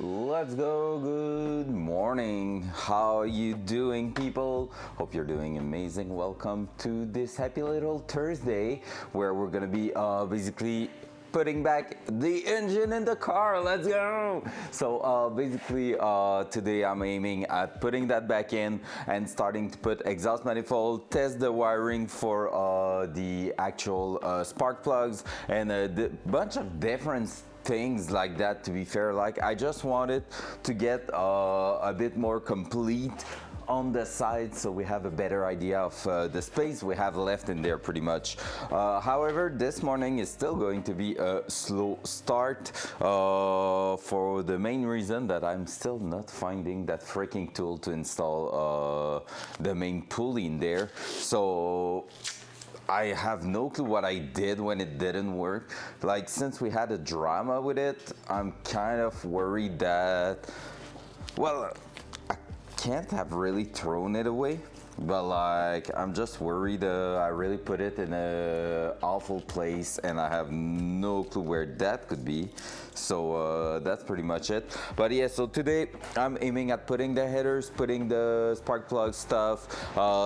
Let's go. Good morning. How are you doing, people? Hope you're doing amazing. Welcome to this happy little Thursday where we're gonna be basically putting back the engine in the car. Let's go. So basically today I'm aiming at putting that back in and starting to put exhaust manifold, test the wiring for the actual spark plugs and a bunch of different things like that. To be fair, like I just wanted to get a bit more complete on the side so we have a better idea of the space we have left in there pretty much. However, this morning is still going to be a slow start for the main reason that I'm still not finding that freaking tool to install the main pulley in there. So I have no clue what I did when it didn't work. Like, since we had a drama with it, I'm kind of worried that, well, I can't have really thrown it away. But like, I'm just worried. I really put it in a awful place, and I have no clue where that could be. So that's pretty much it. But yeah, so today I'm aiming at putting the headers, putting the spark plug stuff,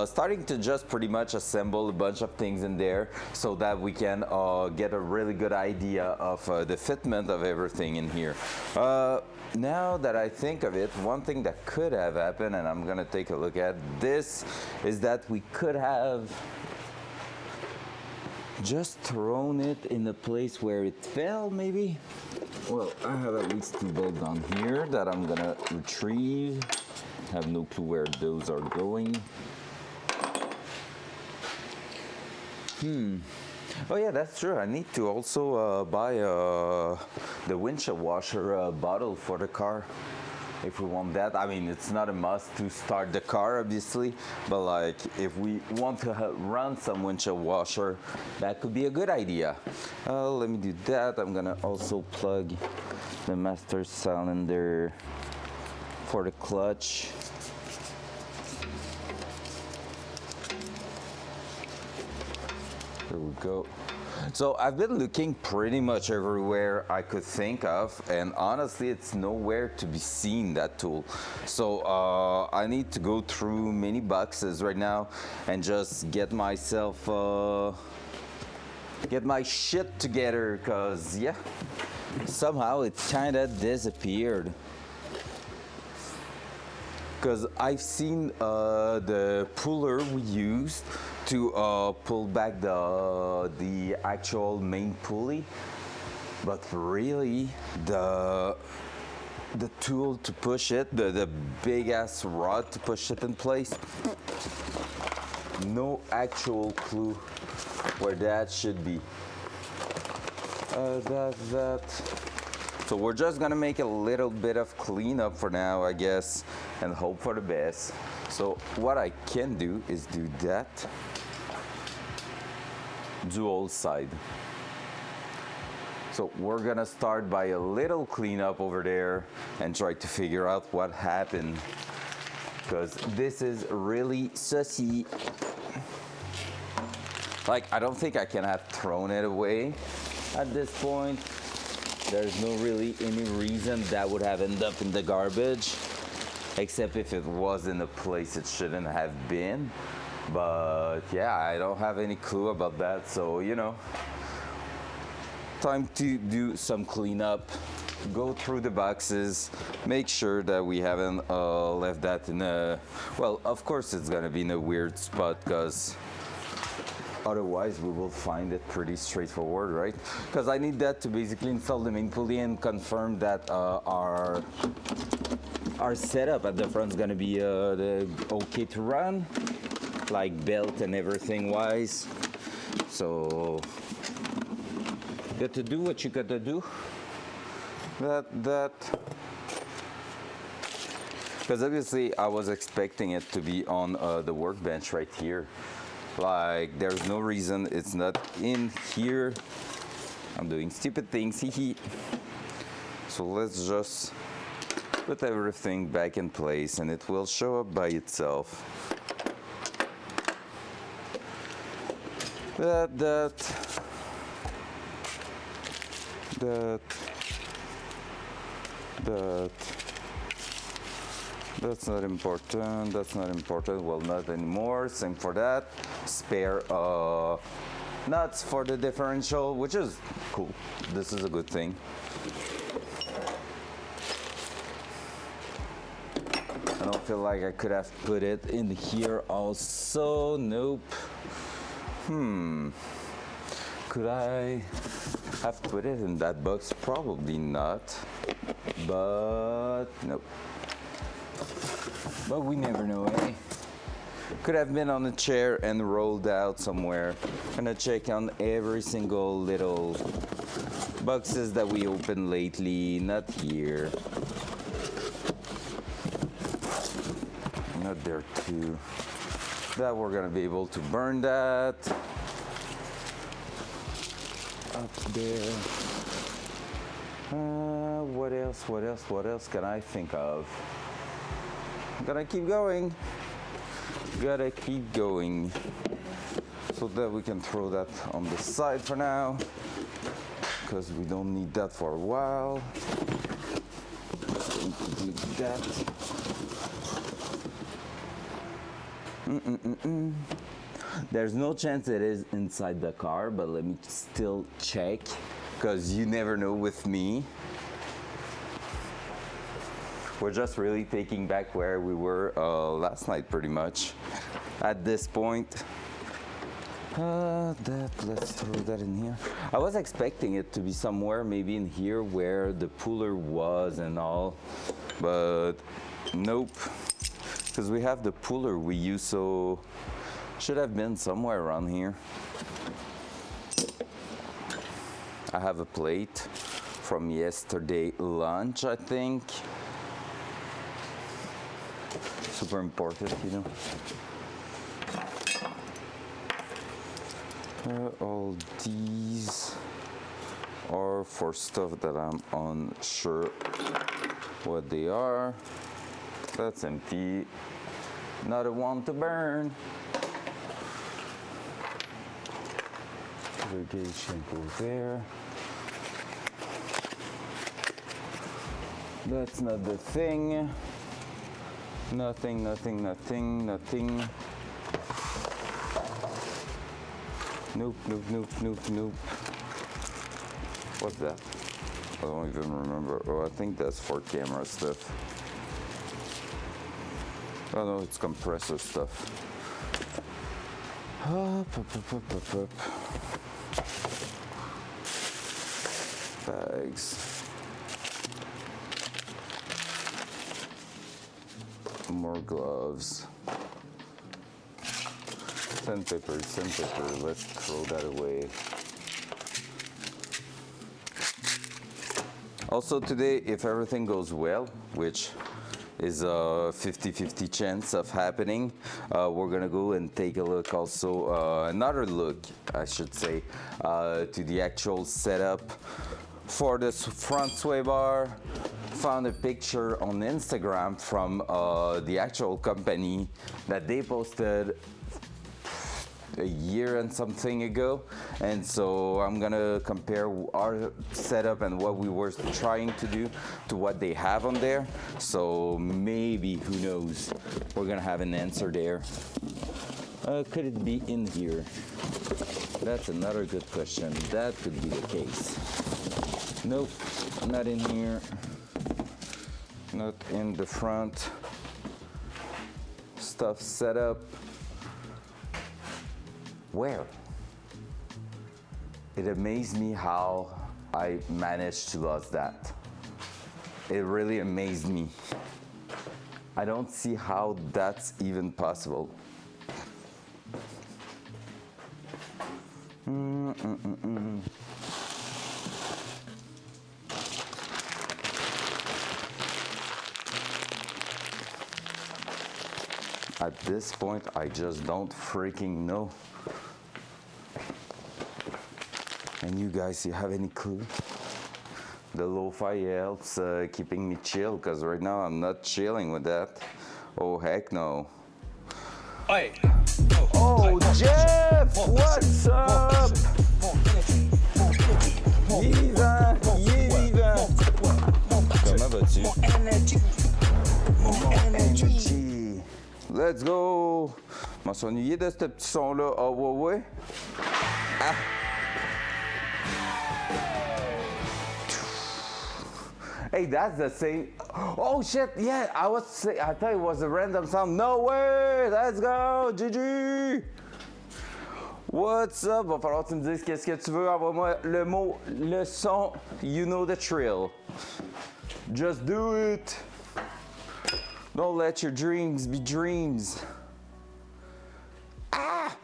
starting to just pretty much assemble a bunch of things in there, so that we can get a really good idea of the fitment of everything in here. Now that I think of it, one thing that could have happened, and I'm gonna take a look at this, is that we could have just thrown it in a place where it fell, maybe? Well, I have at least 2 bolts on here that I'm gonna retrieve. Have no clue where those are going. Oh yeah, that's true. I need to also buy the windshield washer bottle for the car if we want that. I mean, it's not a must to start the car, obviously, but like if we want to run some windshield washer, that could be a good idea. Let me do that. I'm gonna also plug the master cylinder for the clutch. There we go. So I've been looking pretty much everywhere I could think of, and honestly it's nowhere to be seen, that tool. So I need to go through many boxes right now and just get myself get my shit together, because yeah, somehow it kind of disappeared. Because I've seen the puller we used to pull back the actual main pulley, but really the tool to push it, the big ass rod to push it in place, no actual clue where that should be. So we're just gonna make a little bit of cleanup for now, I guess, and hope for the best. So what I can do is do that dual side. So we're gonna start by a little cleanup over there and try to figure out what happened, because this is really sussy. Like, I don't think I can have thrown it away at this point. There's no really any reason that would have ended up in the garbage, except if it was in a place it shouldn't have been. But yeah, I don't have any clue about that, so you know, time to do some cleanup, go through the boxes, make sure that we haven't left that in a, well, of course it's gonna be in a weird spot, because otherwise we will find it pretty straightforward, right? Because I need that to basically install the main pulley and confirm that our setup at the front is gonna be okay to run, like belt and everything wise. So got to do what you gotta do. That because obviously I was expecting it to be on the workbench right here. Like, there's no reason it's not in here. I'm doing stupid things, hee. So let's just put everything back in place and it will show up by itself. That's not important, that's not important, well, not anymore, same for that. Spare nuts for the differential, which is cool, this is a good thing. I don't feel like I could have put it in here also, nope. Could I have put it in that box? Probably not, but nope. But we never know, eh? Could have been on a chair and rolled out somewhere. Gonna check on every single little boxes that we opened lately. Not here. Not there too. That we're gonna be able to burn that. Up there. What else can I think of? I'm gonna keep going. Gotta keep going. So that we can throw that on the side for now, because we don't need that for a while. Just going to do that. There's no chance it is inside the car, but let me still check, because you never know with me. We're just really taking back where we were last night, pretty much, at this point. Let's throw that in here. I was expecting it to be somewhere maybe in here where the puller was and all, but nope. Because we have the puller we use, so should have been somewhere around here. I have a plate from yesterday lunch, I think. Super important, you know. All these are for stuff that I'm unsure what they are. That's empty. Not a one to burn. Irrigation goes there. That's not the thing. Nothing. Nope. What's that? I don't even remember. Oh, I think that's for camera stuff. Oh no, it's compressor stuff. Bags. More gloves. Sandpaper, let's throw that away. Also today, if everything goes well, which is a 50-50 chance of happening, we're gonna go and take a look also, another look, I should say, to the actual setup for this front sway bar. Found a picture on Instagram from the actual company that they posted a year and something ago, and so I'm gonna compare our setup and what we were trying to do to what they have on there. So maybe, who knows, we're gonna have an answer there. Could it be in here? That's another good question. That could be the case. Nope, not in here. Not in the front. Stuff set up. Where? It amazed me how I managed to lose that. It really amazed me. I don't see how that's even possible. At this point, I just don't freaking know. And you guys, you have any clue? The lo-fi helps keeping me chill, because right now I'm not chilling with that. Oh, heck no. Hey. Oh, Jeff, what's up? Yvan, comment vas-tu? More energy. Let's go. Je m'en suis ennuyé de ce petit son-là. Ah, ouais. Ah. Hey, that's the same. Oh shit, yeah, I thought it was a random sound. No way, let's go, GG. What's up? Va falloir que tu me dises qu'est-ce que tu veux. Envoie-moi le mot, le son. You know the drill. Just do it. Don't let your dreams be dreams. Ah!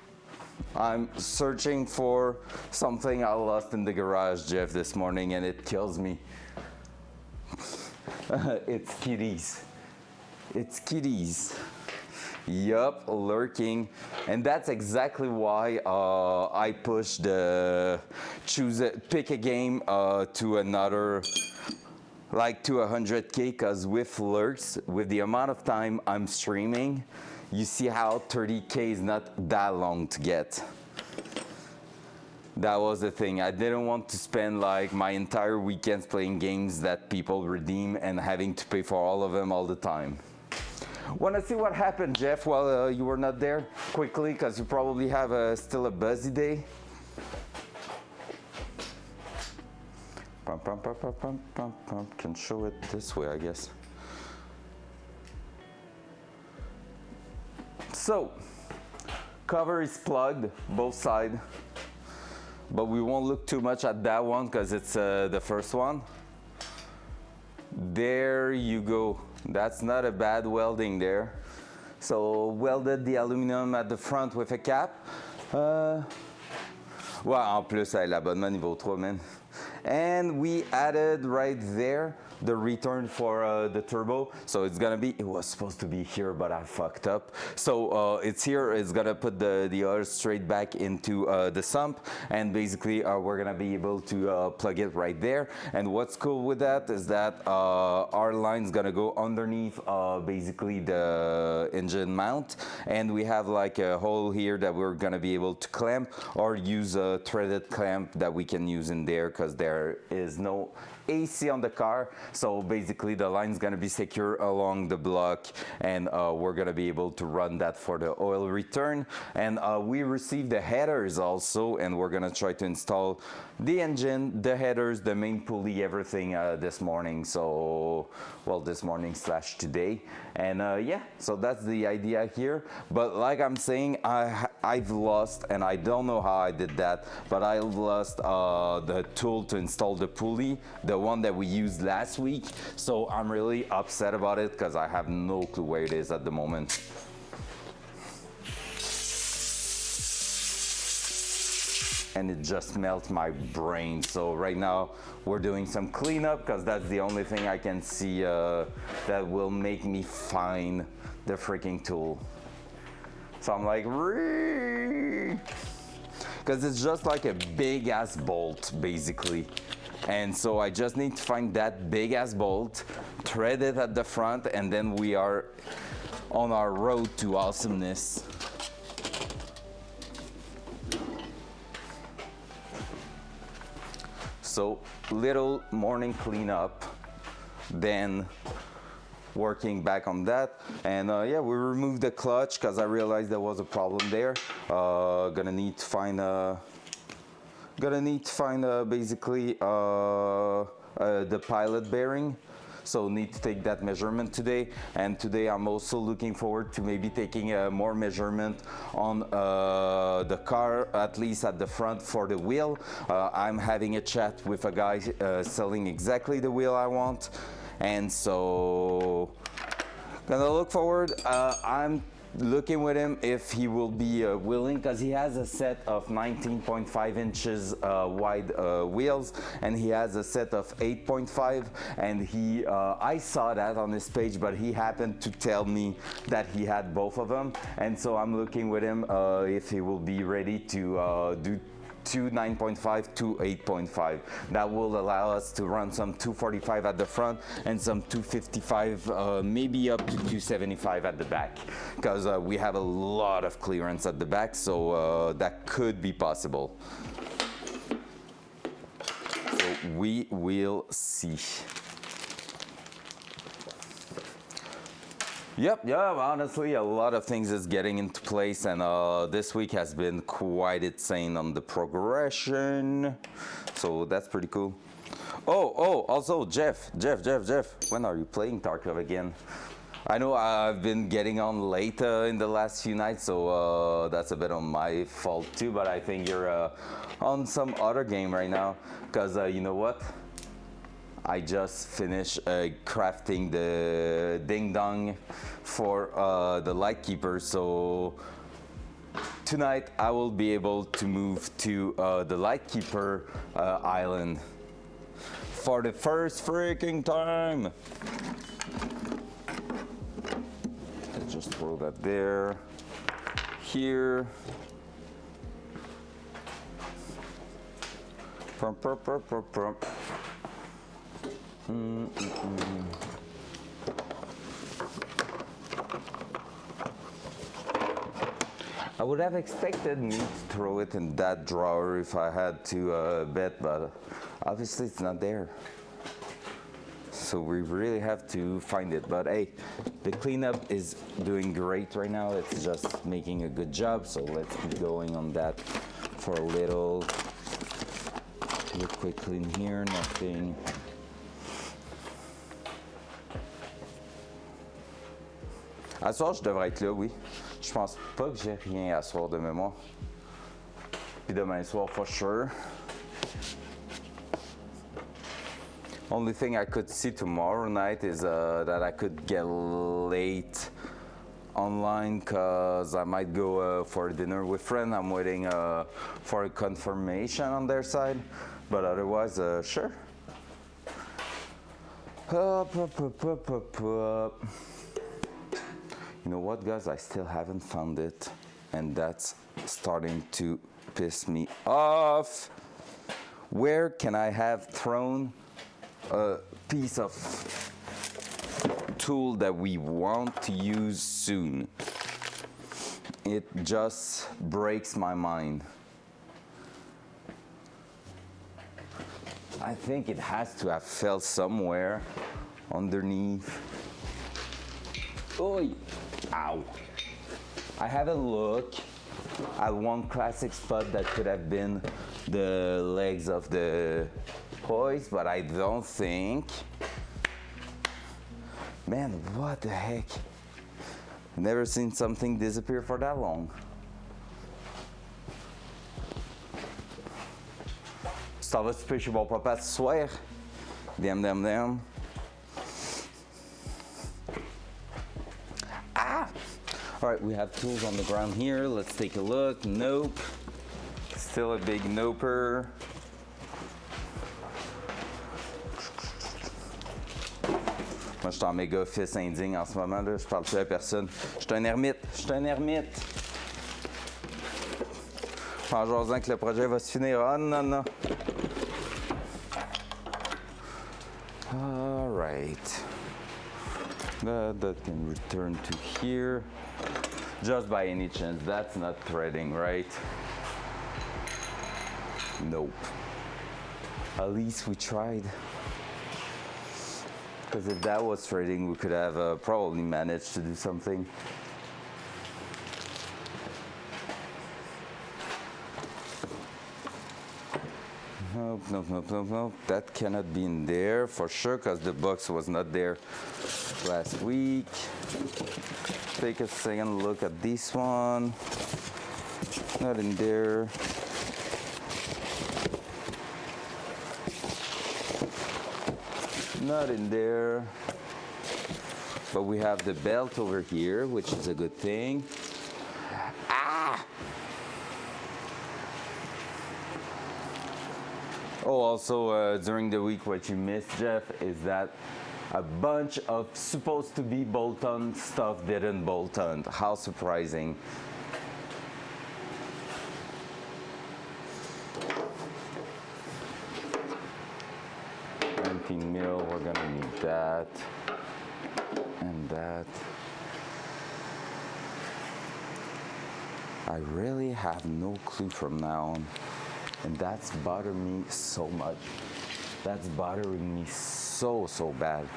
I'm searching for something I lost in the garage, Jeff, this morning, and it kills me. It's kitties. It's kitties. Yup, lurking. And that's exactly why I pushed the pick a game to another, like to 100K, because with lurks, with the amount of time I'm streaming, you see how 30K is not that long to get. That was the thing. I didn't want to spend like my entire weekends playing games that people redeem and having to pay for all of them all the time. Want to see what happened, Jeff, while you were not there? Quickly, because you probably have still a busy day. Can show it this way, I guess. So, cover is plugged, both sides. But we won't look too much at that one because it's the first one. There you go. That's not a bad welding there. So welded the aluminum at the front with a cap. Ouais, en plus, l'abonnement niveau 3, man. And we added right there the return for the turbo. So it's gonna be, it was supposed to be here, but I fucked up. So it's here, it's gonna put the oil straight back into the sump. And basically we're gonna be able to plug it right there. And what's cool with that is that our line's gonna go underneath basically the engine mount. And we have like a hole here that we're gonna be able to clamp or use a threaded clamp that we can use in there because there is no AC on the car. So basically the line's gonna be secure along the block and we're gonna be able to run that for the oil return. And we received the headers also, and we're gonna try to install the engine, the headers, the main pulley, everything this morning. So, well, this morning / today. And yeah, so that's the idea here. But like I'm saying, I've lost, and I don't know how I did that, but I lost the tool to install the pulley, the one that we used last week. So I'm really upset about it because I have no clue where it is at the moment. And it just melts my brain. So right now we're doing some cleanup because that's the only thing I can see that will make me find the freaking tool. So I'm like, because it's just like a big ass bolt basically. And so I just need to find that big ass bolt, thread it at the front, and then we are on our road to awesomeness. So little morning cleanup, then working back on that. And yeah, we removed the clutch because I realized there was a problem there. Gonna need to find basically the pilot bearing. So need to take that measurement today. And today I'm also looking forward to maybe taking more measurement on the car, at least at the front for the wheel. I'm having a chat with a guy selling exactly the wheel I want. And so gonna look forward. I'm looking with him if he will be willing, because he has a set of 19.5 inches wide wheels, and he has a set of 8.5, and he I saw that on his page, but he happened to tell me that he had both of them. And so I'm looking with him if he will be ready to do two 9.5 to 8.5. That will allow us to run some 245 at the front and some 255, maybe up to 275 at the back, because we have a lot of clearance at the back, so that could be possible. So we will see. Yep, yeah, honestly, a lot of things is getting into place, and this week has been quite insane on the progression, so that's pretty cool. Oh, also, Jeff, when are you playing Tarkov again? I know I've been getting on late in the last few nights, so that's a bit on my fault too, but I think you're on some other game right now, because you know what? I just finished crafting the ding dong for the Lightkeeper, so tonight I will be able to move to the Lightkeeper island for the first freaking time. Let's just throw that there, here. I would have expected me to throw it in that drawer if I had to bet, but obviously it's not there. So we really have to find it. But hey, the cleanup is doing great right now. It's just making a good job. So let's keep going on that for a little. Do a quick clean here, nothing. À soir, je devrais être là, oui. Je pense pas que j'ai rien à soir de mémoire. Puis demain soir, for sure. Only thing I could see tomorrow night is that I could get late online because I might go for dinner with friends. I'm waiting for a confirmation on their side. But otherwise, sure. Up. You know what, guys? I still haven't found it, and that's starting to piss me off. Where can I have thrown a piece of tool that we want to use soon? It just breaks my mind. I think it has to have fell somewhere underneath. Oy! Ow! I had a look at one classic spot that could have been the legs of the hoist, but I don't think. Man, what the heck? Never seen something disappear for that long. Tu t'en vas souper chez mon papa ce soir? Damn. All right, we have tools on the ground here. Let's take a look. Nope. Still a big noper. Moi, je suis en méga fils indigne en ce moment. Là. Je parle plus à personne. Je suis un ermite. En jasant que le projet va se finir. Oh non. All right. That can return to here. Just by any chance, that's not threading, right? Nope. At least we tried. Because if that was threading, we could have probably managed to do something. Nope. That cannot be in there for sure because the box was not there last week. Take a second look at this one. Not in there. Not in there. But we have the belt over here, which is a good thing. Oh, also during the week, what you missed, Jeff, is that a bunch of supposed to be bolt-on stuff didn't bolt on. How surprising. $19 we're gonna need that and that. I really have no clue from now on. And that's bothering me so much. That's bothering me so bad.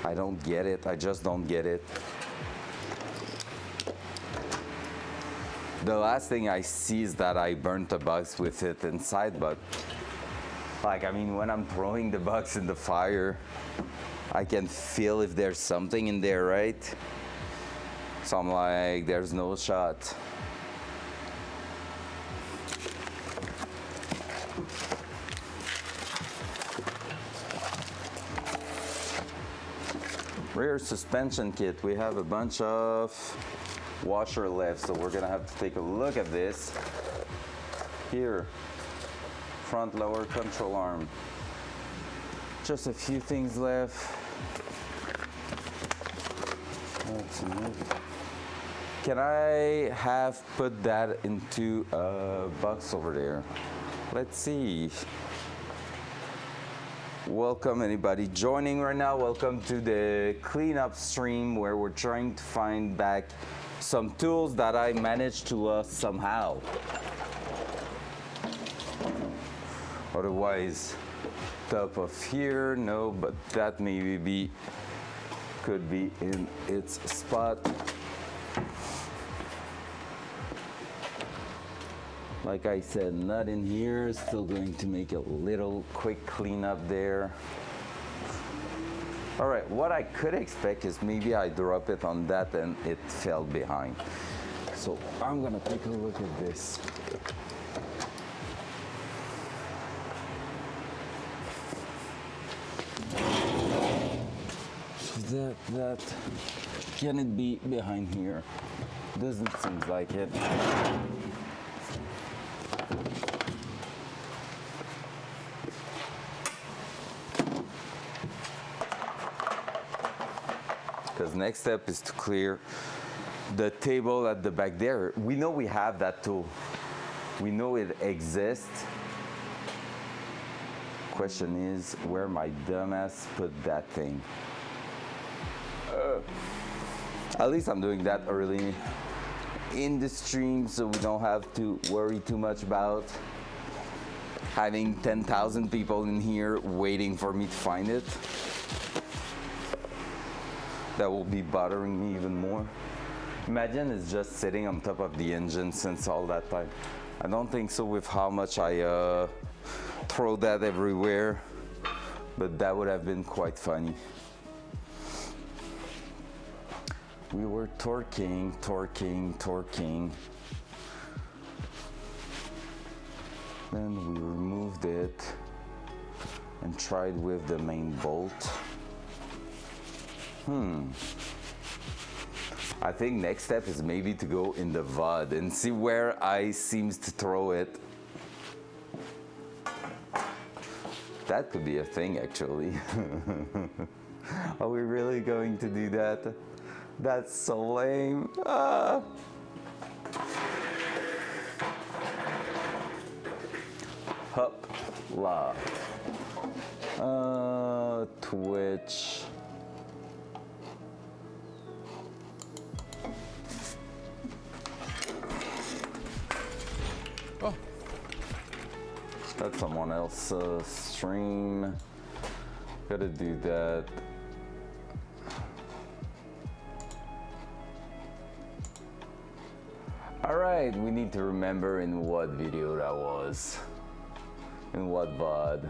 I don't get it. I just don't get it. The last thing I see is that I burnt a box with it inside, but like, I mean, when I'm throwing the box in the fire, I can feel if there's something in there, right? So I'm like, there's no shot. Rear suspension kit. We have a bunch of washer left, so we're gonna have to take a look at this. Here, front lower control arm. Just a few things left. Can I have put that into a box over there? Let's see. Welcome anybody joining right now. Welcome to the cleanup stream where we're trying to find back some tools that I managed to lost somehow. Otherwise, top of here, no, but that maybe could be in its spot. Like I said, not in here, still going to make a little quick cleanup there. All right, what I could expect is maybe I drop it on that and it fell behind. So I'm gonna take a look at this. That can it be behind here? Doesn't seem like it. Because next step is to clear the table at the back there. We know we have that tool. We know it exists. Question is where my dumbass put that thing. At least I'm doing that early in the stream so we don't have to worry too much about having 10,000 people in here waiting for me to find it. That will be bothering me even more. Imagine it's just sitting on top of the engine since all that time. I don't think so with how much I throw that everywhere, but that would have been quite funny. We were torquing. Then we removed it and tried with the main bolt. I think next step is maybe to go in the VUD and see where I seems to throw it. That could be a thing actually. Are we really going to do that? That's so lame. Hup la. Twitch. Oh. That's someone else's stream. Gotta do that. All right, we need to remember in what video that was. In what VOD.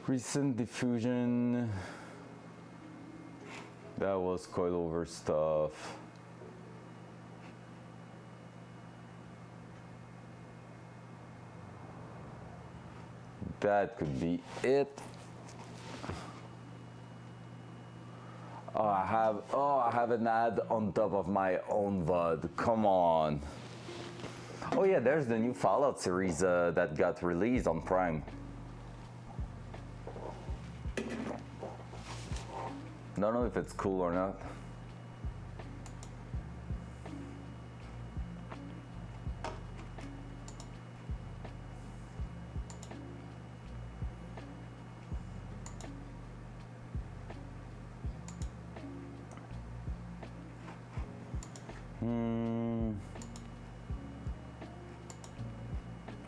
Recent diffusion. That was coilover stuff. That could be it. I have an ad on top of my own VOD. Come on. Oh yeah, there's the new Fallout series that got released on Prime. Don't know if it's cool or not.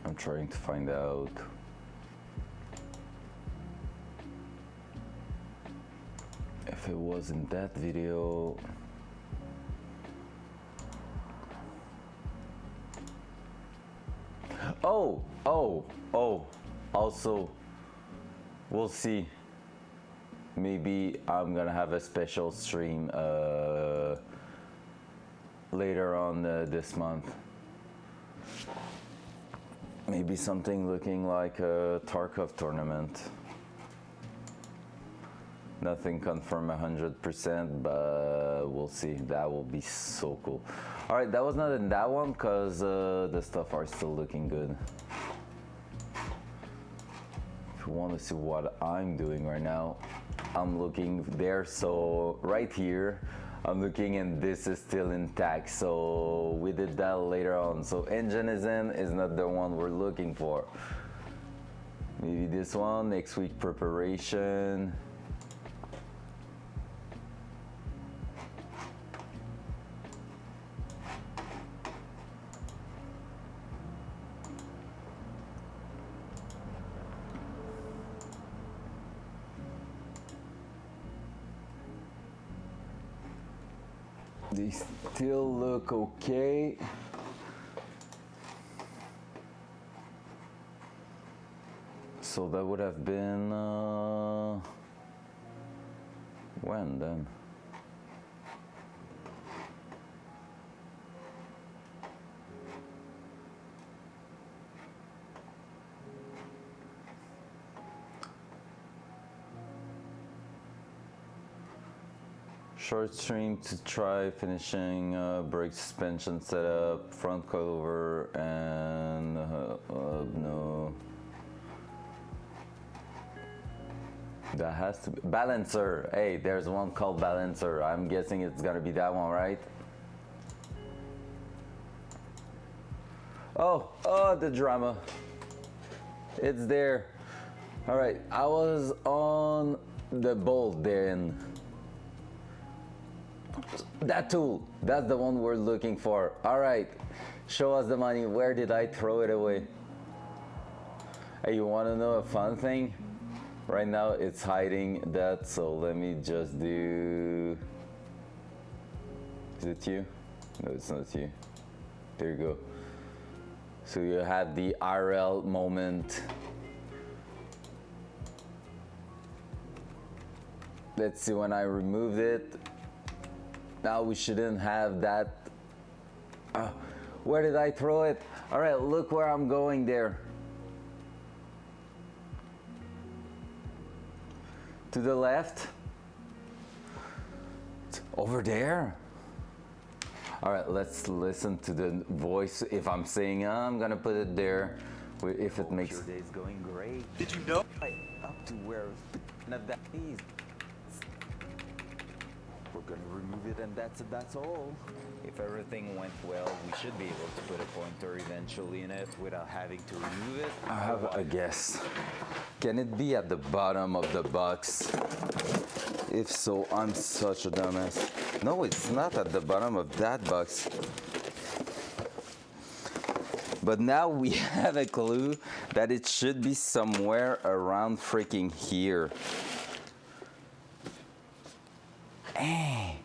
I'm trying to find out. If it was in that video. Oh, also, we'll see. Maybe I'm gonna have a special stream later on this month. Maybe something looking like a Tarkov tournament. Nothing confirmed 100%, but we'll see. That will be so cool. All right, that was not in that one because the stuff are still looking good. If you want to see what I'm doing right now, I'm looking there. So right here, I'm looking and this is still intact. So we did that later on. So engine is in, is not the one we're looking for. Maybe this one, next week preparation. They still look okay. So that would have been, when then? Short string to try finishing brake suspension setup, front coilover, and no. That has to be balancer. Hey, there's one called balancer. I'm guessing it's gonna be that one, right? Oh, the drama. It's there. All right, I was on the bolt then. That tool, that's the one we're looking for. All right, show us the money. Where did I throw it away? Hey, you wanna know a fun thing? Right now it's hiding that, so let me just do... Is it you? No, it's not you. There you go. So you have the RL moment. Let's see when I remove it. Now we shouldn't have that. Where did I throw it? All right, look where I'm going there. To the left. It's over there. All right, let's listen to the voice. If I'm saying I'm gonna put it there, if it makes. Your day's going great. Did you know? Up to where none of that is. We're gonna remove it, and that's all. If everything went well, we should be able to put a pointer eventually in it without having to remove it. I have a guess. Can it be at the bottom of the box? If so, I'm such a dumbass. No, it's not at the bottom of that box. But now we have a clue that it should be somewhere around freaking here. Hey,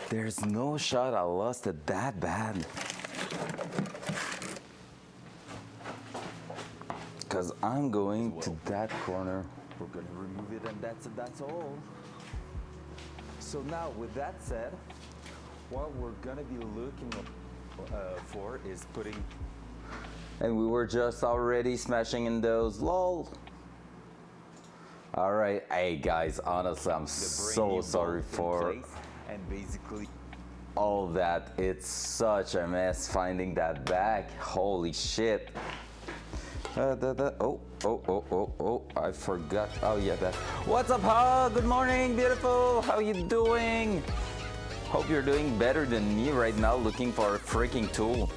there's no shot I lost it that bad. Because I'm going to that corner. We're gonna remove it, and that's all. So now, with that said, what we're gonna be looking for is putting. And we were just already smashing in those, lol. All right, hey guys, honestly, I'm so sorry for and basically all that. It's such a mess finding that back. Holy shit. Oh, I forgot. Oh yeah, that. What's up, huh? Good morning, beautiful. How you doing? Hope you're doing better than me right now, looking for a freaking tool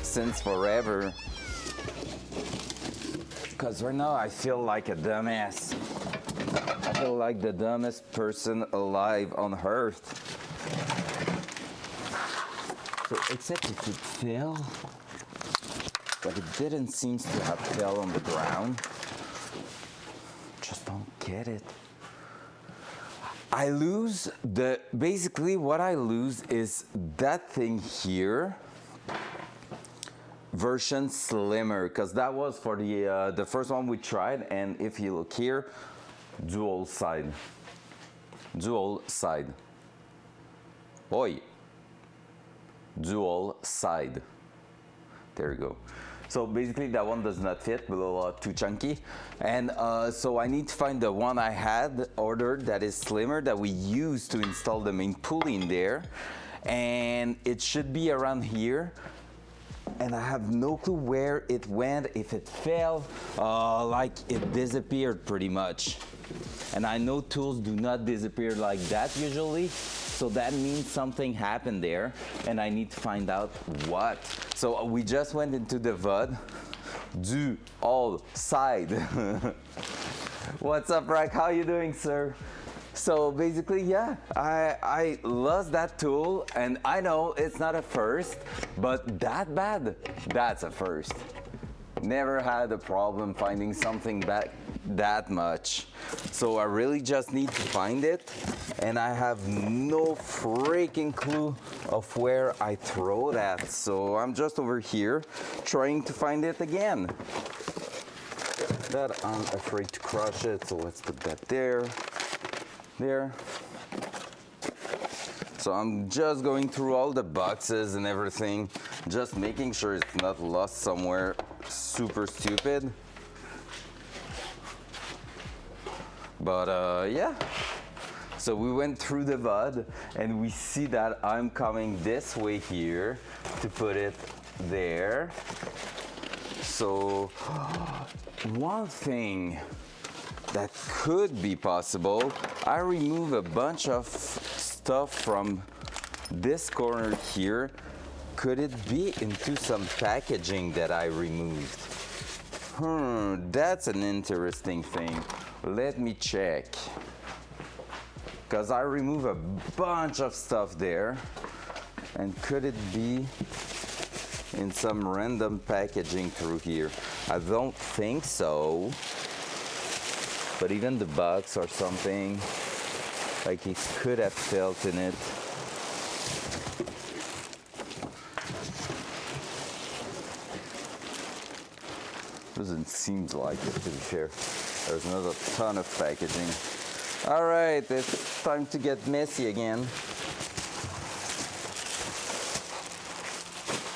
since forever. Because right now I feel like a dumbass. I feel like the dumbest person alive on earth. So, except if it fell, but it didn't seem to have fell on the ground. Just don't get it. I lose the, basically what I lose is that thing here, version slimmer, because that was for the first one we tried, and if you look here, dual side. Oi, dual side. There you go. So basically that one does not fit, below too chunky. And so I need to find the one I had ordered that is slimmer, that we used to install the main pulley in there. And it should be around here. And I have no clue where it went, if it fell, like it disappeared pretty much. And I know tools do not disappear like that usually. So that means something happened there, and I need to find out what. So we just went into the VUD. du all side. What's up, Rack? How you doing, sir? So basically, yeah, I lost that tool, and I know it's not a first, but that bad, that's a first. Never had a problem finding something back that much. So I really just need to find it, and I have no freaking clue of where I throw that. So I'm just over here trying to find it again. But I'm afraid to crush it, so let's put that there. So I'm just going through all the boxes and everything, just making sure it's not lost somewhere super stupid. But yeah, so we went through the VOD and we see that I'm coming this way here to put it there. So one thing that could be possible, I remove a bunch of stuff from this corner here. Could it be into some packaging that I removed? That's an interesting thing. Let me check. Because I remove a bunch of stuff there. And could it be in some random packaging through here? I don't think so. But even the box or something, like it could have felt in it. Doesn't seem like it, to be fair. There's not a ton of packaging. All right, it's time to get messy again.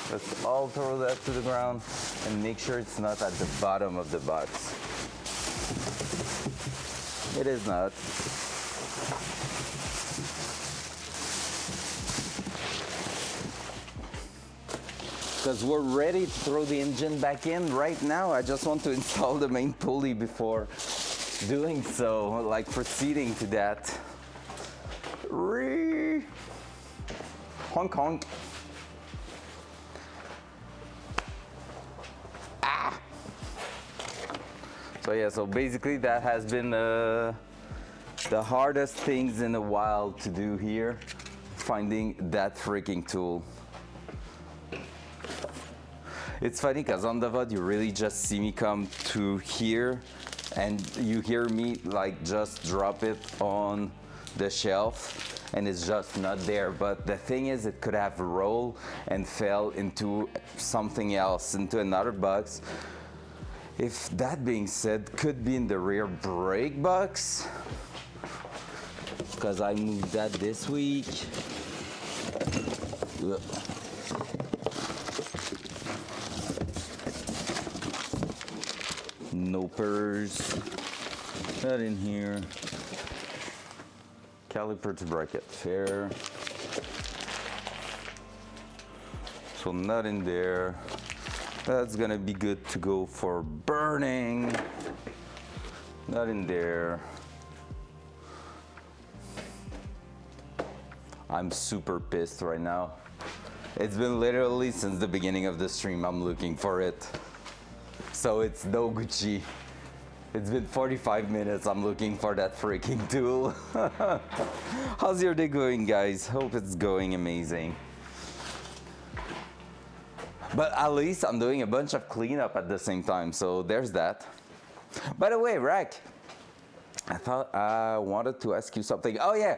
Let's all throw that to the ground and make sure it's not at the bottom of the box. It is not. Because we're ready to throw the engine back in right now. I just want to install the main pulley before doing so, like proceeding to that. Honk honk. Ah! So yeah, so basically that has been the hardest things in a while to do here, finding that freaking tool. It's funny because on the VOD you really just see me come to here and you hear me like just drop it on the shelf and it's just not there. But the thing is, it could have rolled and fell into something else, into another box. If that being said, could be in the rear brake box because I moved that this week. Ugh. Nopers, not in here. Caliper to bracket fair. So not in there. That's gonna be good to go for burning. Not in there. I'm super pissed right now. It's been literally since the beginning of the stream I'm looking for it. So it's no Gucci. It's been 45 minutes, I'm looking for that freaking tool. How's your day going, guys? Hope it's going amazing. But at least I'm doing a bunch of cleanup at the same time, so there's that. By the way, Rack, I thought I wanted to ask you something. Oh yeah,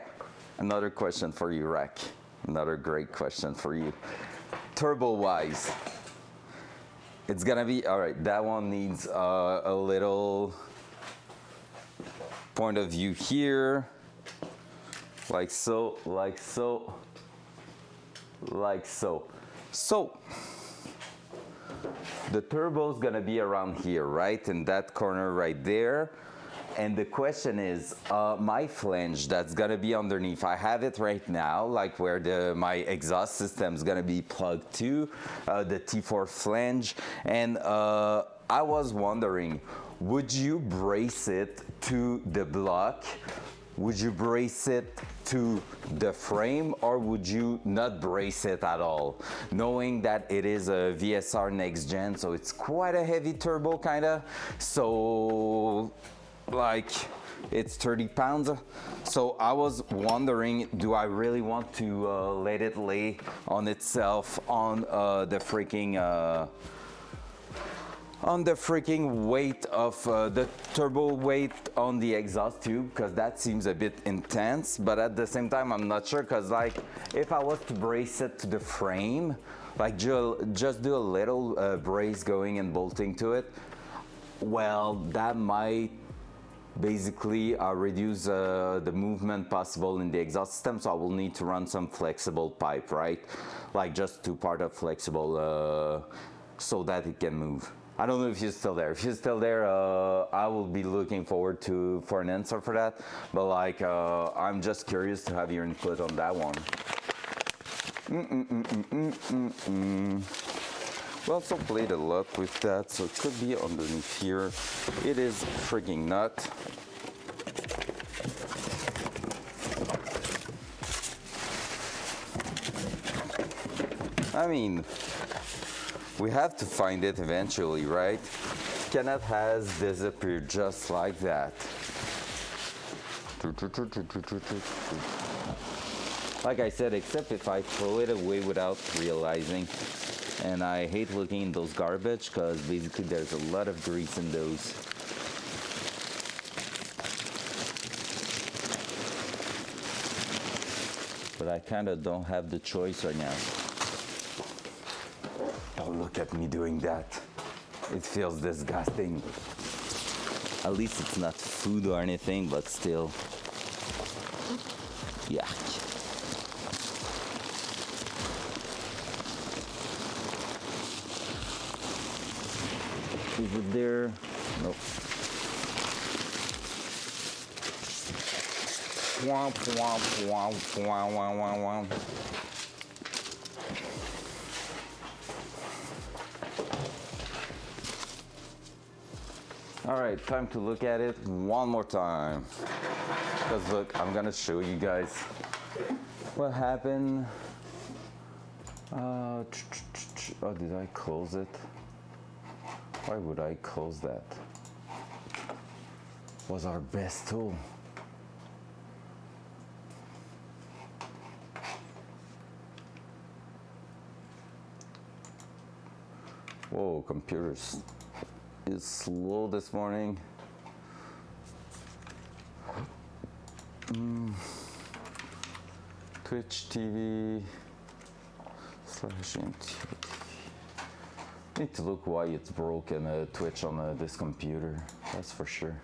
another question for you, Rack. Another great question for you. Turbo-wise. It's gonna be, all right, that one needs a little point of view here. Like so, like so, like so. So, the turbo's gonna be around here, right? In that corner right there. And the question is, my flange that's gonna be underneath, I have it right now, like where my exhaust system's gonna be plugged to, the T4 flange. And I was wondering, would you brace it to the block would you brace it to the frame or would you not brace it at all? Knowing that it is a VSR next gen, so it's quite a heavy turbo kinda. So like it's 30 pounds. So I was wondering, do I really want to let it lay on itself on the freaking weight of the turbo weight on the exhaust tube, because that seems a bit intense. But at the same time, I'm not sure, because like if I was to brace it to the frame, like just do a little brace going and bolting to it, well, that might basically reduce the movement possible in the exhaust system. So I will need to run some flexible pipe, right? Like just two part of flexible so that it can move. I don't know if you're still there. If you're still there, I will be looking forward for an answer for that. But like, I'm just curious to have your input on that one. We also played a lot with that, so it could be underneath here. It is freaking nut. I mean, we have to find it eventually, right? Cannot has disappeared just like that. Like I said, except if I throw it away without realizing. And I hate looking in those garbage because basically there's a lot of grease in those. But I kind of don't have the choice right now. Don't look at me doing that. It feels disgusting. At least it's not food or anything, but still. Yuck. Is it there? Nope. Womp, womp, womp, womp, womp, womp, womp. All right, time to look at it one more time. Because look, I'm gonna show you guys what happened. Oh, did I close it? Why would I close that? Was our best tool. Whoa, computers is slow this morning. Twitch TV / MTV. Need to look why it's broken Twitch on this computer, that's for sure.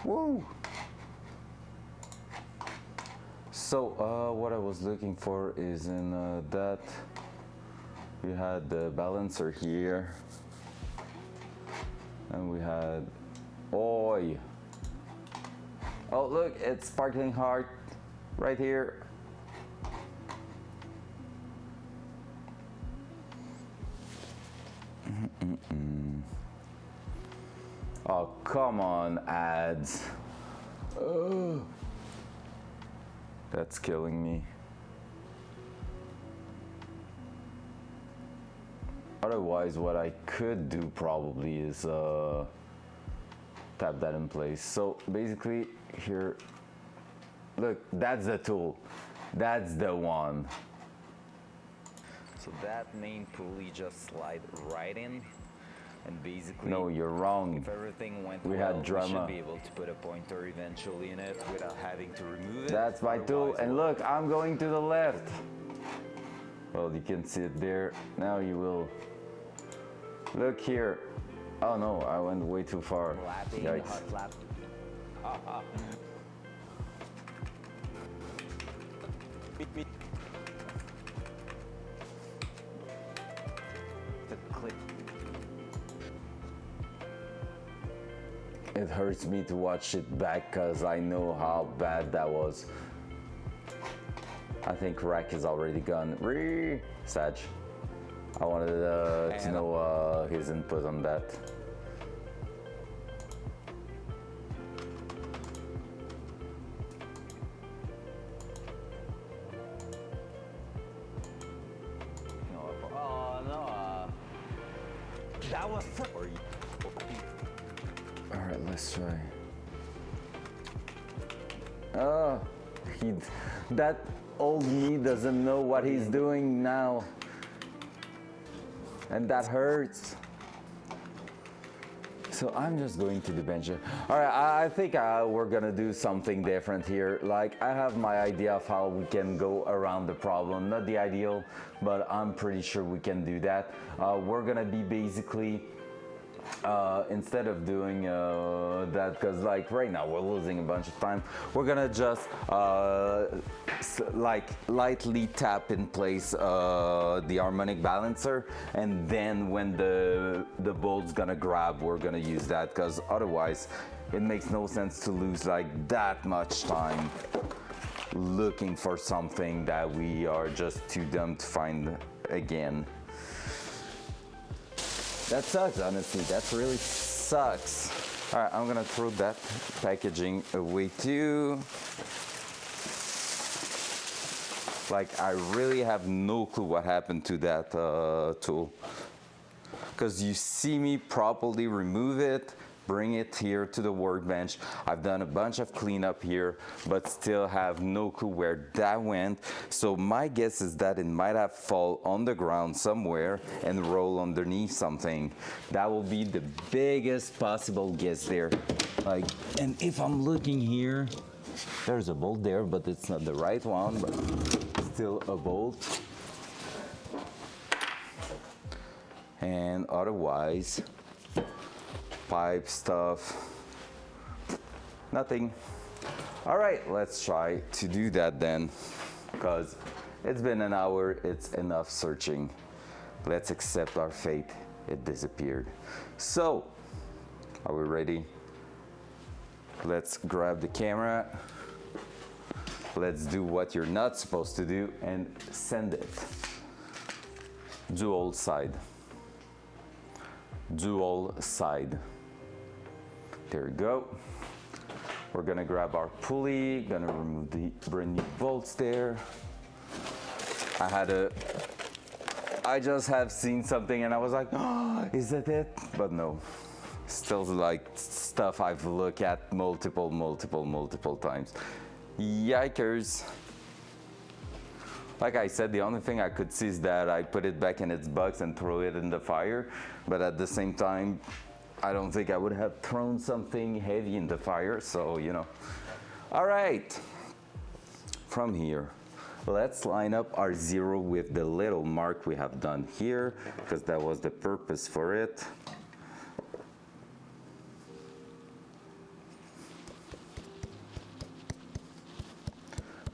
Whoa! So what I was looking for is in that we had the balancer here, and we had oil. Oh look, it's sparkling heart right here. Oh, come on, ads. Oh, that's killing me. Otherwise, what I could do probably is tap that in place. So basically here, look, that's the tool. That's the one. So that main pulley just slide right in, and basically, no, you're wrong. If everything went well, had drama. We should be able to put a pointer eventually in it without having to remove it. That's my tool, and look, I'm going to the left. Well, you can see it there. Now you will. Look here. Oh no, I went way too far. Yikes. Hot lap. The clip. it hurts me to watch it back because I know how bad that was. I think Rack is already gone. Sag. I wanted to know his input on that. Oh no, that was for you. All right, let's try. Oh, that old me doesn't know what he's doing now. And that hurts. So I'm just going to the bench. All right, I think we're gonna do something different here. Like, I have my idea of how we can go around the problem. Not the ideal, but I'm pretty sure we can do that. We're gonna be basically, instead of doing that, because like right now we're losing a bunch of time, we're gonna just like lightly tap in place the harmonic balancer, and then when the bolt's gonna grab, we're gonna use that, because otherwise it makes no sense to lose like that much time looking for something that we are just too dumb to find again. That sucks, honestly. That really sucks. All right, I'm gonna throw that packaging away too. Like, I really have no clue what happened to that tool. Because you see me properly remove it, bring it here to the workbench. I've done a bunch of cleanup here, but still have no clue where that went. So my guess is that it might have fall on the ground somewhere and roll underneath something. That will be the biggest possible guess there. Like, and if I'm looking here, there's a bolt there, but it's not the right one, but still a bolt. And otherwise, pipe stuff, nothing. All right, let's try to do that then, because it's been an hour, it's enough searching. Let's accept our fate, it disappeared. So, are we ready? Let's grab the camera. Let's do what you're not supposed to do and send it. Dual side. Dual side. There we go. We're gonna grab our pulley, gonna remove the brand new bolts there. I just have seen something and I was like, oh, is that it? But no, still like stuff I've looked at multiple times. Yikers. Like I said, the only thing I could see is that I put it back in its box and throw it in the fire, but at the same time, I don't think I would have thrown something heavy in the fire, so you know. All right, from here, let's line up our zero with the little mark we have done here, because that was the purpose for it.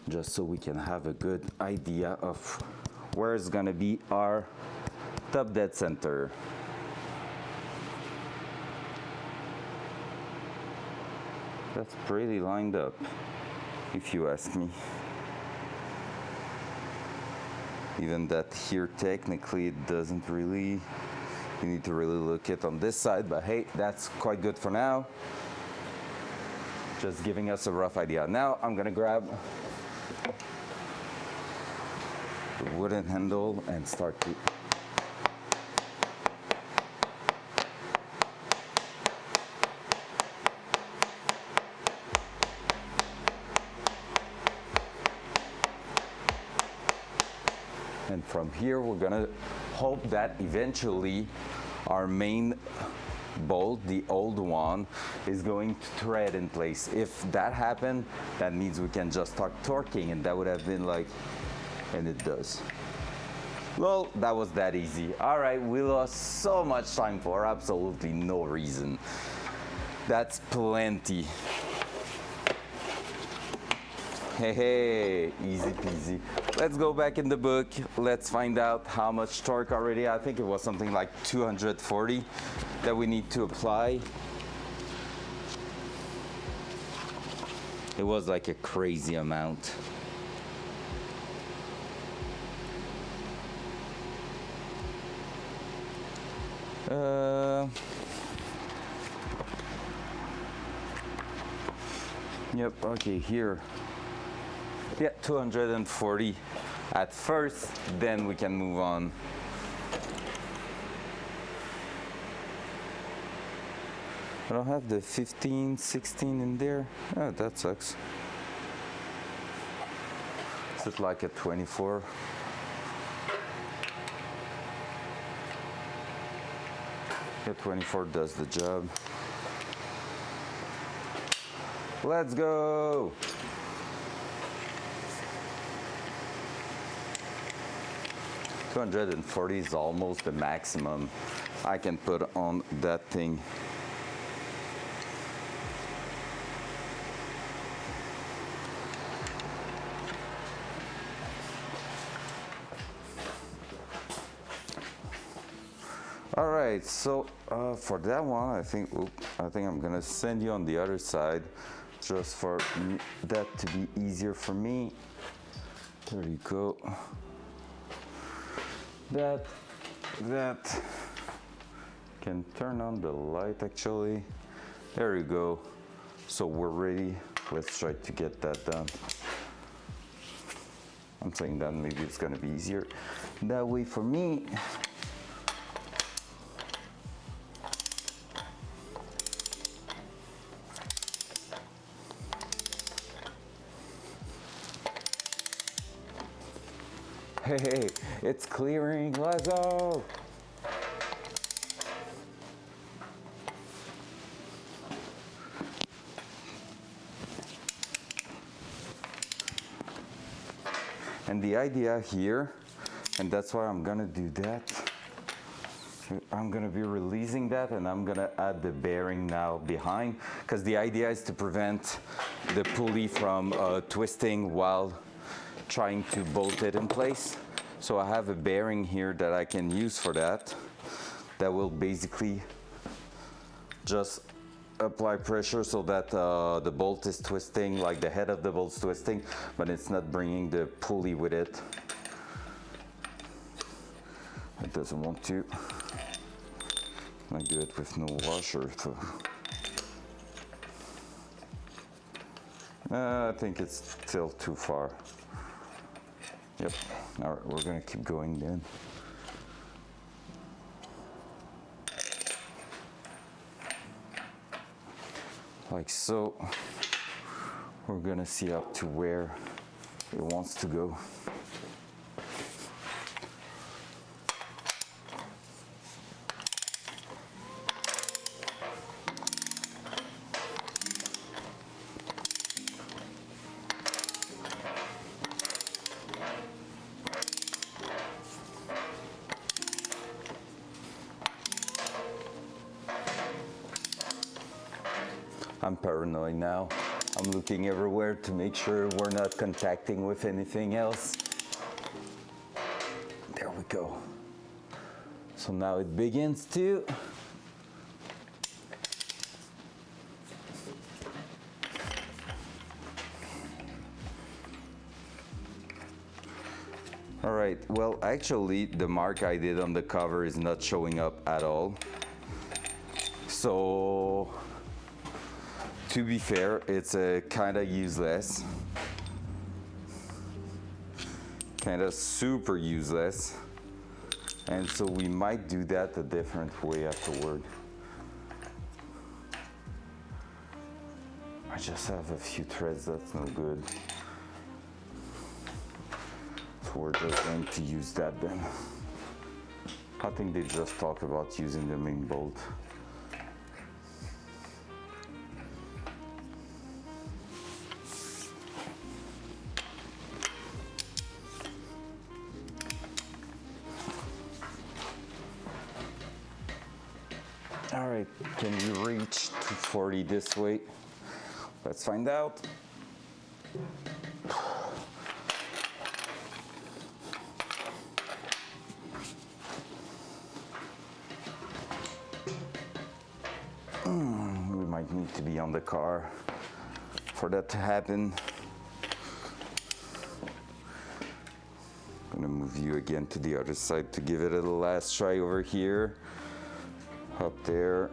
Just so we can have a good idea of where is gonna be our top dead center. That's pretty lined up, if you ask me. Even that here, technically, it doesn't really, you need to really look it on this side, but hey, that's quite good for now. Just giving us a rough idea. Now I'm gonna grab the wooden handle and start to and from here we're gonna hope that eventually our main bolt, the old one, is going to thread in place. If that happened, that means we can just start torquing, and that would have been like, and it does. Well, that was that easy. All right, we lost so much time for absolutely no reason. That's plenty. Hey, easy peasy. Let's go back in the book. Let's find out how much torque already. I think it was something like 240 that we need to apply. It was like a crazy amount. Yep, okay, here. Yeah, 240 at first, then we can move on. I don't have the 15, 16 in there. Oh, that sucks. Is it like a 24? Yeah, 24 does the job. Let's go! $240 is almost the maximum I can put on that thing. All right, so for that one, I think I'm gonna send you on the other side, just for that to be easier for me. There you go. That can turn on the light actually. There you go. So we're ready. Let's try to get that done. I'm saying that maybe it's gonna be easier that way for me. Hey, it's clearing, let's go! And the idea here, and that's why I'm gonna do that, I'm gonna be releasing that and I'm gonna add the bearing now behind, because the idea is to prevent the pulley from twisting while trying to bolt it in place. So I have a bearing here that I can use for that. That will basically just apply pressure so that the bolt is twisting, like the head of the bolt's twisting, but it's not bringing the pulley with it. It doesn't want to. I do it with no washer, so. I think it's still too far. Yep, all right, we're gonna keep going then. Like so. We're gonna see up to where it wants to go. I'm paranoid now. I'm looking everywhere to make sure we're not contacting with anything else. There we go. So now it begins to. All right, well, actually, the mark I did on the cover is not showing up at all. So, to be fair, it's kind of useless. Kind of super useless. And so we might do that a different way afterward. I just have a few threads, that's no good. So we're just going to use that then. I think they just talk about using the main bolt. All right, can we reach 240 this way? Let's find out. We might need to be on the car for that to happen. I'm gonna move you again to the other side to give it a last try over here. Up there.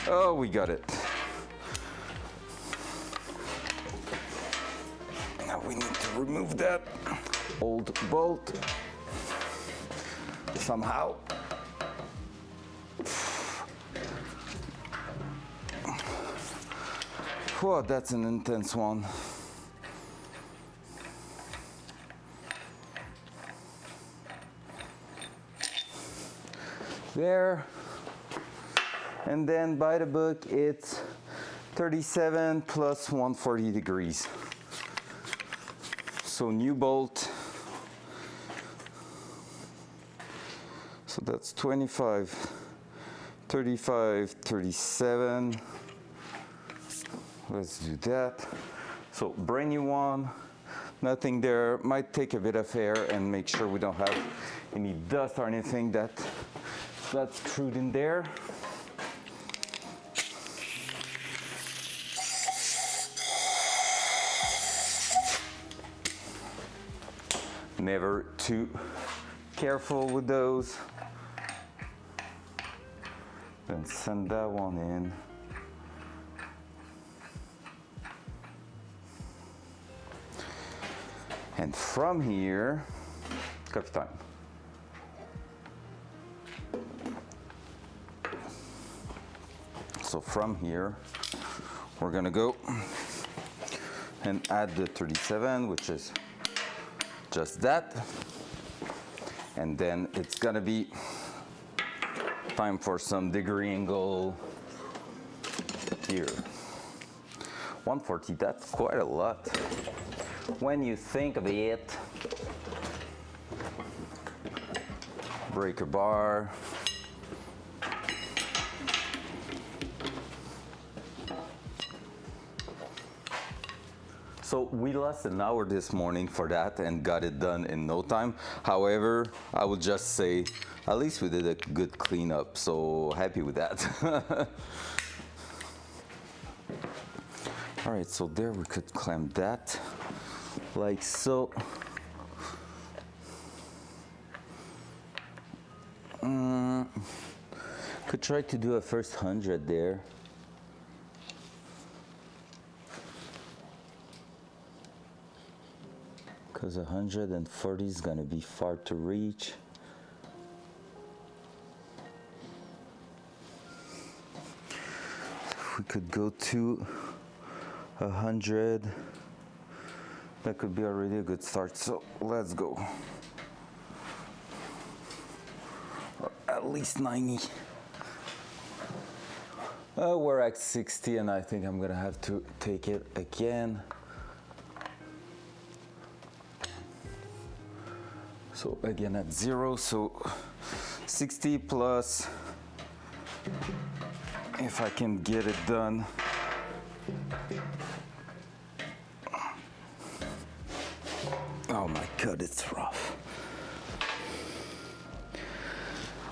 Oh, we got it. Now we need to remove that old bolt somehow. Whoa, that's an intense one. There. And then by the book, it's 37 plus 140 degrees. So new bolt. So that's 25, 35, 37. Let's do that. So brand new one, nothing there. Might take a bit of air and make sure we don't have any dust or anything that's screwed in there. Never too careful with those. Then send that one in. And from here, coffee time. So from here, we're gonna go and add the 37, which is just that. And then it's gonna be time for some degree angle here. 140, that's quite a lot when you think of it. Breaker bar. So we lost an hour this morning for that and got it done in no time. However, I would just say, at least we did a good cleanup, so happy with that. All right, so there we could clamp that, like so. Could try to do a first 100 there. Because 140 is gonna be far to reach. If we could go to 100, that could be already a good start. So let's go. Or at least 90. We're at 60 and I think I'm gonna have to take it again. So again at 0, so 60 plus, if I can get it done. Oh my God, it's rough.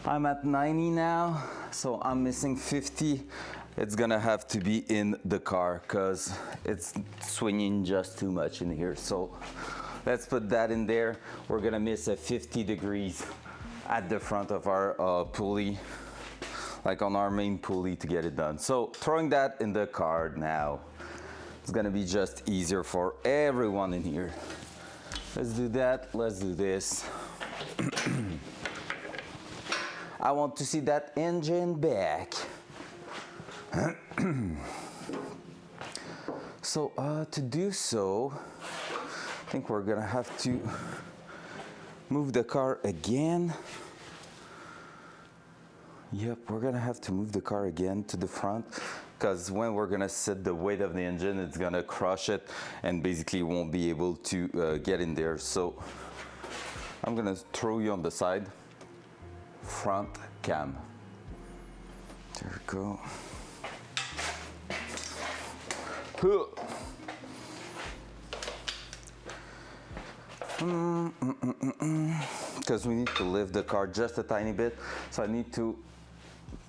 I'm at 90 now, so I'm missing 50. It's gonna have to be in the car because it's swinging just too much in here. So let's put that in there. We're gonna miss a 50 degrees at the front of our pulley, like on our main pulley to get it done. So throwing that in the car now, it's gonna be just easier for everyone in here. Let's do that, let's do this. I want to see that engine back. So to do so, I think we're gonna have to move the car again. Yep, we're gonna have to move the car again to the front because when we're gonna set the weight of the engine, it's gonna crush it and basically won't be able to get in there. So I'm gonna throw you on the side. Front cam. There we go. Because we need to lift the car just a tiny bit, so I need to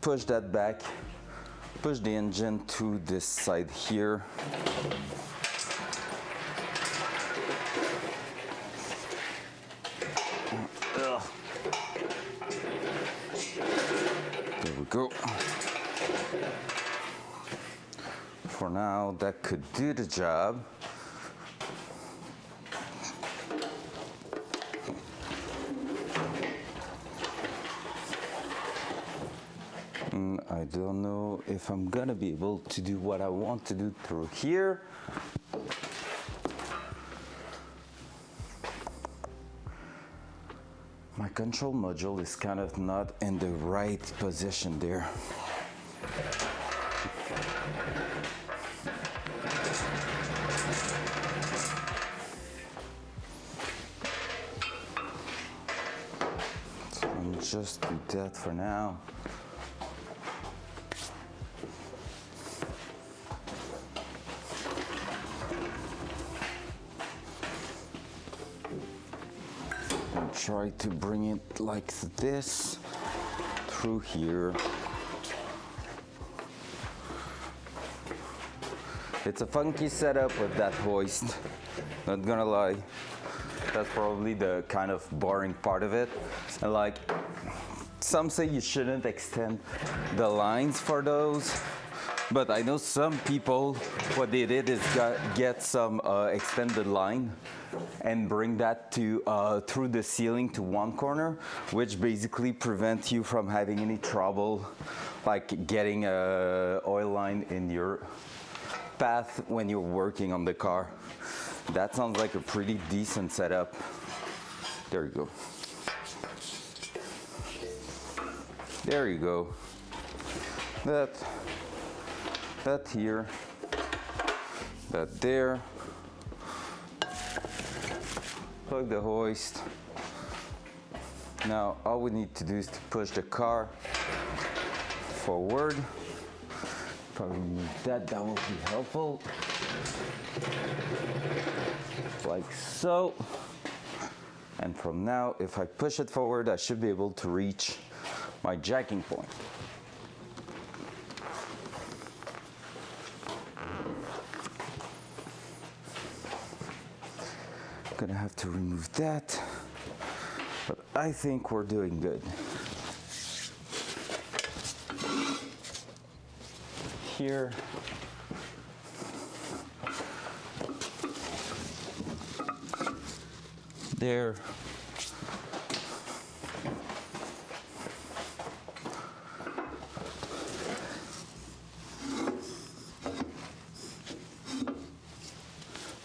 push that back, push the engine to this side here. There we go. For now, that could do the job. I don't know if I'm gonna be able to do what I want to do through here. My control module is kind of not in the right position there. So I'll just do that for now. Try to bring it like this through here. It's a funky setup with that hoist, not gonna lie. That's probably the kind of boring part of it. And like, some say you shouldn't extend the lines for those, but I know some people, what they did is get some extended line and bring that to through the ceiling to one corner, which basically prevents you from having any trouble like getting a oil line in your path when you're working on the car. That sounds like a pretty decent setup. There you go. There you go. That here, that there. Plug the hoist. Now all we need to do is to push the car forward. Probably remove that, that will be helpful. Like so. And from now, if I push it forward, I should be able to reach my jacking point. Gonna have to remove that, but I think we're doing good. Here. There.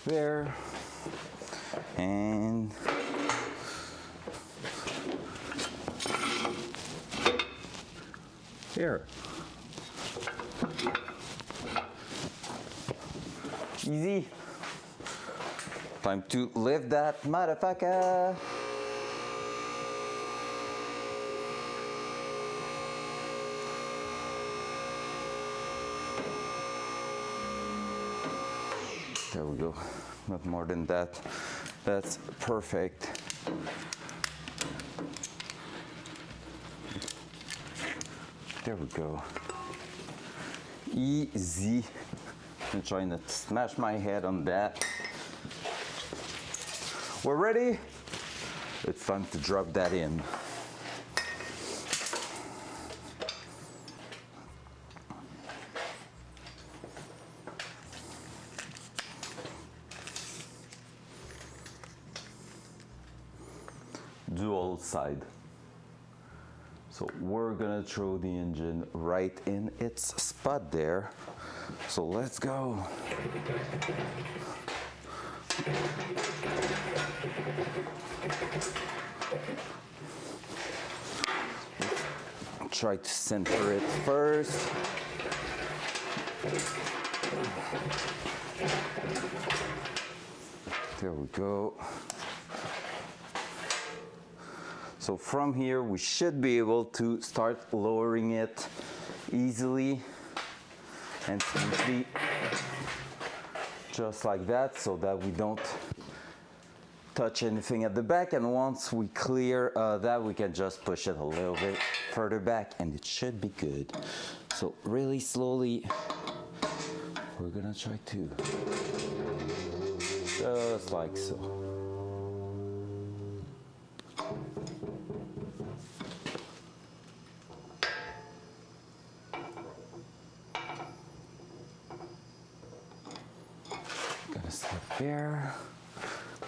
There. And here. Easy. Time to lift that motherfucker. There we go. Not more than that. That's perfect. There we go. Easy. I'm trying to smash my head on that. We're ready? It's time to drop that in. Dual side. So we're gonna throw the engine right in its spot there. So let's go. Try to center it first. There we go. So from here, we should be able to start lowering it easily and smoothly. just like that, so that we don't touch anything at the back. And once we clear that, we can just push it a little bit further back and it should be good. So really slowly, we're gonna try to, just like so. Gonna stop there.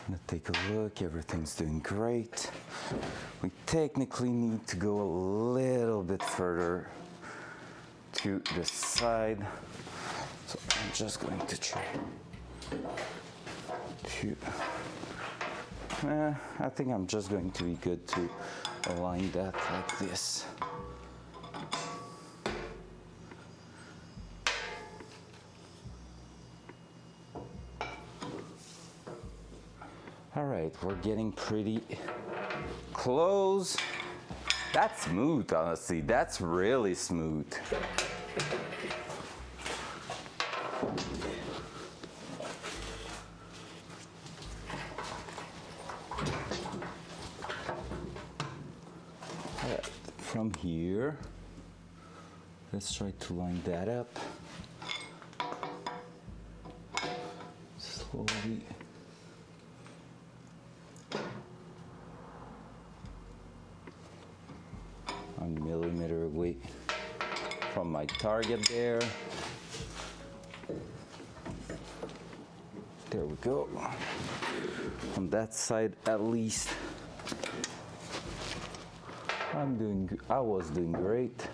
Gonna take a look, everything's doing great. We technically need to go a little bit further to the side. So I'm just going to try to, I think I'm just going to be good to align that like this. All right, we're getting pretty close. That's smooth, honestly. That's really smooth. All right, from here, let's try to line that up. Slowly. 1 millimeter away from my target there. There we go. On that side, at least, I was doing great.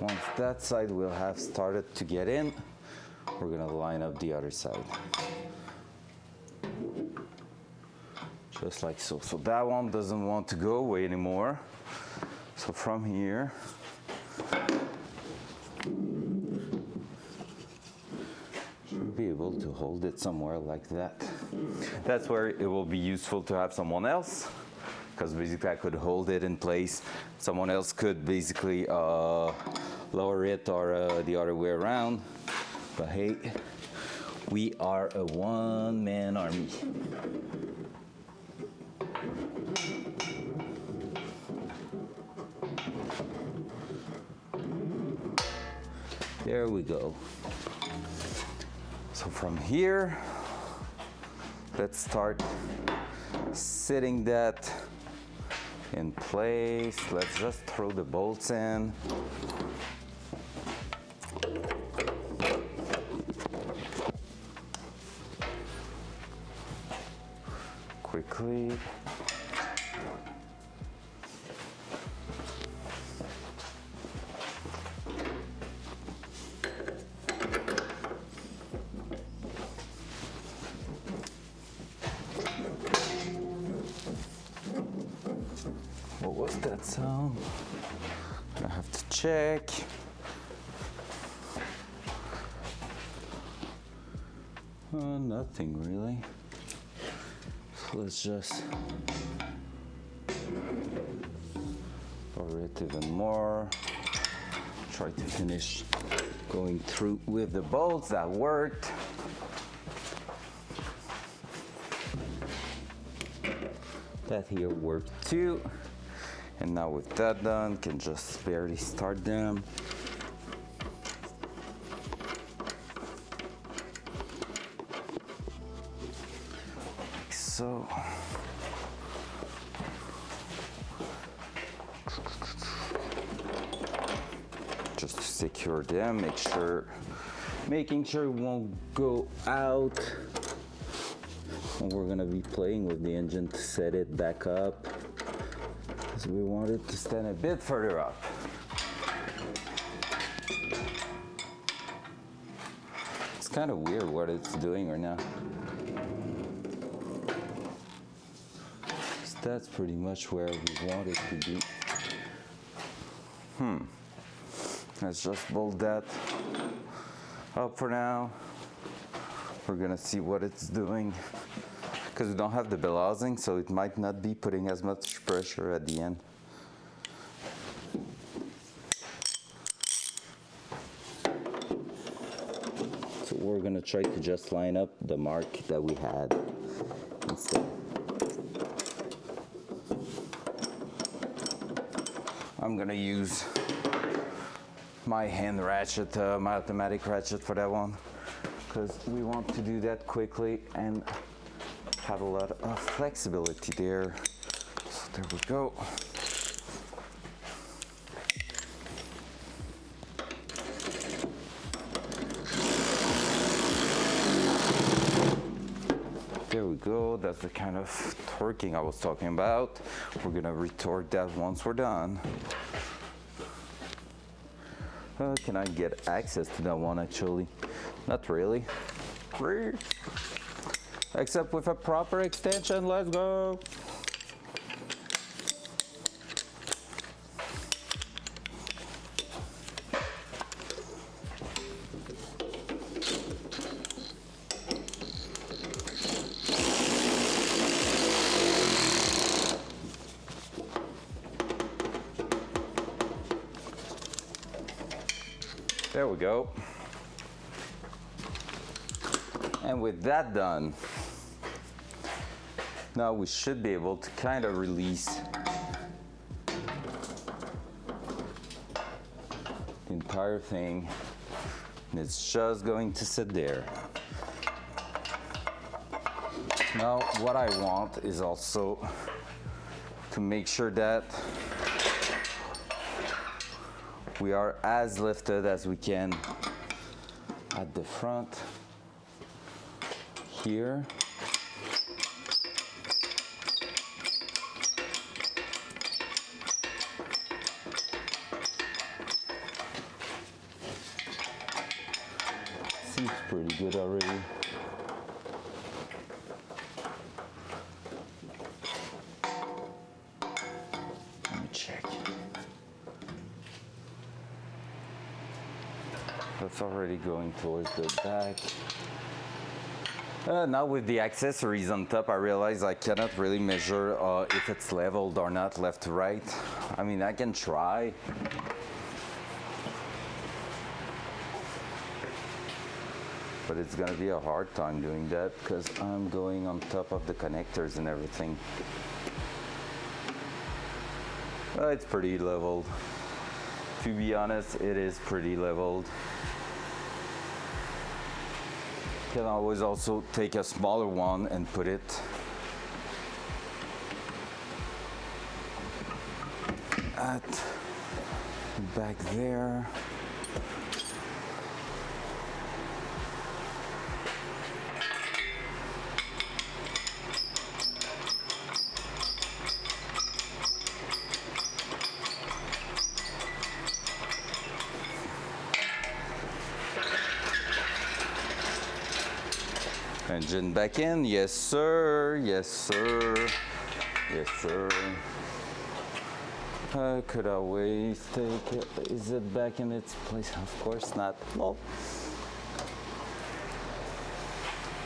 Once that side will have started to get in, we're gonna line up the other side. Just like so. So that one doesn't want to go away anymore. So from here, should be able to hold it somewhere like that. That's where it will be useful to have someone else, because basically I could hold it in place. Someone else could basically lower it or the other way around. But hey, we are a one-man army. There we go. So from here, let's start sitting that in place. Let's just throw the bolts in. Quickly. What was that sound? I have to check. Nothing really. So let's just lower it even more. Try to finish going through with the bolts. That worked. That here worked too. And now with that done, can just barely start them. Like so. Just to secure them, making sure it won't go out. And we're gonna be playing with the engine to set it back up. So we want it to stand a bit further up. It's kind of weird what it's doing right now. So that's pretty much where we want it to be. Let's just bolt that up for now. We're gonna see what it's doing, because we don't have the bell housing, so it might not be putting as much pressure at the end. we're gonna try to just line up the mark that we had instead. I'm gonna use my hand ratchet, my automatic ratchet for that one, because we want to do that quickly and have a lot of flexibility there. So there we go. There we go, that's the kind of torquing I was talking about. We're gonna retorque that once we're done. Can I get access to that one actually? Not really. Except with a proper extension, let's go. There we go. And with that done, now we should be able to kind of release the entire thing. And it's just going to sit there. Now what I want is also to make sure that we are as lifted as we can at the front here. Seems pretty good already. Let me check. That's already going towards the back. Now with the accessories on top, I realize I cannot really measure if it's leveled or not, left to right. I mean, I can try. But it's gonna be a hard time doing that because I'm going on top of the connectors and everything. It's pretty leveled. To be honest, it is pretty leveled. Can always also take a smaller one and put it at back there. Engine back in, yes sir, yes sir, yes sir. Could always take it, is it back in its place? Of course not. Well,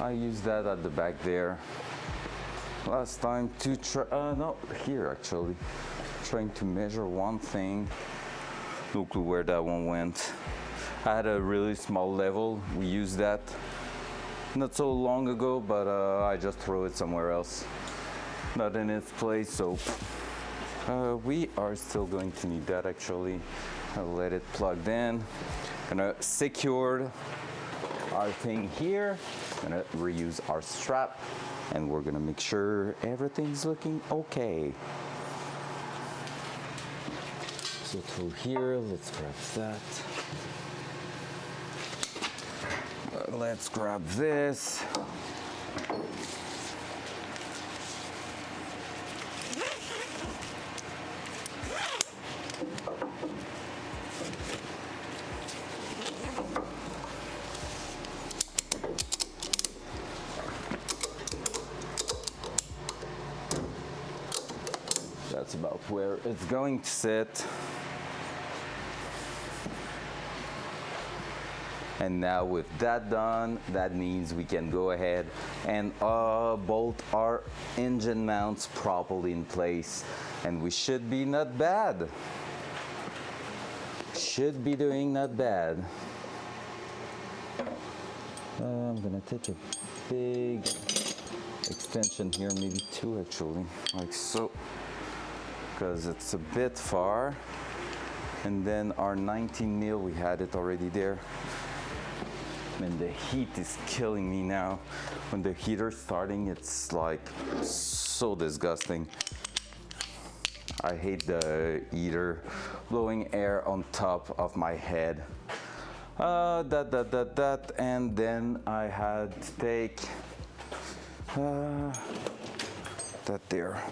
I used that at the back there last time to try, no, here actually. Trying to measure one thing. No clue where that one went. I had a really small level, we used that not so long ago, but I just threw it somewhere else, not in its place. So we are still going to need that actually. I'll let it plugged in. Gonna secure our thing here. Gonna reuse our strap, and we're gonna make sure everything's looking okay. So through here, let's grab that. Let's grab this. That's about where it's going to sit. And now with that done, that means we can go ahead and bolt our engine mounts properly in place. And we should be not bad. Should be doing not bad. I'm gonna take a big extension here, maybe two actually, like so, because it's a bit far. And then our 19 mil, we had it already there. And the heat is killing me now. When the heater's starting, it's like so disgusting. I hate the heater blowing air on top of my head. And then I had to take that there.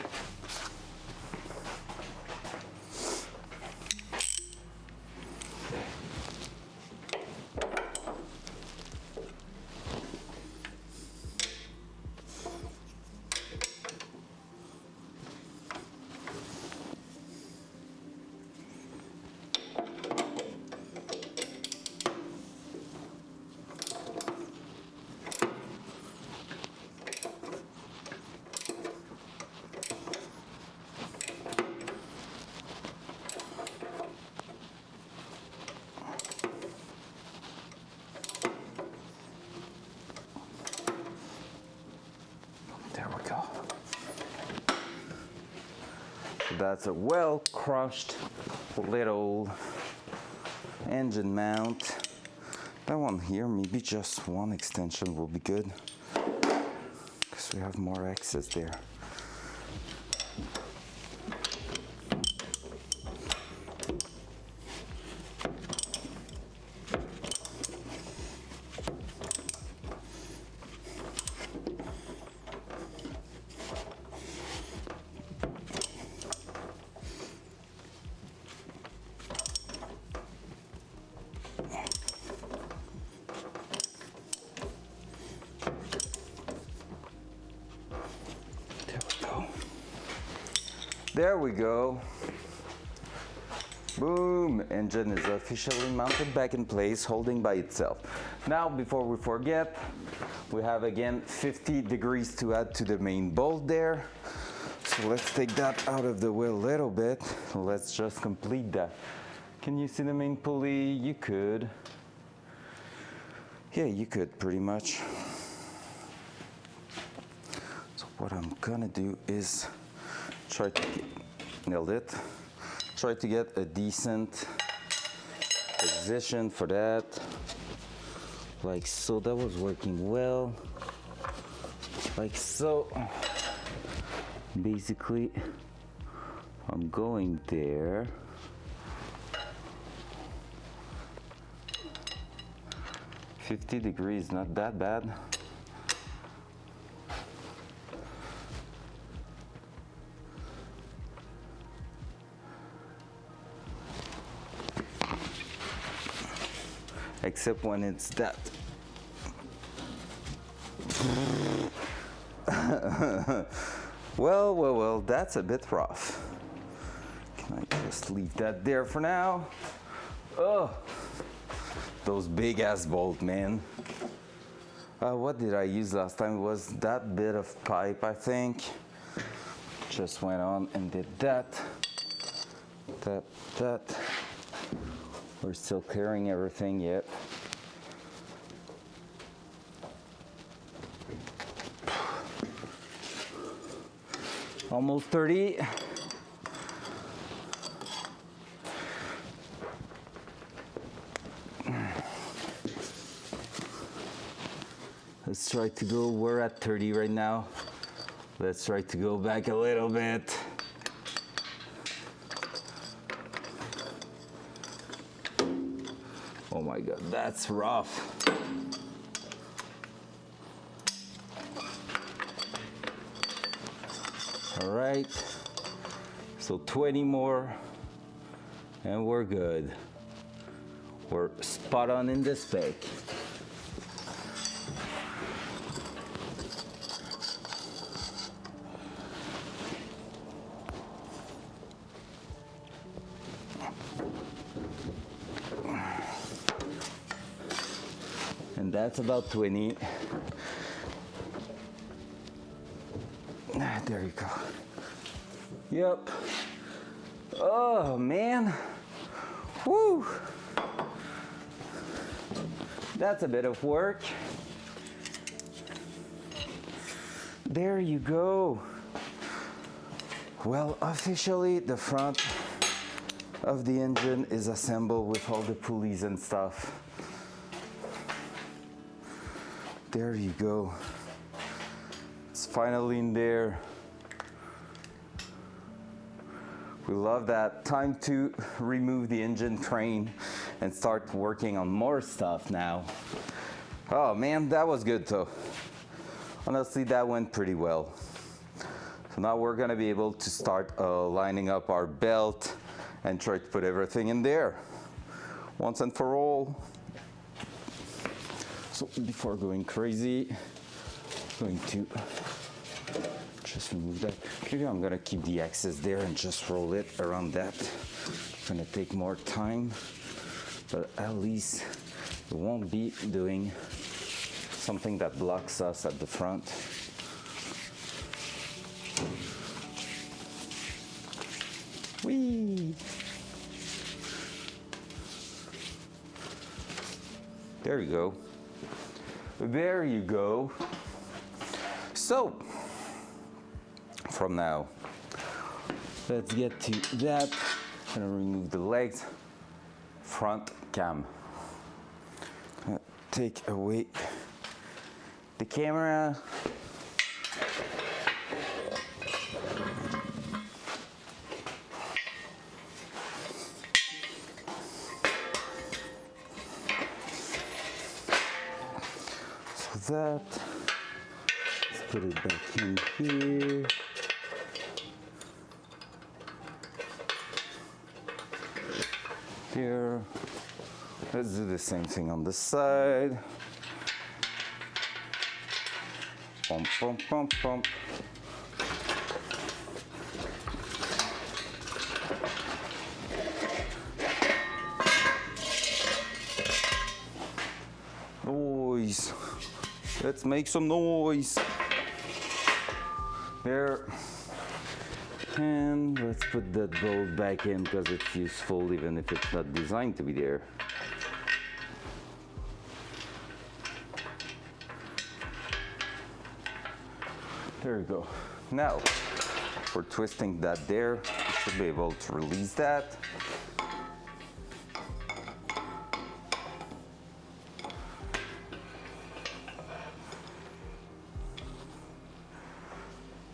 There we go. So that's a well crushed little engine mount. That one here, maybe just one extension will be good, because we have more access there. There we go. Boom, engine is officially mounted back in place, holding by itself. Now, before we forget, we have again 50 degrees to add to the main bolt there. So let's take that out of the way a little bit. Let's just complete that. Can you see the main pulley? You could. Yeah, you could pretty much. So what I'm gonna do is try to nailed it. Try to get a decent position for that. Like so, that was working well. Like so. Basically, I'm going there. $50 degrees, not that bad. Except when it's that. Well, that's a bit rough. Can I just leave that there for now? Oh, those big ass bolts, man. What did I use last time? It was that bit of pipe, I think. Just went on and did that. That. We're still clearing everything yet. Almost 30. Let's try to go, we're at 30 right now. Let's try to go back a little bit. Oh my God, that's rough. All right, so 20 more and we're good. We're spot on in the spec. And that's about 20. There you go. Yep. Oh man. Woo. That's a bit of work. There you go. Well, officially the front of the engine is assembled with all the pulleys and stuff. There you go. It's finally in there. We love that. Time to remove the engine crane and start working on more stuff now. Oh man, that was good though. Honestly, that went pretty well. So now we're gonna be able to start lining up our belt and try to put everything in there once and for all. So before going crazy, I'm going to just remove that. Maybe I'm gonna keep the axis there and just roll it around that. It's gonna take more time, but at least it won't be doing something that blocks us at the front. Whee! There you go. There you go. So, from now, let's get to that. I'm gonna remove the legs. Front cam. Take away the camera. So that, let's put it back in here. Here. Let's do the same thing on the side. Pump, pump, pump, pump. Noise. Let's make some noise. There. And let's put that bolt back in because it's useful even if it's not designed to be there. There you go. Now, for twisting that there, you should be able to release that.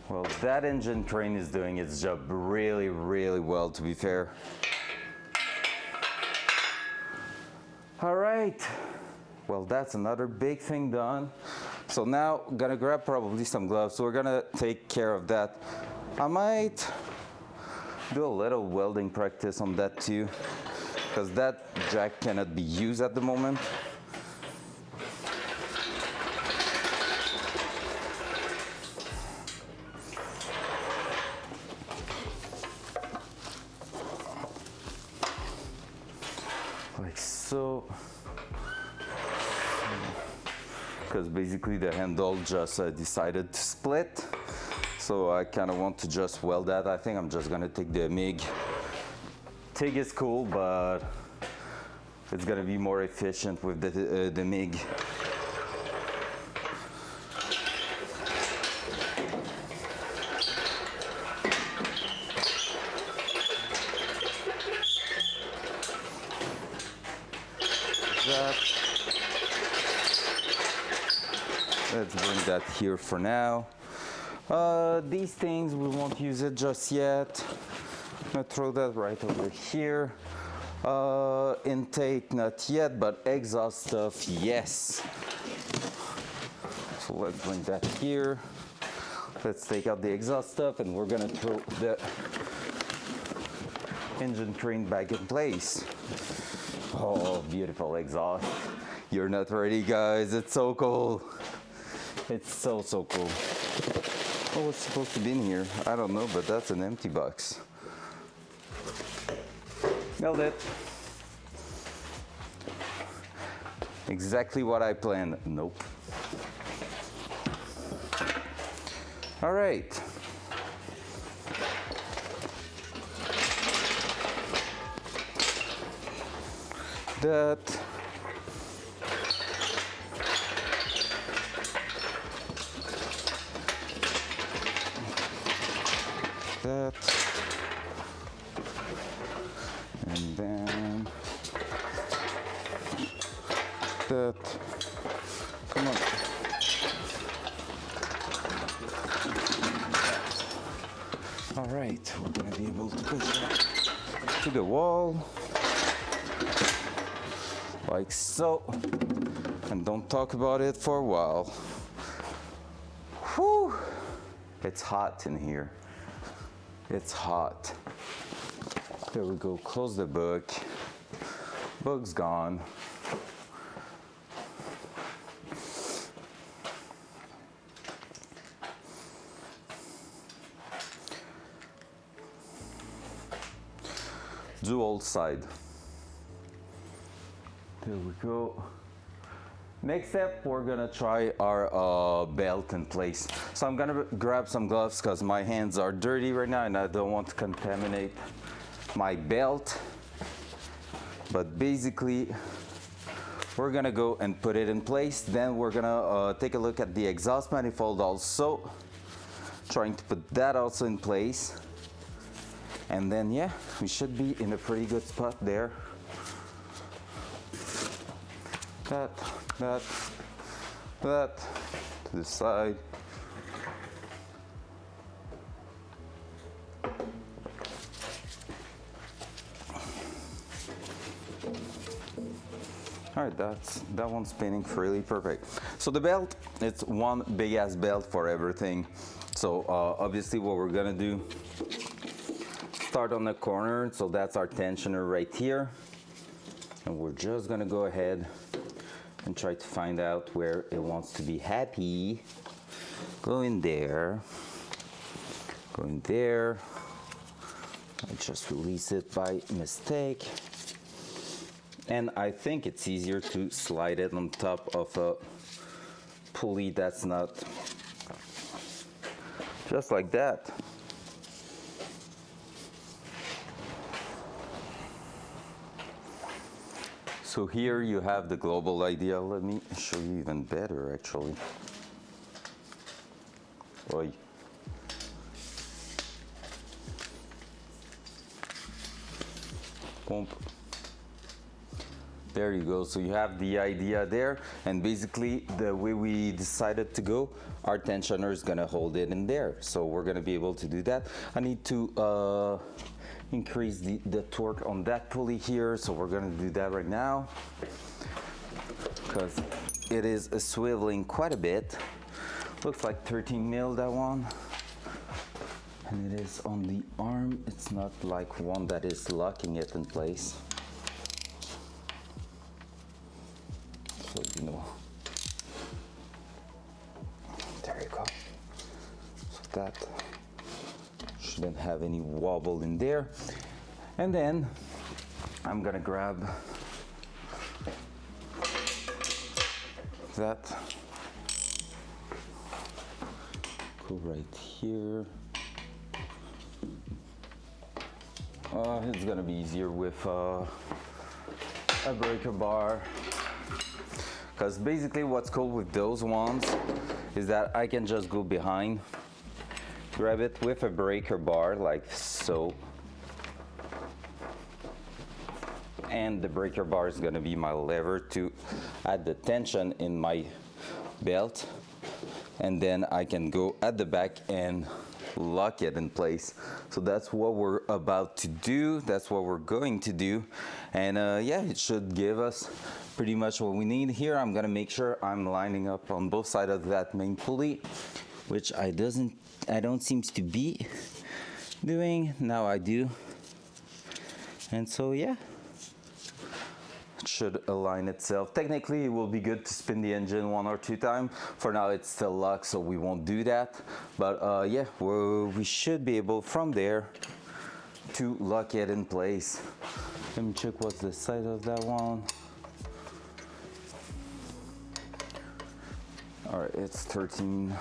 Well, that engine crane is doing its job really, really well, to be fair. All right. Well, that's another big thing done. So now I'm gonna grab probably some gloves. So we're gonna take care of that. I might do a little welding practice on that too, because that jack cannot be used at the moment. Like so. Because basically the handle just decided to split. So I kind of want to just weld that. I think I'm just gonna take the MIG. TIG is cool, but it's gonna be more efficient with the MIG. Let's bring that here for now. These things, we won't use it just yet. I'm gonna throw that right over here. Intake, not yet, but exhaust stuff, yes. So let's bring that here. Let's take out the exhaust stuff and we're gonna throw the engine crane back in place. Oh, beautiful exhaust. You're not ready, guys. It's so cool. It's so, so cool. Oh, what's supposed to be in here? I don't know, but that's an empty box. Nailed it. Exactly what I planned. Nope. All right. That. that. And then that. Come on. All right, we're gonna be able to push that to the wall, like so, and don't talk about it for a while. Whew, it's hot in here. It's hot. There we go, close the book. Book's gone. Dual side. There we go. Next step, we're gonna try our belt in place. So I'm gonna grab some gloves because my hands are dirty right now and I don't want to contaminate my belt. But basically, we're gonna go and put it in place. Then we're gonna take a look at the exhaust manifold also, trying to put that also in place. And then, yeah, we should be in a pretty good spot there. That to the side. All right, that one's spinning really perfect. So the belt, it's one big ass belt for everything. So obviously what we're gonna do, start on the corner, so that's our tensioner right here. And we're just gonna go ahead and try to find out where it wants to be happy. Go in there, go in there. I just release it by mistake. And I think it's easier to slide it on top of a pulley that's not just like that. So here you have the global idea. Let me show you even better, actually. Oy. Boom. There you go. So you have the idea there, and basically the way we decided to go, our tensioner is gonna hold it in there. So we're gonna be able to do that. I need to increase the torque on that pulley here, so we're gonna do that right now because it is swiveling quite a bit. Looks like 13 mil, that one, and it is on the arm. It's not like one that is locking it in place, so you know. There you go. So that shouldn't have any wobble in there. And then I'm gonna grab that, go right here. It's gonna be easier with a breaker bar, because basically what's cool with those ones is that I can just go behind, grab it with a breaker bar like so, and the breaker bar is going to be my lever to add the tension in my belt, and then I can go at the back and lock it in place. So that's what we're about to do, that's what we're going to do, and yeah, it should give us pretty much what we need. Here I'm going to make sure I'm lining up on both sides of that main pulley, which I don't seem to be doing. Now I do. And so yeah, it should align itself. Technically it will be good to spin the engine 1 or 2 times. For now it's still locked, so we won't do that. But yeah, we should be able from there to lock it in place. Let me check what's the size of that one. All right, it's 13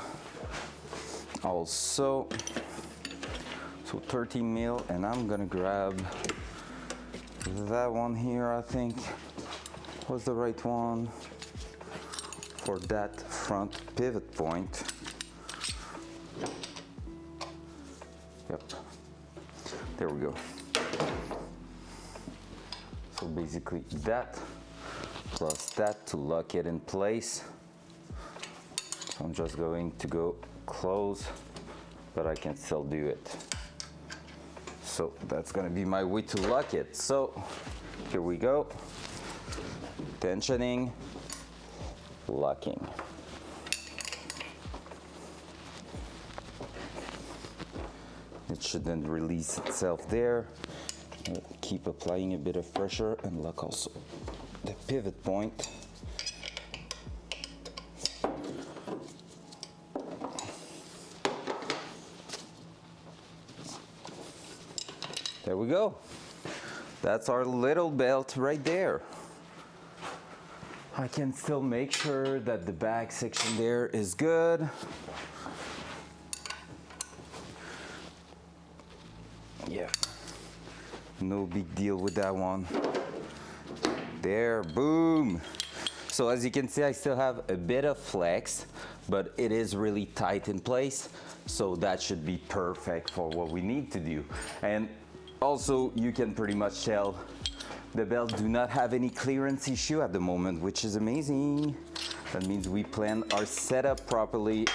also. So 13 mil, and I'm gonna grab that one here, I think was the right one for that front pivot point. Yep, There we go. So basically that plus that to lock it in place. So I'm just going to go close, but I can still do it. So that's gonna be my way to lock it. So here we go. Tensioning, locking. It should then release itself there. I'll keep applying a bit of pressure and lock also the pivot point. There we go. That's our little belt right there. I can still make sure that the back section there is good. Yeah, no big deal with that one. There, boom. So as you can see, I still have a bit of flex, but it is really tight in place. So that should be perfect for what we need to do. And also you can pretty much tell the belts do not have any clearance issue at the moment, which is amazing. That means we plan our setup properly.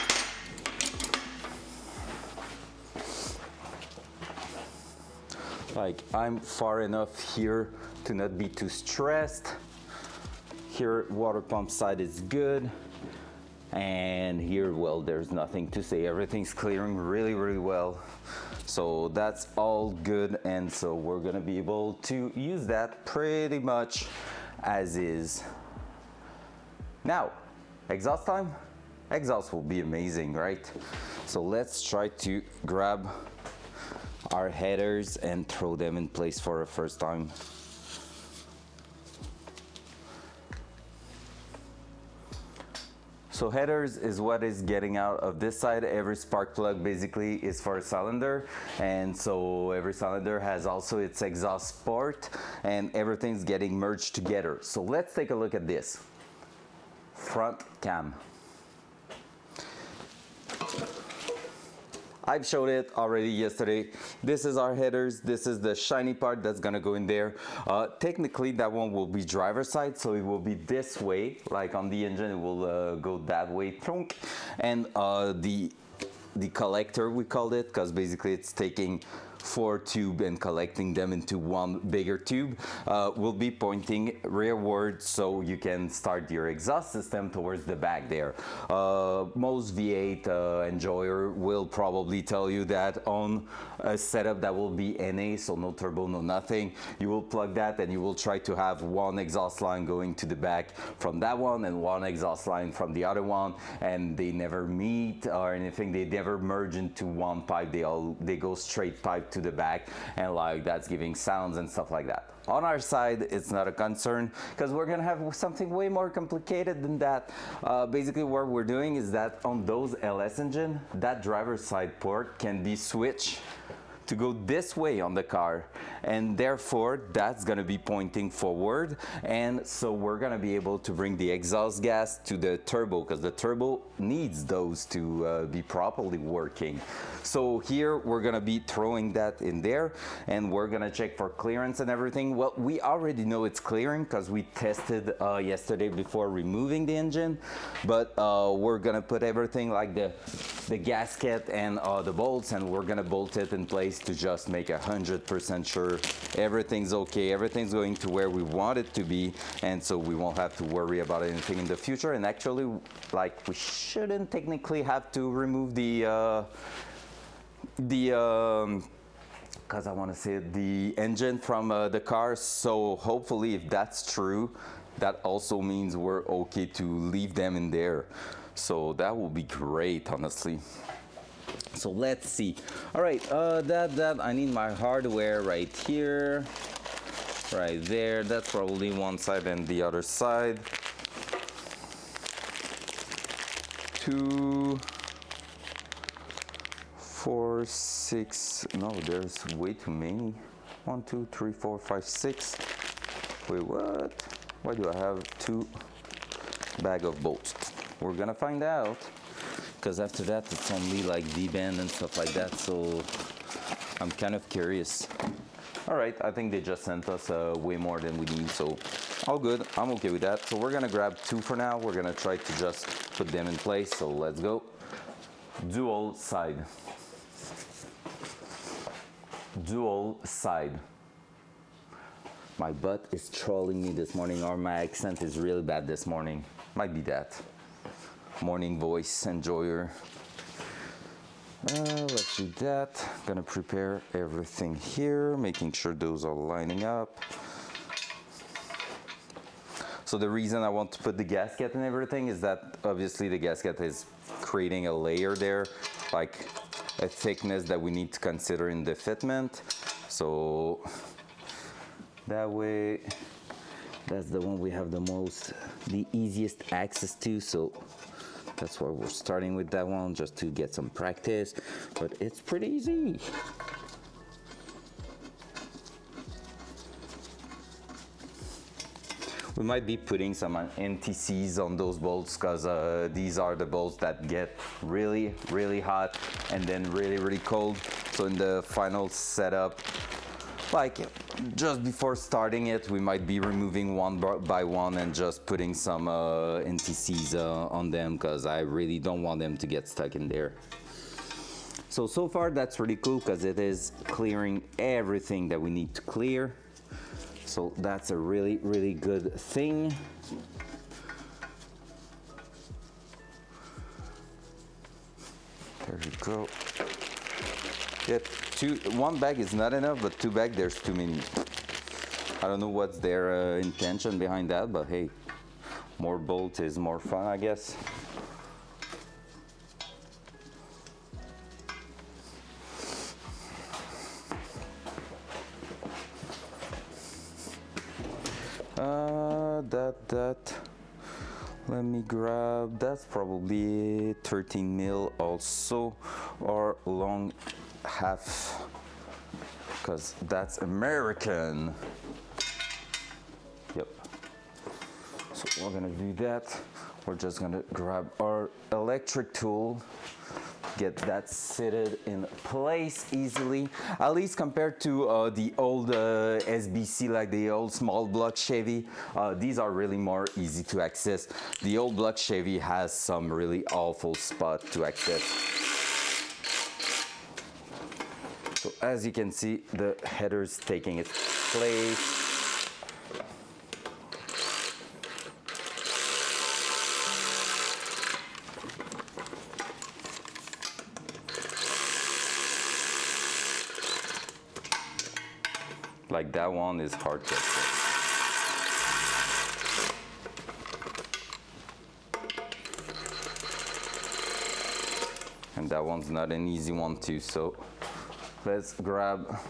Like I'm far enough here to not be too stressed. Here, water pump side is good. And here, well, there's nothing to say. Everything's clearing really, really well. So that's all good. And so we're gonna be able to use that pretty much as is. Now, exhaust time. Exhaust will be amazing, right? So let's try to grab our headers and throw them in place for the first time. So headers is what is getting out of this side. Every spark plug basically is for a cylinder, and so every cylinder has also its exhaust port, and everything's getting merged together. So let's take a look at this. Front cam. I've showed it already yesterday. This is our headers. This is the shiny part that's gonna go in there. Technically, that one will be driver side, so it will be this way. Like on the engine, it will go that way. And the collector, we called it, because basically it's taking 4 tubes and collecting them into one bigger tube, will be pointing rearward, so you can start your exhaust system towards the back there. Most V8 enjoyer will probably tell you that on a setup that will be NA, so no turbo, no nothing, you will plug that and you will try to have one exhaust line going to the back from that one and one exhaust line from the other one, and they never meet or anything. They never merge into one pipe. They go straight pipe to the back, and like that's giving sounds and stuff like that. On our side, it's not a concern because we're gonna have something way more complicated than that. Basically what we're doing is that on those LS engine, that driver's side port can be switched to go this way on the car, and therefore that's gonna be pointing forward, and so we're gonna be able to bring the exhaust gas to the turbo because the turbo needs those to be properly working. So here we're gonna be throwing that in there, and we're gonna check for clearance and everything. Well, we already know it's clearing because we tested yesterday before removing the engine, but we're gonna put everything like the gasket and the bolts, and we're gonna bolt it in place to just make 100% sure everything's okay, everything's going to where we want it to be, and so we won't have to worry about anything in the future. And actually, like, we shouldn't technically have to remove the because I want to say the engine from the car. So hopefully, if that's true, that also means we're okay to leave them in there. So that will be great, honestly. So let's see. All right, that I need my hardware right here, right there. That's probably one side and the other side. 2, 4, 6. No, there's way too many. 1, 2, 3, 4, 5, 6. Wait, what? Why do I have 2 bag of bolts? We're gonna find out, because after that it's only like D-band and stuff like that. So I'm kind of curious. All right, I think they just sent us way more than we need, so all good. I'm okay with that. So we're gonna grab 2 for now. We're gonna try to just put them in place, so let's go. Dual side. Dual side. My butt is trolling me this morning, or my accent is really bad this morning. Might be that. Morning voice enjoyer. Let's do that. Gonna prepare everything here, making sure those are lining up. So the reason I want to put the gasket and everything is that obviously the gasket is creating a layer there, like a thickness that we need to consider in the fitment. So that way, that's the one we have the easiest access to. So that's why we're starting with that one, just to get some practice, but it's pretty easy. We might be putting some NTCs on those bolts because these are the bolts that get really, really hot and then really, really cold. So in the final setup, like just before starting it, we might be removing one by one and just putting some NTCs on them because I really don't want them to get stuck in there. So far that's really cool because it is clearing everything that we need to clear. So that's a really, really good thing. There we go. Yeah, one bag is not enough, but 2 bags, there's too many. I don't know what's their intention behind that, but hey, more bolts is more fun, I guess. Let me grab, that's probably 13 mil also, or long half, because that's American. Yep. So we're gonna do that. We're just gonna grab our electric tool, get that seated in place easily, at least compared to the old SBC, like the old small block Chevy. These are really more easy to access. The old block Chevy has some really awful spot to access. So as you can see, the header's taking its place. Like that one is hard to access. And that one's not an easy one too, so let's grab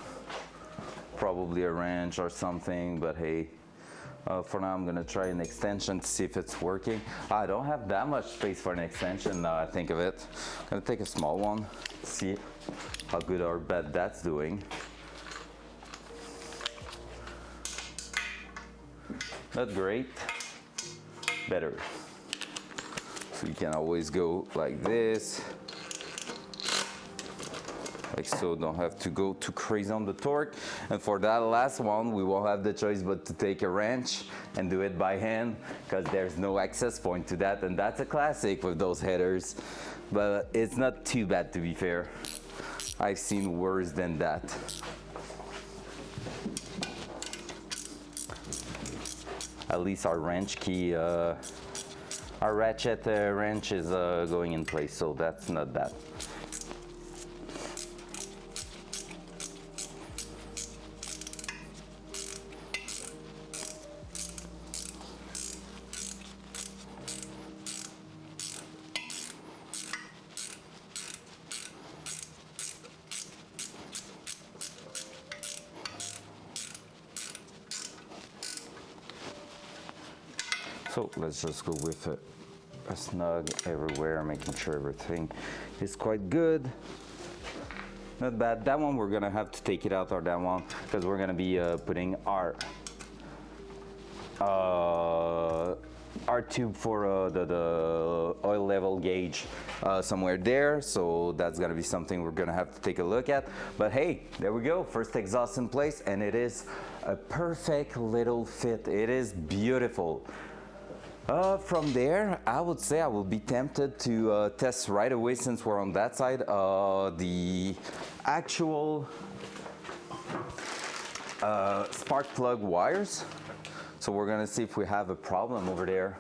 probably a wrench or something, but hey, for now I'm gonna try an extension to see if it's working. I don't have that much space for an extension now I think of it. I'm gonna take a small one, see how good or bad that's doing. Not great, better. So you can always go like this, like so, don't have to go too crazy on the torque. And for that last one, we won't have the choice but to take a wrench and do it by hand because there's no access point to that, and that's a classic with those headers. But it's not too bad, to be fair. I've seen worse than that. At least our wrench key, our ratchet wrench is going in place, so that's not bad. So let's just go with a snug everywhere, making sure everything is quite good. Not bad. That one we're gonna have to take it out, or that one, because we're gonna be putting our our tube for the oil level gauge somewhere there, so that's gonna be something we're gonna have to take a look at. But hey, there we go, first exhaust in place, and it is a perfect little fit. It is beautiful. From there, I would say I will be tempted to test right away, since we're on that side, the actual spark plug wires. So we're gonna see if we have a problem over there,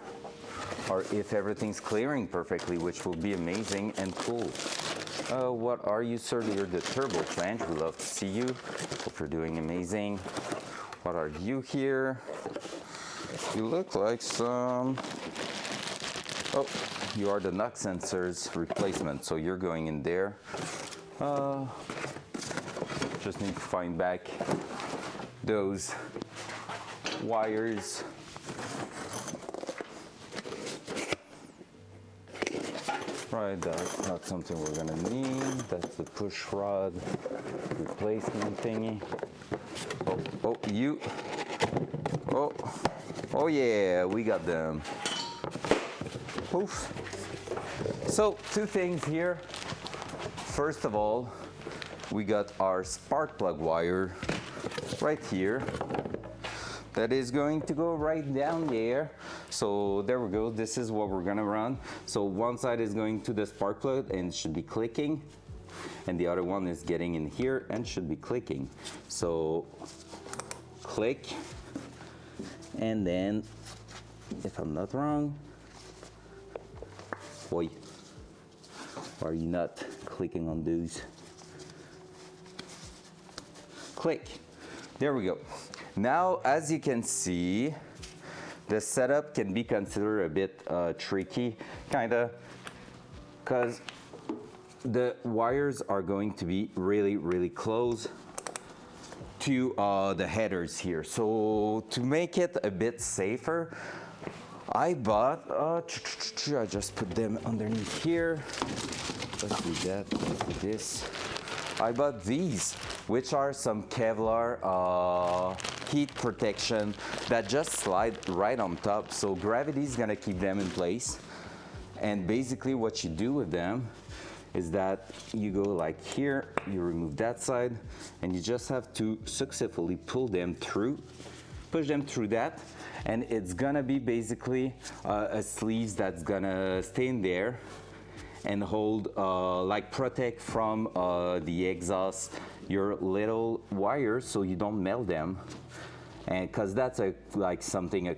or if everything's clearing perfectly, which will be amazing and cool. What are you, sir? You're the turbo flange. We love to see you. Hope you're doing amazing. What are you here? You look like some... Oh, you are the knock sensors replacement, so you're going in there. Just need to find back those wires. Right, that's not something we're gonna need. That's the push rod replacement thingy. Oh, you. Oh yeah, we got them. Oof. So, two things here. First of all, we got our spark plug wire right here. That is going to go right down there. So there we go, this is what we're gonna run. So one side is going to the spark plug and should be clicking, and the other one is getting in here and should be clicking. So click, and then, if I'm not wrong, boy, why are you not clicking on those? Click, there we go. Now, as you can see, the setup can be considered a bit tricky, kinda, because the wires are going to be really, really close to the headers here. So to make it a bit safer, I bought, I just put them underneath here. Let's do that, let's do this. I bought these, which are some Kevlar heat protection that just slide right on top. So gravity is gonna keep them in place. And basically what you do with them is that you go like here, you remove that side, and you just have to successfully pull them through, push them through that, and it's gonna be basically a sleeve that's gonna stay in there and hold, like protect from the exhaust your little wires so you don't melt them. And because that's a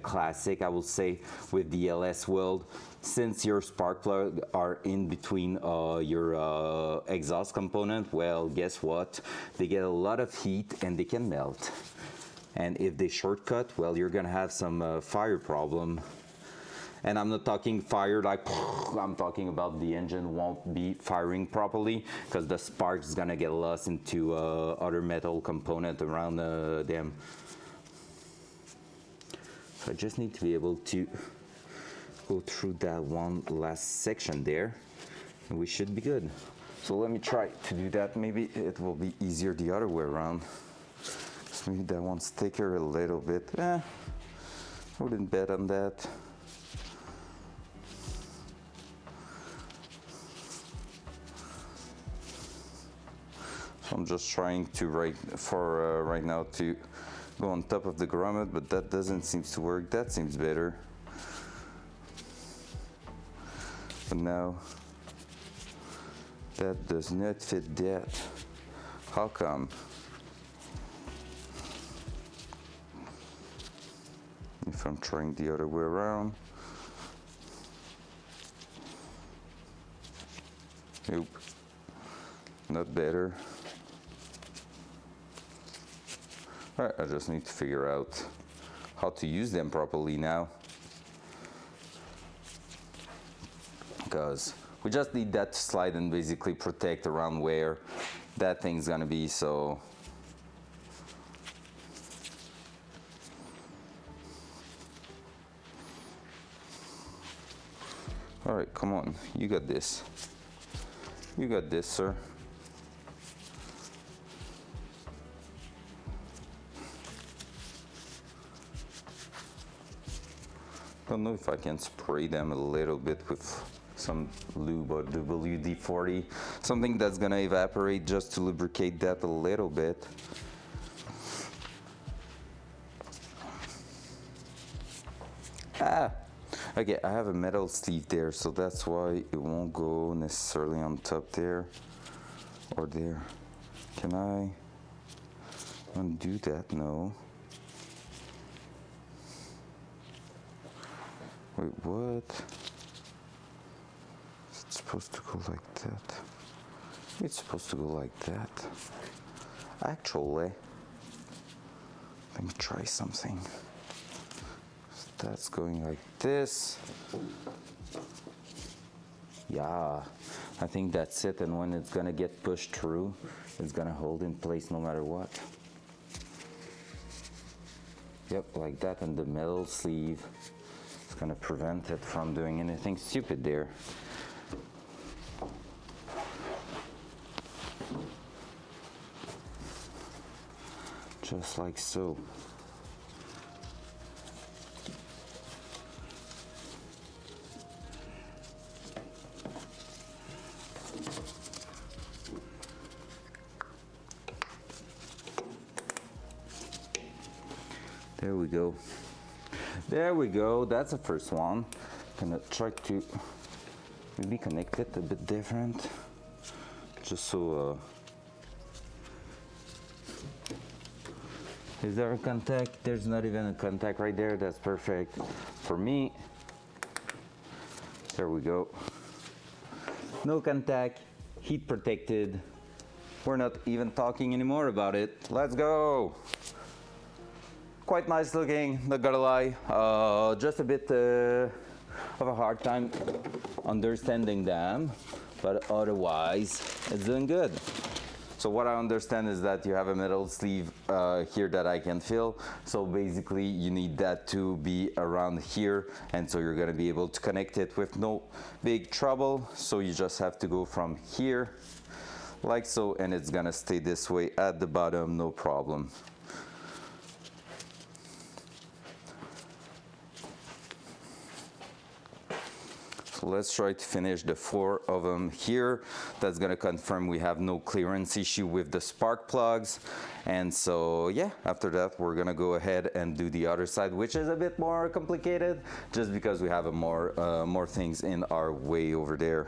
classic, I will say, with the LS world, since your spark plug are in between your exhaust component, well, guess what? They get a lot of heat and they can melt. And if they shortcut, well, you're gonna have some fire problem. And I'm not talking fire like, I'm talking about the engine won't be firing properly because the spark is gonna get lost into other metal component around them. So I just need to be able to go through that one last section there, and we should be good. So let me try to do that. Maybe it will be easier the other way around. So maybe that one's thicker a little bit. I wouldn't bet on that. So I'm just trying to right now to go on top of the grommet, but that doesn't seem to work. That seems better. But now that does not fit that. How come? If I'm trying the other way around. Nope. Not better. Alright, I just need to figure out how to use them properly now. Because we just need that to slide and basically protect around where that thing's gonna be, so. Alright, come on, you got this. You got this, sir. Don't know if I can spray them a little bit with some lube or WD-40, something that's gonna evaporate just to lubricate that a little bit. Ah, okay, I have a metal sleeve there, so that's why it won't go necessarily on top there or there. Can I undo that? No. Wait, what? Is it supposed to go like that? It's supposed to go like that. Actually, let me try something. That's going like this. Yeah, I think that's it. And when it's gonna get pushed through, it's gonna hold in place no matter what. Yep, like that. And the metal sleeve is gonna prevent it from doing anything stupid there. Just like so. There we go. There we go. That's the first one. Gonna try to maybe connect it a bit different, just so. Is there a contact? There's not even a contact right there. That's perfect for me. There we go. No contact, heat protected. We're not even talking anymore about it. Let's go. Quite nice looking, not gonna lie. Just a bit of a hard time understanding them, but otherwise it's doing good. So what I understand is that you have a metal sleeve here that I can feel. So basically you need that to be around here, and so you're gonna be able to connect it with no big trouble. So you just have to go from here like so, and it's gonna stay this way at the bottom, no problem. So let's try to finish the 4 of them here. That's gonna confirm we have no clearance issue with the spark plugs. And so yeah, after that we're gonna go ahead and do the other side, which is a bit more complicated just because we have more things in our way over there.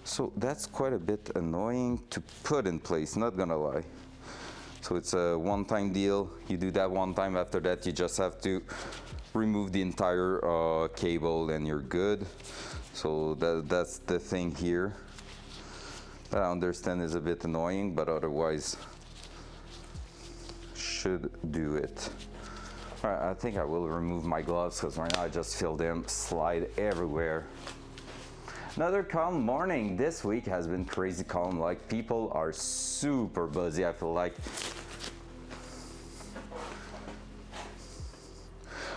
So that's quite a bit annoying to put in place, not gonna lie. So it's a one-time deal. You do that one time, after that you just have to remove the entire cable and you're good. So that's the thing here that I understand is a bit annoying, but otherwise should do it. All right, I think I will remove my gloves because right now I just feel them slide everywhere. Another calm morning. This week has been crazy calm. Like, people are super busy, I feel like.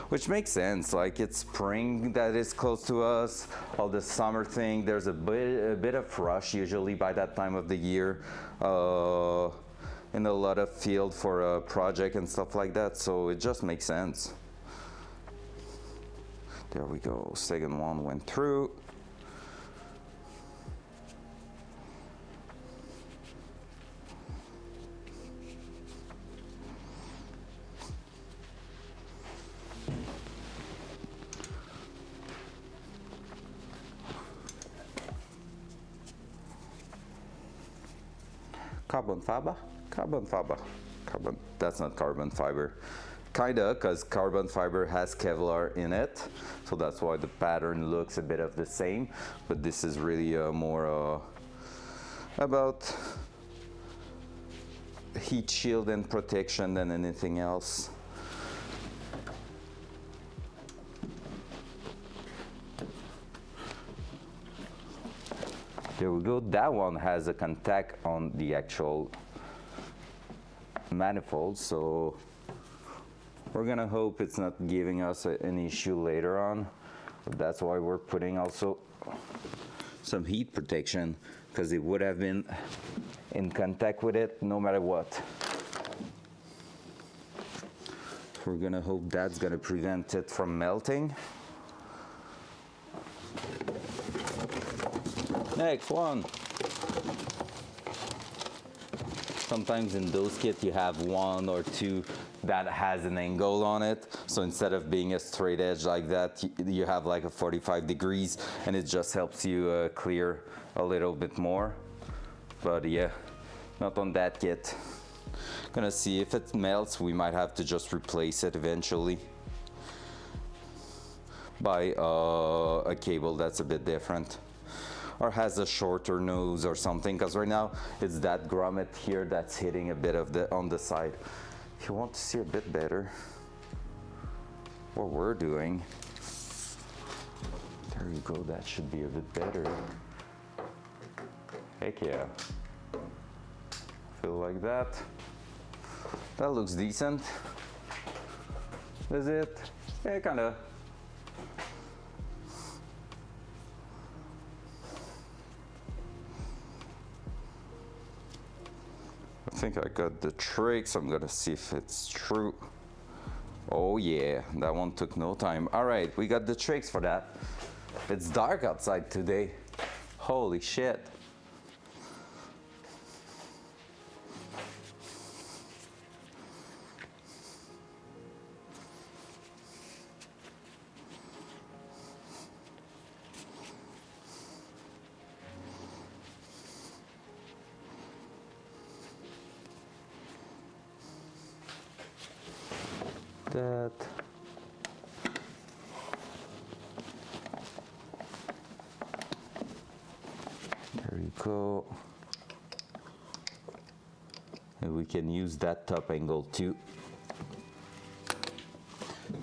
Which makes sense, like it's spring that is close to us, all the summer thing, there's a bit of rush usually by that time of the year in a lot of field for a project and stuff like that, so it just makes sense. There we go, second one went through. Carbon fiber? Carbon fiber. Carbon, that's not carbon fiber. Kinda, because carbon fiber has Kevlar in it, so that's why the pattern looks a bit of the same, but this is really more about heat shield and protection than anything else. There we go. That one has a contact on the actual manifold, so we're gonna hope it's not giving us an issue later on. But that's why we're putting also some heat protection, because it would have been in contact with it no matter what. we're gonna hope that's gonna prevent it from melting. Next one. Sometimes in those kits you have one or two that has an angle on it. So instead of being a straight edge like that, you have like a 45 degrees and it just helps you clear a little bit more. But yeah, not on that kit. Gonna see if it melts, we might have to just replace it eventually by a cable that's a bit different or has a shorter nose or something, because right now it's that grommet here that's hitting a bit of the on the side. If you want to see a bit better what we're doing, there you go, that should be a bit better. Heck yeah, feel like that. That looks decent. Is it? Yeah, kinda. I think I got the tricks. I'm gonna see if it's true. Oh yeah, that one took no time. All right, we got the tricks for that. It's dark outside today. Holy shit. That. There you go. And we can use that top angle too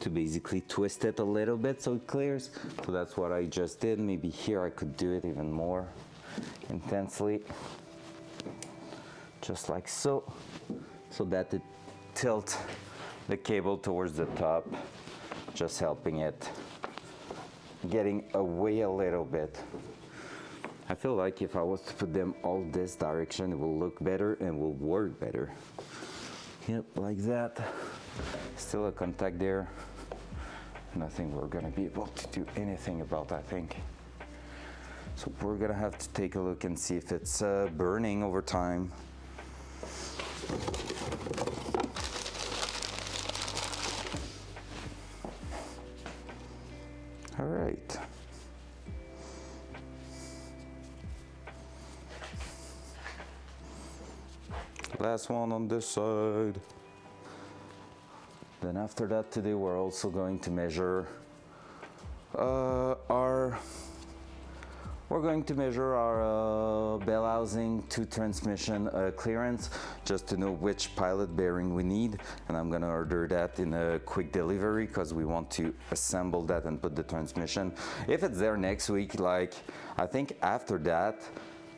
to basically twist it a little bit so it clears. So that's what I just did. Maybe here I could do it even more intensely. Just like so. So that it tilts the cable towards the top, just helping it getting away a little bit. I feel like if I was to put them all this direction, it will look better and will work better. Yep, like that. Still a contact there. Nothing we're gonna be able to do anything about, I think. So we're gonna have to take a look and see if it's burning over time. All right. Last one on this side. Then after that, today we're also going to measure our bell housing to transmission clearance, just to know which pilot bearing we need. And I'm gonna order that in a quick delivery because we want to assemble that and put the transmission. If it's there next week, like I think after that,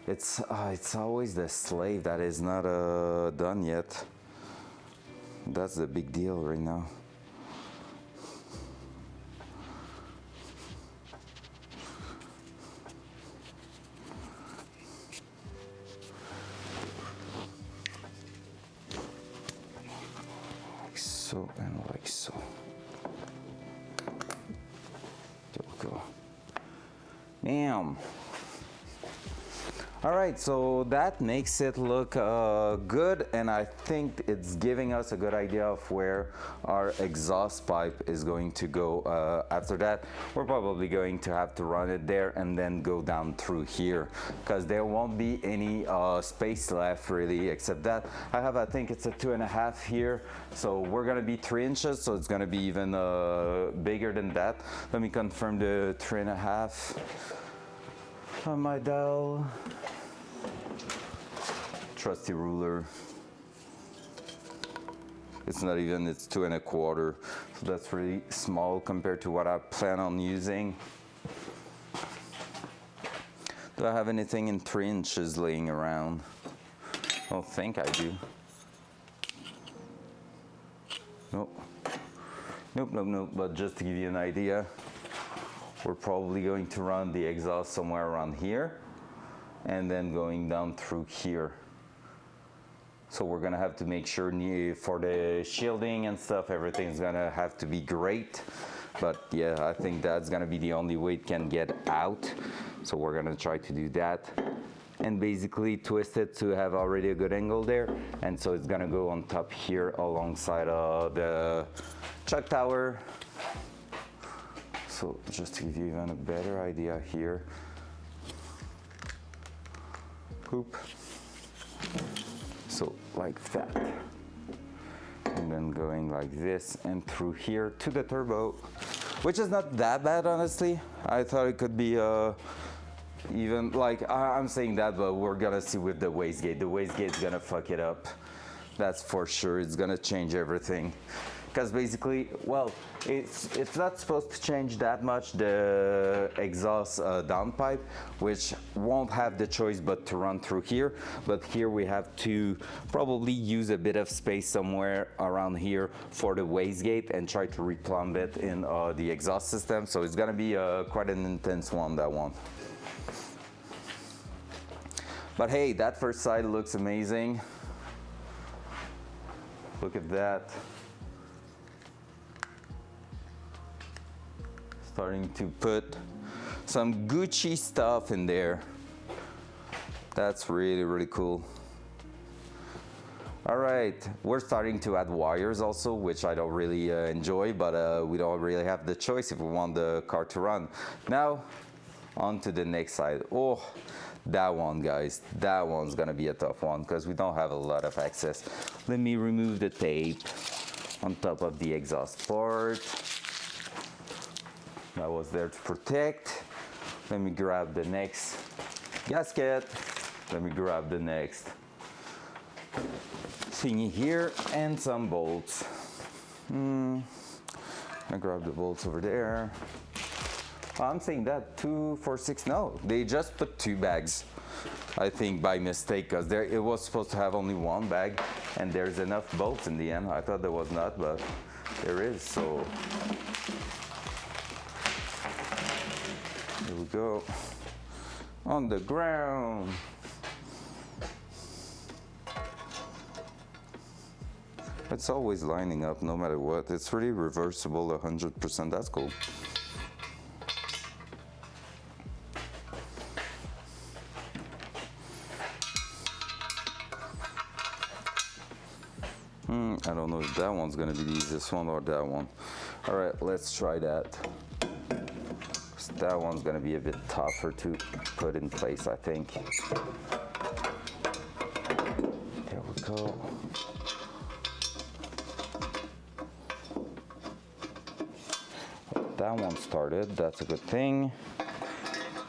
it's always the slave that is not done yet. That's the big deal right now. Like so and like so. There we go. Bam. All right, so that makes it look good, and I think it's giving us a good idea of where our exhaust pipe is going to go. After that, we're probably going to have to run it there and then go down through here, because there won't be any space left really, except that I think it's a 2.5 here, so we're gonna be 3 inches, so it's gonna be even bigger than that. Let me confirm the 3.5 on my dial. Trusty ruler. It's not even, it's 2.25, so that's really small compared to what I plan on using. Do I have anything in 3 inches laying around? I don't think I do. Nope. Nope, but just to give you an idea, we're probably going to run the exhaust somewhere around here and then going down through here. So we're gonna have to make sure for the shielding and stuff, everything's gonna have to be great. But yeah, I think that's gonna be the only way it can get out. So we're gonna try to do that. And basically twist it to have already a good angle there. And so it's gonna go on top here alongside the chuck tower. So just to give you even a better idea here. Poop. So like that. And then going like this and through here to the turbo, which is not that bad, honestly. I thought it could be even like, I'm saying that, but we're gonna see with the wastegate. The wastegate's gonna fuck it up. That's for sure. It's gonna change everything. Because basically, well, it's not supposed to change that much, the exhaust downpipe, which won't have the choice but to run through here. But here we have to probably use a bit of space somewhere around here for the wastegate and try to replumb it in the exhaust system. So it's gonna be quite an intense one, that one. But hey, that first side looks amazing. Look at that. Starting to put some Gucci stuff in there. That's really, really cool. All right, we're starting to add wires also, which I don't really enjoy, but we don't really have the choice if we want the car to run. Now, on to the next side. Oh, that one, guys, that one's gonna be a tough one because we don't have a lot of access. Let me remove the tape on top of the exhaust port. That was there to protect. Let me grab the next gasket. Let me grab the next thingy here and some bolts. I grab the bolts over there. I'm saying that 2 for 6. No, they just put 2 bags. I think by mistake, because it was supposed to have only 1 bag, and there's enough bolts in the end. I thought there was not, but there is. So here we go. On the ground. It's always lining up no matter what. It's really reversible 100%. That's cool. I don't know if that one's gonna be the easiest one or that one. All right, let's try that. That one's gonna be a bit tougher to put in place, I think. There we go. That one started, that's a good thing.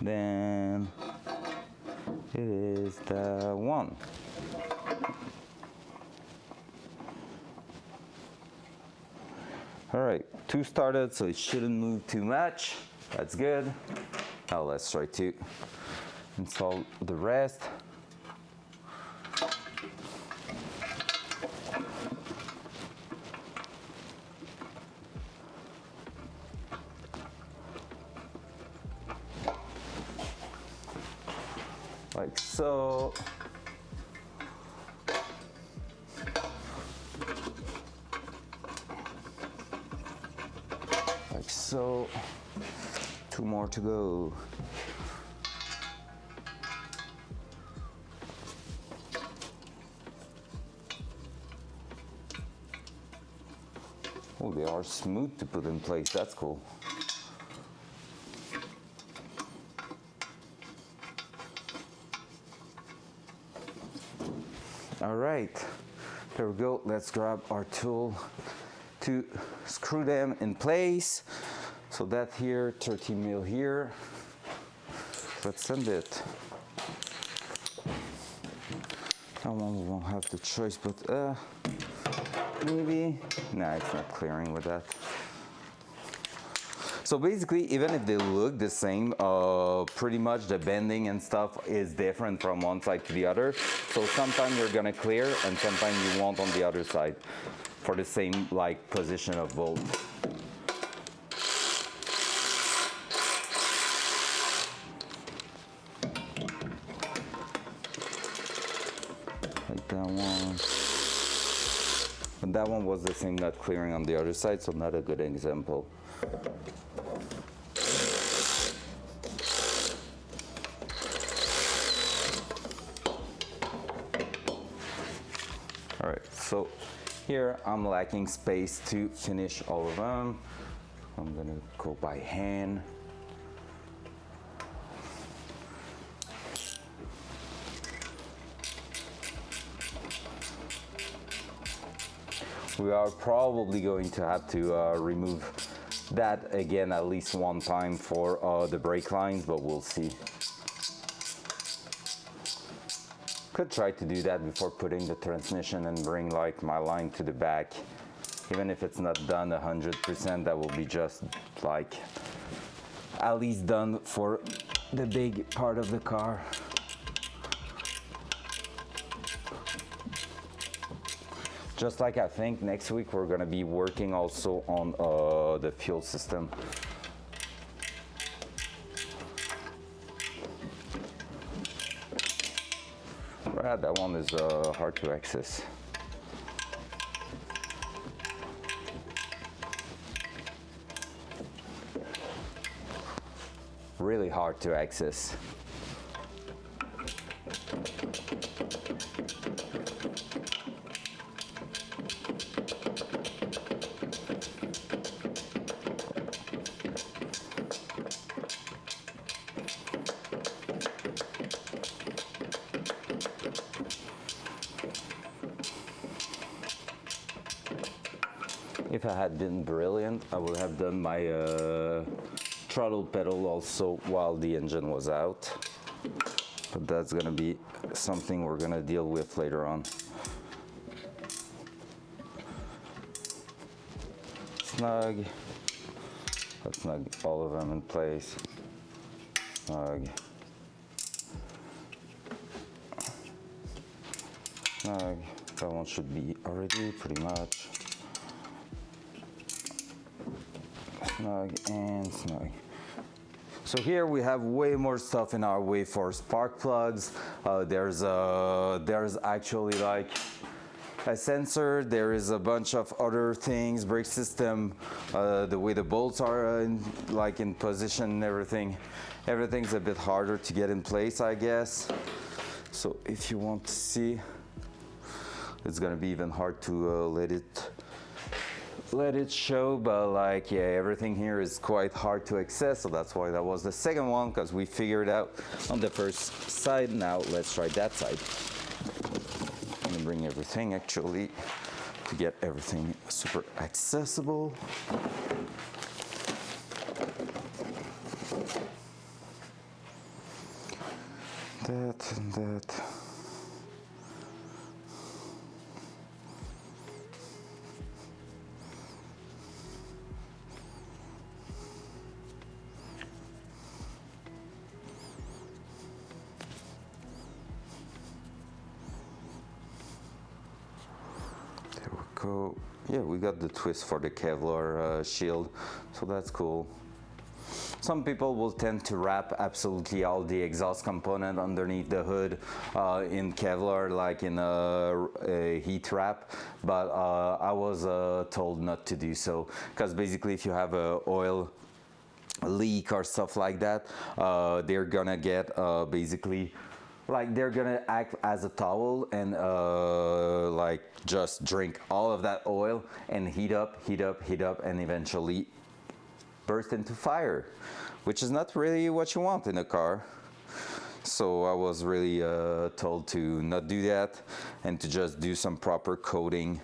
Then it is the one. All right, 2 started, so it shouldn't move too much. That's good. Now let's try to install the rest. Like so. Like so. 2 more to go. Oh, they are smooth to put in place. That's cool. All right, here we go. Let's grab our tool to screw them in place. So that here, 13 mil here. Let's send it. That one we won't have the choice, but maybe. Nah, it's not clearing with that. So basically, even if they look the same, pretty much the bending and stuff is different from one side to the other. So sometimes you're gonna clear and sometimes you won't on the other side for the same like position of bolt. Like that one. that one was the same nut clearing on the other side, so not a good example. All right, so here I'm lacking space to finish all of them. I'm gonna go by hand. We are probably going to have to remove that again at least one time for the brake lines, but we'll see. Could try to do that before putting the transmission and bring like my line to the back. Even if it's not done 100%, that will be just like at least done for the big part of the car. Just like I think next week we're gonna be working also on the fuel system. Right, that one is hard to access. Really hard to access. If I had been brilliant, I would have done my throttle pedal also while the engine was out. But that's gonna be something we're gonna deal with later on. Snug. Let's snug all of them in place. Snug. Snug. That one should be already pretty much. Snug and snug. So here we have way more stuff in our way for spark plugs. There's actually like a sensor. There is a bunch of other things, brake system, the way the bolts are in position and everything. Everything's a bit harder to get in place, I guess. So if you want to see, it's gonna be even hard to let it show, but like, yeah, everything here is quite hard to access, so that's why that was the second one, because we figured out on the first side. Now let's try that side. I'm gonna bring everything actually to get everything super accessible. That and that. Yeah, we got the twist for the Kevlar shield, so that's cool. Some people will tend to wrap absolutely all the exhaust component underneath the hood in Kevlar, like in a heat wrap, but I was told not to do so, because basically if you have a oil leak or stuff like that, they're gonna get basically like they're gonna act as a towel and like just drink all of that oil and heat up, and eventually burst into fire, which is not really what you want in a car. So I was really told to not do that and to just do some proper coating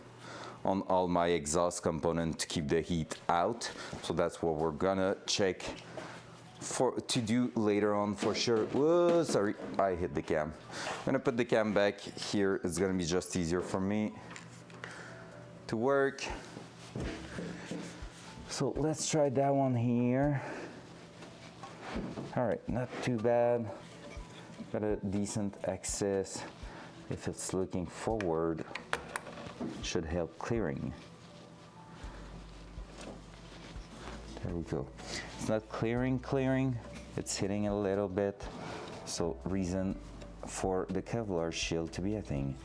on all my exhaust components to keep the heat out. So that's what we're gonna check to do later on for sure. Whoa, sorry, I hit the cam. I'm gonna put the cam back here. It's gonna be just easier for me to work. So let's try that one here. All right, not too bad. Got a decent access. If it's looking forward, should help clearing. There we go. It's not clearing, it's hitting a little bit. So reason for the Kevlar shield to be a thing.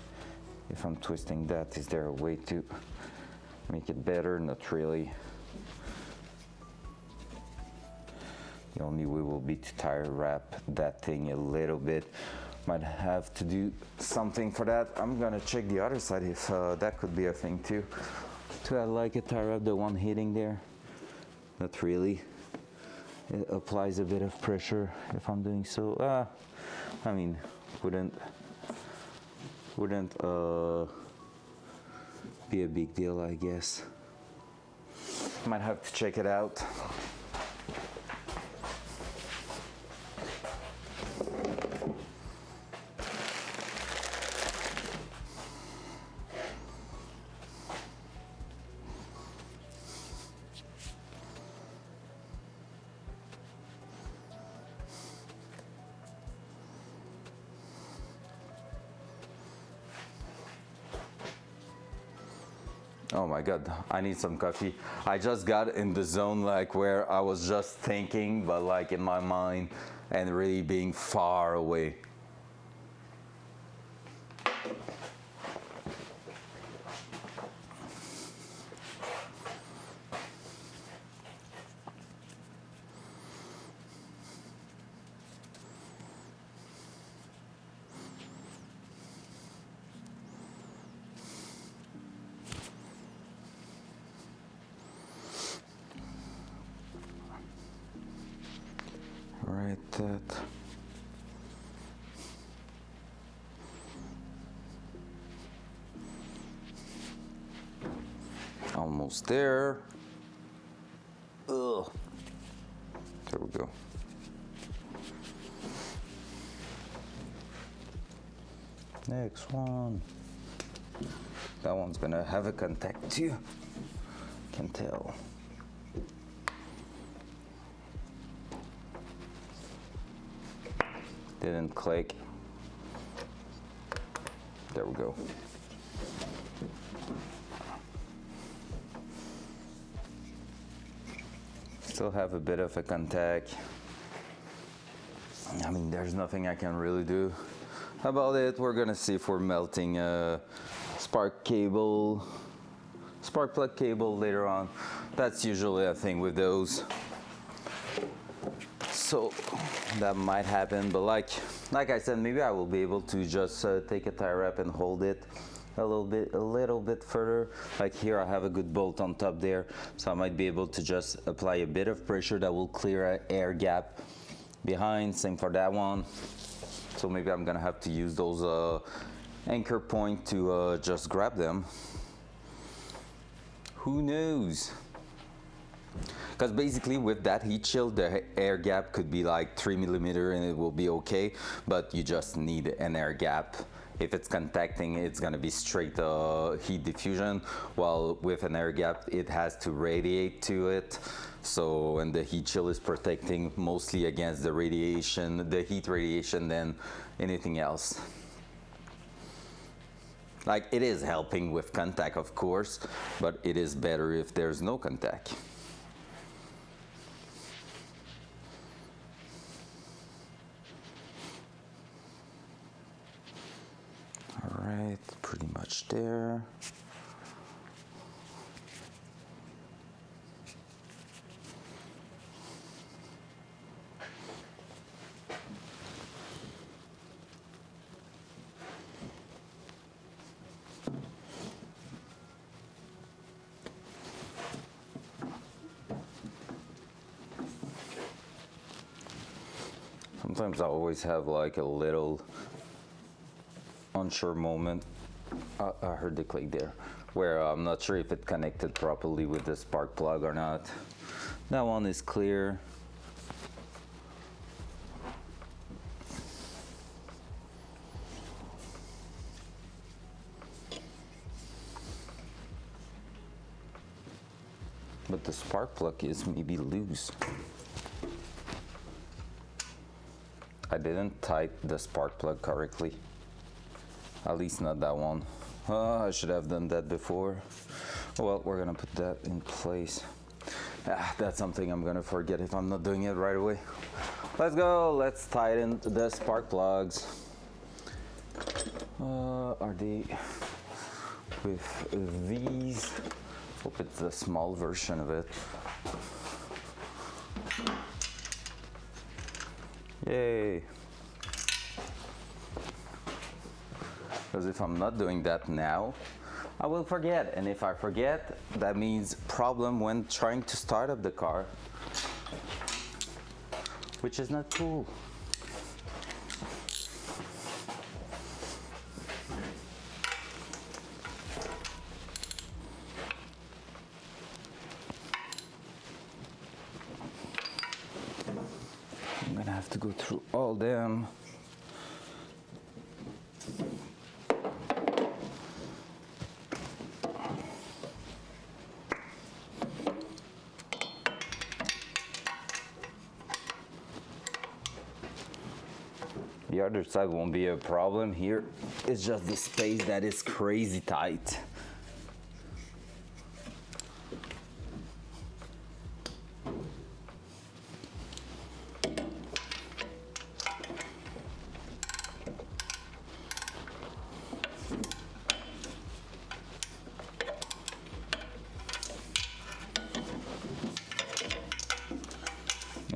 If I'm twisting that, is there a way to make it better, not really. The only way will be to tire wrap that thing a little bit. Might have to do something for that. I'm gonna check the other side if that could be a thing too. To add like a tire wrap, the one hitting there. Not really. It applies a bit of pressure if I'm doing so. I mean, wouldn't be a big deal, I guess. Might have to check it out. Oh my God, I need some coffee. I just got in the zone like where I was just thinking, but like in my mind and really being far away. Right, that. Almost there. Ugh. There we go. Next one. That one's gonna have a contact too. Can tell. Didn't click. There we go. Still have a bit of a contact. I mean, there's nothing I can really do about it. We're gonna see if we're melting a spark plug cable later on. That's usually a thing with those. So that might happen, but like I said, maybe I will be able to just take a tire wrap and hold it a little bit further. Like here I have a good bolt on top there, so I might be able to just apply a bit of pressure that will clear an air gap behind. Same for that one. So maybe I'm gonna have to use those anchor point to just grab them. Who knows? Because basically with that heat shield, the air gap could be like 3 millimeter and it will be okay, but you just need an air gap. If it's contacting, it's gonna be straight heat diffusion, while with an air gap, it has to radiate to it. So, and the heat shield is protecting mostly against the radiation, the heat radiation than anything else. Like it is helping with contact, of course, but it is better if there's no contact. All right, pretty much there. Sometimes I always have like a little unsure moment. I heard the click there, where I'm not sure if it connected properly with the spark plug or not. That one is clear. But the spark plug is maybe loose. I didn't tighten the spark plug correctly. At least not that one. I should have done that before. Well, we're gonna put that in place. That's something I'm gonna forget if I'm not doing it right away. Let's go, let's tighten the spark plugs. Are they with these? Hope it's a small version of it. Yay! Because if I'm not doing that now, I will forget. And if I forget, that means problem when trying to start up the car, which is not cool. I'm gonna have to go through all them. The other side won't be a problem here. It's just the space that is crazy tight.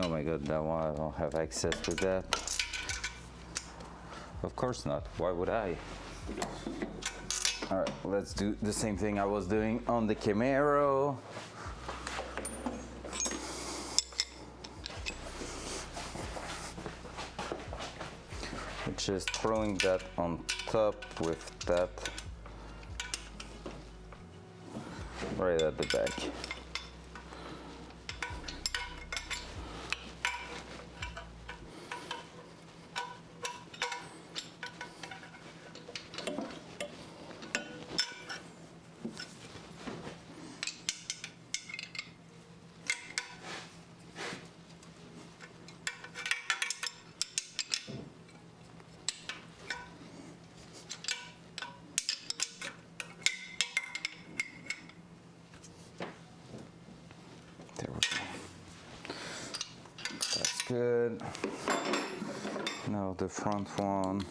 Oh my god, that one I don't have access to that. Of course not. Why would I? All right, let's do the same thing I was doing on the Camaro. Which is throwing that on top with that right at the back. There we go. That's good. Now the front one,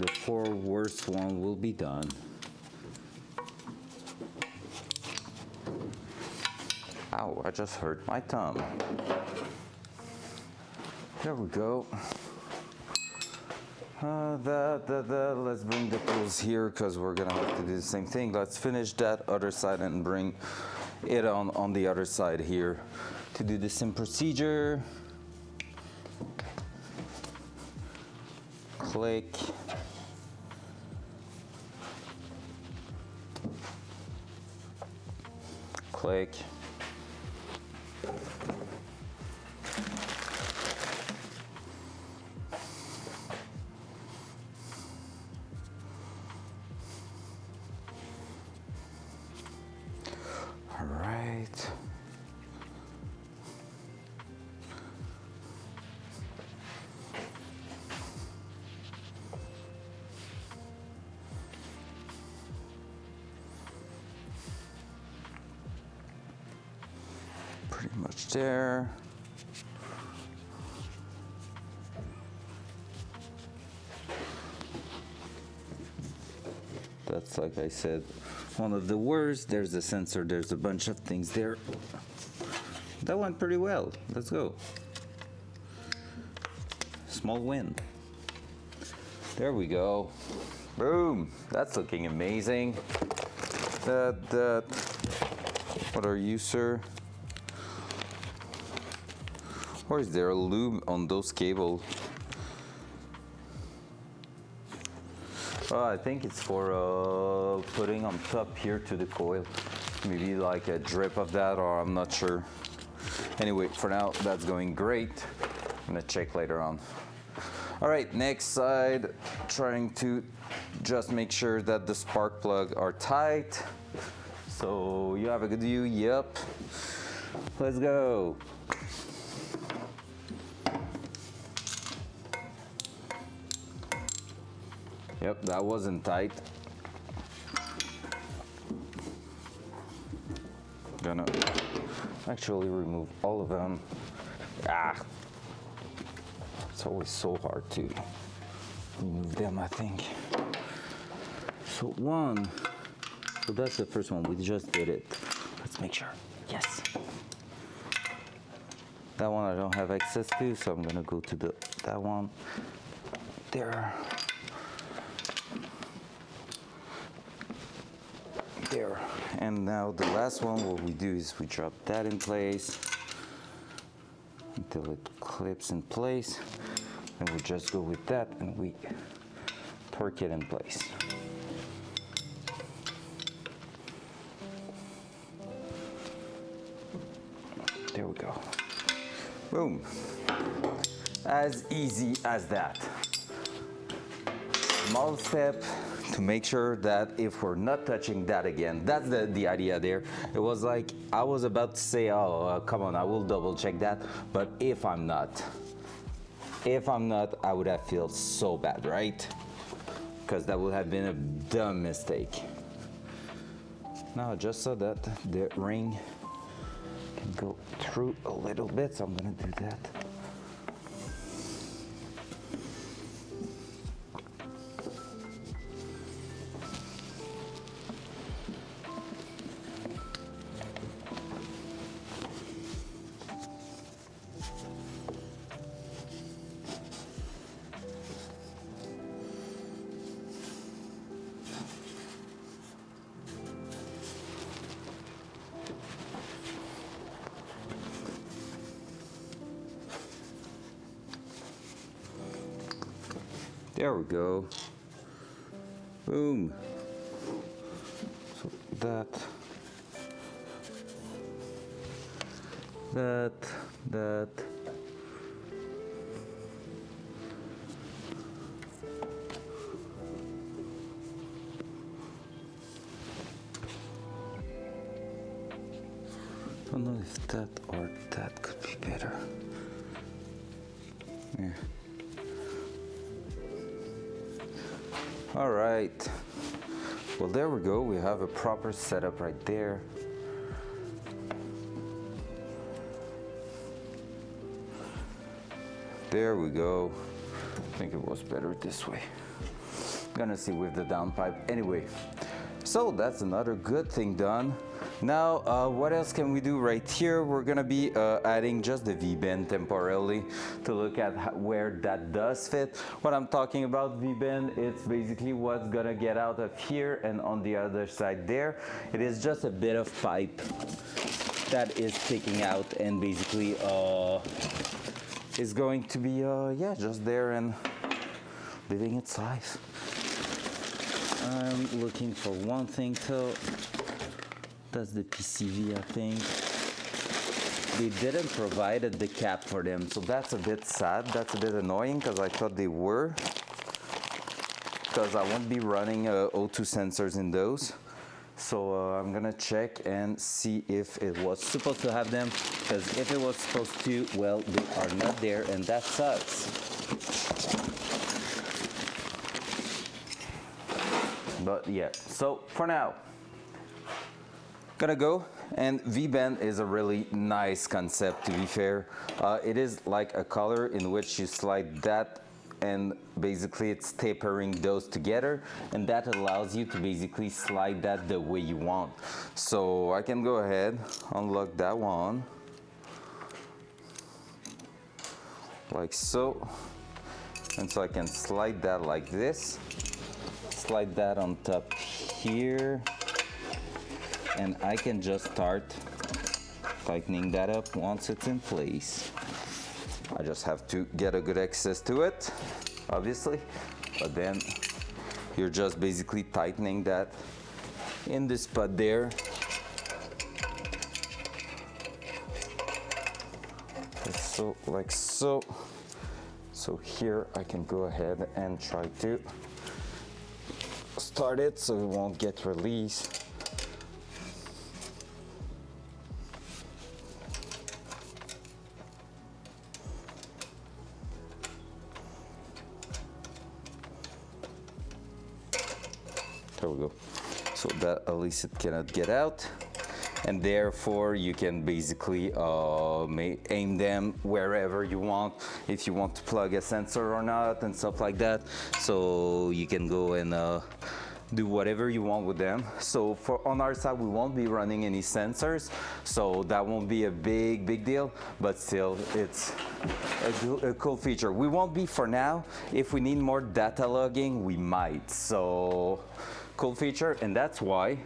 the four worst one will be done. Ow, I just hurt my thumb. There we go. Let's bring the tools here because we're gonna have to do the same thing. Let's finish that other side and bring it on the other side here to do the same procedure. Click. Click. All right. Pretty much there. That's, like I said, one of the worst. There's a sensor, there's a bunch of things there. That went pretty well. Let's go. Small win. There we go. Boom. That's looking amazing. What are you, sir? Or is there a lube on those cables? I think it's for putting on top here to the coil. Maybe like a drip of that, or I'm not sure. Anyway, for now, that's going great. I'm gonna check later on. All right, next side, trying to just make sure that the spark plug are tight. So you have a good view, yep. Let's go. Yep, that wasn't tight. Gonna actually remove all of them. It's always so hard to remove them, I think. So that's the first one, we just did it. make sure. Yes. That one I don't have access to, so I'm gonna go to that one. There. There. And now the last one, what we do is we drop that in place until it clips in place. And we just go with that and we torque it in place. There we go. Boom. As easy as that. Small step to make sure that if we're not touching that again, that's the idea there. It was like, I was about to say, oh, come on, I will double check that. But if I'm not, I would have felt so bad, right? Because that would have been a dumb mistake. Now, just so that the ring can go through a little bit, so I'm gonna do that. There we go. Boom. So that. I don't know if that or that could be better. Yeah. All right. Well, there we go. We have a proper setup right there. There we go. I think it was better this way. Gonna see with the downpipe. Anyway, so that's another good thing done. Now, what else can we do right here? We're gonna be adding just the V-bend temporarily to look at where that does fit. What I'm talking about V-bend, it's basically what's gonna get out of here and on the other side there. It is just a bit of pipe that is sticking out and basically is going to be, yeah, just there and living its life. I'm looking for one thing though. That's the PCV, I think. They didn't provide the cap for them, so that's a bit sad. That's a bit annoying because I thought they were. Because I won't be running O2 sensors in those. So I'm gonna check and see if it was supposed to have them. Because if it was supposed to, well, they are not there, and that sucks. But yeah, so for now, gonna go. And V-bend is a really nice concept, to be fair. It is like a color in which you slide that and basically it's tapering those together, and that allows you to basically slide that the way you want. So I can go ahead, unlock that one like so, and so I can slide that like this, slide that on top here, and I can just start tightening that up once it's in place. I just have to get a good access to it, obviously, but then you're just basically tightening that in this spot there. So, like so. So here I can go ahead and try to start it so it won't get released. There we go. So that at least it cannot get out. And therefore you can basically aim them wherever you want, if you want to plug a sensor or not and stuff like that. So you can go and do whatever you want with them. So for on our side, we won't be running any sensors, so that won't be a big deal, but still it's a cool feature. We won't be for now. If we need more data logging, we might. So cool feature, and that's why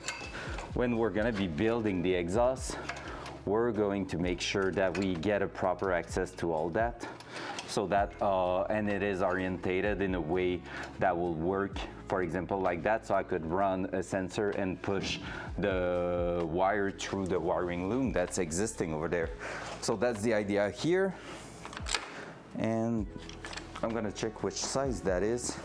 when we're gonna be building the exhaust, we're going to make sure that we get a proper access to all that, so that and it is orientated in a way that will work, for example like that, so I could run a sensor and push the wire through the wiring loom that's existing over there. So that's the idea here, and I'm gonna check which size that is.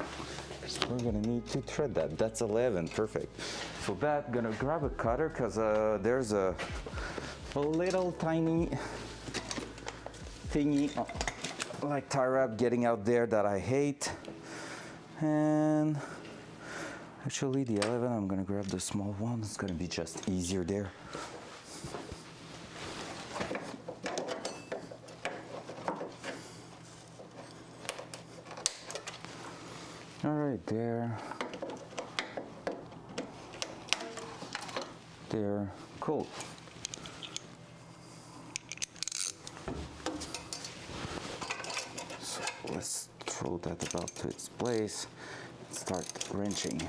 We're gonna need to thread that. That's 11, perfect. So that, gonna grab a cutter, because there's a little tiny thingy like tie wrap getting out there that I hate. And actually the 11, I'm gonna grab the small one. It's gonna be just easier there. All right, there, cool. So let's throw that about to its place, start wrenching.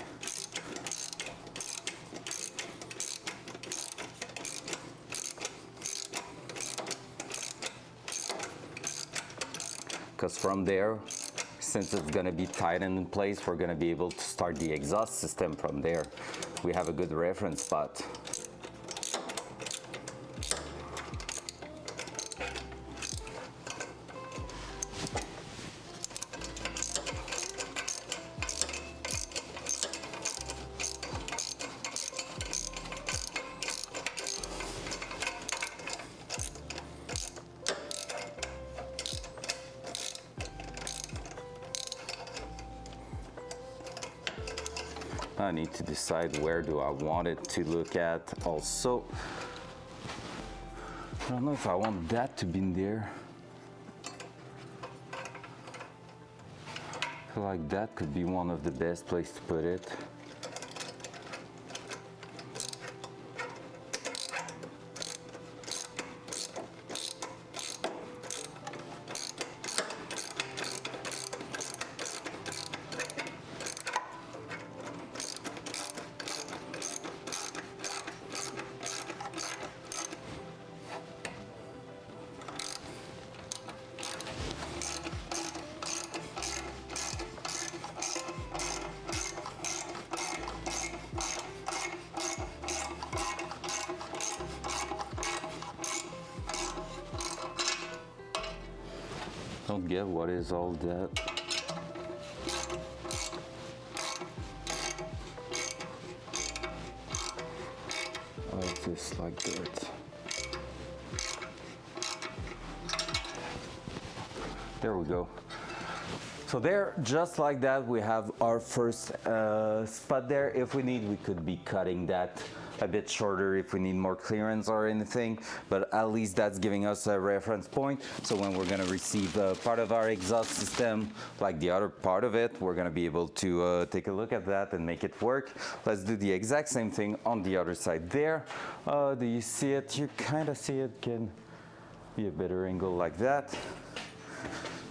Because from there, since it's going to be tightened in place, we're going to be able to start the exhaust system from there. We have a good reference spot. I need to decide where do I want it to look at also. I don't know if I want that to be in there. I feel like that could be one of the best places to put it. Don't get what is all that. I just like that. There we go. So there, just like that, we have our first spot there. If we need, we could be cutting that a bit shorter if we need more clearance or anything, but at least that's giving us a reference point. So when we're gonna receive part of our exhaust system, like the other part of it, we're gonna be able to take a look at that and make it work. Let's do the exact same thing on the other side there. Do you see it? You kind of see it. Can be a better angle like that.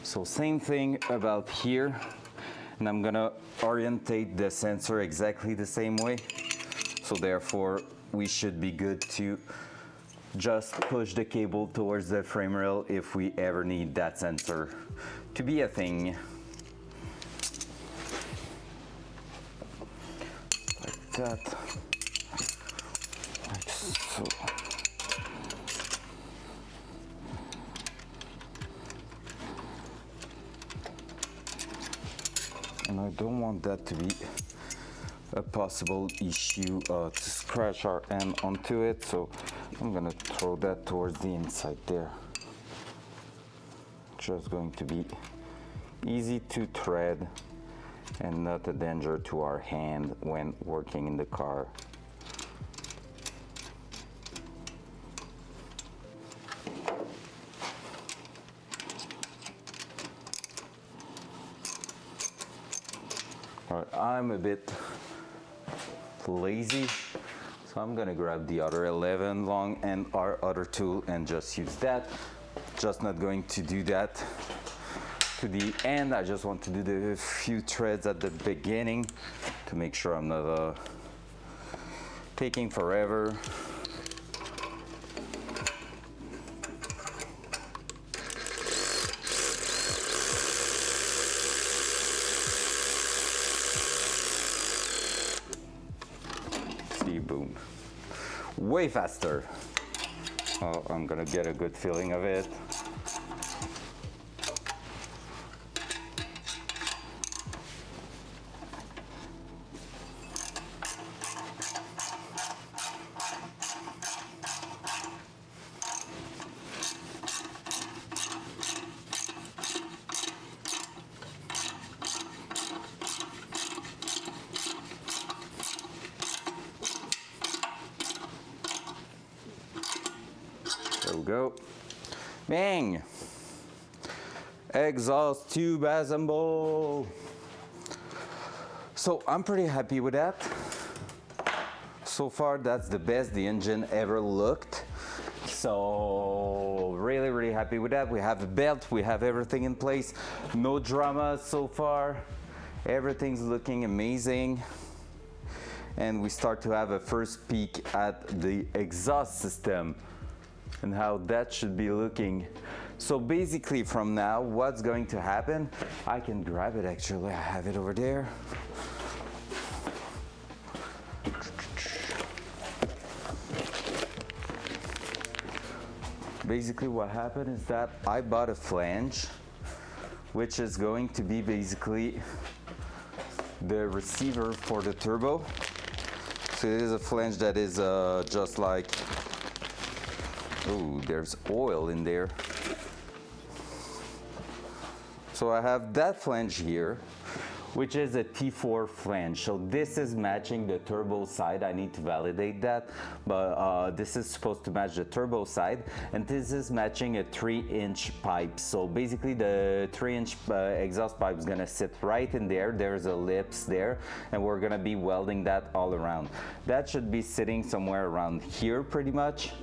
So same thing about here, and I'm gonna orientate the sensor exactly the same way. So therefore, we should be good to just push the cable towards the frame rail if we ever need that sensor to be a thing. Like that, like so. And I don't want that to be a possible issue to scratch our end onto it, so I'm gonna throw that towards the inside there. Just going to be easy to thread and not a danger to our hand when working in the car. All right, I'm a bit lazy. So I'm gonna grab the other 11 long and our other tool and just use that. Just not going to do that to the end. I just want to do the few threads at the beginning to make sure I'm not taking forever. See, boom. Way faster. Oh, I'm gonna get a good feeling of it. There we go. Bang! Exhaust tube assemble. So I'm pretty happy with that. So far, that's the best the engine ever looked. So really happy with that. We have a belt, we have everything in place. No drama so far. Everything's looking amazing. And we start to have a first peek at the exhaust system and how that should be looking. So basically from now, what's going to happen, I can grab it actually, I have it over there. Basically what happened is that I bought a flange, which is going to be basically the receiver for the turbo. So it is a flange that is just like, ooh, there's oil in there. So I have that flange here, which is a T4 flange. So this is matching the turbo side. I need to validate that, but this is supposed to match the turbo side, and this is matching a 3-inch pipe. So basically the 3-inch exhaust pipe is gonna sit right in there. There's a lips there, and we're gonna be welding that all around. That should be sitting somewhere around here pretty much.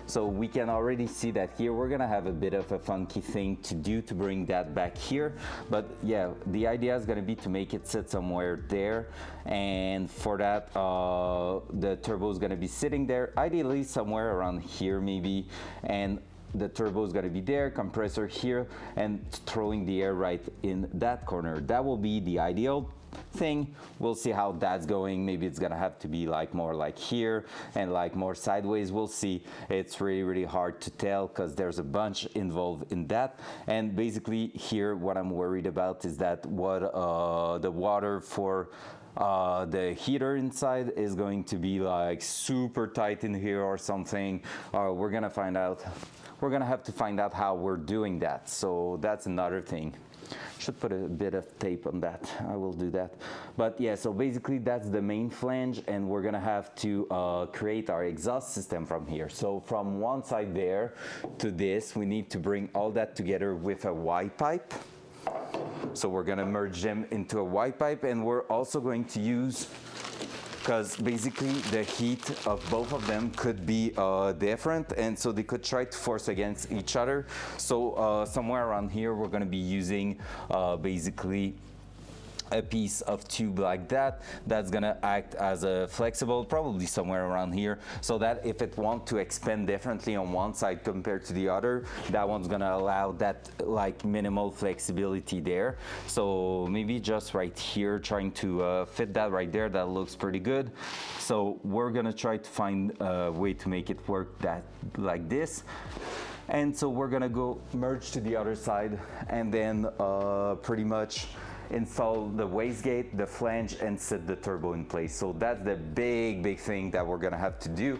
So we can already see that here we're gonna have a bit of a funky thing to do to bring that back here. But yeah, the idea is gonna be to make it sit somewhere there. And for that, the turbo is gonna be sitting there, ideally somewhere around here maybe. And the turbo is gonna be there, compressor here, and throwing the air right in that corner. That will be the ideal thing. We'll see how that's going. Maybe it's gonna have to be like more like here and like more sideways. We'll see. It's really hard to tell because there's a bunch involved in that. And basically here what I'm worried about is that what the water for the heater inside is going to be like super tight in here or something. We're gonna find out. We're gonna have to find out how we're doing that. So that's another thing. Should put a bit of tape on that. I will do that. But yeah, so basically that's the main flange, and we're gonna have to create our exhaust system from here. So from one side there to this, we need to bring all that together with a Y pipe. So we're gonna merge them into a Y pipe, and we're also going to use, because basically the heat of both of them could be different, and so they could try to force against each other. So somewhere around here we're going to be using basically a piece of tube like that that's gonna act as a flexible, probably somewhere around here, so that if it wants to expand differently on one side compared to the other, that one's gonna allow that like minimal flexibility there. So maybe just right here, trying to fit that right there, that looks pretty good. So we're gonna try to find a way to make it work that like this. And so we're gonna go merge to the other side, and then pretty much install the wastegate, the flange, and set the turbo in place. So that's the big thing that we're gonna have to do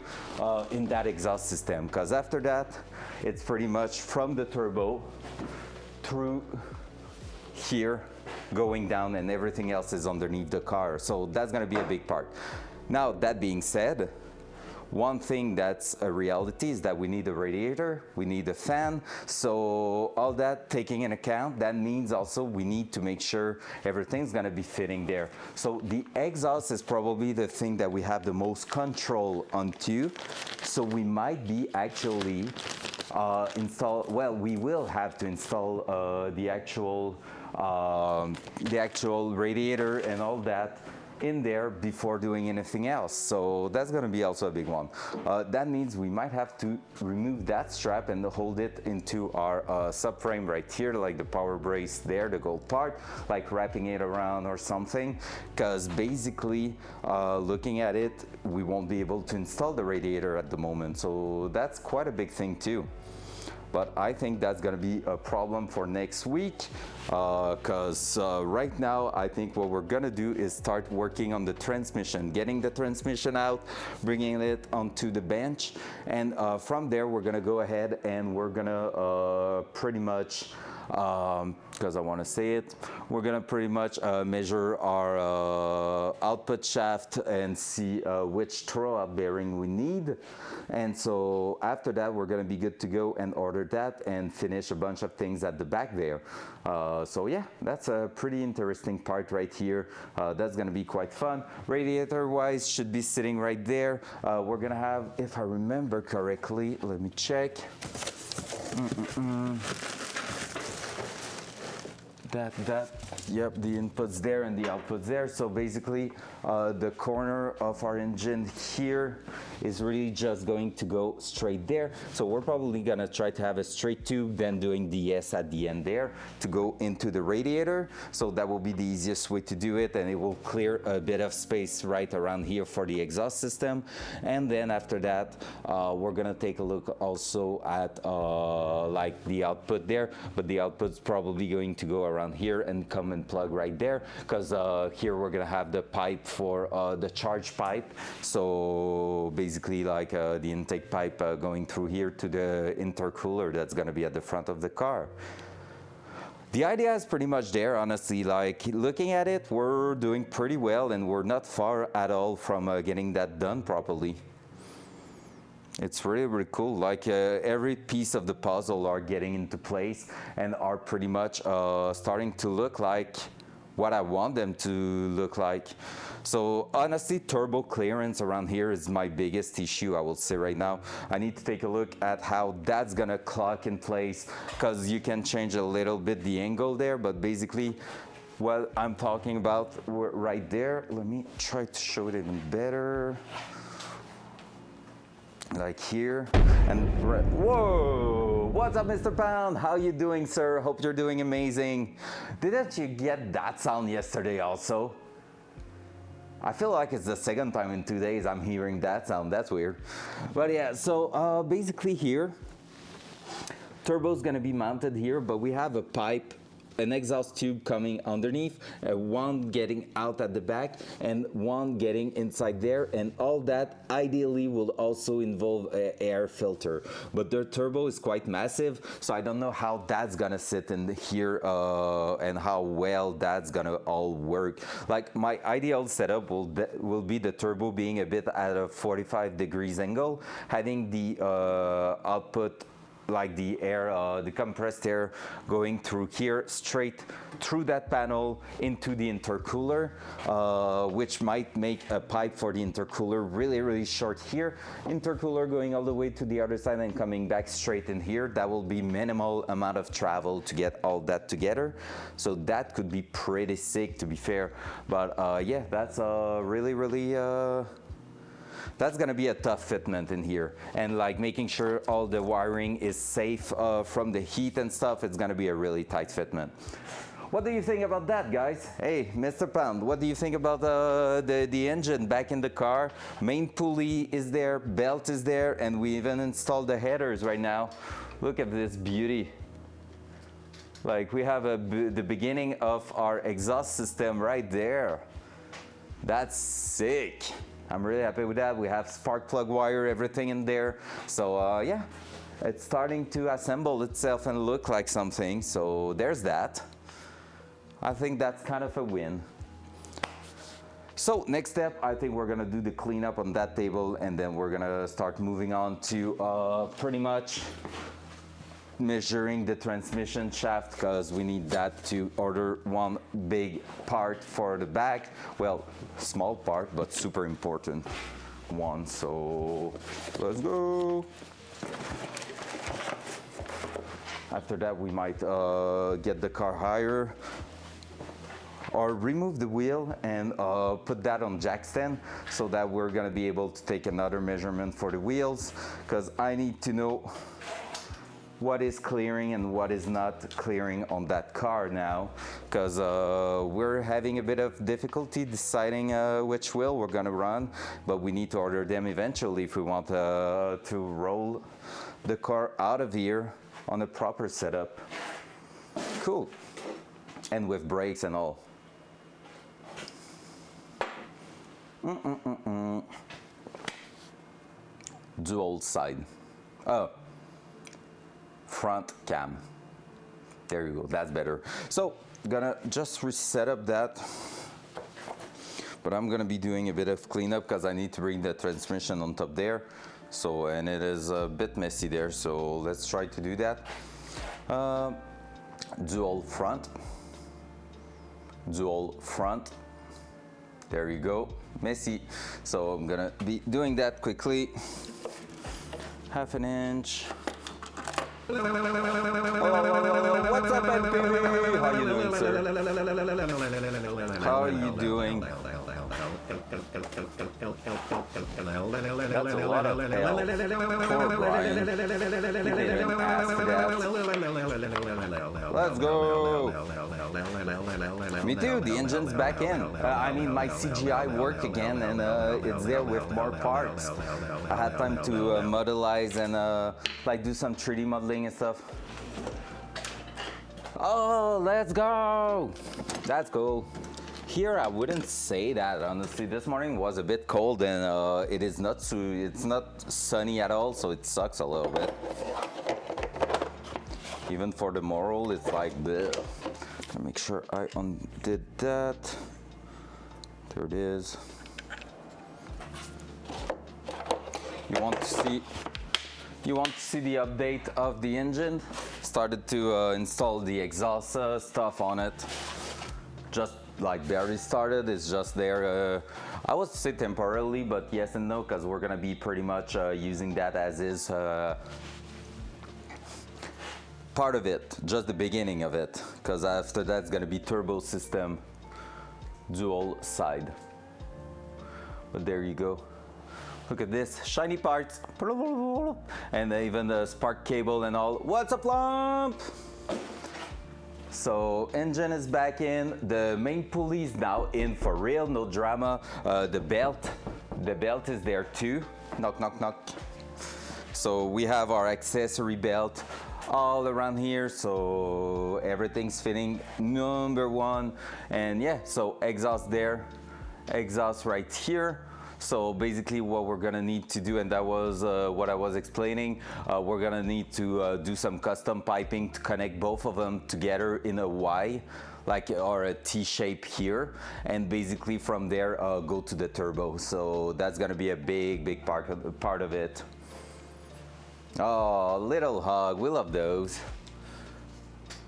in that exhaust system, because after that it's pretty much from the turbo through here going down, and everything else is underneath the car. So that's gonna be a big part. Now that being said, one thing that's a reality is that we need a radiator, we need a fan. So all that taking in account, that means also we need to make sure everything's gonna be fitting there. So the exhaust is probably the thing that we have the most control onto. So we might be actually we will have to install the actual radiator and all that in there before doing anything else. So that's going to be also a big one. That means we might have to remove that strap and hold it into our subframe right here, like the power brace there, the gold part, like wrapping it around or something, because basically looking at it, we won't be able to install the radiator at the moment. So that's quite a big thing too. But I think that's gonna be a problem for next week, because right now I think what we're gonna do is start working on the transmission, getting the transmission out, bringing it onto the bench, and from there we're gonna go ahead and we're gonna pretty much, because I want to say it, we're gonna pretty much measure our output shaft and see which throwout bearing we need. And so after that we're gonna be good to go and order that and finish a bunch of things at the back there. So yeah, that's a pretty interesting part right here. That's gonna be quite fun. Radiator wise should be sitting right there. We're gonna have, if I remember correctly, let me check. Yep, the input's there and the output's there. So basically the corner of our engine here is really just going to go straight there. So we're probably gonna try to have a straight tube, then doing the S at the end there to go into the radiator. So that will be the easiest way to do it, and it will clear a bit of space right around here for the exhaust system. And then after that, we're gonna take a look also at like the output there, but the output's probably going to go around here and come and plug right there, because here we're gonna have the pipe for the charge pipe. So basically like the intake pipe going through here to the intercooler that's gonna be at the front of the car. The idea is pretty much there, honestly. Like looking at it, we're doing pretty well and we're not far at all from getting that done properly. It's really, really cool. Like every piece of the puzzle are getting into place and are pretty much starting to look like what I want them to look like. So honestly, turbo clearance around here is my biggest issue, I will say right now. I need to take a look at how that's gonna clock in place, because you can change a little bit the angle there, but basically what I'm talking about right there, let me try to show it even better. Like here, and whoa, what's up, Mr. Pound? How you doing, sir? Hope you're doing amazing. Didn't you get that sound yesterday also? I feel like it's the second time in 2 days I'm hearing that sound. That's weird. But yeah, so basically here, turbo's gonna be mounted here, but we have a pipe, an exhaust tube coming underneath, one getting out at the back and one getting inside there, and all that ideally will also involve an air filter. But their turbo is quite massive, so I don't know how that's gonna sit in here and how well that's gonna all work. Like my ideal setup will be the turbo being a bit at a 45 degrees angle, having the output, like the air, the compressed air going through here, straight through that panel into the intercooler, which might make a pipe for the intercooler really, really short here. Intercooler going all the way to the other side and coming back straight in here. That will be minimal amount of travel to get all that together. So that could be pretty sick, to be fair. But yeah, that's really, really, that's gonna be a tough fitment in here, and like making sure all the wiring is safe from the heat and stuff. It's gonna be a really tight fitment. What do you think about that, guys? Hey, Mr. Pound, what do you think about the engine back in the car? Main pulley is there, belt is there, and we even installed the headers right now. Look at this beauty. Like we have the beginning of our exhaust system right there. That's sick. I'm really happy with that. We have spark plug wire, everything in there. So yeah, it's starting to assemble itself and look like something. So there's that. I think that's kind of a win. So next step, I think we're gonna do the cleanup on that table, and then we're gonna start moving on to pretty much measuring the transmission shaft, because we need that to order one big part for the back. Well, small part, but super important one. So let's go. After that, we might get the car higher or remove the wheel and put that on jack stand, so that we're gonna be able to take another measurement for the wheels, because I need to know what is clearing and what is not clearing on that car now, because we're having a bit of difficulty deciding which wheel we're gonna run, but we need to order them eventually if we want to roll the car out of here on a proper setup. Cool. And with brakes and all. Dual side. Oh. Front cam. There you go, that's better. So, gonna just reset up that. But I'm gonna be doing a bit of cleanup because I need to bring the transmission on top there. So, and it is a bit messy there, so let's try to do that. Dual front. Dual front. There you go, messy. So I'm gonna be doing that quickly. Half an inch. Oh, what's up, MP? How you doing, sir? How are you doing? That's a lot of hell. Poor Brian. He didn't ask for that. Let's go. Me too, the engine's back in. I mean, my CGI worked again, and it's there with more parts. I had time to modelize and like do some 3D modeling and stuff. Oh, let's go. That's cool. Here, I wouldn't say that, honestly. This morning was a bit cold, and it's not sunny at all, so it sucks a little bit. Even for the moral, it's like, bleh. Make sure I undid that. There it is. You want to see the update of the engine? Started to install the exhaust stuff on it. Just like barely started, it's just there. I would say temporarily, but yes and no, because we're gonna be pretty much using that as is. Part of it, just the beginning of it, because after that's gonna be turbo system, dual side. But there you go. Look at this, shiny parts, and even the spark cable and all. What's up, lump? So engine is back in, the main pulley is now in for real, no drama. The belt is there too. Knock, knock, knock. So we have our accessory belt all around here, so everything's fitting number one. And yeah, so exhaust there, exhaust right here. So basically what we're gonna need to do, and that was what I was explaining, we're gonna need to do some custom piping to connect both of them together in a Y, like, or a T shape here, and basically from there go to the turbo. So that's gonna be a big part of it. Oh, little hug, we love those.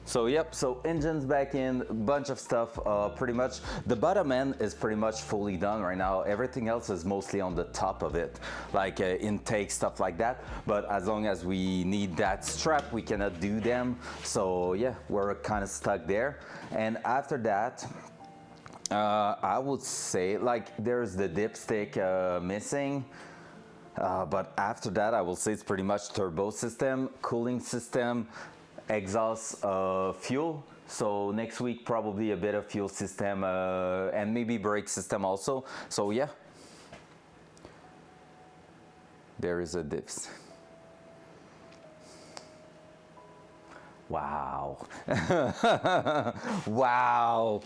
So yep, so engine's back in, a bunch of stuff, pretty much. The bottom end is pretty much fully done right now. Everything else is mostly on the top of it, like intake, stuff like that. But as long as we need that strap, we cannot do them. So yeah, we're kind of stuck there. And after that, I would say, like, there's the dipstick missing. But after that, I will say it's pretty much turbo system, cooling system, exhaust, fuel. So next week, probably a bit of fuel system and maybe brake system also. So yeah, there is a dips. Wow. Wow.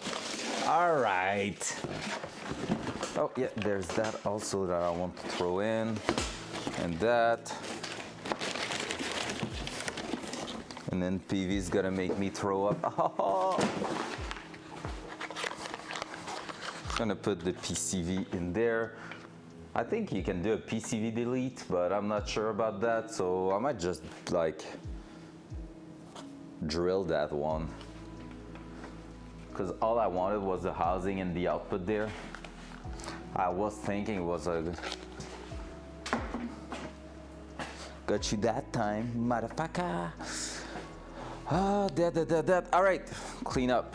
All right. Oh yeah, there's that also that I want to throw in, and that. And then PV's gonna make me throw up. Oh. Gonna put the PCV in there. I think you can do a PCV delete, but I'm not sure about that, so I might just like drill that one. Because all I wanted was the housing and the output there. I was thinking it was a... Got you that time, motherfucker. That. All right, clean up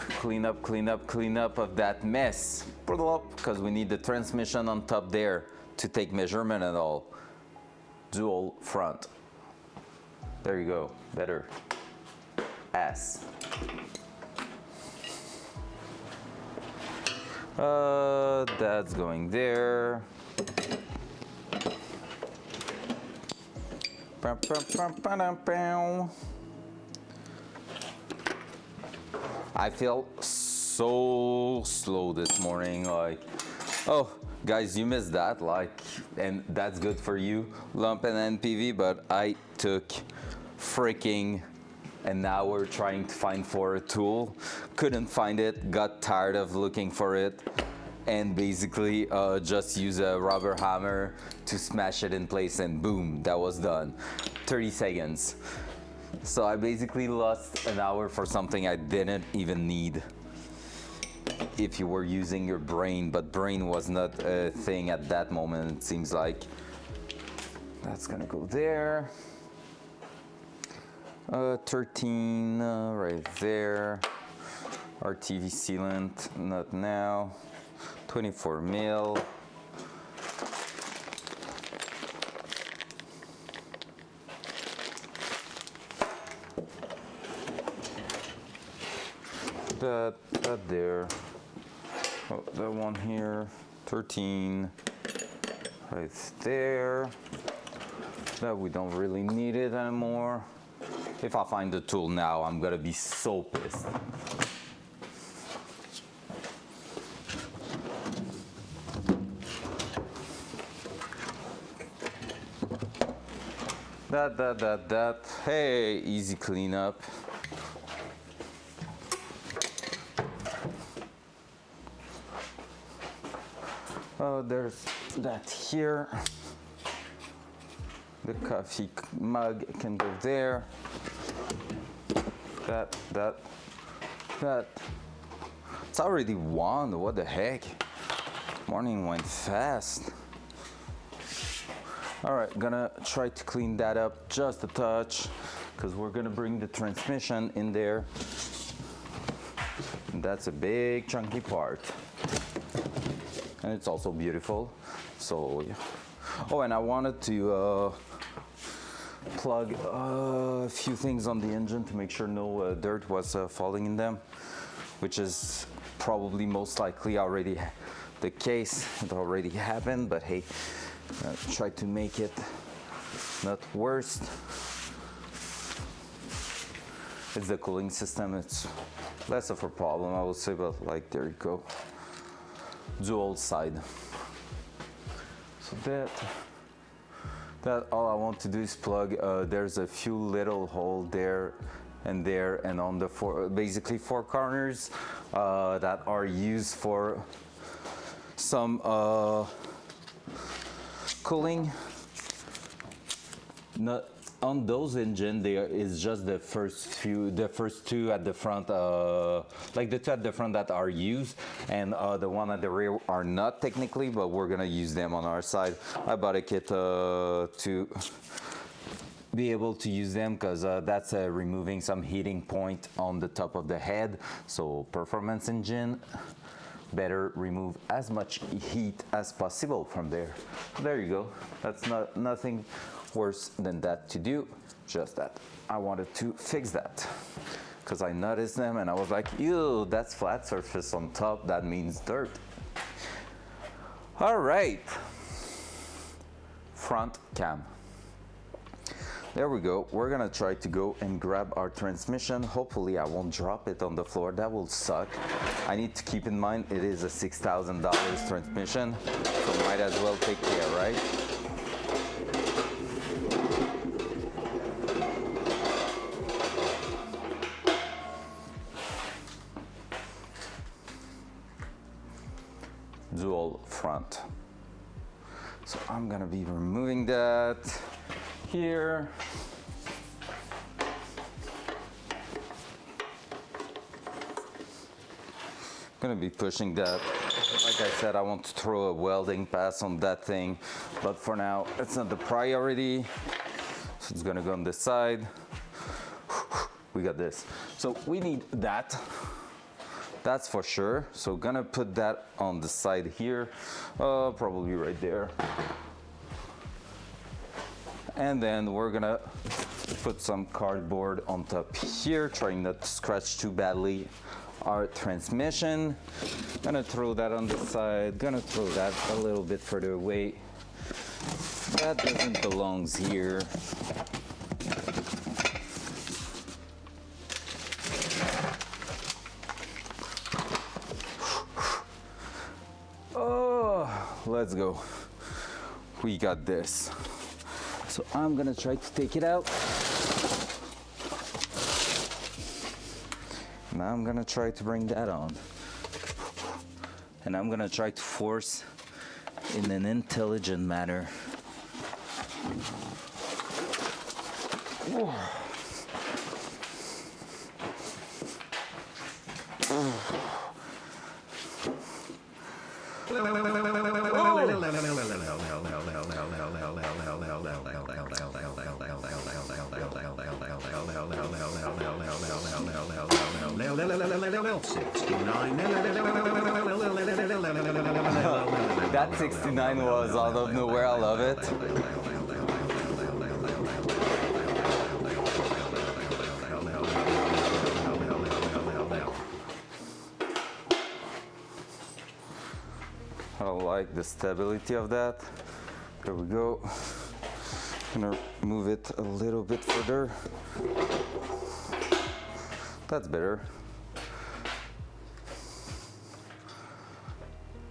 of that mess. Because we need the transmission on top there to take measurement and all. Dual front. There you go, better. Ass. That's going there. I feel so slow this morning, like, oh, guys, you missed that, like, and that's good for you, lump and NPV, but I took freaking an hour trying to find for a tool, couldn't find it, got tired of looking for it, and basically just use a rubber hammer to smash it in place, and boom, that was done. 30 seconds. So I basically lost an hour for something I didn't even need if you were using your brain, but brain was not a thing at that moment, it seems like. That's gonna go there. 13 right there. RTV sealant, not now. 24 mil. That there. Oh, that one here. 13 right there. That we don't really need it anymore. If I find the tool now, I'm gonna be so pissed. That. Hey, easy cleanup. Oh, there's that here. The coffee mug can go there. That. It's already 1, what the heck? Morning went fast. All right, gonna try to clean that up just a touch because we're gonna bring the transmission in there. And that's a big chunky part. And it's also beautiful, so yeah. Oh, and I wanted to plug a few things on the engine to make sure no dirt was falling in them, which is probably most likely already the case. It already happened, but hey, try to make it not worse. It's the cooling system, it's less of a problem, I would say, but like, there you go. Dual side. So that all I want to do is plug. There's a few little hole there, and on the basically 4 corners that are used for some cooling. Not on those engine, there is just the first 2 at the front, like the 2 at the front that are used, and the one at the rear are not technically, but we're gonna use them on our side. I bought a kit to be able to use them because that's removing some heating point on the top of the head. So performance engine, better remove as much heat as possible from there. There you go. That's nothing worse than that to do, just that I wanted to fix that because I noticed them and I was like, ew, that's flat surface on top, that means dirt. All right, front cam. There we go. We're gonna try to go and grab our transmission. Hopefully I won't drop it on the floor, that will suck. I need to keep in mind it is a $6,000 transmission, so might as well take care, right? front. So I'm gonna be removing that here. Gonna be pushing that. Like I said, I want to throw a welding pass on that thing, but for now, it's not the priority. So it's gonna go on this side. We got this. So we need that. That's for sure. So gonna put that on the side here, probably right there. And then we're gonna put some cardboard on top here, trying not to scratch too badly our transmission. Gonna throw that on the side, gonna throw that a little bit further away. That doesn't belong here. Oh, let's go. We got this. So I'm gonna try to take it out. Now I'm gonna try to bring that on. And I'm gonna try to force in an intelligent manner. That 69 was out of nowhere, I love it. I don't like the stability of that. There we go. Gonna move it a little bit further. That's better.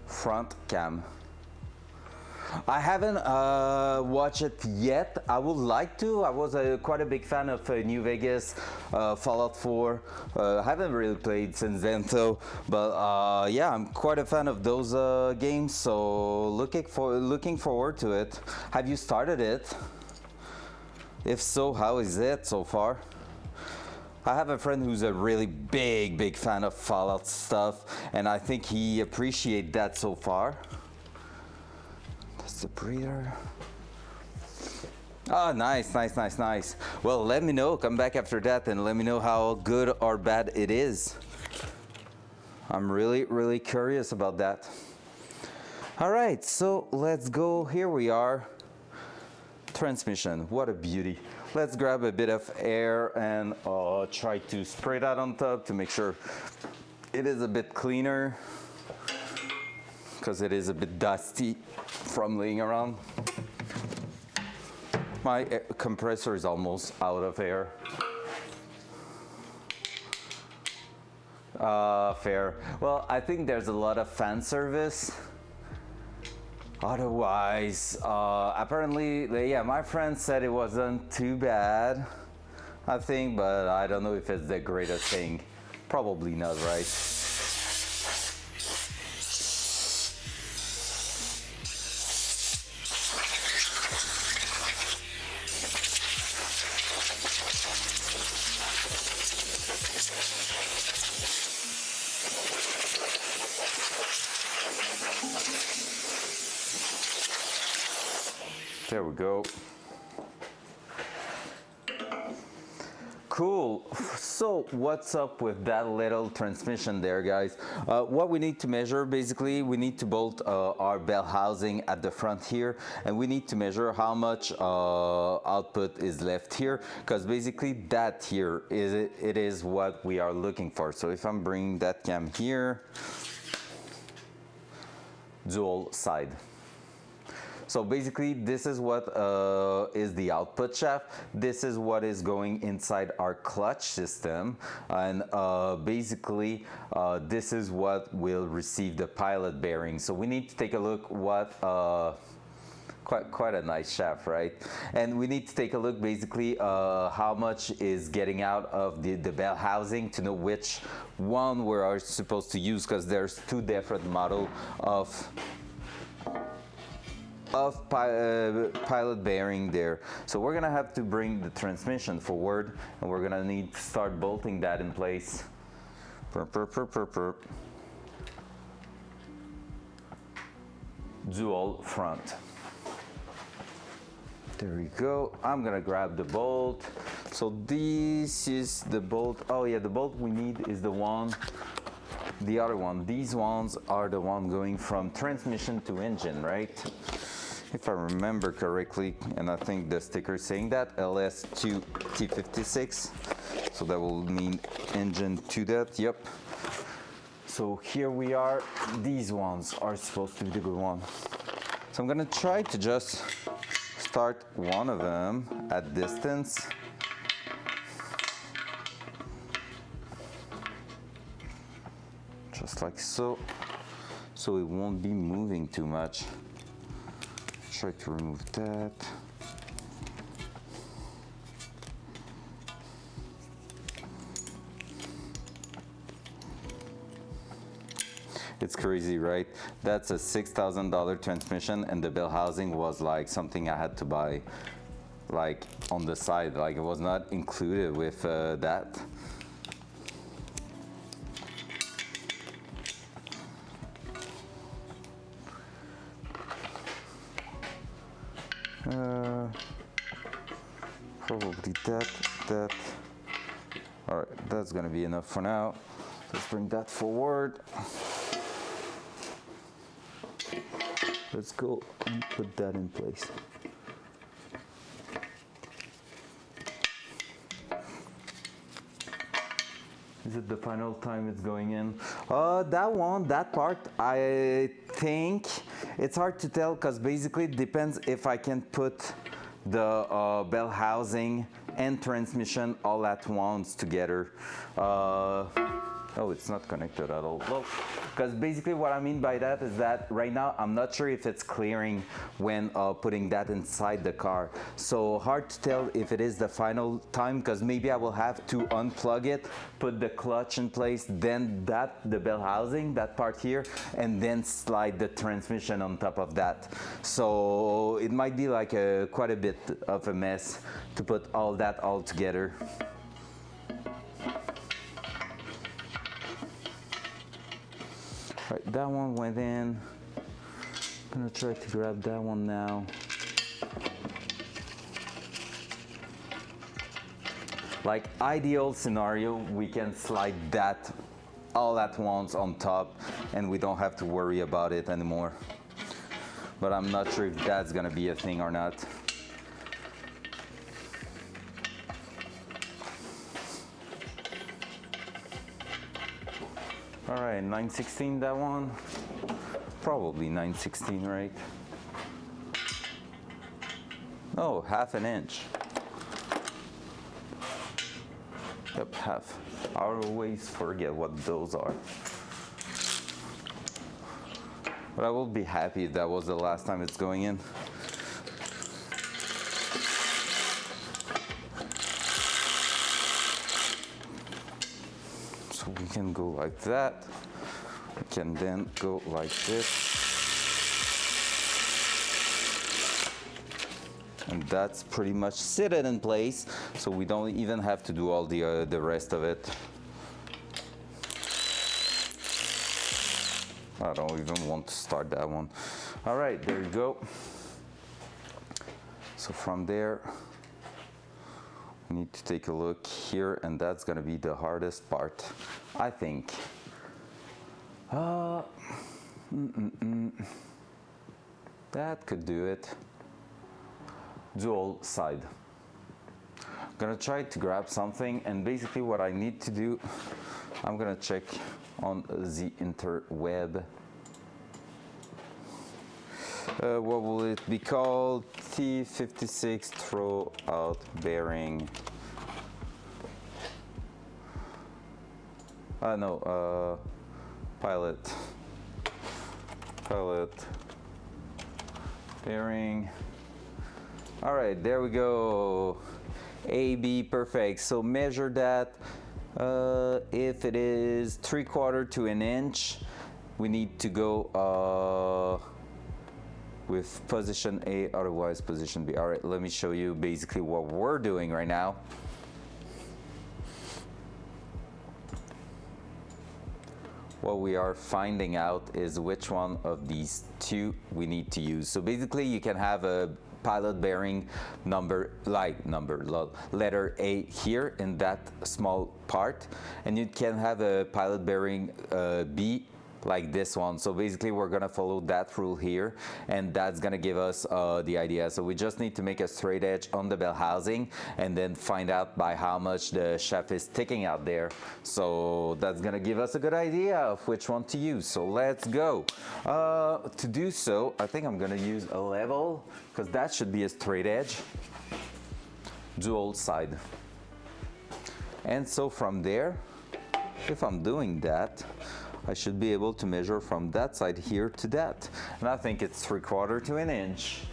Front cam. I haven't watched it yet. I would like to. I was quite a big fan of New Vegas, Fallout 4. I haven't really played since then though, but yeah, I'm quite a fan of those games. So looking forward to it. Have you started it? If so, how is it so far? I have a friend who's a really big fan of Fallout stuff, and I think he appreciates that so far. That's the breather. Oh, nice. Well, let me know, come back after that and let me know how good or bad it is. I'm really curious about that. All right, so let's go, here we are. Transmission, what a beauty. Let's grab a bit of air and try to spray that on top to make sure it is a bit cleaner, because it is a bit dusty from laying around. My compressor is almost out of air. Fair. Well, I think there's a lot of fan service. Otherwise, apparently, yeah, my friend said it wasn't too bad, I think, but I don't know if it's the greatest thing. Probably not, right? There we go. Cool. So what's up with that little transmission there, guys? What we need to measure, basically, we need to bolt our bell housing at the front here, and we need to measure how much output is left here, because basically that here is what we are looking for. So if I'm bringing that cam here, dual side. So basically, this is what is the output shaft. This is what is going inside our clutch system. And basically, this is what will receive the pilot bearing. So we need to take a look what, quite a nice shaft, right? And we need to take a look basically how much is getting out of the bell housing to know which one we are supposed to use, because there's two different model of of pilot bearing there. So we're gonna have to bring the transmission forward, and we're gonna need to start bolting that in place. Dual front. There we go. I'm gonna grab the bolt. So this is the bolt. Oh yeah, the bolt we need is the one, the other one. These ones are the one going from transmission to engine, right? If I remember correctly, and I think the sticker is saying that, LS2 T56. So that will mean engine to that, yep. So here we are. These ones are supposed to be the good one. So I'm gonna try to just start one of them at distance. Just like so. So it won't be moving too much. Try to remove that. It's crazy, right? That's a $6,000 transmission, and the bell housing was like something I had to buy like on the side. Like it was not included with that. Probably that. All right, that's gonna be enough for now. Let's bring that forward. Let's go and put that in place. Is it the final time it's going in? That one, that part, I think it's hard to tell because basically it depends if I can put the bell housing and transmission all at once together. Oh, it's not connected at all. Well, because basically what I mean by that is that right now I'm not sure if it's clearing when putting that inside the car. So hard to tell if it is the final time, because maybe I will have to unplug it, put the clutch in place, then the bell housing, that part here, and then slide the transmission on top of that. So it might be like quite a bit of a mess to put all that all together. Right, that one went in. I'm gonna try to grab that one now. Like ideal scenario, we can slide that all at once on top and we don't have to worry about it anymore. But I'm not sure if that's gonna be a thing or not. All right, 9/16 that one. Probably 9/16, right? Oh, half an inch. Yep, half. I always forget what those are. But I will be happy if that was the last time it's going in. So we can go like that. We can then go like this. And that's pretty much sit it in place, so we don't even have to do all the rest of it. I don't even want to start that one. All right, there you go. So from there, we need to take a look here, and that's gonna be the hardest part, I think. That could do it. Dual side. I'm gonna try to grab something, and basically what I need to do, I'm gonna check on the interweb. What will it be called? T56 throw out bearing. No, pilot bearing. All right, there we go. AB, perfect. So measure that. If it is 3/4 to an inch, we need to go with position A, otherwise position B. All right, let me show you basically what we're doing right now. What we are finding out is which one of these two we need to use. So basically you can have a pilot bearing letter A here in that small part, and you can have a pilot bearing B like this one. So basically we're gonna follow that rule here, and that's gonna give us the idea. So we just need to make a straight edge on the bell housing and then find out by how much the shaft is sticking out there. So that's gonna give us a good idea of which one to use. So let's go. To do so, I think I'm gonna use a level, because that should be a straight edge, dual side. And so from there, if I'm doing that, I should be able to measure from that side here to that. And I think it's 3/4 to an inch,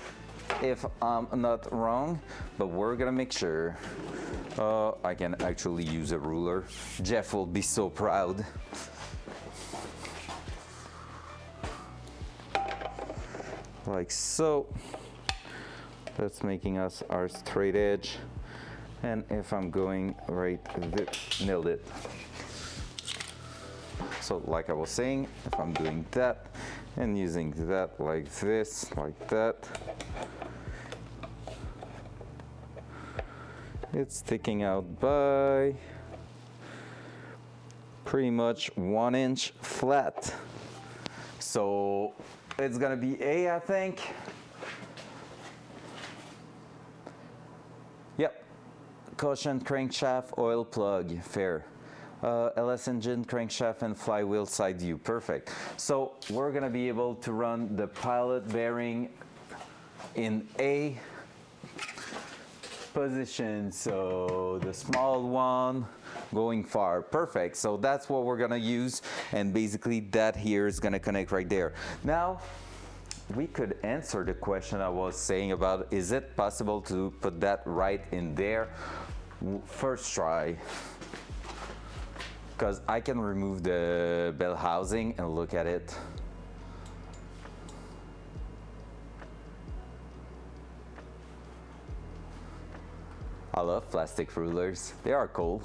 if I'm not wrong, but we're gonna make sure. I can actually use a ruler. Jeff will be so proud. Like so. That's making us our straight edge. And if I'm going right, nailed it. So like I was saying, if I'm doing that and using that like this, like that, it's sticking out by pretty much 1 inch flat. So it's gonna be A, I think. Yep. Caution crankshaft oil plug, fair. LS engine, crankshaft, and flywheel side view. Perfect. So we're gonna be able to run the pilot bearing in A position. So the small one going far. Perfect. So that's what we're gonna use, and basically that here is gonna connect right there. Now we could answer the question I was saying about, is it possible to put that right in there? First try. Because I can remove the bell housing and look at it. I love plastic rulers. They are cool.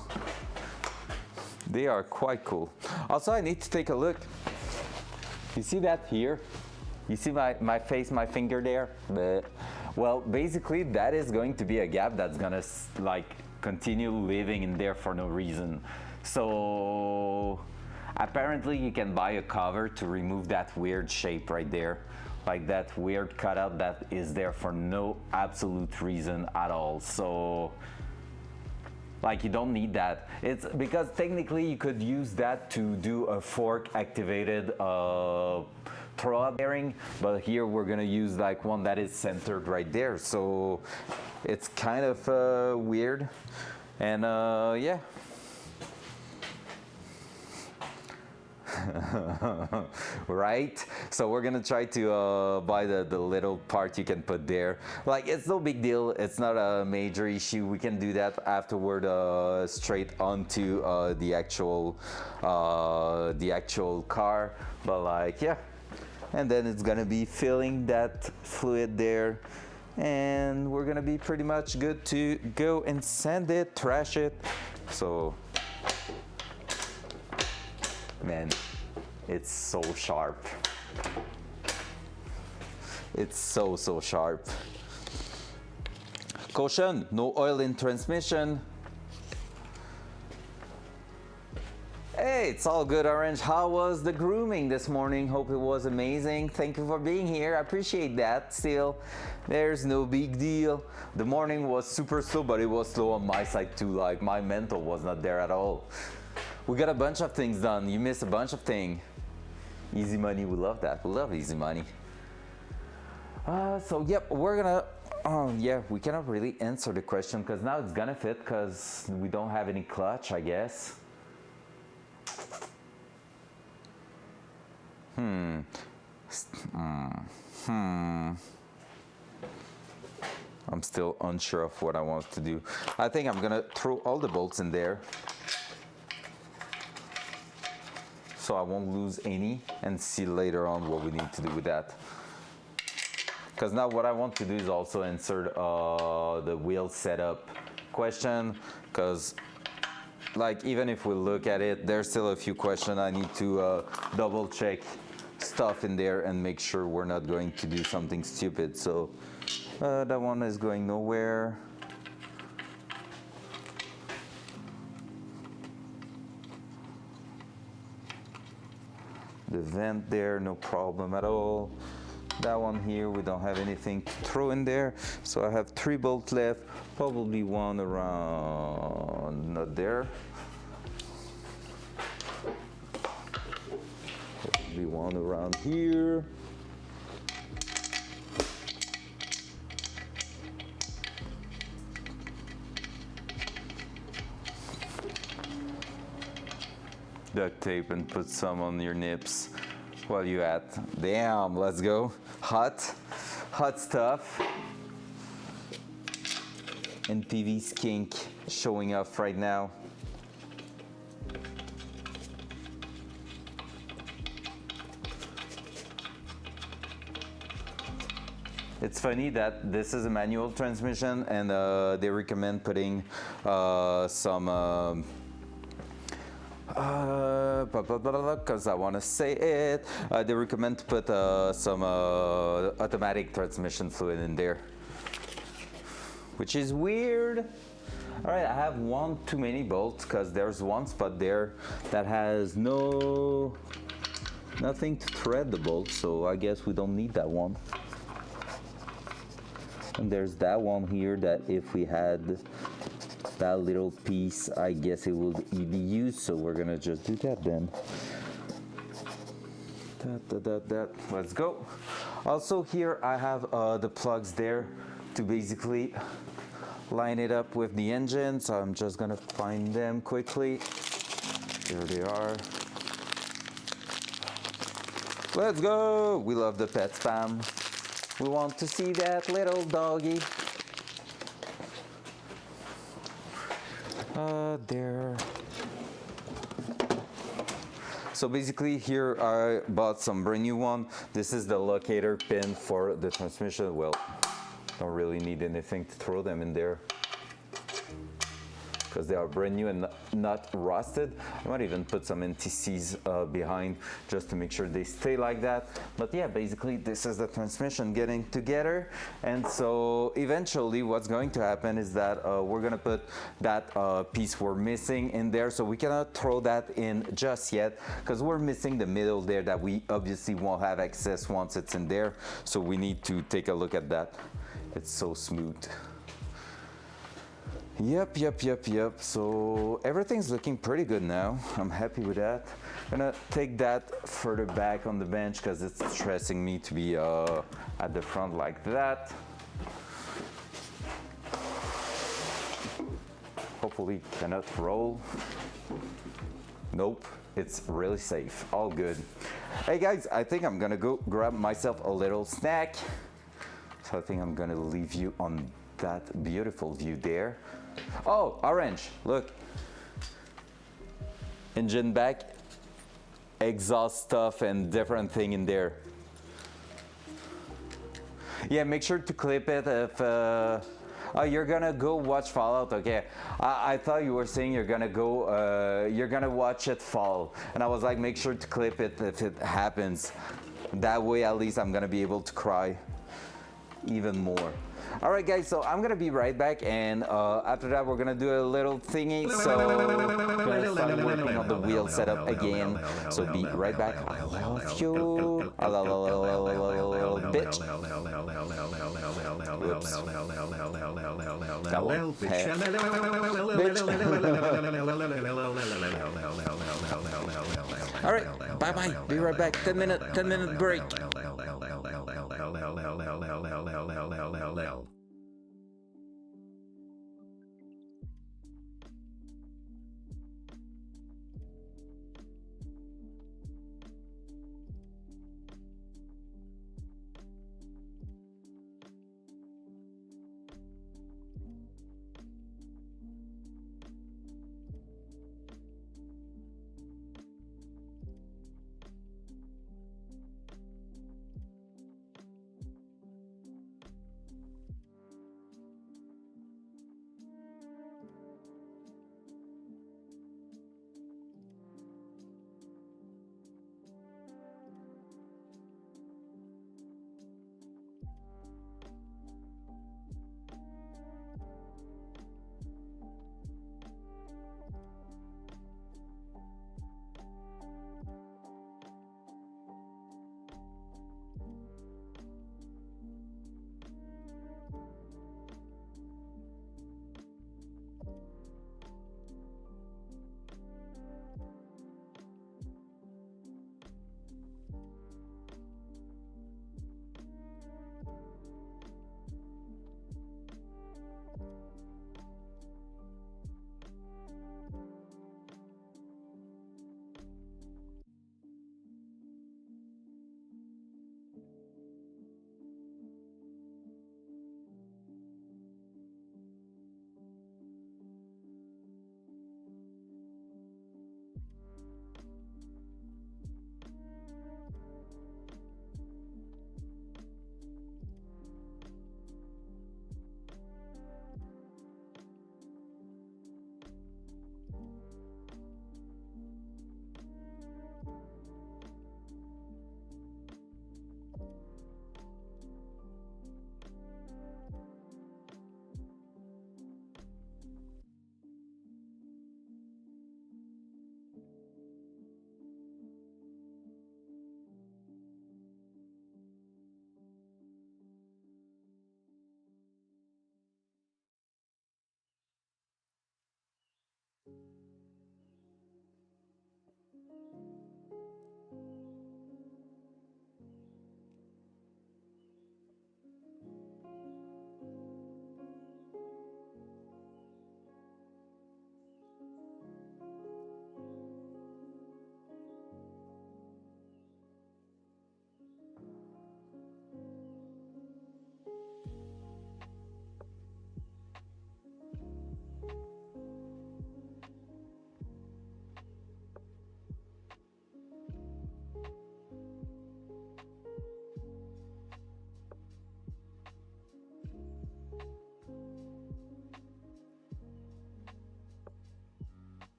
They are quite cool. Also, I need to take a look. You see that here? You see my face, my finger there? Well, basically that is going to be a gap that's gonna like continue living in there for no reason. So apparently you can buy a cover to remove that weird shape right there, like that weird cutout that is there for no absolute reason at all. So like you don't need that. It's because technically you could use that to do a fork activated throw-out bearing, but here we're gonna use like one that is centered right there. So it's kind of weird, and yeah. Right? So we're gonna try to buy the little part you can put there. Like, it's no big deal, it's not a major issue. We can do that afterward, straight onto the actual car. But like, yeah. And then it's gonna be filling that fluid there, and we're gonna be pretty much good to go and sand it, trash it. So man, it's so sharp. It's so sharp. Caution, no oil in transmission. Hey, it's all good, Orange. How was the grooming this morning? Hope it was amazing. Thank you for being here. I appreciate that. Still, there's no big deal. The morning was super slow, but it was slow on my side too. Like, my mental was not there at all. We got a bunch of things done. You missed a bunch of things. Easy money, we love that. We love easy money. So yep, we're gonna, yeah, we cannot really answer the question because now it's gonna fit because we don't have any clutch, I guess. I'm still unsure of what I want to do. I think I'm gonna throw all the bolts in there, so I won't lose any, and see later on what we need to do with that. because now what I want to do is also insert the wheel setup question, because like even if we look at it, there's still a few questions I need to double check stuff in there and make sure we're not going to do something stupid. So that one is going nowhere. The vent there, no problem at all. That one here, we don't have anything to throw in there. So I have 3 bolts left, probably one around, not there. Probably one around here. Duct tape and put some on your nips while you at. Damn, let's go. Hot stuff. NPV skink showing off right now. It's funny that this is a manual transmission and they recommend putting some because I want to say it, they recommend to put some automatic transmission fluid in there, which is weird. All right, I have one too many bolts because there's one spot there that has nothing to thread the bolt, so I guess we don't need that one. And there's that one here that if we had that little piece, I guess it will be used, so we're gonna just do that then. Let's go. Also here I have the plugs there to basically line it up with the engine, so I'm just gonna find them quickly. There they are. Let's go! We love the pet spam. We want to see that little doggy. There. So basically here I bought some brand new one. This is the locator pin for the transmission. Well, don't really need anything to throw them in there because they are brand new and not rusted. I might even put some NTCs behind just to make sure they stay like that. But yeah, basically this is the transmission getting together. And so eventually what's going to happen is that we're gonna put that piece we're missing in there. So we cannot throw that in just yet because we're missing the middle there that we obviously won't have access once it's in there. So we need to take a look at that. It's so smooth. Yep. So everything's looking pretty good now. I'm happy with that. I'm gonna take that further back on the bench because it's stressing me to be at the front like that. Hopefully cannot roll. Nope, it's really safe, all good. Hey guys, I think I'm gonna go grab myself a little snack. So I think I'm gonna leave you on that beautiful view there. Oh, orange, look. Engine back, exhaust stuff and different thing in there. Yeah, make sure to clip it if, oh, you're gonna go watch Fallout, okay. I thought you were saying you're gonna go, you're gonna watch it fall. And I was like, make sure to clip it if it happens. That way at least I'm gonna be able to cry even more. All right guys, so I'm gonna be right back, and after that we're gonna do a little thingy, so I'm gonna start working on the wheel setup again, so be right back. I love you, bitch. Oops. Hello, bitch. All right, bye bye, be right back. 10-minute break.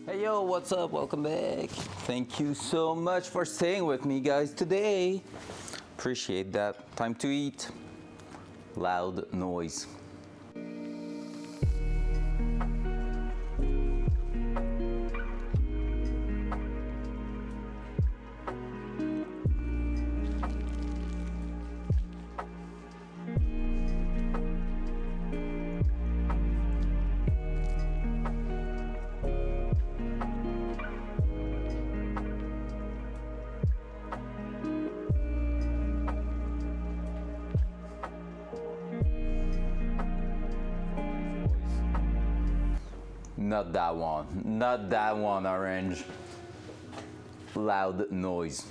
Hey yo, what's up? Welcome back. Thank you so much for staying with me, guys, today. Appreciate that. Time to eat. Loud noise. Not that one. Not that one, Orange. Loud noise.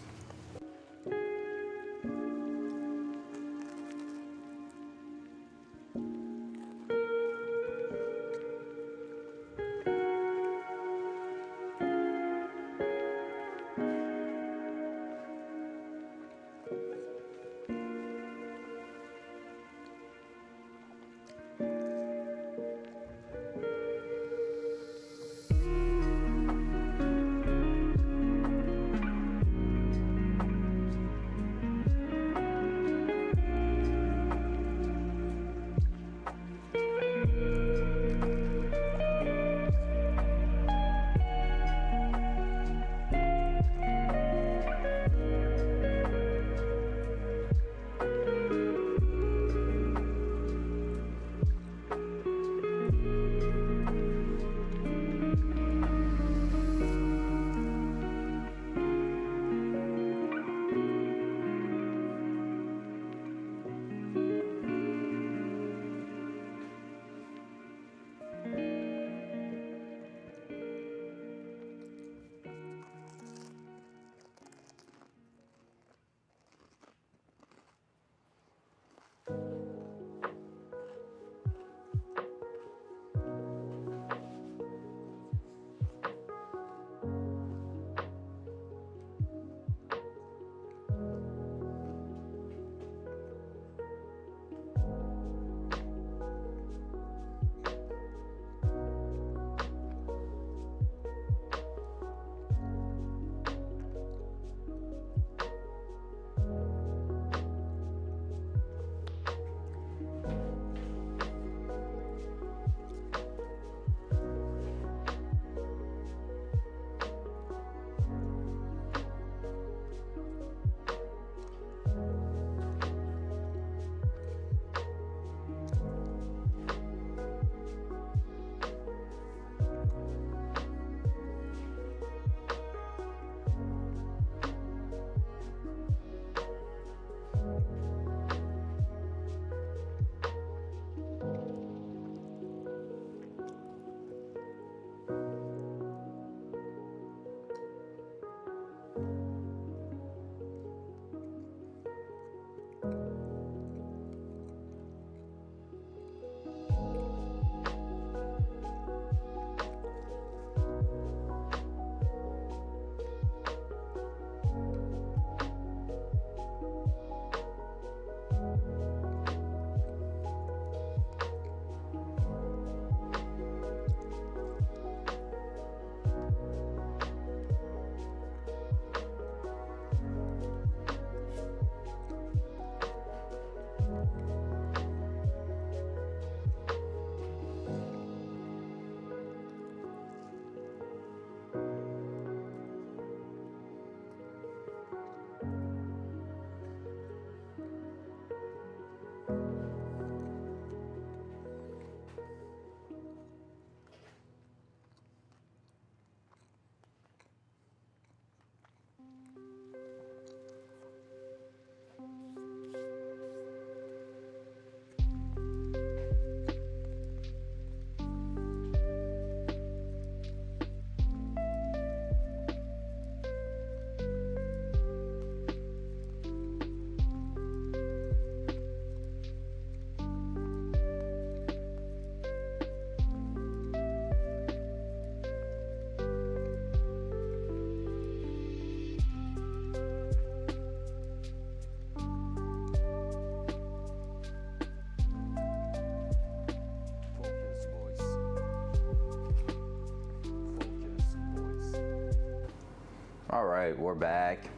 right, we're back.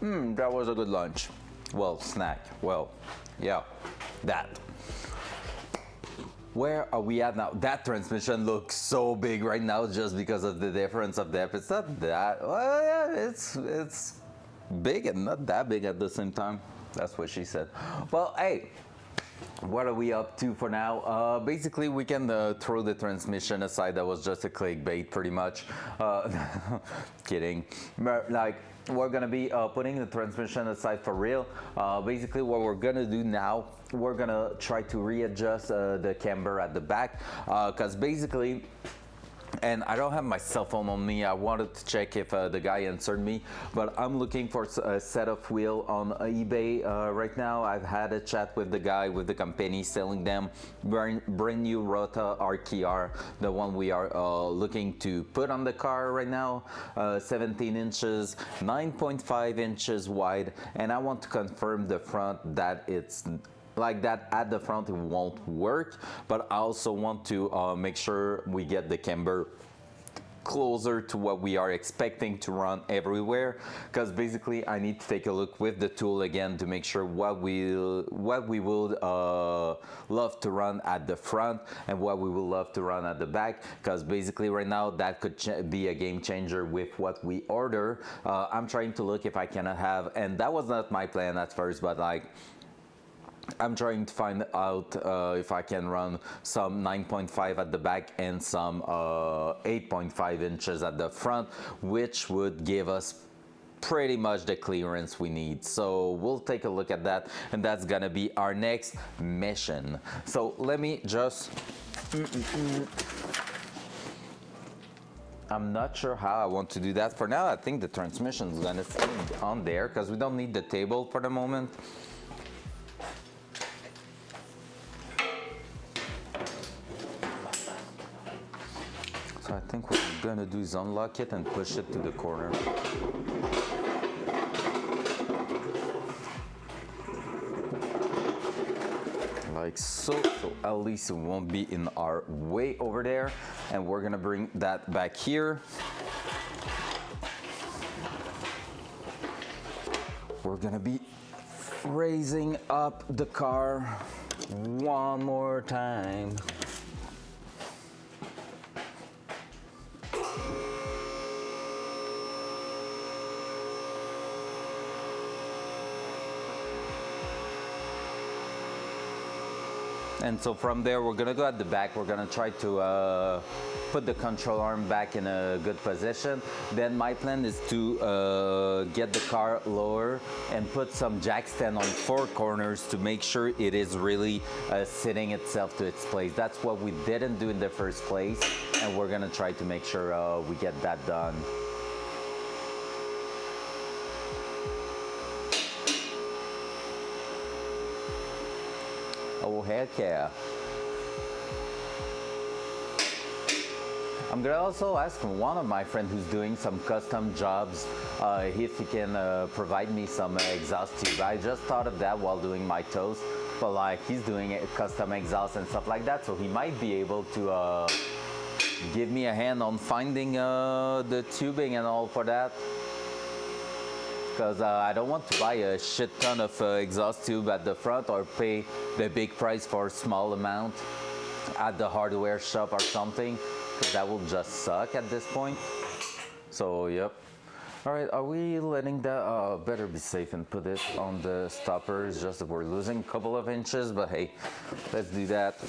That was a good lunch. Well, snack. Well, yeah, that. Where are we at now? That transmission looks so big right now just because of the difference of depth. It's not that, well, yeah, it's big and not that big at the same time. That's what she said. Well, hey, what are we up to for now? Basically, we can throw the transmission aside. That was just a clickbait, pretty much. Kidding. But, like, we're gonna be putting the transmission aside for real. Basically, what we're gonna do now, we're gonna try to readjust the camber at the back, because basically, and I don't have my cell phone on me. I wanted to check if the guy answered me, but I'm looking for a set of wheel on eBay right now. I've had a chat with the guy with the company selling them, brand new Rota RKR, the one we are looking to put on the car right now, 17 inches, 9.5 inches wide, and I want to confirm the front that it's like that at the front. It won't work, but I also want to make sure we get the camber closer to what we are expecting to run everywhere, because basically I need to take a look with the tool again to make sure what we would love to run at the front and what we will love to run at the back, because basically right now that could be a game changer with what we order. I'm trying to look if I cannot have, and that was not my plan at first, but like I'm trying to find out if I can run some 9.5 at the back and some 8.5 inches at the front, which would give us pretty much the clearance we need. So we'll take a look at that, and that's gonna be our next mission. So let me just I'm not sure how I want to do that. For now, I think the transmission is gonna stay on there because we don't need the table for the moment. So I think what we're gonna do is unlock it and push it to the corner. Like so, so at least it won't be in our way over there. And we're gonna bring that back here. We're gonna be raising up the car one more time. And so from there, we're gonna go at the back. We're gonna try to put the control arm back in a good position. Then my plan is to get the car lower and put some jack stand on 4 corners to make sure it is really sitting itself to its place. That's what we didn't do in the first place, and we're gonna try to make sure we get that done. Oh, heck yeah. I'm gonna also ask one of my friends who's doing some custom jobs if he can provide me some exhaust tube. I just thought of that while doing my toast, but like he's doing a custom exhaust and stuff like that, so he might be able to give me a hand on finding the tubing and all for that. Because I don't want to buy a shit ton of exhaust tube at the front or pay the big price for a small amount at the hardware shop or something, because that will just suck at this point. So yep. All right, are we letting that, better be safe and put it on the stoppers, just that we're losing a couple of inches, but hey, let's do that.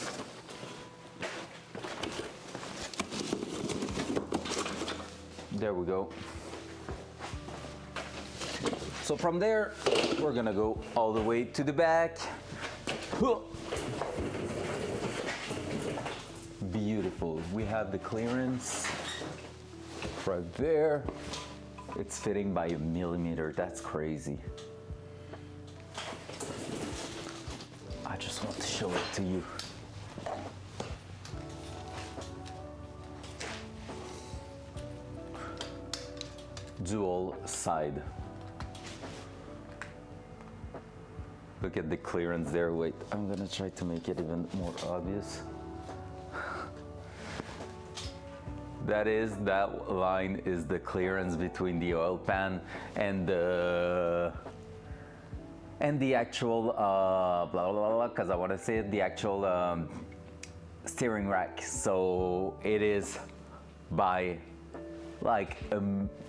There we go. So from there, we're gonna go all the way to the back. Beautiful. We have the clearance right there. It's fitting by a millimeter. That's crazy. I just want to show it to you. Dual side. Look at the clearance there. Wait, I'm gonna try to make it even more obvious. That line is the clearance between the oil pan and the actual blah blah blah, because I want to say the actual steering rack. So it is by like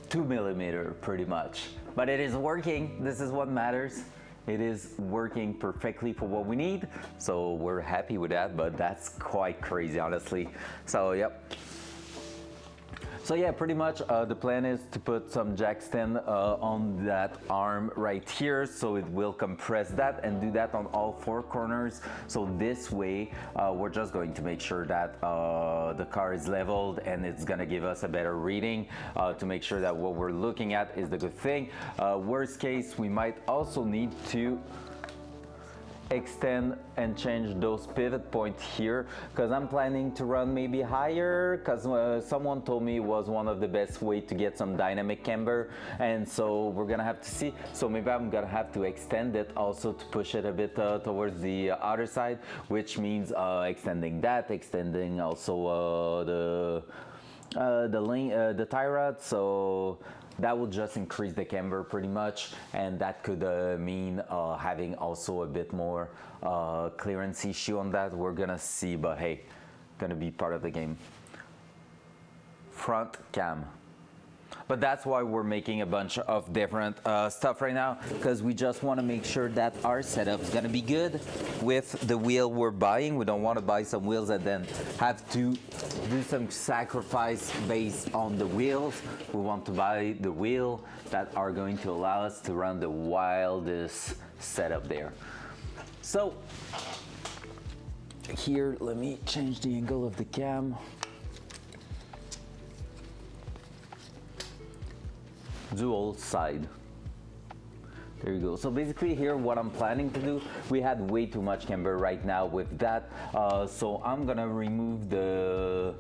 2 millimeter pretty much, but it is working. This is what matters. It is working perfectly for what we need, so we're happy with that. But that's quite crazy, honestly. So yep. So yeah, pretty much the plan is to put some jack stand on that arm right here, so it will compress that and do that on all four corners. So this way, we're just going to make sure that the car is leveled and it's gonna give us a better reading to make sure that what we're looking at is the good thing. Worst case, we might also need to extend and change those pivot points here, because I'm planning to run maybe higher, because someone told me it was one of the best way to get some dynamic camber, and so we're gonna have to see. So maybe I'm gonna have to extend it also to push it a bit towards the other side, which means extending also the tie rod. So that will just increase the camber pretty much, and that could mean having also a bit more clearance issue on that. We're gonna see, but hey, gonna be part of the game. Front cam. But that's why we're making a bunch of different stuff right now, because we just want to make sure that our setup is going to be good with the wheel we're buying. We don't want to buy some wheels and then have to do some sacrifice based on the wheels. We want to buy the wheel that are going to allow us to run the wildest setup there. So here, let me change the angle of the cam. Dual side. There you go. So basically here what I'm planning to do, we had way too much camber right now with that, so I'm gonna remove the,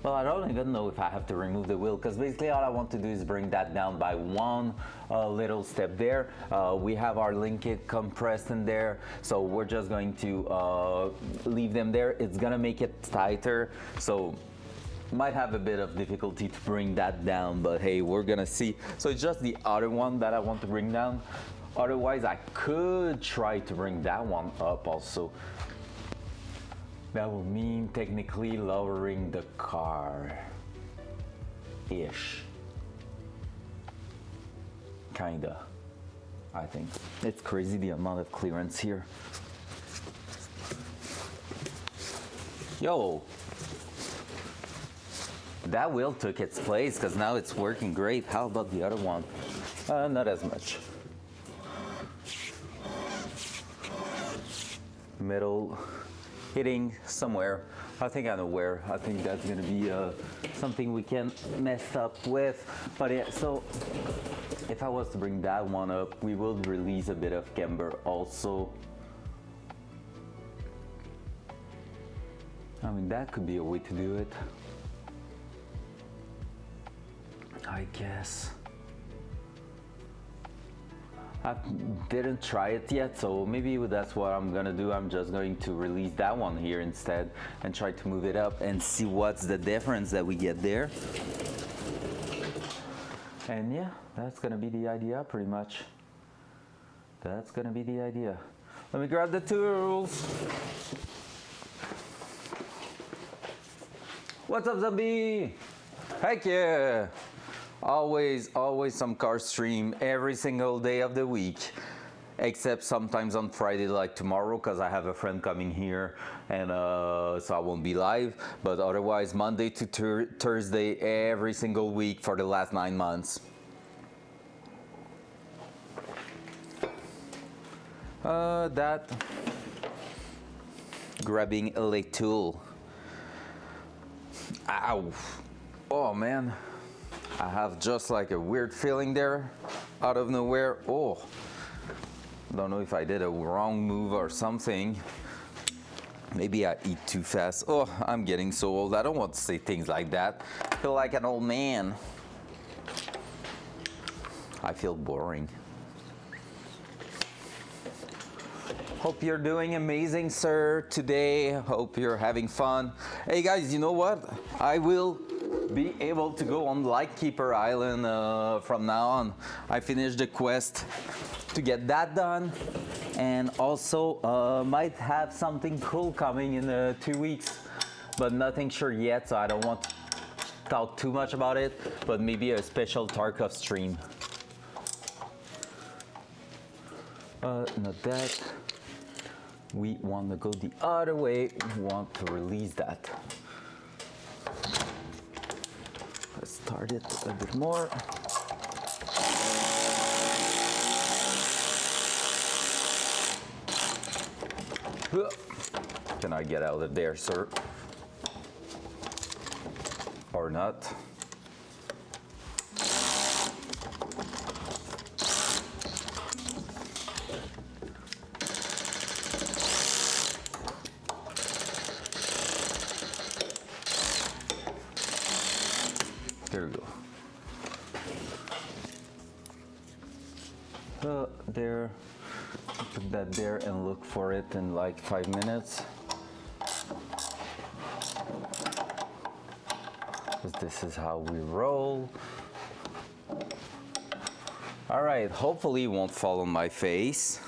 well, I don't even know if I have to remove the wheel, because basically all I want to do is bring that down by one little step there. We have our link kit compressed in there, so we're just going to leave them there. It's gonna make it tighter, so might have a bit of difficulty to bring that down, but hey, we're gonna see. So it's just the other one that I want to bring down. Otherwise, I could try to bring that one up also. That would mean technically lowering the car ish, kinda. I think it's crazy the amount of clearance here. Yo, that wheel took its place, because now it's working great. How about the other one? Not as much. Metal hitting somewhere. I think I know where. I think that's gonna be something we can mess up with. But yeah, so if I was to bring that one up, we will release a bit of camber also. I mean, that could be a way to do it, I guess. I didn't try it yet, so maybe that's what I'm gonna do. I'm just going to release that one here instead and try to move it up and see what's the difference that we get there. And yeah, that's gonna be the idea pretty much. That's gonna be the idea. Let me grab the tools. What's up, zombie? Heck yeah! Always some car stream every single day of the week, except sometimes on Friday like tomorrow, because I have a friend coming here, and so I won't be live. But otherwise, Monday to Thursday every single week for the last 9 months. That grabbing a leg tool. Ow! Oh man, I have just like a weird feeling there out of nowhere. Oh, don't know if I did a wrong move or something. Maybe I eat too fast. Oh, I'm getting so old. I don't want to say things like that. I feel like an old man. I feel boring. Hope you're doing amazing, sir, today. Hope you're having fun. Hey guys, you know what? I will be able to go on Lightkeeper Island from now on. I finished the quest to get that done, and also might have something cool coming in 2 weeks, but nothing sure yet, so I don't want to talk too much about it, but maybe a special Tarkov stream. Not that. We want to go the other way. We want to release that. Let's start it a bit more. Can I get out of there, sir? Or not? There we go. There. Put that there and look for it in like 5 minutes. Because this is how we roll. All right, hopefully it won't fall on my face.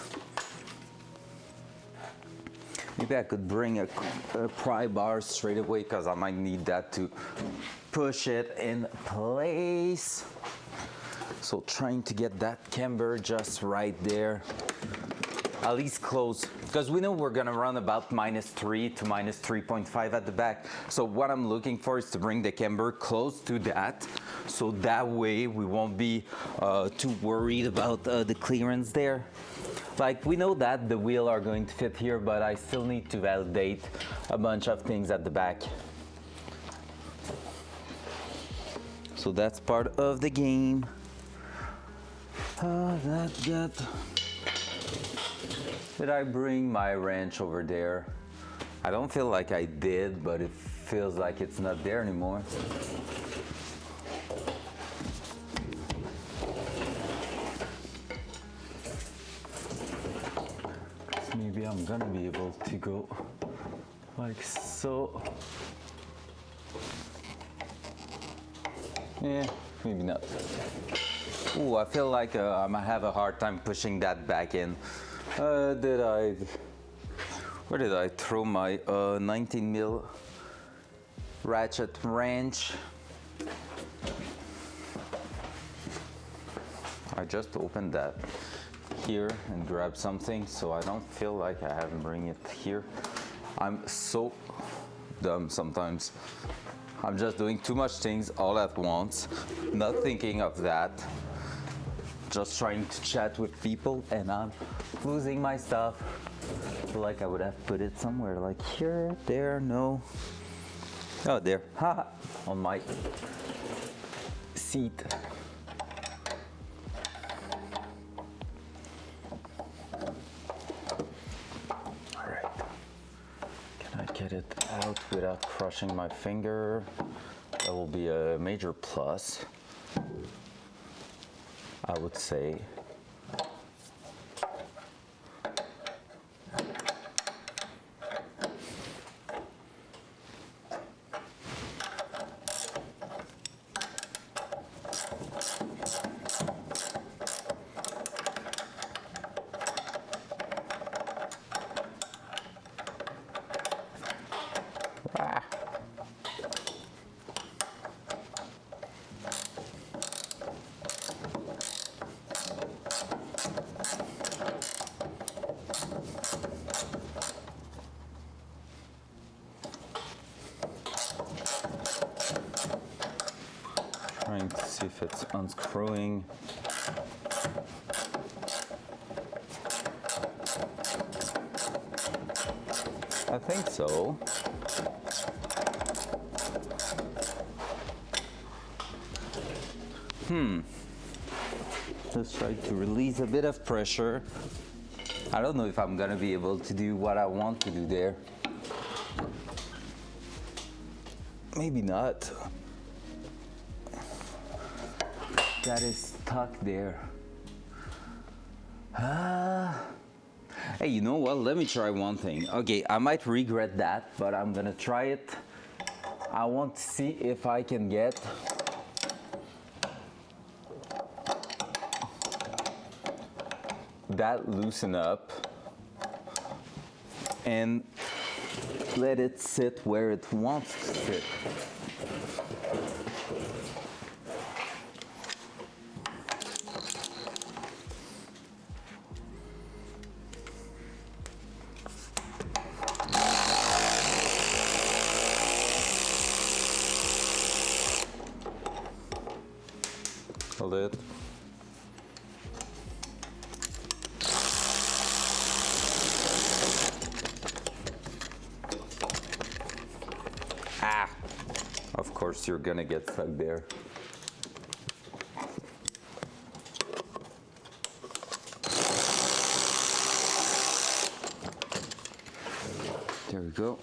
Maybe I could bring a pry bar straight away because I might need that to push it in place. So trying to get that camber just right there, at least close, because we know we're gonna run about -3 to -3.5 at the back. So what I'm looking for is to bring the camber close to that, so that way we won't be too worried about the clearance there. Like, we know that the wheels are going to fit here, but I still need to validate a bunch of things at the back. So that's part of the game. Did I bring my wrench over there? I don't feel like I did, but it feels like it's not there anymore. Maybe I'm gonna be able to go like so. Yeah, maybe not. Ooh, I feel like I might have a hard time pushing that back in. Where did I throw my 19 mil ratchet wrench? I just opened that here and grabbed something, so I don't feel like I haven't bring it here. I'm so dumb sometimes. I'm just doing too much things all at once, not thinking of that. Just trying to chat with people and I'm losing my stuff. I feel like I would have put it somewhere, like here, there, no. Oh, there, ha, on my seat. All right, can I get it out without crushing my finger? That will be a major plus, I would say. Trying to see if it's unscrewing. I think so. Just try to release a bit of pressure. I don't know if I'm gonna be able to do what I want to do there. Maybe not. That is stuck there. Hey, you know what? Let me try one thing. Okay, I might regret that, but I'm gonna try it. I want to see if I can get that loosen up and let it sit where it wants to sit. Hold it. Ah! Of course you're gonna get stuck there. There we go.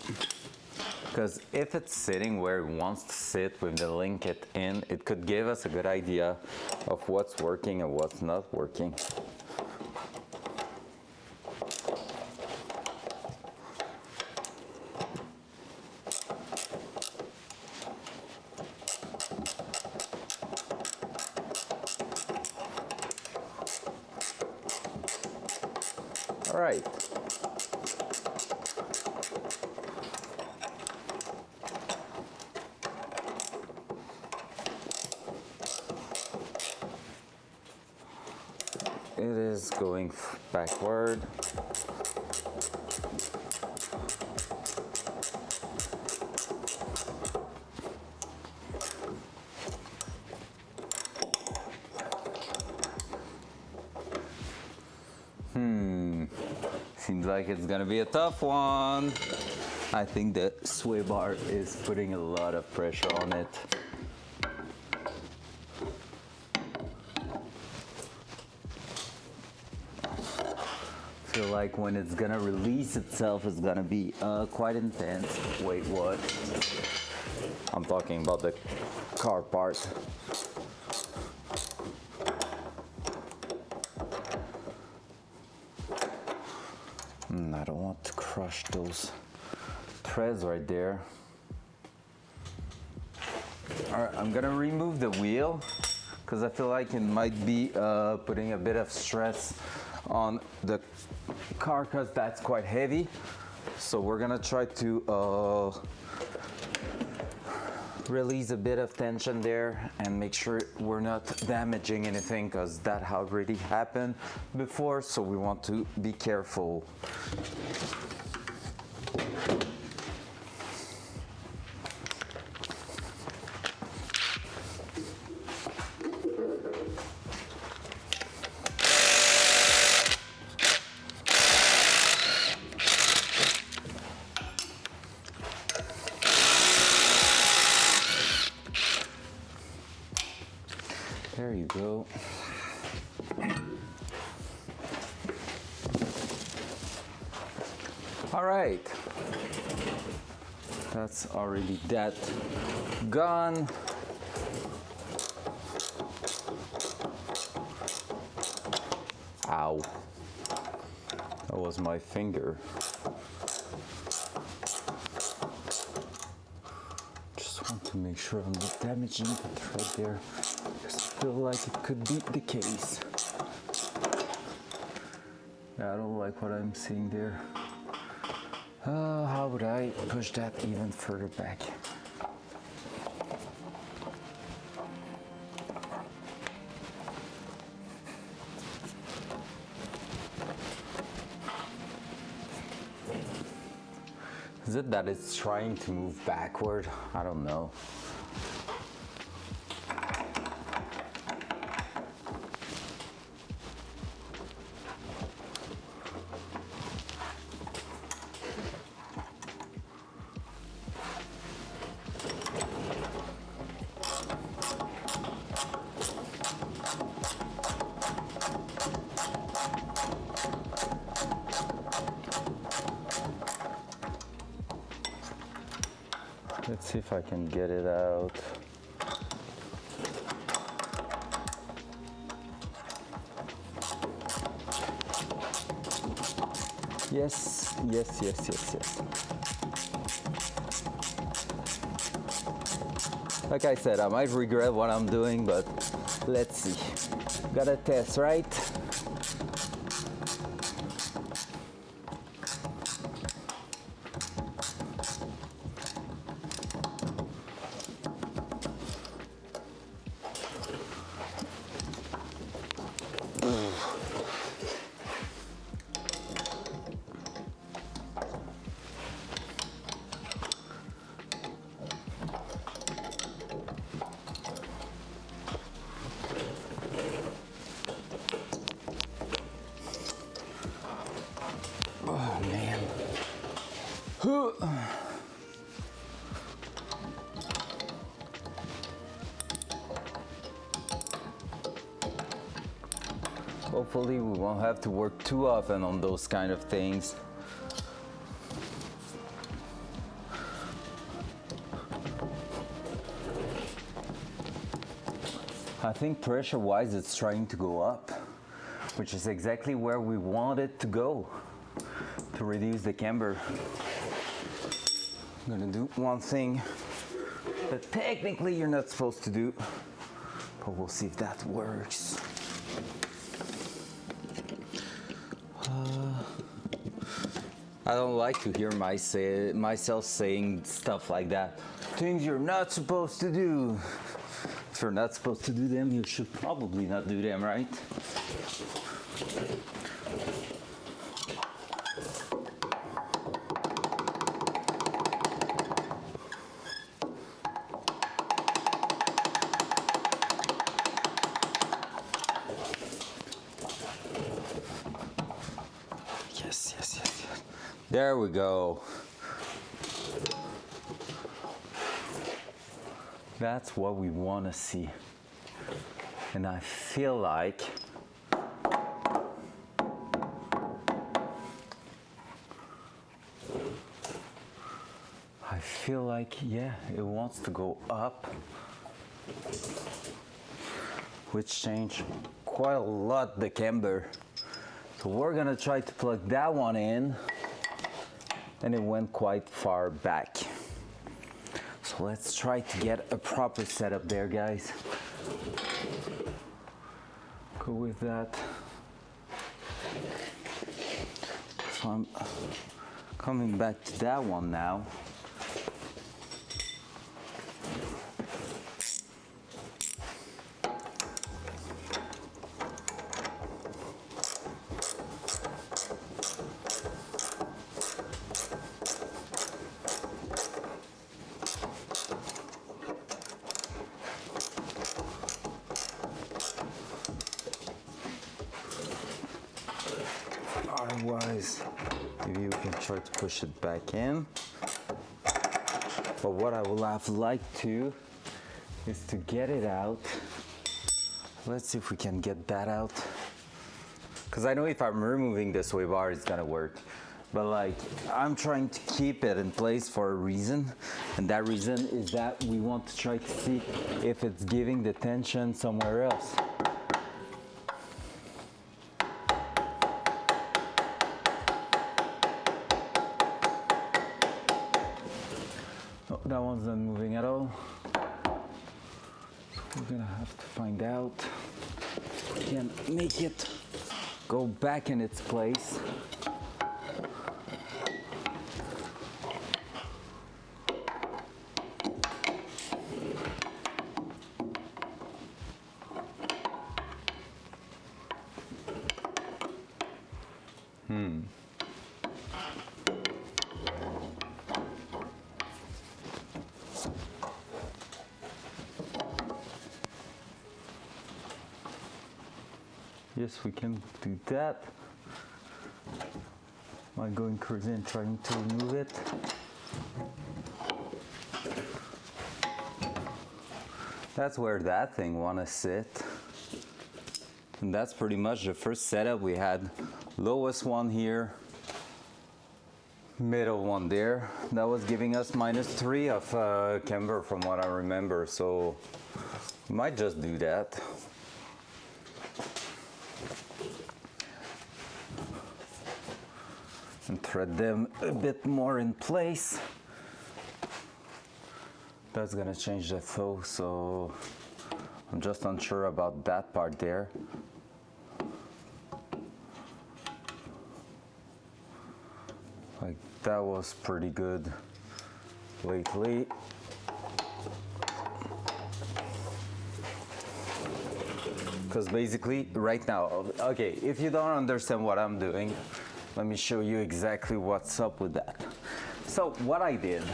Because if it's sitting where it wants to sit with the linked in, it could give us a good idea of what's working and what's not working. All right. It is going backward. Seems like it's gonna be a tough one. I think the sway bar is putting a lot of pressure on it. Feel like when it's gonna release itself, it's gonna be quite intense. Wait, what? I'm talking about the car part. I don't want to crush those threads right there. All right, I'm gonna remove the wheel because I feel like it might be putting a bit of stress on the car because that's quite heavy. So we're gonna try to release a bit of tension there and make sure we're not damaging anything because that already happened before, so we want to be careful. There you go. All right. That's already that gone. Ow. That was my finger. Just want to make sure I'm not damaging the thread there. I feel like it could be the case. Yeah, I don't like what I'm seeing there. How would I push that even further back? Is it that it's trying to move backward? I don't know. Let's see if I can get it out. Yes, yes, yes, yes, yes. Like I said, I might regret what I'm doing, but let's see. Gotta test, right? Oh man. Hopefully we won't have to work too often on those kind of things. I think pressure-wise it's trying to go up, which is exactly where we want it to go, to reduce the camber. I'm gonna do one thing that technically you're not supposed to do, but we'll see if that works. I don't like to hear myself saying stuff like that. Things you're not supposed to do. If you're not supposed to do them, you should probably not do them, right? Yes, yes, yes, yes. There we go. That's what we want to see. And I feel like yeah, it wants to go up, which changed quite a lot the camber. So we're gonna try to plug that one in, and it went quite far back. So let's try to get a proper setup there, guys. Go with that. So I'm coming back to that one now. Otherwise, maybe we can try to push it back in. But what I would have liked to is to get it out. Let's see if we can get that out. Because I know if I'm removing the sway bar, it's gonna work. But like, I'm trying to keep it in place for a reason. And that reason is that we want to try to see if it's giving the tension somewhere else. Oh, that one's not moving at all. So we're gonna have to find out if we can make it go back in its place. Yes, we can do that. Am I going crazy and trying to remove it? That's where that thing wanna sit. And that's pretty much the first setup we had. Lowest one here, middle one there. That was giving us -3 of camber from what I remember, so we might just do that. And thread them a bit more in place. That's gonna change the flow, so I'm just unsure about that part there. Like that was pretty good lately. Because basically right now, okay, if you don't understand what I'm doing, let me show you exactly what's up with that. So what I did,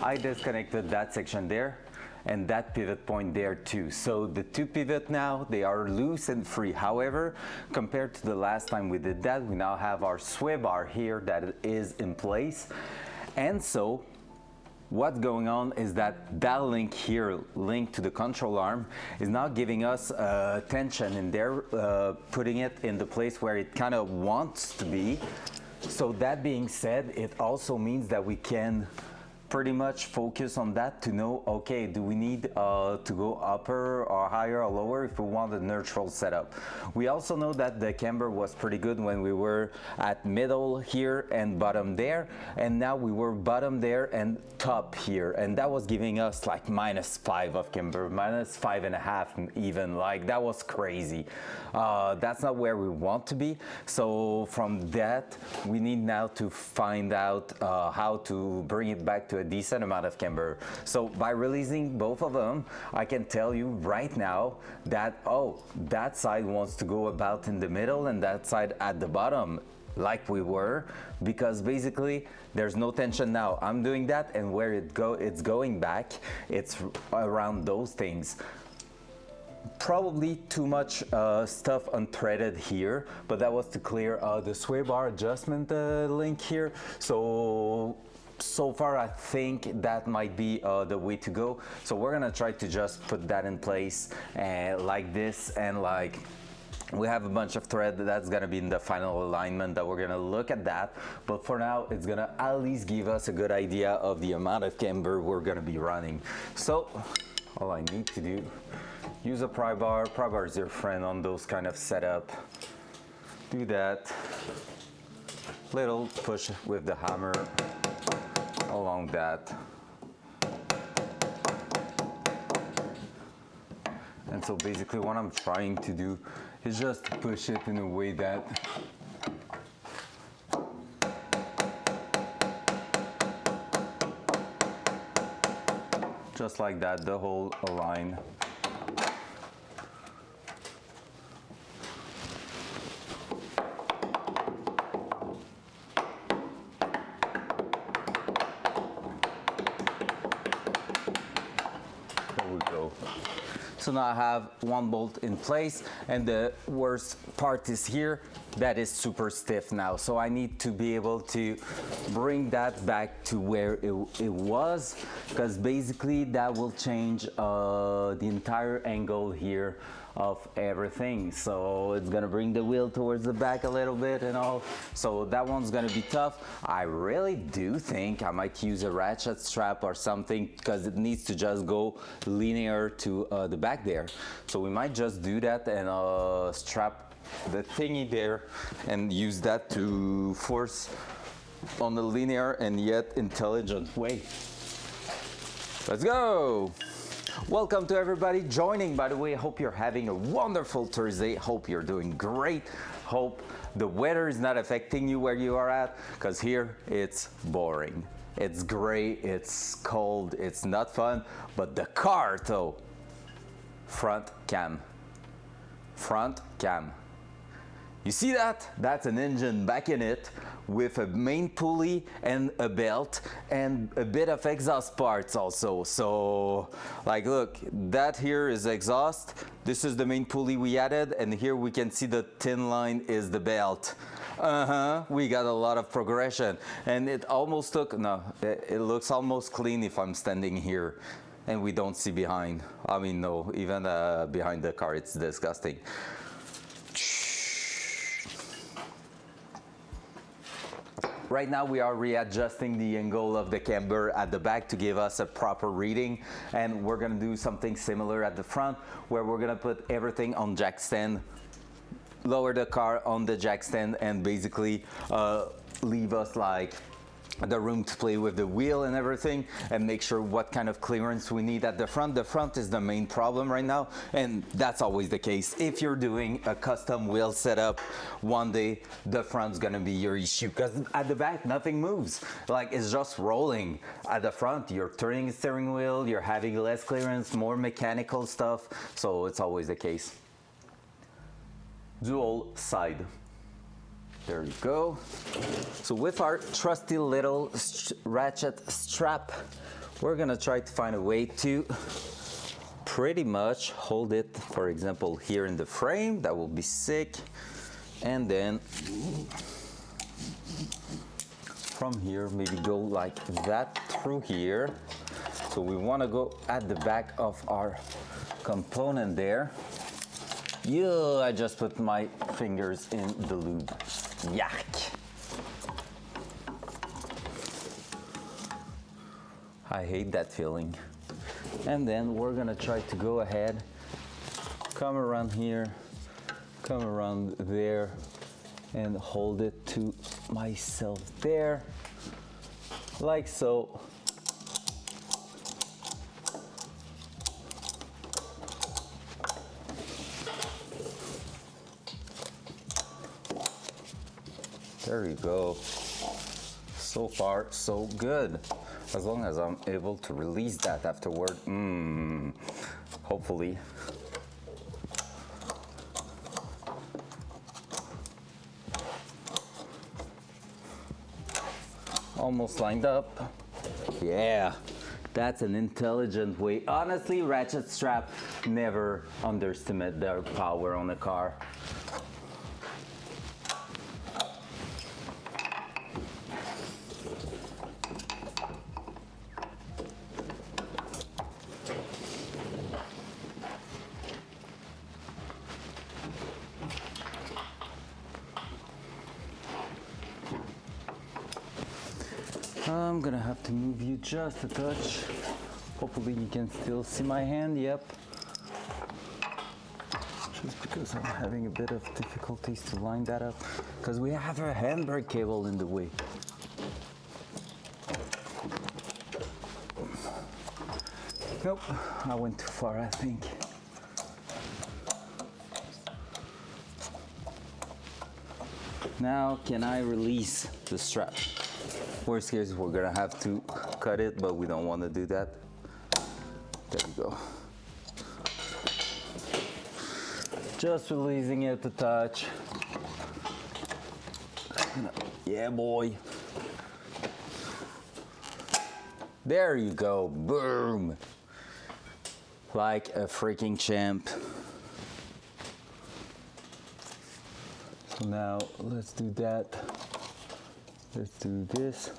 I disconnected that section there and that pivot point there too. So the two pivot now, they are loose and free. However, compared to the last time we did that, we now have our sway bar here that is in place. And so what's going on is that that link here, linked to the control arm, is now giving us tension in there, putting it in the place where it kind of wants to be. So that being said, it also means that we can pretty much focus on that to know, okay, do we need to go upper or higher or lower if we want a neutral setup. We also know that the camber was pretty good when we were at middle here and bottom there, and now we were bottom there and top here, and that was giving us like -5 of camber, -5.5 even, like that was crazy. That's not where we want to be. So from that, we need now to find out how to bring it back to a decent amount of camber. So by releasing both of them, I can tell you right now that, oh, that side wants to go about in the middle and that side at the bottom, like we were, because basically there's no tension now. I'm doing that, and where it's going back, it's around those things. Probably too much stuff unthreaded here, but that was to clear the sway bar adjustment link here. So far I think that might be the way to go. So we're gonna try to just put that in place and like this, and like we have a bunch of thread that's gonna be in the final alignment that we're gonna look at that. But for now, it's gonna at least give us a good idea of the amount of camber we're gonna be running. So all I need to do, use a pry bar. Pry bar is your friend on those kind of setup. Do that. Little push with the hammer along that. And so basically what I'm trying to do is just push it in a way that just like that, the whole line. So now I have one bolt in place, and the worst part is here, that is super stiff now. So I need to be able to bring that back to where it was, because basically that will change the entire angle here of everything. So it's gonna bring the wheel towards the back a little bit and all. So that one's gonna be tough. I really do think I might use a ratchet strap or something, because it needs to just go linear to the back there. So we might just do that and strap the thingy there and use that to force on a linear and yet intelligent way. Let's go! Welcome to everybody joining. By the way, hope you're having a wonderful Thursday. Hope you're doing great. Hope the weather is not affecting you where you are at, because here it's boring. It's gray, it's cold, it's not fun. But the car though, front cam. Front cam. You see that? That's an engine back in it with a main pulley and a belt and a bit of exhaust parts also. So like look, that here is exhaust. This is the main pulley we added, and here we can see the thin line is the belt. We got a lot of progression, and it almost took, no, it looks almost clean if I'm standing here and we don't see behind. I mean, no, even behind the car, it's disgusting. Right now we are readjusting the angle of the camber at the back to give us a proper reading, and we're gonna do something similar at the front, where we're gonna put everything on jack stand, lower the car on the jack stand, and basically leave us like the room to play with the wheel and everything, and make sure what kind of clearance we need at the front. The front is the main problem right now, and that's always the case. If you're doing a custom wheel setup, one day the front's gonna be your issue, because at the back nothing moves. Like, it's just rolling. At the front, you're turning the steering wheel, you're having less clearance, more mechanical stuff, so it's always the case. Dual side. There you go. So with our trusty little ratchet strap, we're gonna try to find a way to pretty much hold it, for example, here in the frame. That will be sick. And then from here, maybe go like that through here. So we wanna go at the back of our component there. Yeah, I just put my fingers in the lube. Yuck. I hate that feeling. And then we're gonna try to go ahead, come around here, come around there, and hold it to myself there, like so. There you go. So far, so good. As long as I'm able to release that afterward, hopefully. Almost lined up. Yeah, that's an intelligent way. Honestly, ratchet strap, never underestimate their power on a car. I'm gonna have to move you just a touch. Hopefully you can still see my hand, yep. Just because I'm having a bit of difficulties to line that up, because we have a handbrake cable in the way. Nope, I went too far, I think. Now, can I release the strap? Worst case, we're gonna have to cut it, but we don't want to do that. There we go. Just releasing it a touch. Yeah, boy. There you go, boom. Like a freaking champ. So now let's do that. Let's do this.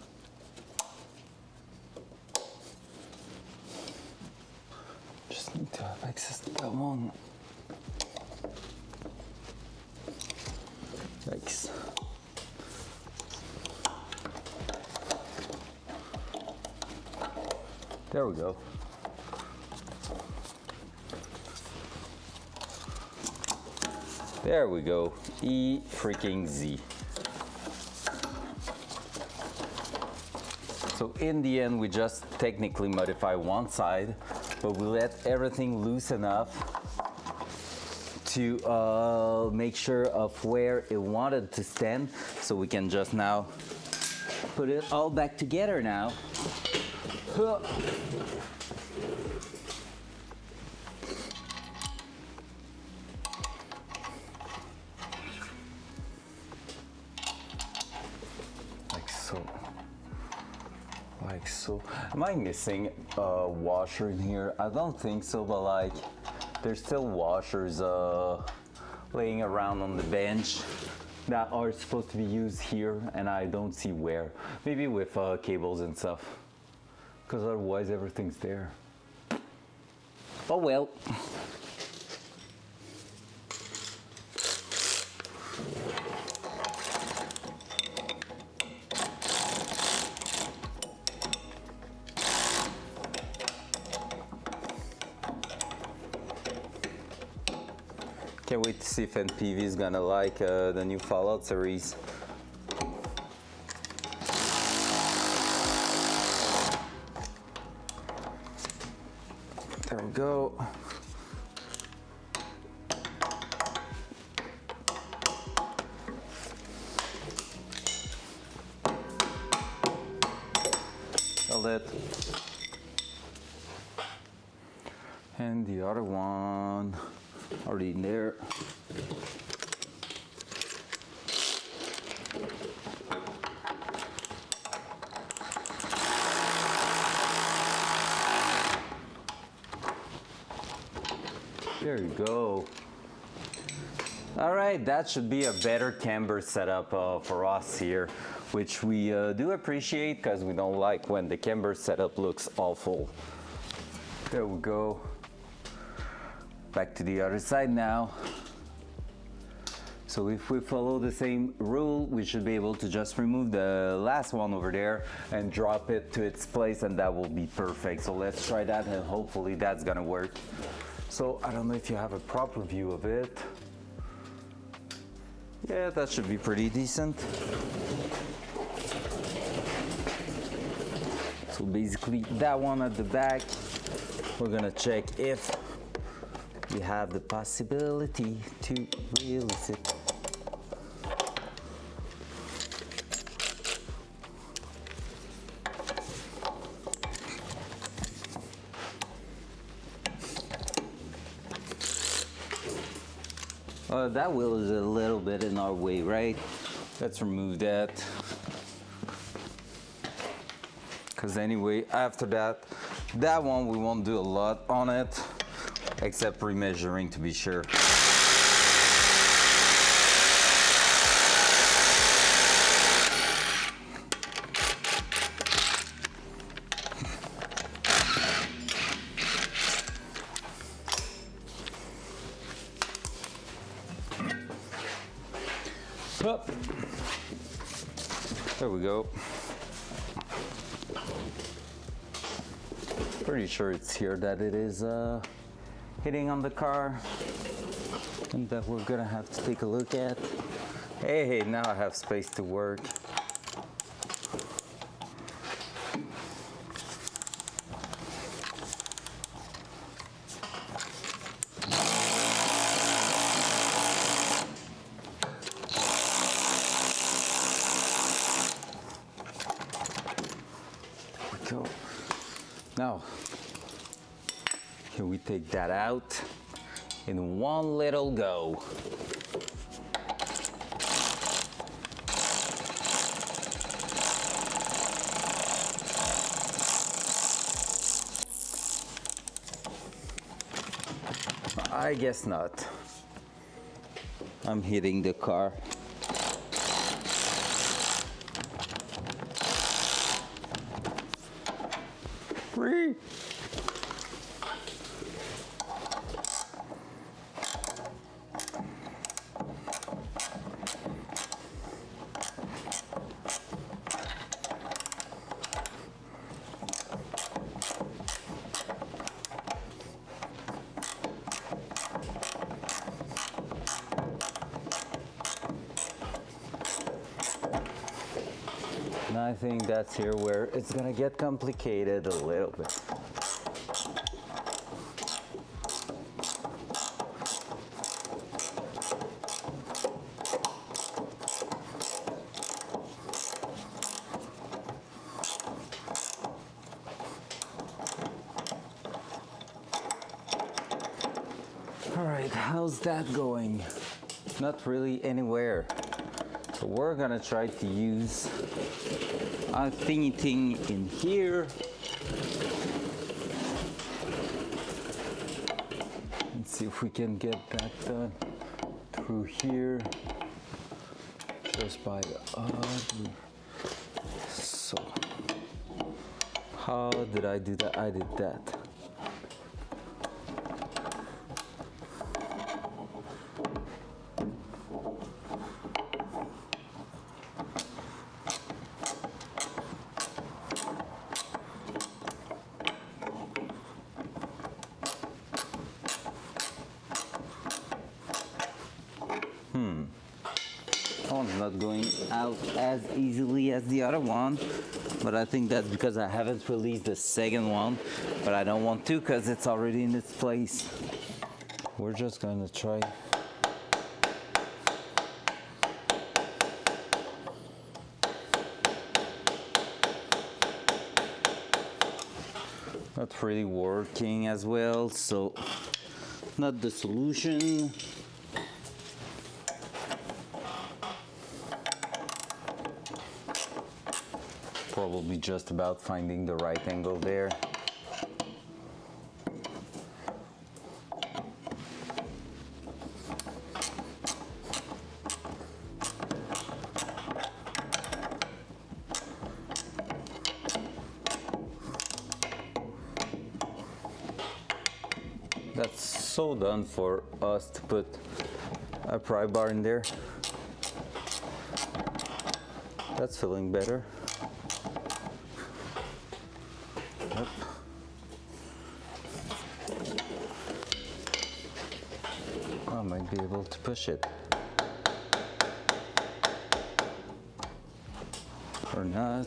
Just need to have access to that one. Yikes. There we go. There we go. E freaking Z. So in the end, we just technically modify one side, but we let everything loose enough to make sure of where it wanted to stand. So we can just now put it all back together now. Like so. Am I missing a washer in here? I don't think so, but like there's still washers laying around on the bench that are supposed to be used here, and I don't see where. Maybe with cables and stuff, because otherwise everything's there. Oh well. Can't wait to see if NPV is gonna like the new Fallout series. There we go. Hold it. And the other one already in there. There you go. All right, that should be a better camber setup for us here, which we do appreciate because we don't like when the camber setup looks awful. There we go. Back to the other side now. So if we follow the same rule, we should be able to just remove the last one over there and drop it to its place, and that will be perfect. So let's try that, and hopefully that's gonna work. So I don't know if you have a proper view of it. Yeah, that should be pretty decent. So basically that one at the back, we're gonna check if we have the possibility to release it. That wheel is a little bit in our way, right? Let's remove that. Because anyway, after that one we won't do a lot on it, except remeasuring to be sure. Up. There we go. Pretty sure it's here that it is hitting on the car, and that we're gonna have to take a look at. Hey, now I have space to work. Go. Now, can we take that out in one little go? I guess not. I'm hitting the car. Free. And I think that's here where it's gonna get complicated a little bit. All right, how's that going? Not really anywhere. So we're gonna try to use a thingy thing in here. And see if we can get that done through here. Just by the other. So, how did I do that? I did that. That one's not going out as easily as the other one. but I think that's because I haven't released the second one, but I don't want to because it's already in its place. We're just gonna try. Not really working as well, so not the solution. Probably just about finding the right angle there. That's so done for us to put a pry bar in there. That's feeling better. Yep. I might be able to push it. Or not.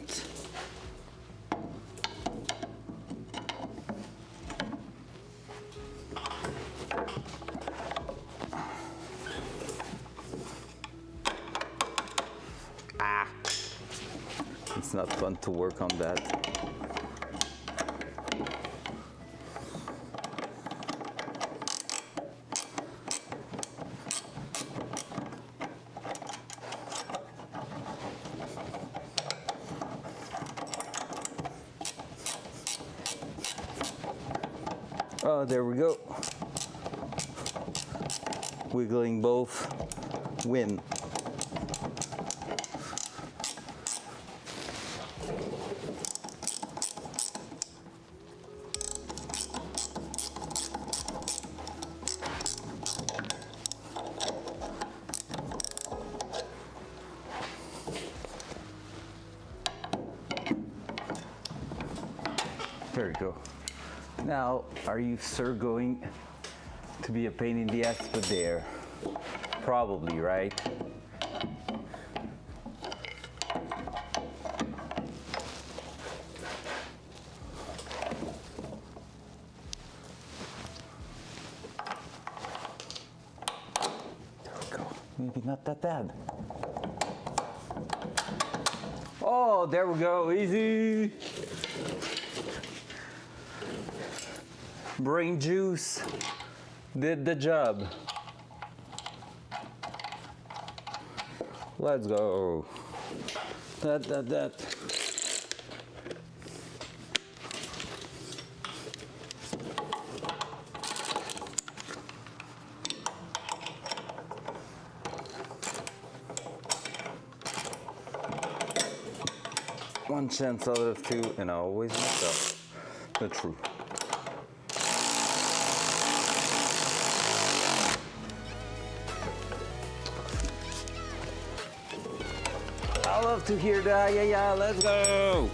It's not fun to work on that. Oh, there we go. Wiggling both. Win. There you go. Now, are you sure going to be a pain in the ass to put there? Probably, right? There we go. Maybe not that bad. Oh, there we go. Easy. Brain juice did the job. Let's go. That. One chance out of two, and I always mess up. The truth. I love to hear that. Yeah, let's go.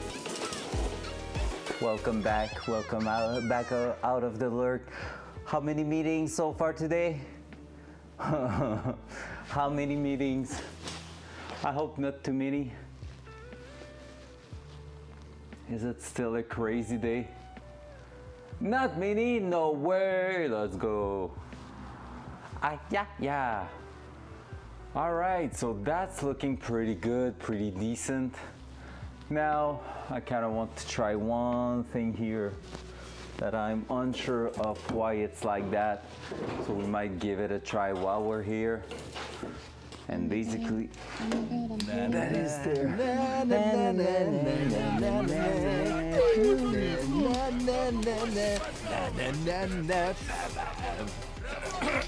Welcome back. Welcome back out of the lurk. How many meetings so far today? How many meetings? I hope not too many. Is it still a crazy day? Not many? No way. Let's go. Yeah. All right, so that's looking pretty good, pretty decent. Now, I kind of want to try one thing here that I'm unsure of why it's like that. So we might give it a try while we're here. And basically, that is there.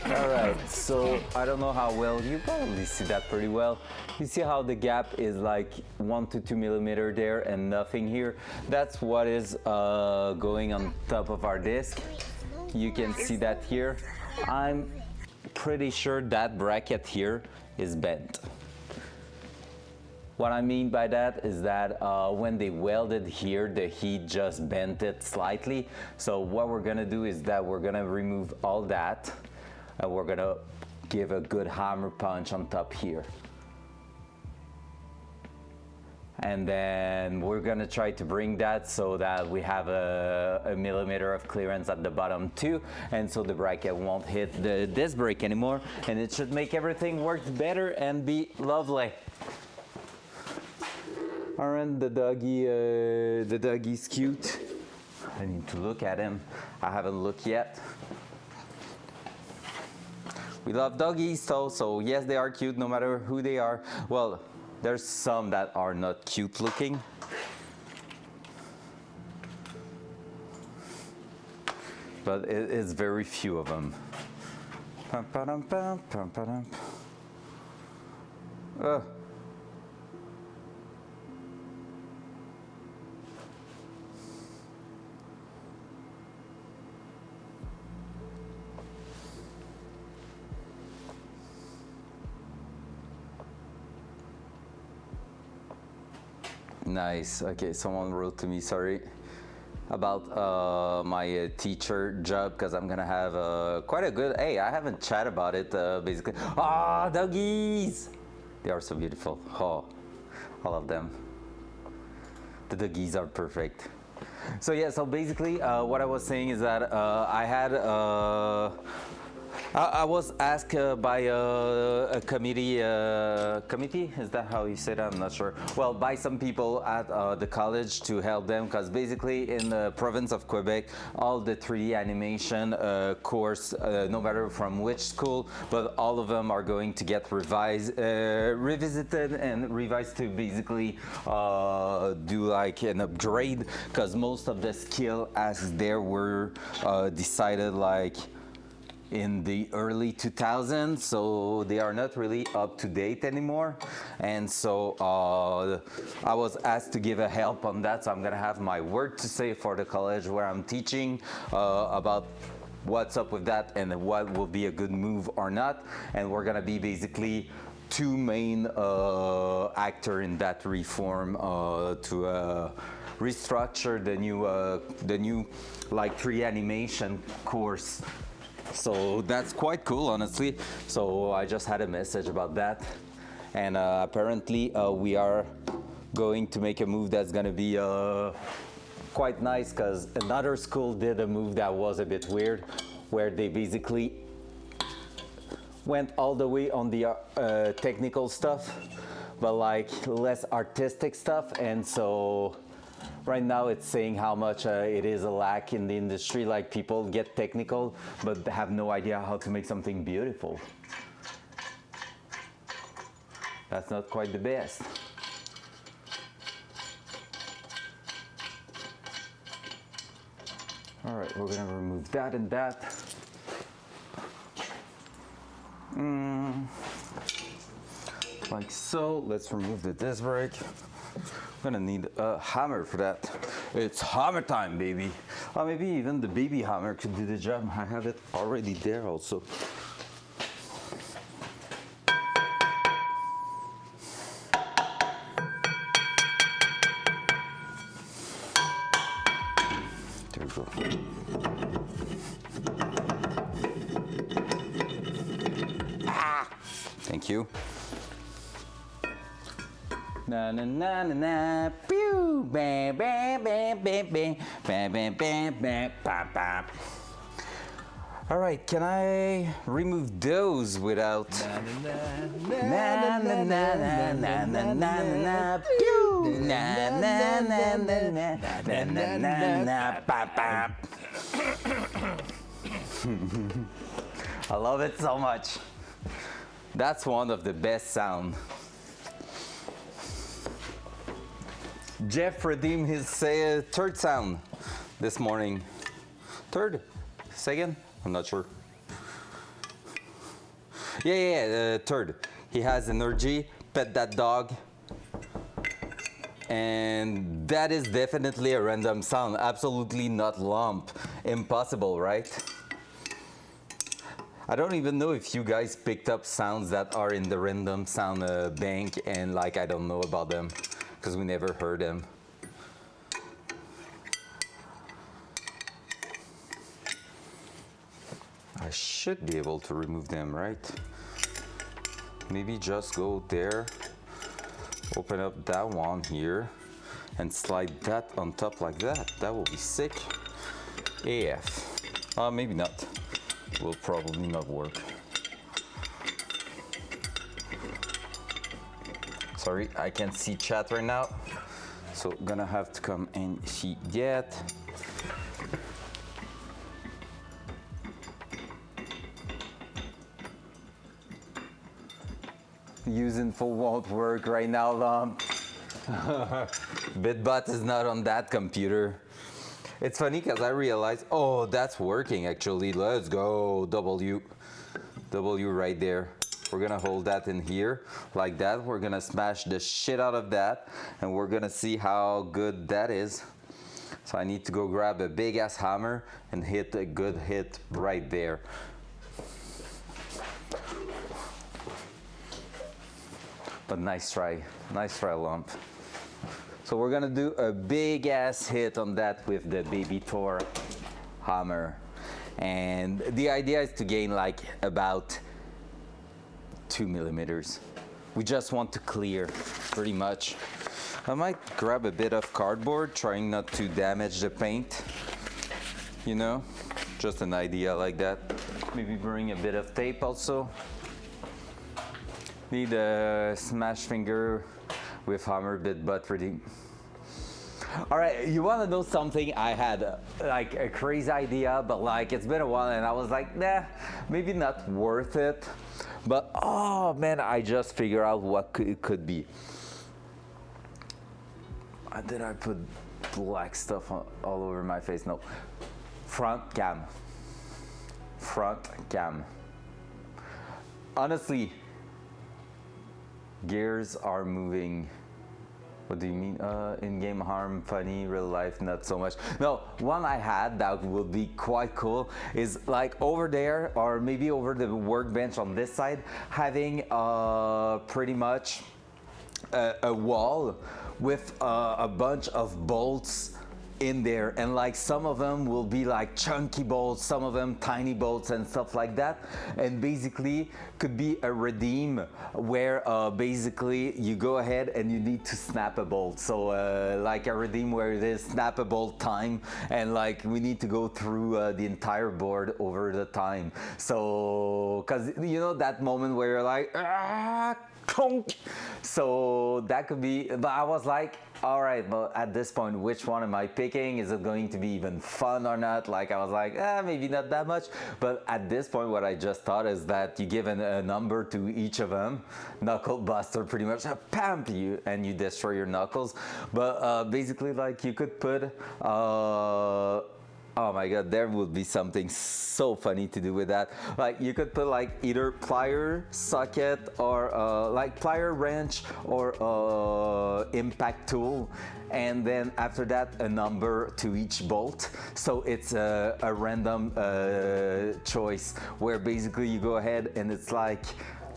All right, so I don't know how well, you probably see that pretty well. You see how the gap is like 1 to 2 millimeter there and nothing here? That's what is going on top of our disc. You can see that here. I'm pretty sure that bracket here is bent. What I mean by that is that when they welded here, the heat just bent it slightly. So what we're gonna do is that we're gonna remove all that and we're gonna give a good hammer punch on top here. and then we're gonna try to bring that so that we have a millimeter of clearance at the bottom too, and so the bracket won't hit the disc brake anymore, and it should make everything work better and be lovely. Aaron, the doggy's cute. I need to look at him. I haven't looked yet. We love doggies though, so yes, they are cute no matter who they are. Well, there's some that are not cute looking. But it is very few of them. Nice. Okay, someone wrote to me, sorry, about my teacher job, because I'm gonna have quite a good, hey, I haven't chat about it basically. Ah, doggies! They are so beautiful. Oh, I love them. The doggies are perfect. So yeah, so basically what I was saying is that I was asked by a committee, is that how you say that? I'm not sure. Well, by some people at the college to help them, because basically in the province of Quebec, all the 3D animation course, no matter from which school, but all of them are going to get revisited and revised to basically do like an upgrade, because most of the skill as there were decided like in the early 2000s, so they are not really up to date anymore. And so I was asked to give a help on that, so I'm gonna have my word to say for the college where I'm teaching about what's up with that and what will be a good move or not. And we're gonna be basically two main actor in that reform to restructure the new like 3D animation course. So that's quite cool, honestly. So I just had a message about that, and apparently we are going to make a move that's gonna be quite nice, because another school did a move that was a bit weird, where they basically went all the way on the technical stuff, but like less artistic stuff. And so right now it's saying how much it is a lack in the industry, like people get technical but have no idea how to make something beautiful. That's not quite the best. All right, we're gonna remove that and that. Like so. Let's remove the disc brake. I'm gonna need a hammer for that. It's hammer time, baby. Or maybe even the baby hammer could do the job. I have it already there also. There we go. Ah! Thank you. Na na na na na, pew, bam bam bam bam bam, bam bam bam bam, bam bam. All right, can I remove those without? Na na na na na na na na, pew, na na na na na na na na na, bam bam. I love it so much. That's one of the best sounds. Jeff redeemed his third sound this morning. Third? Second? I'm not sure. Yeah, third. He has energy, pet that dog. And that is definitely a random sound. Absolutely not lump. Impossible, right? I don't even know if you guys picked up sounds that are in the random sound bank, and like I don't know about them, because we never heard them. I should be able to remove them, right? Maybe just go there, Open up that one here and slide that on top like that. That will be sick. AF. Maybe not. Will probably not work. Sorry, I can't see chat right now. So gonna have to come and see that. Using full won't work right now, Lump. Bitbot is not on that computer. It's funny because I realized, oh, that's working actually. Let's go, W. W right there. We're gonna hold that in here like that. We're gonna smash the shit out of that and we're gonna see how good that is. So I need to go grab a big ass hammer and hit a good hit right there. But nice try, Lump. So we're gonna do a big ass hit on that with the baby Thor hammer. And the idea is to gain like about 2 millimeters. We just want to clear pretty much. I might grab a bit of cardboard, trying not to damage the paint. You know, just an idea like that. Maybe bring a bit of tape also. Need a smash finger with hammer bit butt ready. All right, you want to know something? I had like a crazy idea, but like it's been a while and I was like, nah, maybe not worth it. But oh man, I just figured out what it could be. Did I put black stuff all over my face? No. Front cam. Front cam. Honestly, gears are moving. What do you mean? In-game harm, funny, real life, not so much. No, one I had that would be quite cool is like over there, or maybe over the workbench on this side, having pretty much a wall with a bunch of bolts in there, and like some of them will be like chunky bolts, some of them tiny bolts and stuff like that, and basically could be a redeem where basically you go ahead and you need to snap a bolt. So like a redeem where it is snap a bolt time, and like we need to go through the entire board over the time. So because you know that moment where you're like clunk. So that could be, but I was like, all right, but at this point, which one am I picking? Is it going to be even fun or not? Like I was like, maybe not that much. But at this point, what I just thought is that you give a number to each of them. Knuckle buster, pretty much, pam, and you destroy your knuckles. But basically, like you could put, oh my god, there would be something so funny to do with that. Like you could put like either plier socket or like plier wrench or impact tool, and then after that a number to each bolt. So it's a random choice where basically you go ahead and it's like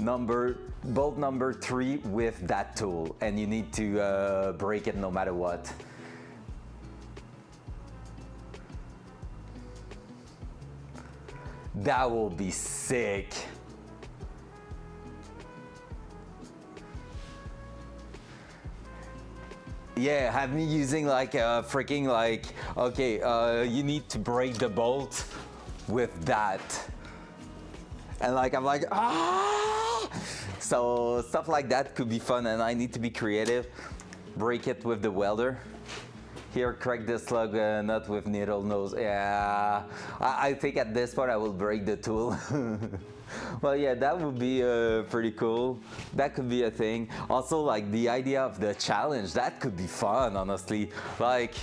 bolt number 3 with that tool, and you need to break it no matter what. That will be sick. Yeah, have me using like a freaking like, okay, you need to break the bolt with that. And like, I'm like, ah! So stuff like that could be fun, and I need to be creative. Break it with the welder. Here, crack the slug nut with needle nose. Yeah, I think at this point I will break the tool. Well, yeah, that would be pretty cool. That could be a thing. Also, like the idea of the challenge, that could be fun, honestly. Like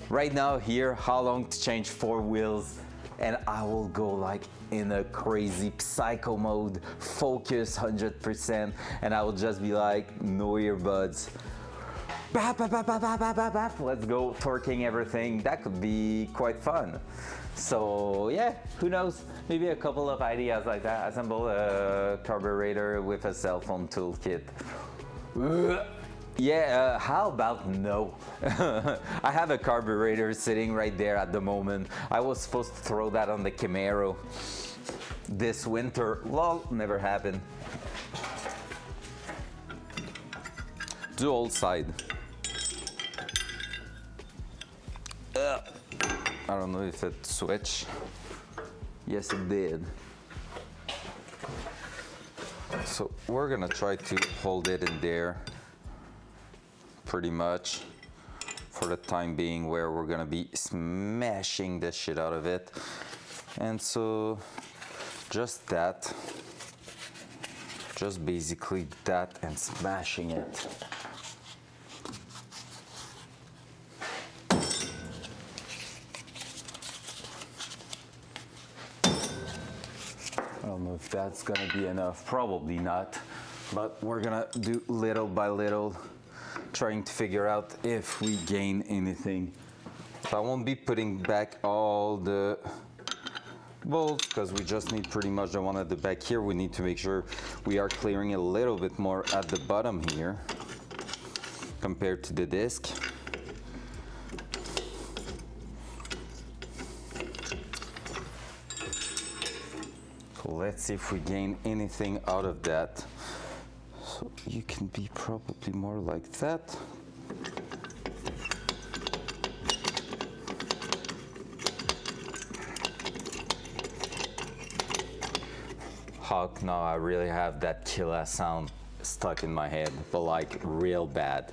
right now here, how long to change 4 wheels, and I will go like in a crazy psycho mode, focus 100%, and I will just be like, no earbuds. Bap, bap, bap, bap, bap, bap, bap. Let's go torquing everything. That could be quite fun. So yeah, who knows? Maybe a couple of ideas like that. Assemble a carburetor with a cell phone toolkit. Yeah, how about no? I have a carburetor sitting right there at the moment. I was supposed to throw that on the Camaro this winter. Lol, never happened. dual side. I don't know if it switched. Yes, it did. So we're gonna try to hold it in there pretty much for the time being, where we're gonna be smashing the shit out of it. And so just that, just basically that and smashing it. I don't know if that's gonna be enough, probably not, but we're gonna do little by little, trying to figure out if we gain anything. So I won't be putting back all the bolts because we just need pretty much the one at the back here. We need to make sure we are clearing a little bit more at the bottom here compared to the disc. So let's see if we gain anything out of that. So you can be probably more like that. Fuck no, I really have that killer sound stuck in my head, but like real bad.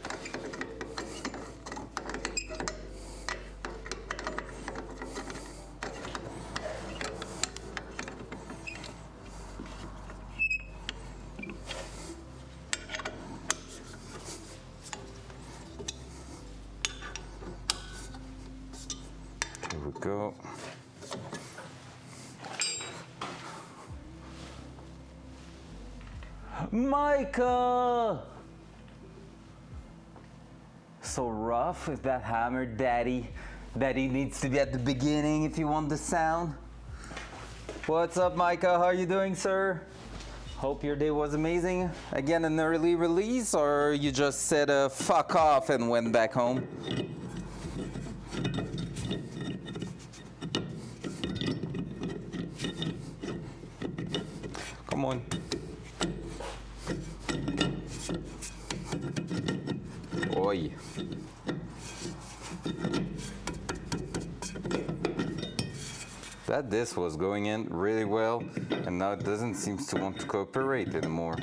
Here we go. Micah! So rough with that hammer, Daddy. Daddy needs to be at the beginning if you want the sound. What's up, Micah? How are you doing, sir? Hope your day was amazing. Again, an early release, or you just said fuck off and went back home? Come on. Oi. That disc was going in really well, and now it doesn't seem to want to cooperate anymore.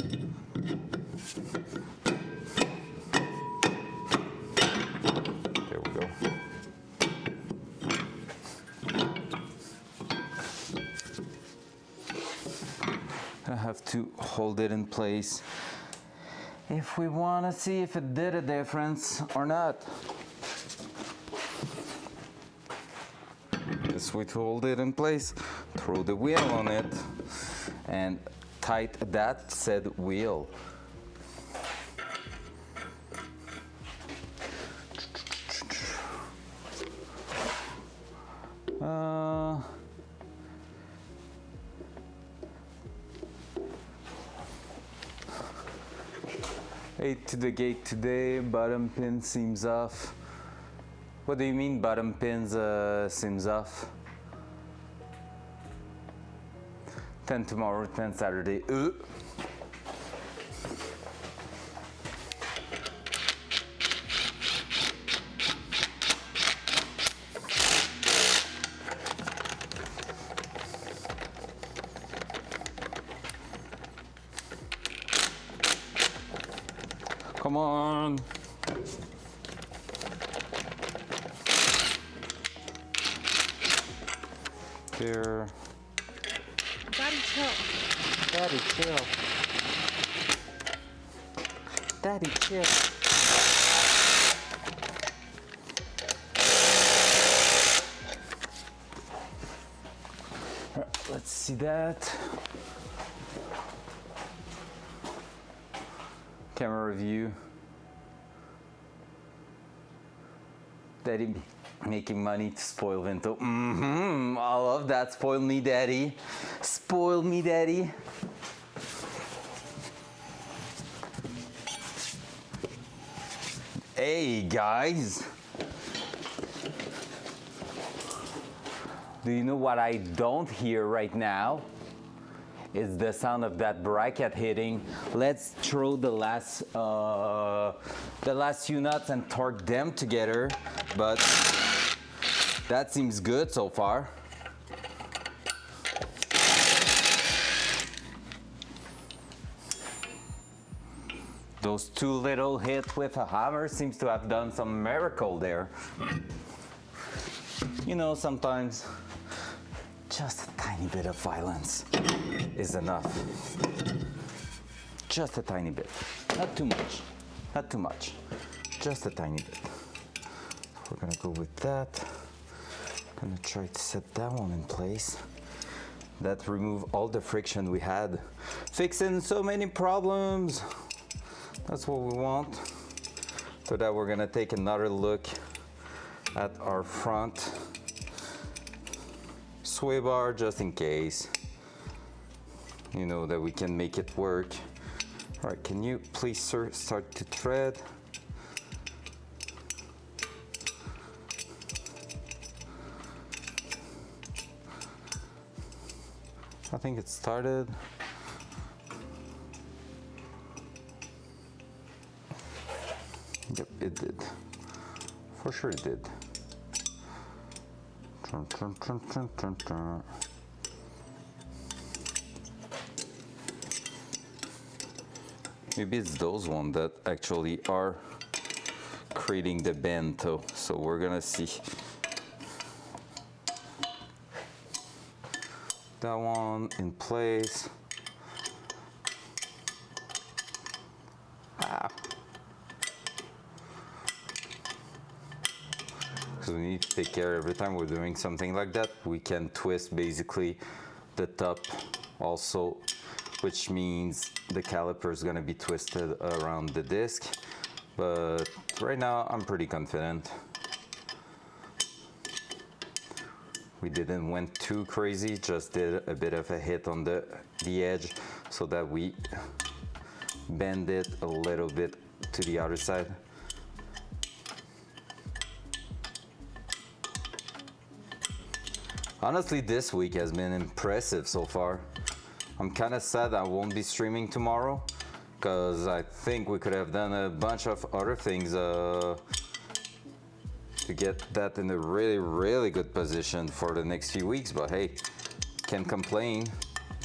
There we go. I have to hold it in place if we want to see if it did a difference or not. This way to hold it in place, throw the wheel on it, and tight that said wheel. Eight to the gate today, bottom pin seems off. What do you mean bottom pins seems off? 10 tomorrow, 10 Saturday. Come on. There. Daddy, chill. Daddy, chill. Daddy, chill. Let's see that. Camera review. Daddy making money to spoil Vinto. I love that. Spoil me, Daddy. Spoil me, Daddy. Hey, guys. Do you know what I don't hear right now? is the sound of that bracket hitting. Let's throw the last few nuts and torque them together, but that seems good so far. Those two little hits with a hammer seems to have done some miracle there. You know, sometimes just a tiny bit of violence is enough. Just a tiny bit. Not too much. Not too much. Just a tiny bit. We're gonna go with that. Gonna try to set that one in place. That remove all the friction we had. Fixing so many problems. That's what we want. So that we're gonna take another look at our front sway bar just in case. You know that we can make it work. All right, can you please, sir, start to thread? I think it started. Yep, it did. For sure it did. Maybe it's those ones that actually are creating the bend too. So we're gonna see. That one in place. Because we need to take care every time we're doing something like that. We can twist basically the top also, which means the caliper is going to be twisted around the disc. But right now I'm pretty confident. We didn't went too crazy, just did a bit of a hit on the edge so that we bend it a little bit to the other side. Honestly, this week has been impressive so far. I'm kind of sad I won't be streaming tomorrow because I think we could have done a bunch of other things to get that in a really, really good position for the next few weeks. But hey, can't complain.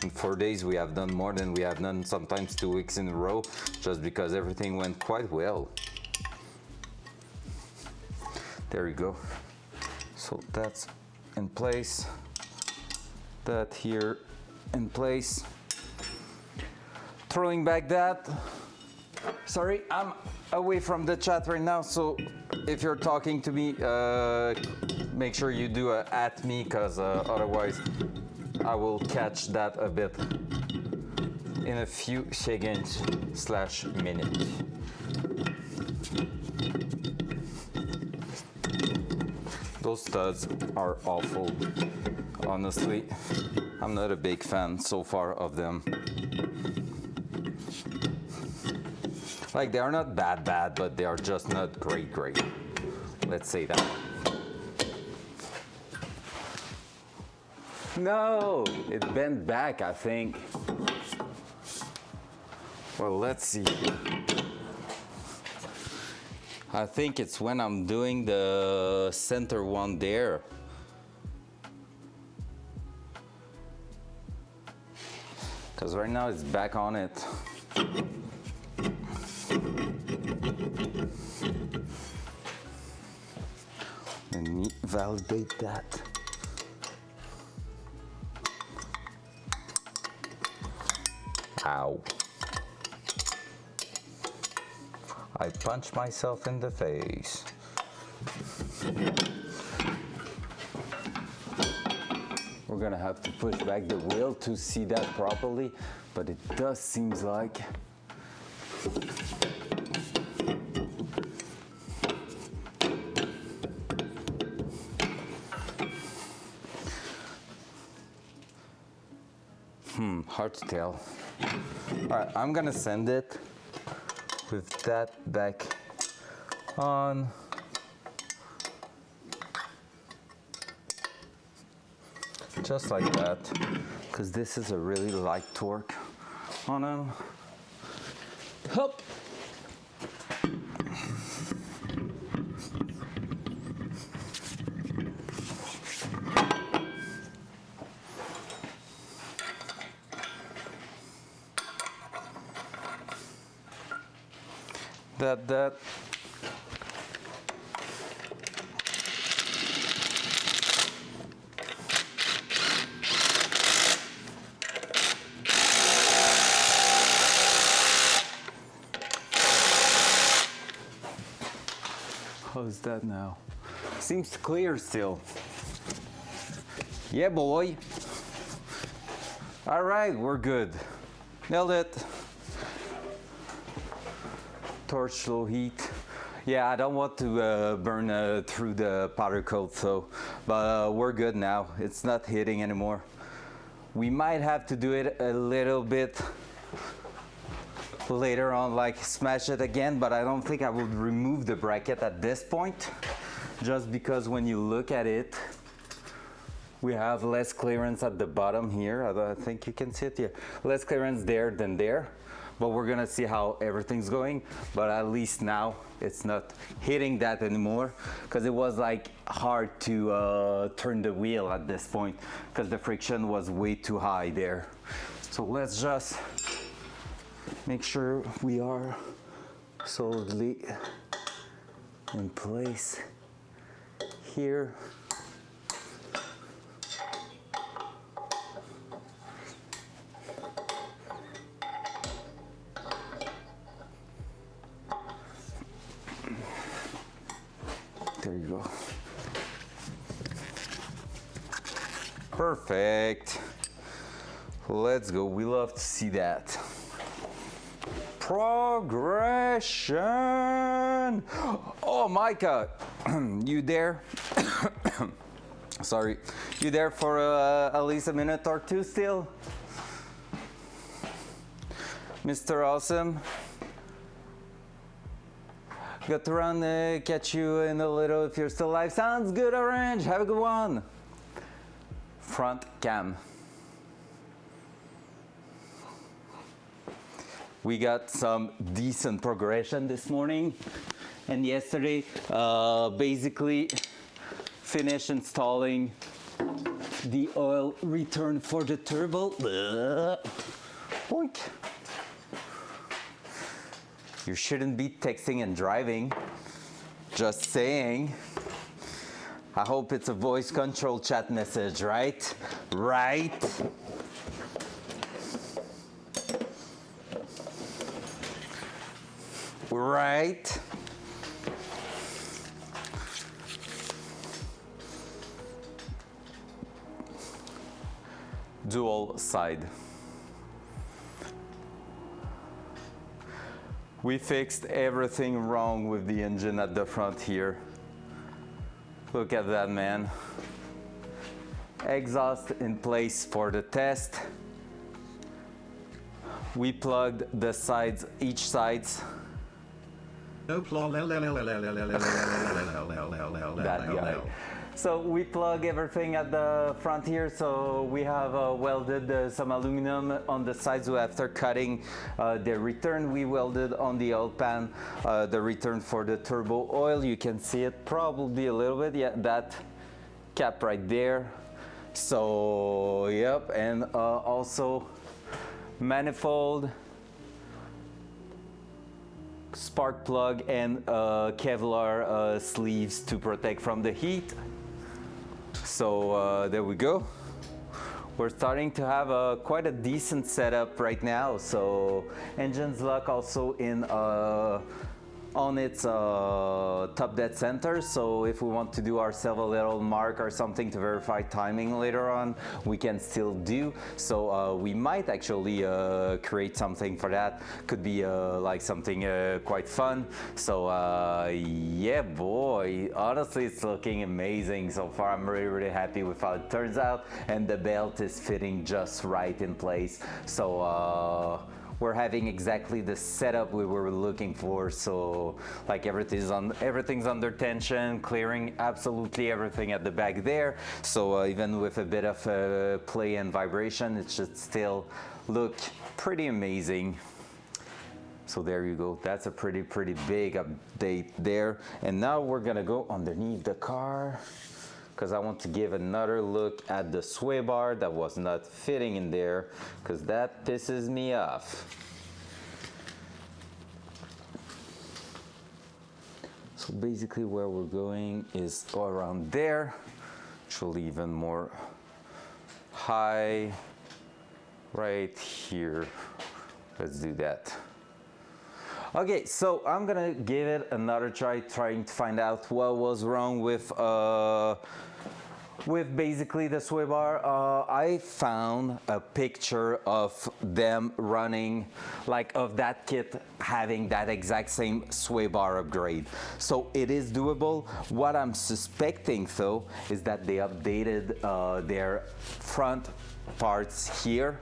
In 4 days, we have done more than we have done sometimes 2 weeks in a row just because everything went quite well. There you go. So that's in place, that here in place. Throwing back that. Sorry, I'm away from the chat right now, so if you're talking to me, make sure you do a at me, because otherwise I will catch that a bit in a few seconds/minutes. Those studs are awful. Honestly, I'm not a big fan so far of them. Like, they are not bad, but they are just not great. Let's say that. No, it bent back, I think. Well, let's see. I think it's when I'm doing the center one there. Because right now it's back on it. Let me validate that. Ow. I punched myself in the face. We're gonna have to push back the wheel to see that properly, but it does seems like hard to tell. All right, I'm gonna send it with that back on. just like that, because this is a really light torque on them. Hup. That. How's that now? Seems clear still. Yeah, boy. All right, we're good. Nailed it. Torch low heat. Yeah, I don't want to burn through the powder coat, so, but we're good now. It's not hitting anymore. We might have to do it a little bit later on, like smash it again, but I don't think I would remove the bracket at this point, just because when you look at it, we have less clearance at the bottom here. I think you can see it here. Less clearance there than there, but we're gonna see how everything's going. But at least now it's not hitting that anymore, because it was like hard to turn the wheel at this point because the friction was way too high there. So let's just make sure we are solidly in place here. There you go. Perfect. Let's go. We love to see that. Progression. Oh, Micah, you there? Sorry. You there for at least a minute or two still? Mr. Awesome. Got to run, catch you in a little if you're still alive. Sounds good, Orange. Have a good one. Front cam. We got some decent progression this morning, and yesterday basically finished installing the oil return for the turbo. Boink. You shouldn't be texting and driving. Just saying. I hope it's a voice control chat message, right? Right? Right? Dual side. We fixed everything wrong with the engine at the front here. Look at that, man. Exhaust in place for the test. We plugged the sides, each sides. That guy. So we plug everything at the front here. So we have welded some aluminum on the sides. So after cutting the return, we welded on the oil pan the return for the turbo oil. You can see it probably a little bit. Yeah, that cap right there. So yep, and also manifold, spark plug, and Kevlar sleeves to protect from the heat. So there we go. We're starting to have quite a decent setup right now. So engine's lock also in on its top dead center. So if we want to do ourselves a little mark or something to verify timing later on, we can still do. So we might actually create something for that. Could be like something quite fun. So yeah, boy, honestly, it's looking amazing so far. I'm really happy with how it turns out, and the belt is fitting just right in place. So we're having exactly the setup we were looking for. So like everything's under tension, clearing absolutely everything at the back there. So even with a bit of play and vibration, it should still look pretty amazing. So there you go, that's a pretty big update there. And now we're gonna go underneath the car because I want to give another look at the sway bar that was not fitting in there, because that pisses me off. So basically where we're going is around there, actually even more high right here. Let's do that. Okay, so I'm gonna give it another try, trying to find out what was wrong with basically the sway bar. I found a picture of them running, like of that kit having that exact same sway bar upgrade. So it is doable. What I'm suspecting though is that they updated their front parts here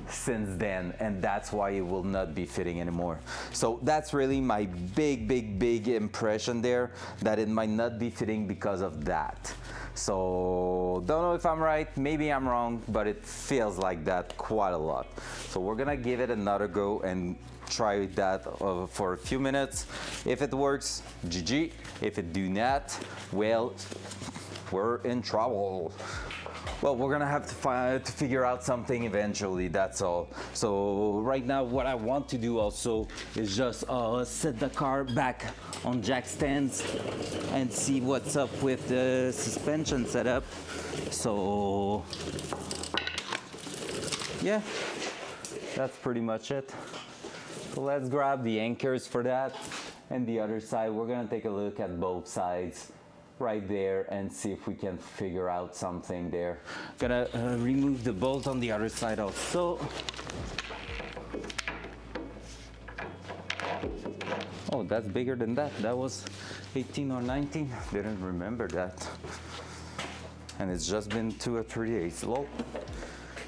since then, and that's why it will not be fitting anymore. So that's really my big impression there, that it might not be fitting because of that. So don't know if I'm right, maybe I'm wrong, but it feels like that quite a lot. So we're gonna give it another go and try that for a few minutes. If it works, GG. If it do not, well, we're in trouble. Well, we're gonna have to figure out something eventually, that's all. So right now what I want to do also is just set the car back on jack stands and see what's up with the suspension setup. So yeah, that's pretty much it. So let's grab the anchors for that, and the other side we're gonna take a look at both sides right there and see if we can figure out something there. Gonna remove the bolt on the other side also. Oh, that's bigger than that. That was 18 or 19. Didn't remember that. And it's just been 2 or 3 days. Lol.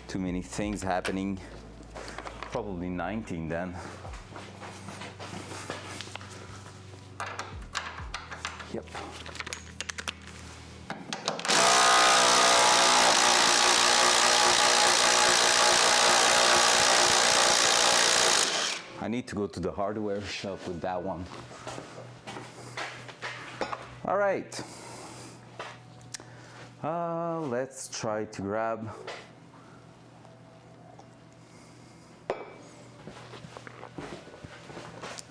Too many things happening. Probably 19 then. Yep. I need to go to the hardware shop with that one. All right. Let's try to grab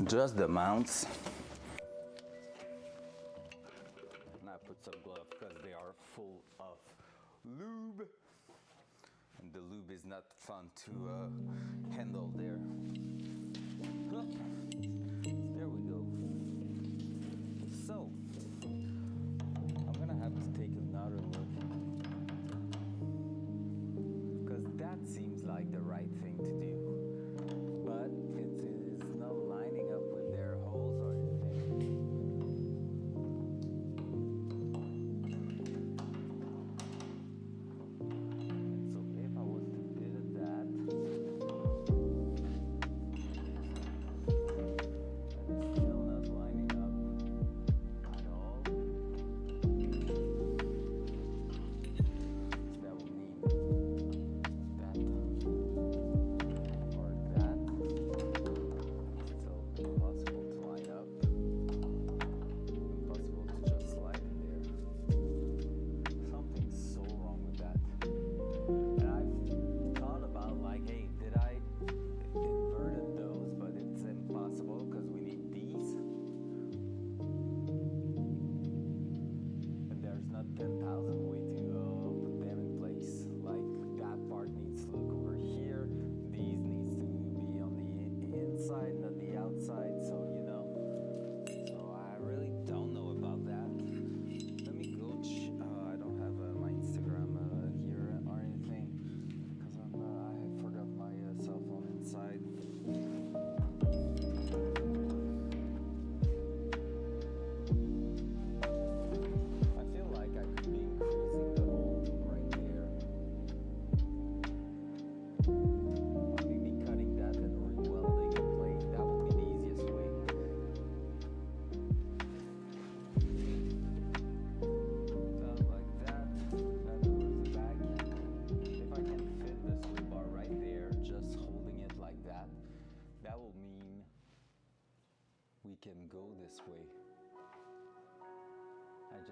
just the mounts. And I put some gloves because they are full of lube. And the lube is not fun to handle there. There we go. So, I'm gonna have to take another look, because that seems like the right thing to do, but it is not lining up with their holes or anything. So if I was to pivot that, and it's still not lining up,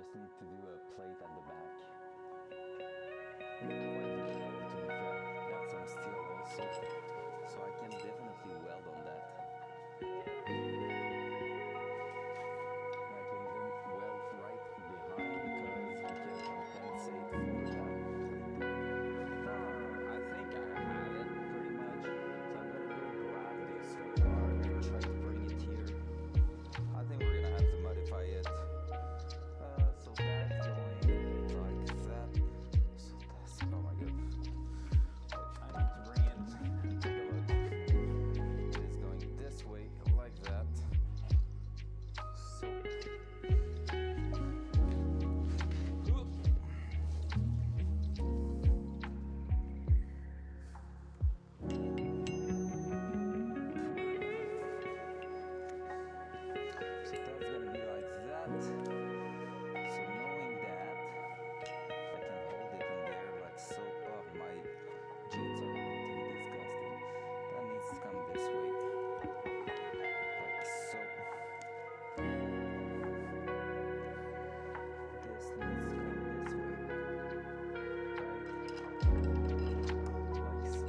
just need to do a plate at the back. Quite difficult to be fair. That's some steel also, so I can definitely weld on that. I can even weld right behind because we can compensate for that plating. I think I have it pretty much, so I'm gonna go grab this car and try to bring it here. I think we're gonna have to modify it. So that's going like that. So that's, oh my god. I need to bring it and take a look. It is going this way like that. So that's gonna be like that. So knowing that, I can hold it in there like so. Oh, my jeans are going to be disgusting. That needs to come this way, like so. This needs to come this way, right? Like so.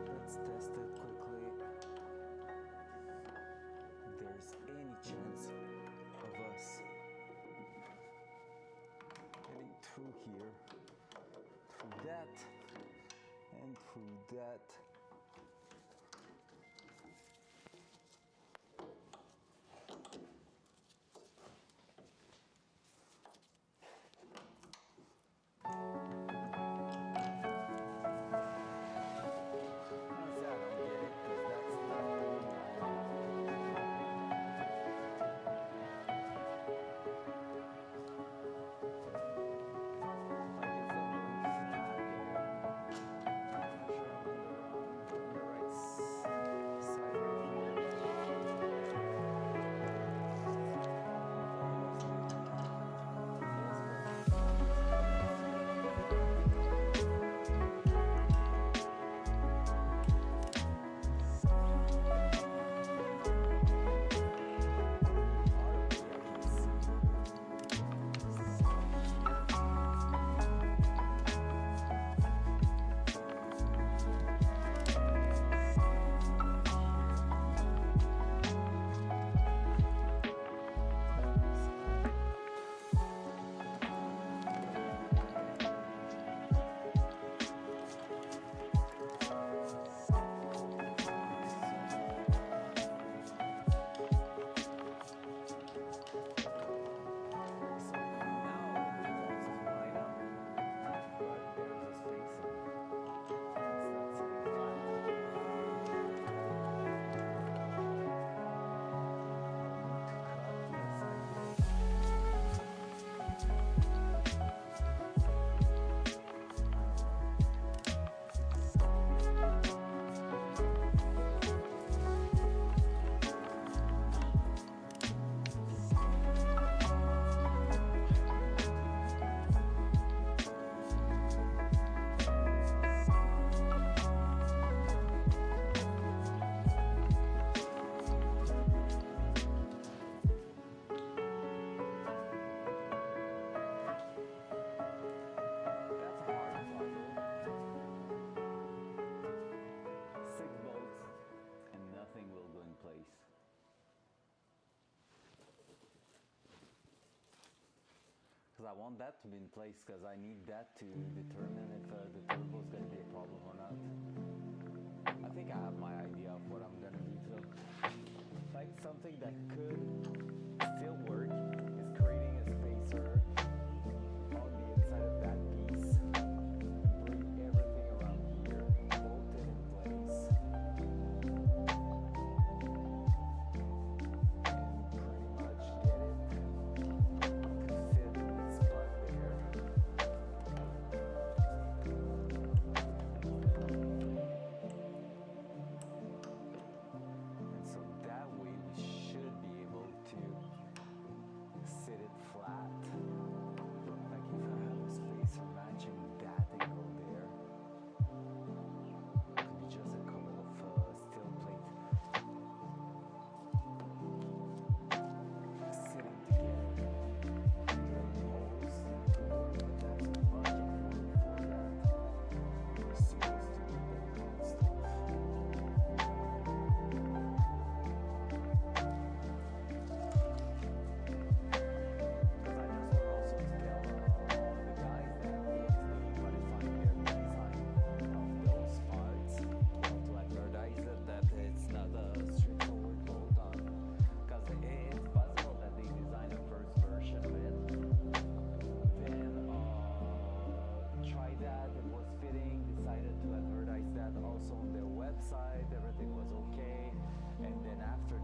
Let's test it quickly. If there's any chance of us getting through here, through that, and through that. Honestly, I don't get it because that's not really like it's not going flat there. I'm not sure I'm on the right side right because I want that to be in place because I need that to determine if the turbo is going to be a problem or not. I think I have my idea of what I'm going to do. So, like something that could still work is creating a spacer on the inside of that piece. Bring everything around here, bolt it in place. And pretty much get it to fit in its spot there.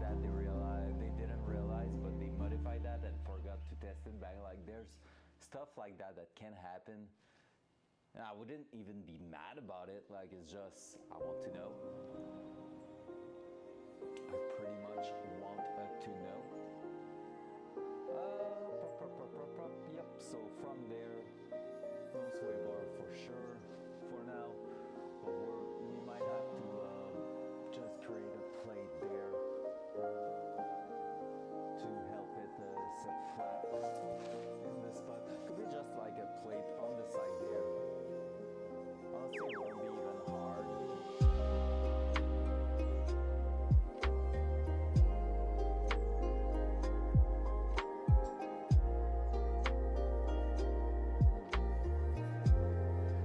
that they didn't realize, but they modified that and forgot to test it back. Like there's stuff like that that can happen. And I wouldn't even be mad about it. Like it's just I want to know. I pretty much want to know. Yep. So from there, no sway bar for sure. For now, but we might have to just create a plate there to help it sit flat in this spot. Could be just like a plate on the side there. Honestly, it won't be even hard.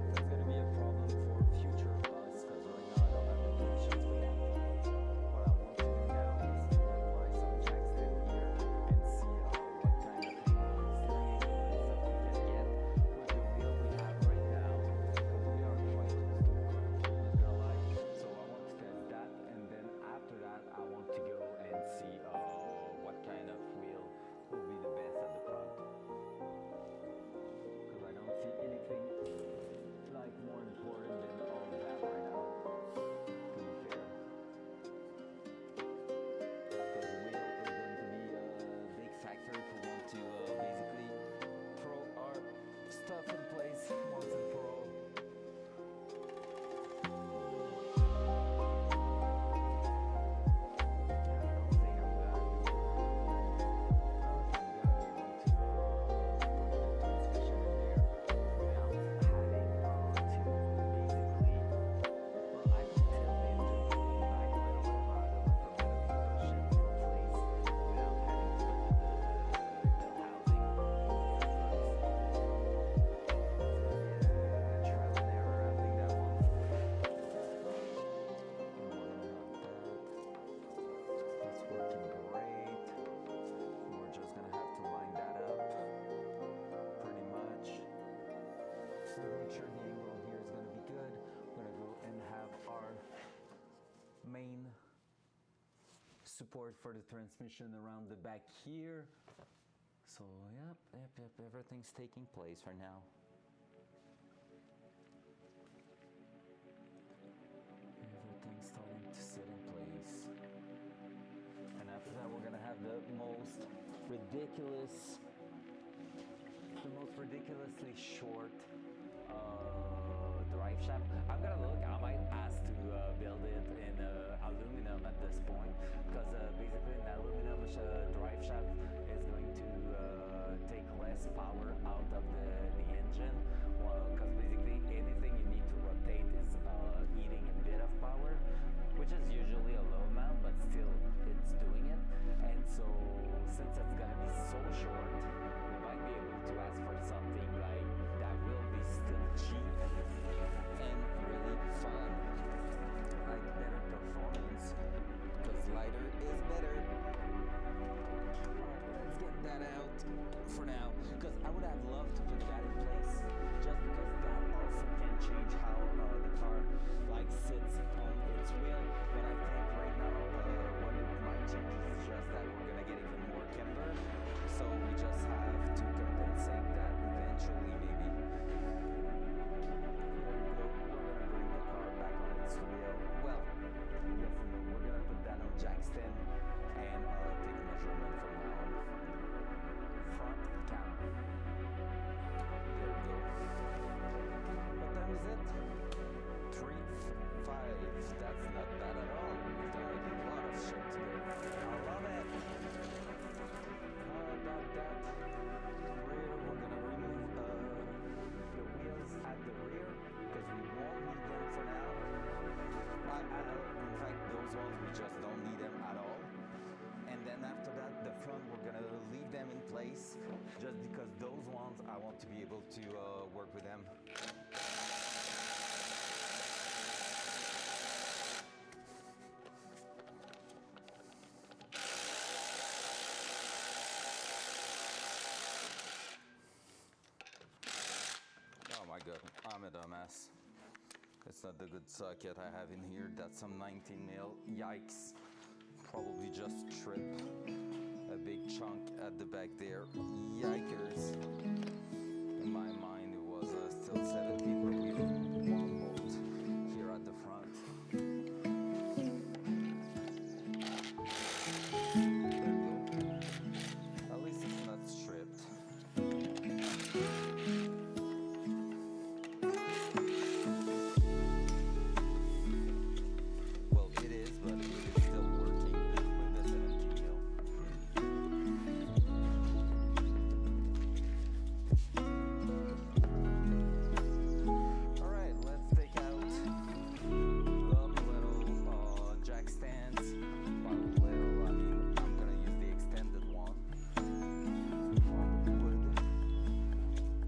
That's gonna be a problem for future us because right now I don't have the patience for that. What I want to do now is to apply some jack stand here and see what kind of steering angle and stuff we can get with the wheel we have right now because we are quite close to the crunch, not gonna lie. So I want to test that, and then after that I want to go and see what kind of wheel will be the best at the front because I don't see anything like more important than all that right now, to be fair. Because the wheel is going to be a big factor if we want to basically throw our stuff in place once and for all. I don't think I'm gonna do it. I don't think I'm gonna be able to put the transmission in there without having to basically, well, I can tilt the engine back a little bit, but I don't know if I'm gonna be pushing in place without having to put the bell housing. It's gonna be a trial and error, I think that one. That's working great. We're just gonna have to line that up pretty much. So make sure the angle here is gonna be good. We're gonna go and have our main support for the transmission around the back here. So yep, everything's taking place for now. Everything's starting to sit in place. And after that, we're gonna have the most ridiculously short drive shaft. I'm gonna look. I might ask to build it in aluminum at this point because basically an aluminum drive shaft is going to take less power out of the engine. Well, because basically anything you need to rotate is eating a bit of power, which is usually a low amount, but still it's doing it. And so since it's gonna be so short, we might be able to ask for something like that will be still cheap and really fun, like better performance, because lighter is better. Alright, let's get that out for now, because I would have loved to put that in place, just because that also can change how the car like sits on its wheel. But I think right now what it might change is just that we're gonna get even more camber, so we just have to compensate that eventually maybe. There you go. We're gonna bring the car back on its wheel. Well, yes and no. We're gonna put that on jack stand and take a measurement from now on. Front cam. There we go. What time is it? 3:05. That's not bad at all. We've done a lot of shit today. I love it. That rear, we're gonna remove the wheels at the rear because we won't need them for now. In fact, those ones we just don't need them at all. And then after that, the front, we're gonna leave them in place just because those ones I want to be able to work with them. Oh my god, I'm a dumbass. It's not the good socket I have in here. That's some 19 mil. Yikes. probably just trip a big chunk at the back there. Yikers. In my mind it was still 17, but we have one bolt here at the front. There we go. At least it's not stripped. Well, it is, but it is still working with the 17 mil. Alright, let's take out the little jack stands. Well, little, I mean, I'm gonna use the extended one on the wood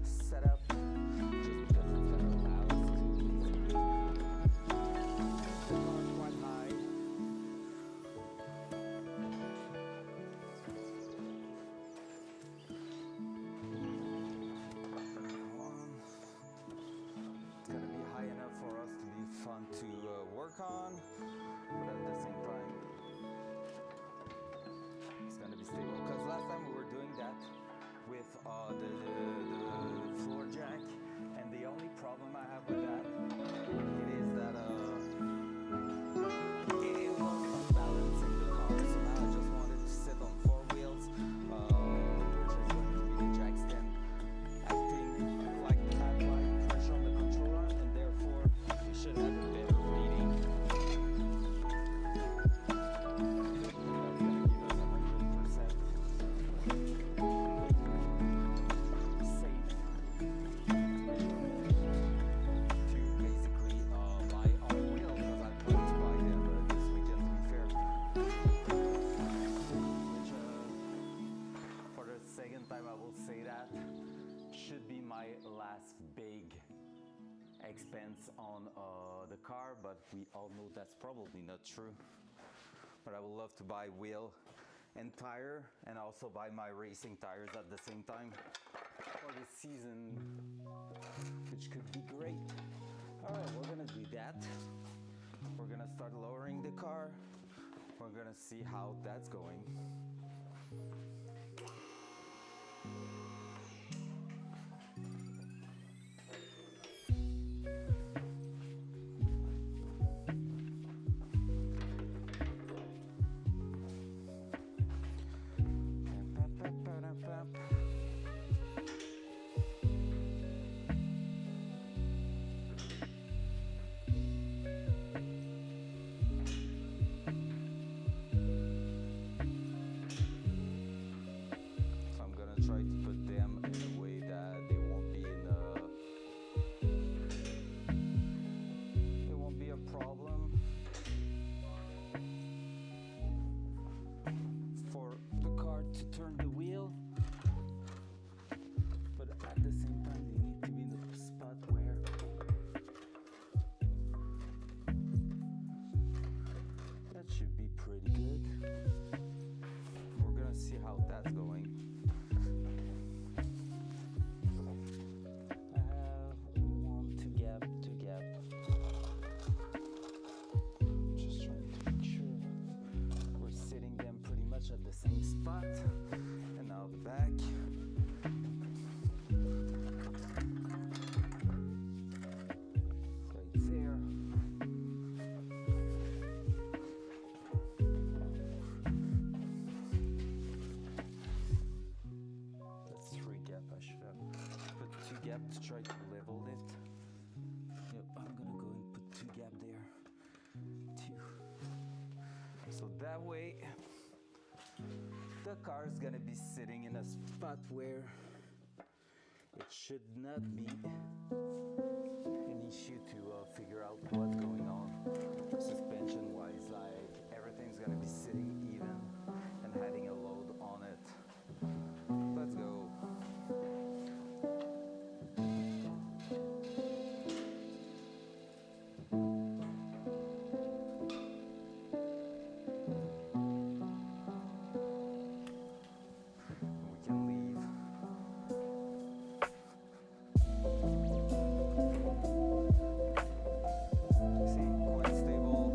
setup, just because it's gonna allow us to go quite high. It's gonna be high enough for us to be fun to work on, but at the same time, it's gonna be stable. Because last time we were doing that with the floor jack, and the only problem I have with that, it is that it was unbalancing the car. So now I just wanted to sit on 4 wheels, which is going to be the jack stand acting like that, like pressure on the controller, and therefore we should have a better reading. That's gonna give us 100% safe to basically buy our wheel, because I plan to buy them this weekend, to be fair. Which, for the second time, I will say that should be my last big expense on the car, but we all know that's probably not true. But I would love to buy wheel and tire, and also buy my racing tires at the same time for this season, which could be great. All right, we're gonna do that. We're gonna start lowering the car. We're gonna see how that's going. So I'm gonna try to put them in a way that they won't be it won't be a problem for the car to turn the wheel, but at the same time they need to be in the spot where that should be pretty good. We're gonna see how that's going. I have 1, 2 gap, 2 gap. Just trying to make sure we're sitting them pretty much at the same spot. And now the back. Right there. That's 3 gap. I should have put 2 gap to try to level it. Yep, I'm gonna go and put 2 gap there. 2. So that way the car is gonna be sitting in a spot where it should not be an issue to figure out what's going on suspension wise. Like everything's gonna be sitting even and having a load on it. Let's go. We can leave. See, quite stable.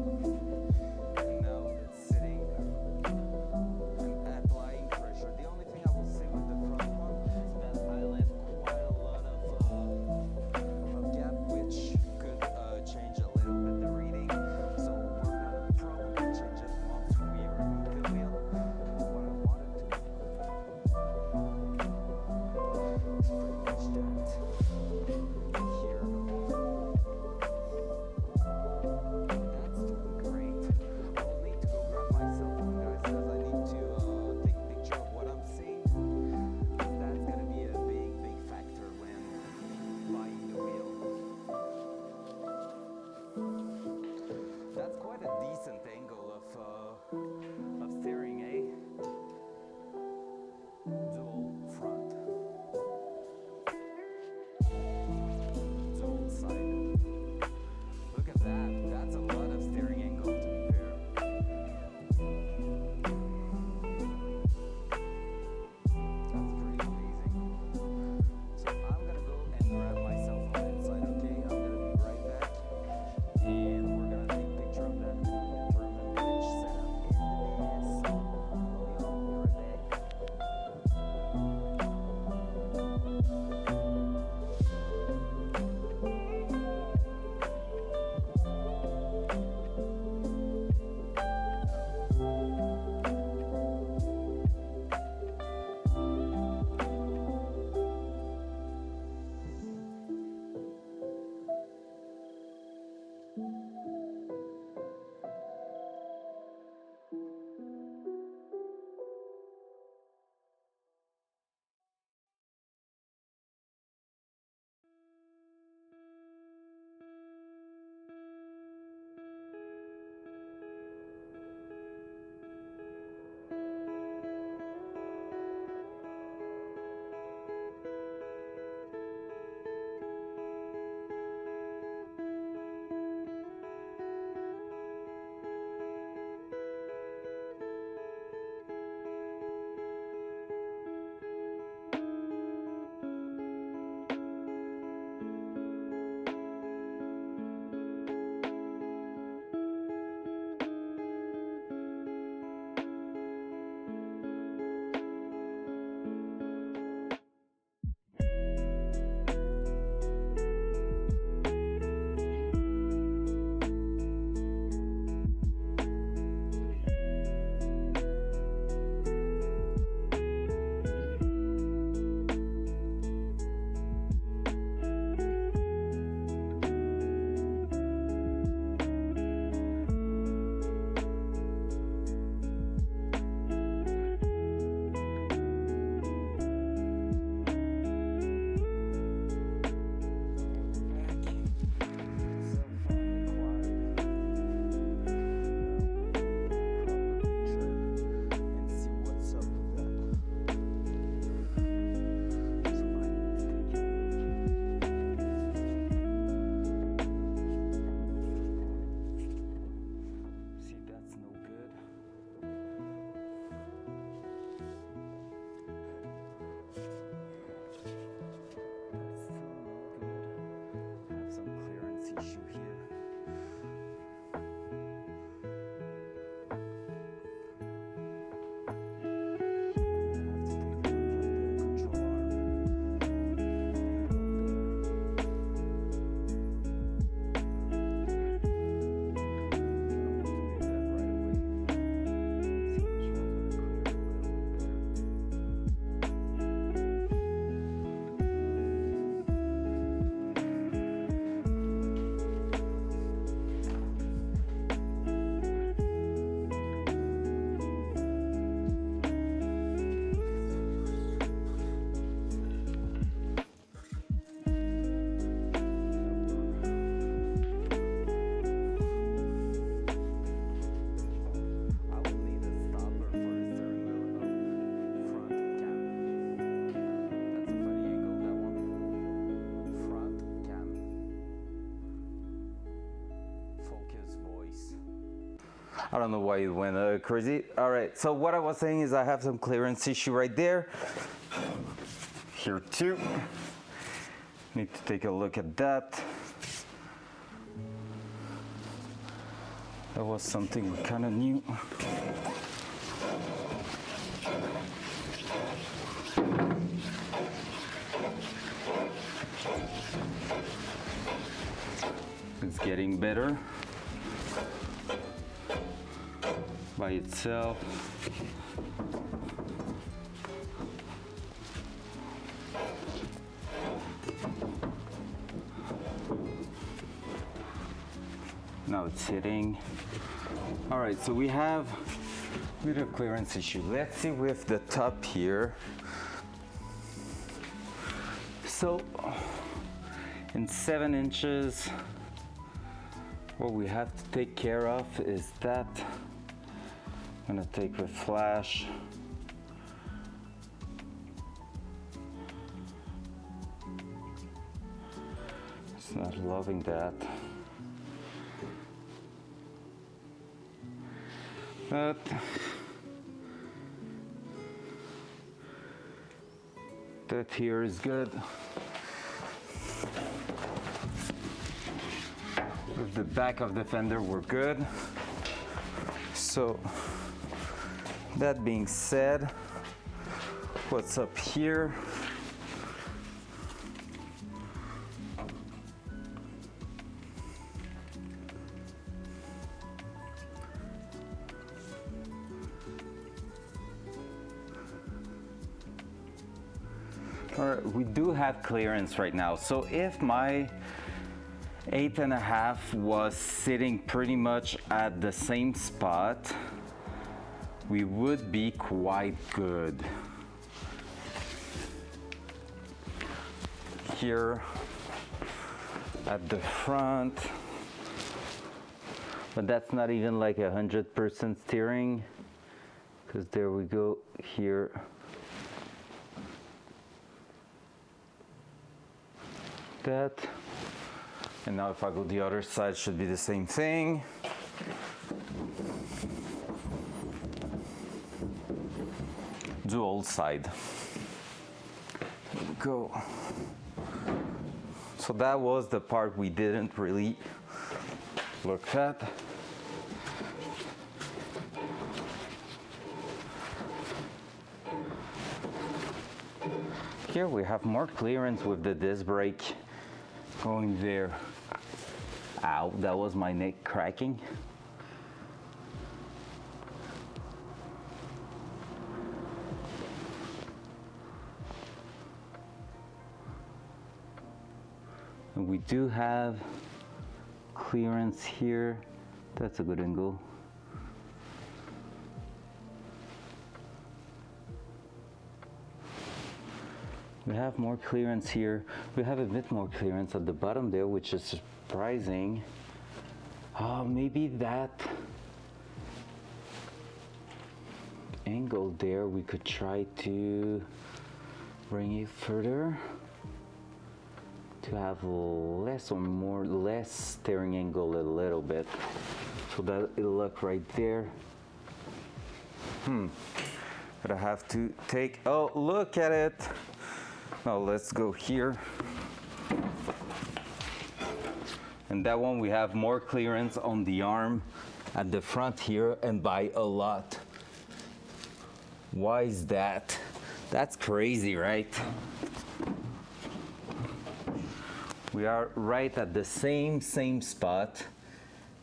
I don't know why it went crazy. All right, so what I was saying is I have some clearance issue right there. Here too. Need to take a look at that. That was something we kind of knew. It's getting better by itself. Now it's hitting. All right, so we have a bit of clearance issue. Let's see with the top here. So in 7 inches, what we have to take care of is that. I'm gonna take the flash. It's not loving that. But that here is good. With the back of the fender, we're good. So that being said, what's up here? All right, we do have clearance right now. So if my 8.5 was sitting pretty much at the same spot, we would be quite good. Here at the front, but that's not even like 100% steering, because there we go here. That, and now if I go the other side, should be the same thing. Dual side. There we go. So that was the part we didn't really look at. Here we have more clearance with the disc brake going there. Ow, that was my neck cracking. And we do have clearance here. That's a good angle. We have more clearance here. We have a bit more clearance at the bottom there, which is surprising. Maybe that angle there, we could try to bring it further to have less or more, less steering angle a little bit. So that it'll look right there. But I have to take, oh, look at it. Now let's go here. And that one we have more clearance on the arm at the front here, and by a lot. Why is that? That's crazy, right? We are right at the same spot,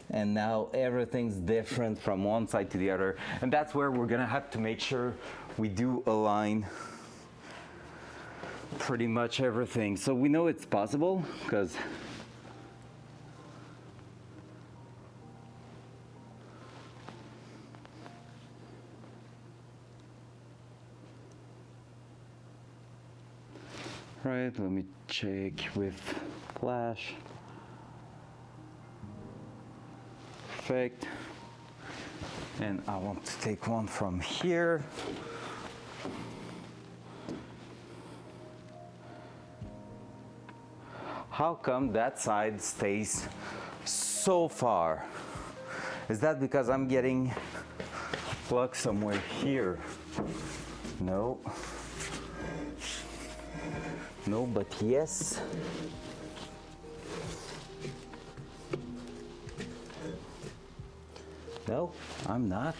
and now everything's different from one side to the other. And that's where we're gonna have to make sure we do align pretty much everything. So we know it's possible because right, let me check with flash. Perfect. And I want to take one from here. How come that side stays so far Is that because I'm getting plug somewhere here? No. No, but yes. No, I'm not.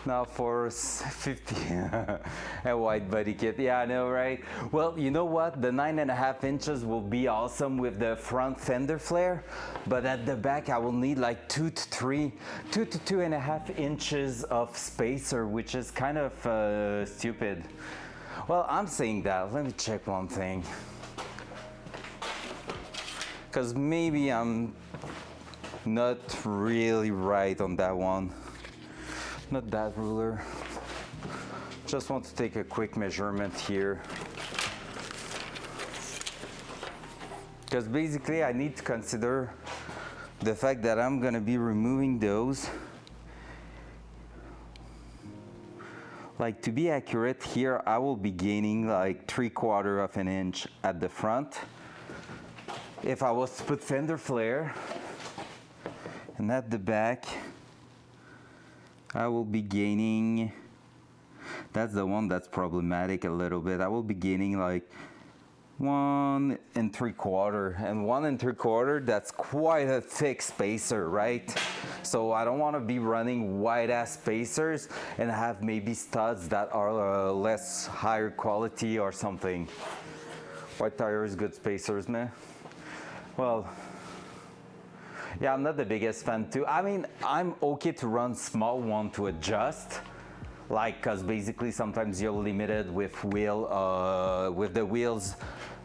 Now for 50 a white buddy kit. Yeah, I know, right? Well, you know what? The 9.5 inches will be awesome with the front fender flare, but at the back I will need like 2 to 2.5 inches of spacer, which is kind of stupid. Well, I'm saying that. Let me check one thing, because maybe I'm not really right on that one. Not that ruler. Just want to take a quick measurement here. Because basically I need to consider the fact that I'm gonna be removing those. Like, to be accurate here, I will be gaining like 3/4 of an inch at the front. If I was to put fender flare, and at the back, I will be gaining, that's the one that's problematic a little bit. I will be gaining like 1 3/4, and 1 3/4, that's quite a thick spacer, right? So I don't want to be running wide ass spacers and have maybe studs that are less higher quality or something. White tires, good spacers, man. Well, yeah, I'm not the biggest fan too. I mean, I'm okay to run small one to adjust, like, cause basically sometimes you're limited with with the wheels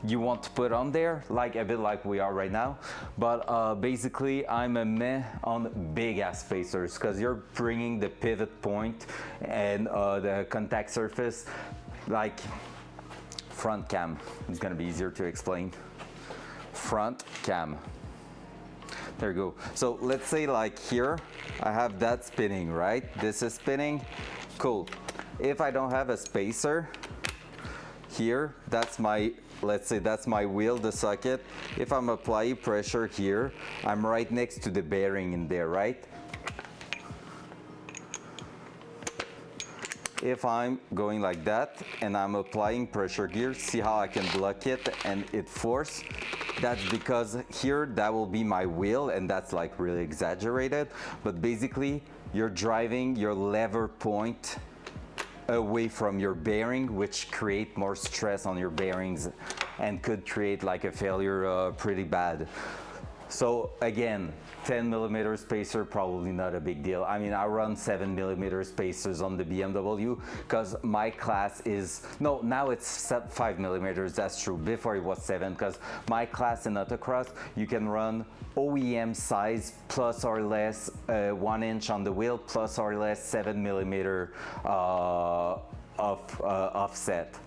you want to put on there, like a bit like we are right now. But basically I'm a meh on big ass spacers, cause you're bringing the pivot point and the contact surface, like front cam. It's gonna be easier to explain. Front cam. There you go. So let's say like here, I have that spinning, right? This is spinning, cool. If I don't have a spacer here, that's my, let's say that's my wheel, the socket. If I'm applying pressure here, I'm right next to the bearing in there, right? If I'm going like that and I'm applying pressure here, see how I can block it and it force? That's because here, that will be my wheel, and that's like really exaggerated. But basically, you're driving your lever point away from your bearing, which create more stress on your bearings and could create like a failure pretty bad. So again, 10mm spacer, probably not a big deal. I mean, I run 7mm spacers on the BMW because my class is, no, now it's 5mm, that's true. Before it was 7, because my class in autocross, you can run OEM size plus or less 1 inch on the wheel, plus or less 7mm offset.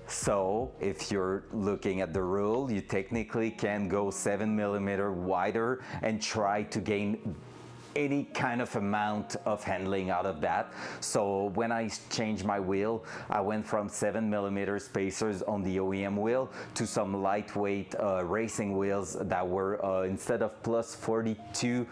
So if you're looking at the rule, you technically can go 7mm wider and try to gain any kind of amount of handling out of that. So when I changed my wheel, I went from 7mm spacers on the OEM wheel to some lightweight racing wheels that were instead of plus 42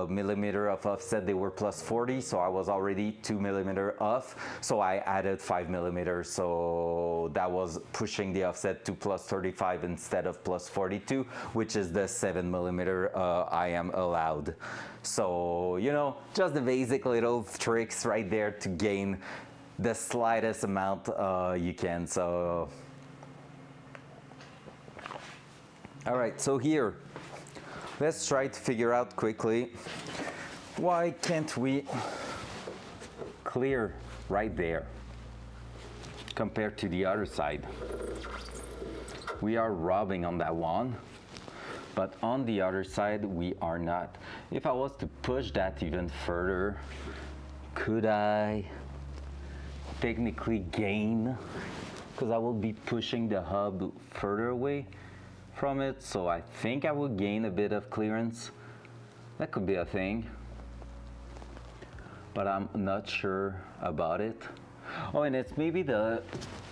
millimeter of offset, they were plus 40. So I was already 2mm off. So I added 5mm. So that was pushing the offset to plus 35 instead of plus 42, which is the 7mm I am allowed. So, you know, just the basic little tricks right there to gain the slightest amount you can. So, all right, so here, let's try to figure out quickly, why can't we clear right there compared to the other side? We are rubbing on that one, but on the other side, we are not. If I was to push that even further, could I technically gain? Because I will be pushing the hub further away from it, so I think I will gain a bit of clearance. That could be a thing, but I'm not sure about it. Oh, and it's maybe the,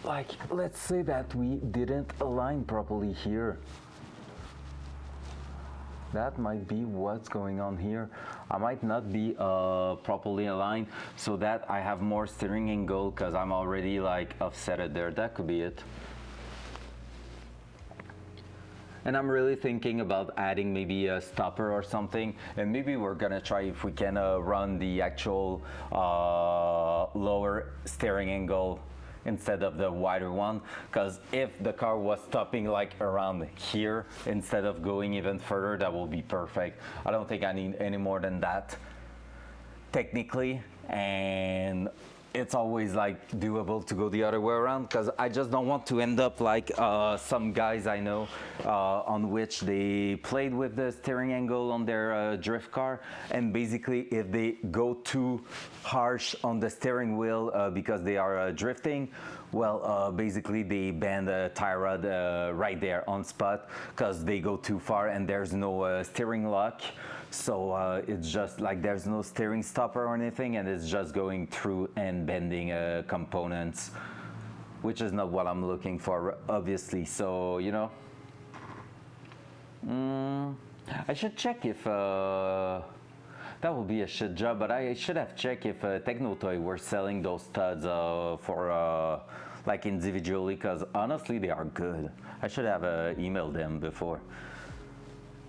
like, let's say that we didn't align properly here. That might be what's going on here. I might not be properly aligned so that I have more steering angle because I'm already like offsetted there. That could be it. And I'm really thinking about adding maybe a stopper or something, and maybe we're gonna try if we can run the actual lower steering angle instead of the wider one, because if the car was stopping like around here instead of going even further, that will be perfect. I don't think I need any more than that technically, and it's always like doable to go the other way around because I just don't want to end up like some guys I know on which they played with the steering angle on their drift car, and basically if they go too harsh on the steering wheel because they are drifting, well basically they bend the tie rod right there on spot because they go too far and there's no steering lock. So it's just like there's no steering stopper or anything, and it's just going through and bending components, which is not what I'm looking for, obviously. So, you know, I should check if that would be a shit job, but I should have checked if Technotoy were selling those studs for like individually, because honestly, they are good. I should have emailed them before.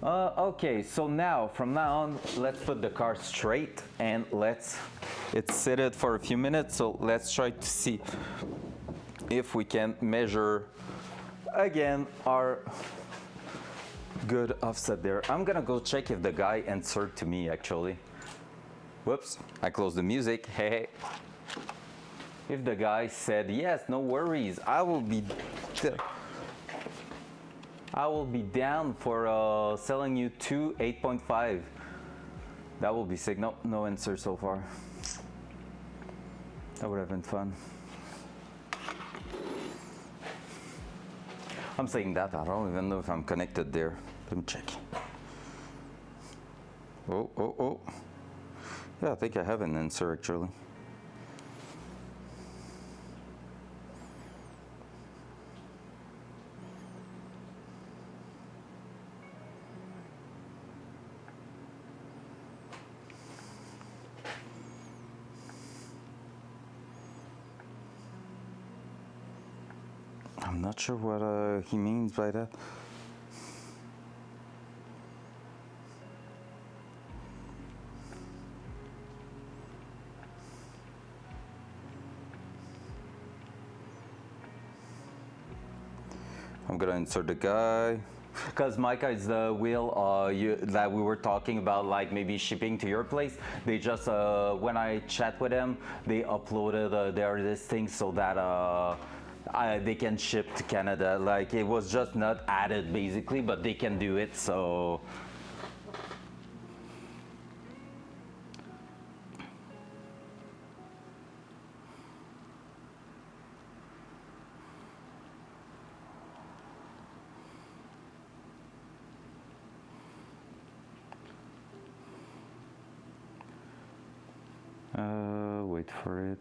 Okay, so now, from now on, let's put the car straight and it's seated for a few minutes, so let's try to see if we can measure again our good offset there. I'm gonna go check if the guy answered to me actually. Whoops, I closed the music, hey. If the guy said, yes, no worries, I will be down for selling you two 8.5. That will be sick. Nope, no answer so far. That would have been fun. I'm saying that, I don't even know if I'm connected there. Let me check. Oh. Yeah, I think I have an answer actually. I'm not sure what he means by that. I'm gonna insert the guy. Because Micah is the wheel that we were talking about, like maybe shipping to your place. They just, when I chat with them, they uploaded their listing so that they can ship to Canada. Like it was just not added basically, but they can do it, so. Wait for it.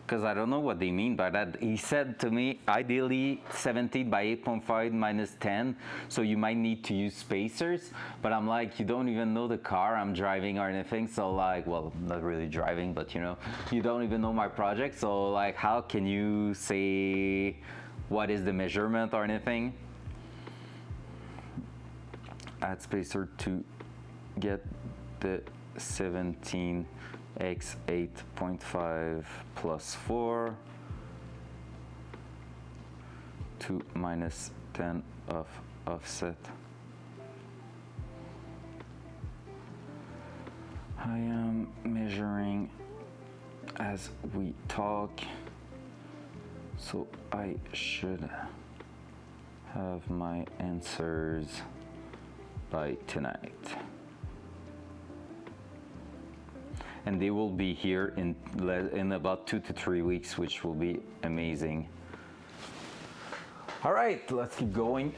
Because I don't know what they mean by that. He said to me, ideally 17 by 8.5 minus 10, so you might need to use spacers. But I'm like, you don't even know the car I'm driving or anything, so like, well, not really driving, but you know, you don't even know my project, so like, how can you say what is the measurement or anything? Add spacer to get the 17 x 8.5 plus 4 to minus 10 of offset. I am measuring as we talk, so I should have my answers by tonight. and they will be here in about 2 to 3 weeks, which will be amazing. All right, let's keep going.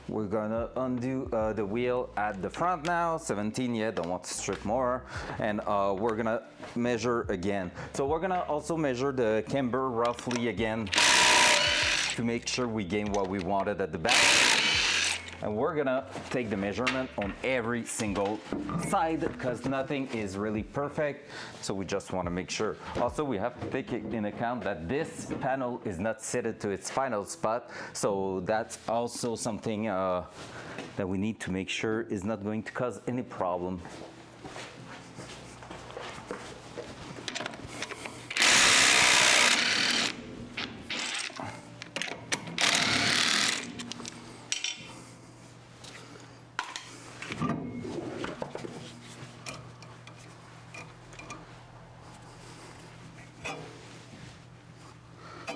We're gonna undo the wheel at the front now, 17, yeah, don't want to strip more. And we're gonna measure again. So we're gonna also measure the camber roughly again to make sure we gain what we wanted at the back. And we're gonna take the measurement on every single side because nothing is really perfect. So we just wanna make sure. Also, we have to take in account that this panel is not set to its final spot. So that's also something that we need to make sure is not going to cause any problem.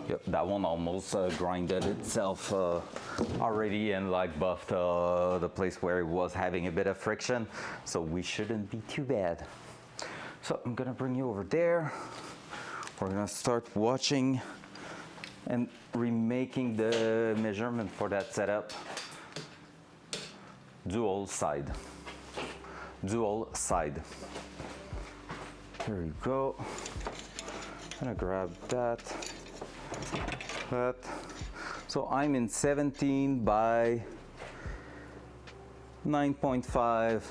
Yep, that one almost grinded itself already and like buffed the place where it was having a bit of friction. So we shouldn't be too bad. So I'm gonna bring you over there. We're gonna start watching and remaking the measurement for that setup. Dual side. Dual side. There you go. I'm gonna grab that. So I'm in 17 by 9.5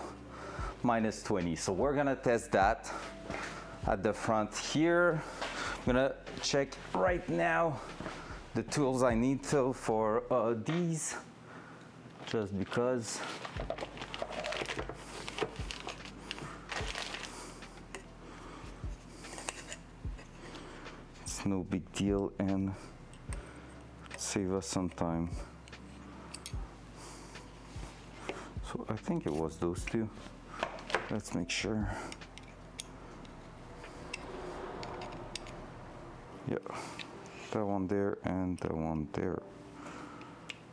minus 20. So we're gonna test that at the front here. I'm gonna check right now the tools I need to for these, just because. It's no big deal and save us some time. So I think it was those two. Let's make sure. Yeah, that one there and that one there.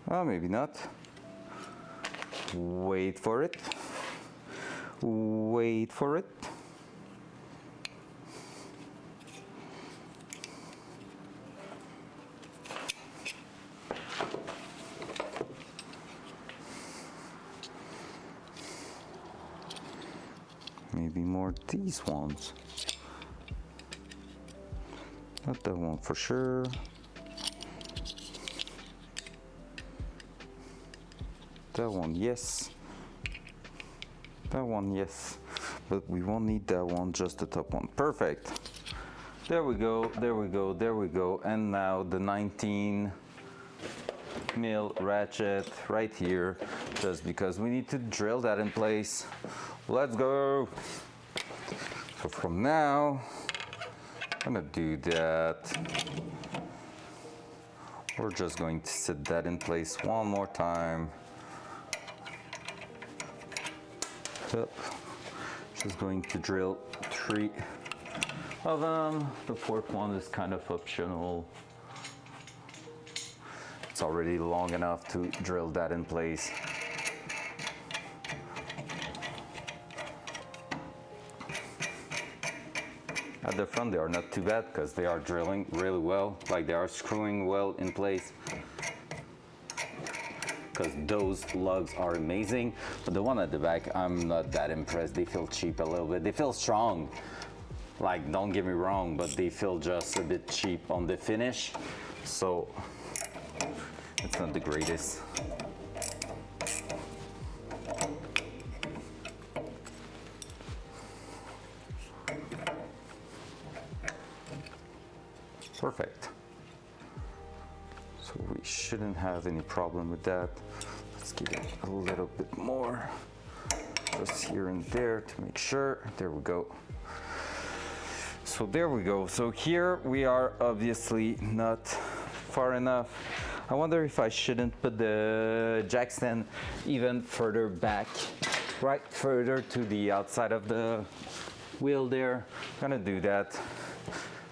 Maybe not. Wait for it. Wait for it. Maybe more these ones. Not that one for sure. That one, yes. That one, yes. But we won't need that one, just the top one. Perfect. There we go, there we go, there we go. And now the 19 mil ratchet right here, just because we need to drill that in place. Let's go. So from now, I'm gonna do that. We're just going to set that in place one more time. Yep. Just going to drill 3 of them. The 4th one is kind of optional. It's already long enough to drill that in place. At the front, they are not too bad because they are drilling really well, like they are screwing well in place. Because those lugs are amazing, but the one at the back, I'm not that impressed. They feel cheap a little bit. They feel strong, like don't get me wrong, but they feel just a bit cheap on the finish. So it's not the greatest. Perfect. So we shouldn't have any problem with that. Let's give it a little bit more, just here and there to make sure. There we go. So there we go. So here we are obviously not far enough. I wonder if I shouldn't put the jack stand even further back, right further to the outside of the wheel there. I'm gonna do that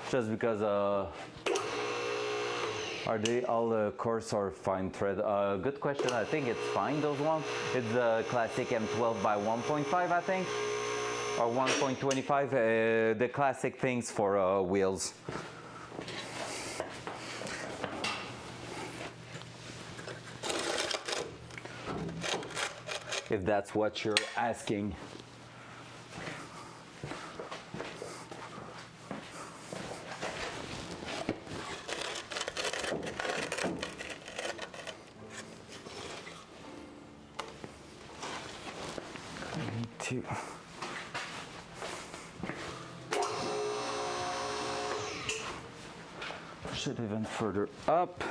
just because are they all coarse or fine thread? Good question. I think it's fine, those ones. It's the classic M12 by 1.5, I think. or 1.25, the classic things for wheels. If that's what you're asking. I need to push it even further up.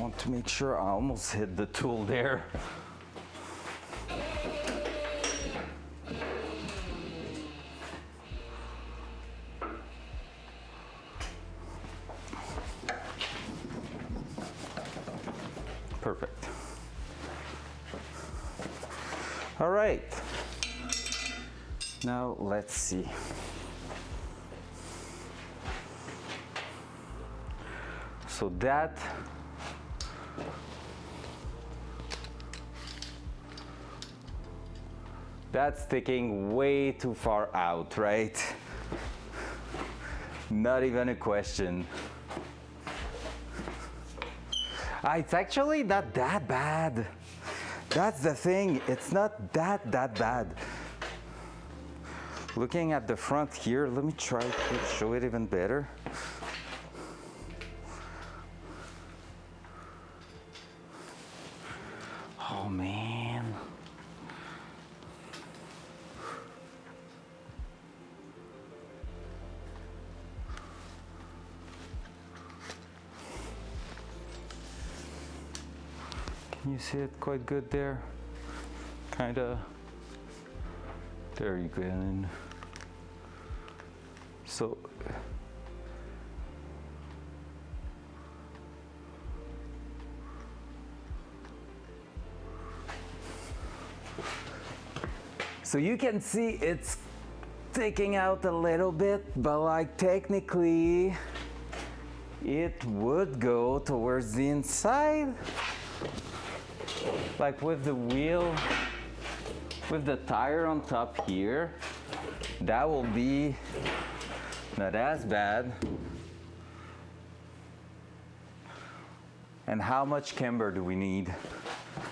Want to make sure I almost hit the tool there. Perfect. All right. Now let's see. So that's sticking way too far out, right? Not even a question. It's actually not that bad. That's the thing, it's not that bad. Looking at the front here, let me try to show it even better. Oh man. Can you see it quite good there? Kinda. There you go. So you can see it's sticking out a little bit, but like technically it would go towards the inside. Like with the wheel, with the tire on top here, that will be not as bad. And how much camber do we need?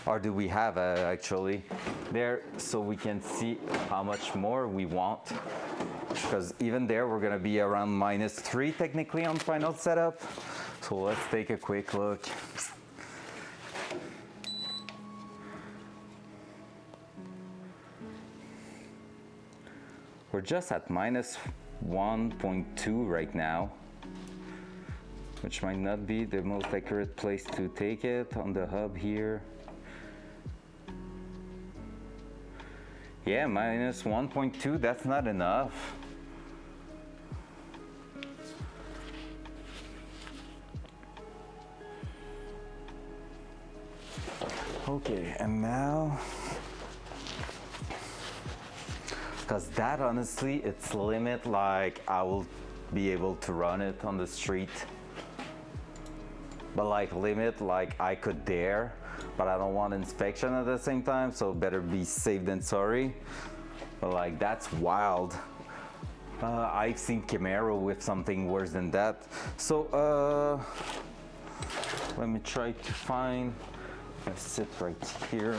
Or do we have actually there, so we can see how much more we want? Because even there we're gonna be around -3 technically on final setup. So let's take a quick look. We're just at -1.2 right now, which might not be the most accurate place to take it on the hub here. Yeah, -1.2, that's not enough. Okay, and now, because that honestly, it's limit, like I will be able to run it on the street. But like limit, like I could dare, but I don't want inspection at the same time, so better be safe than sorry. But like that's wild. I've seen Camaro with something worse than that. So let me try to find, let's sit right here.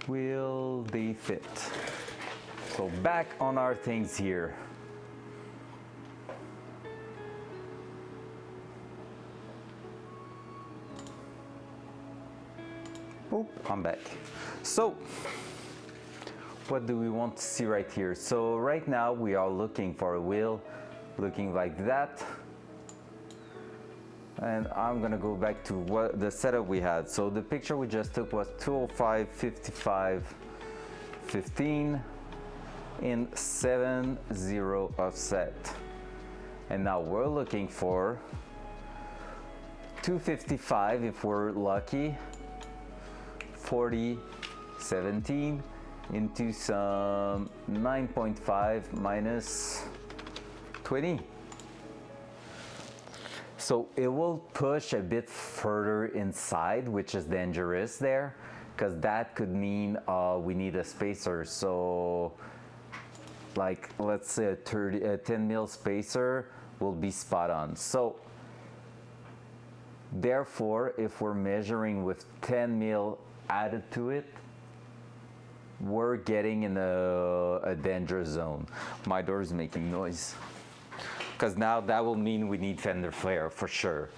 Will they fit? So back on our things here. Oop, I'm back. So what do we want to see right here? So right now we are looking for a wheel looking like that. And I'm gonna go back to what the setup we had. So the picture we just took was 205, 55, 15 in 7/0 offset. And now we're looking for 255 if we're lucky, 40, 17 into some 9.5 minus 20. So it will push a bit further inside, which is dangerous there, because that could mean we need a spacer. So like let's say a 10 mil spacer will be spot on. So therefore, if we're measuring with 10 mil added to it, we're getting in a danger zone. My door is making noise. Because now that will mean we need fender flare for sure.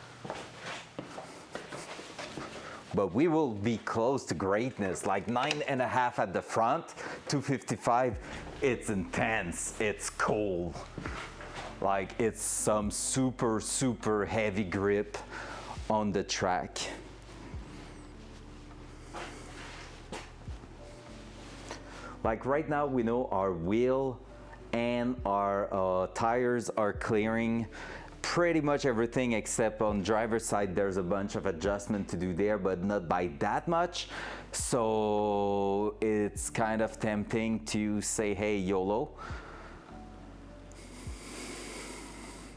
But we will be close to greatness, like 9.5 at the front, 255, it's intense, it's cool. Like it's some super, super heavy grip on the track. Like right now we know our wheel and our tires are clearing pretty much everything, except on driver's side there's a bunch of adjustment to do there, but not by that much. So it's kind of tempting to say, hey, YOLO.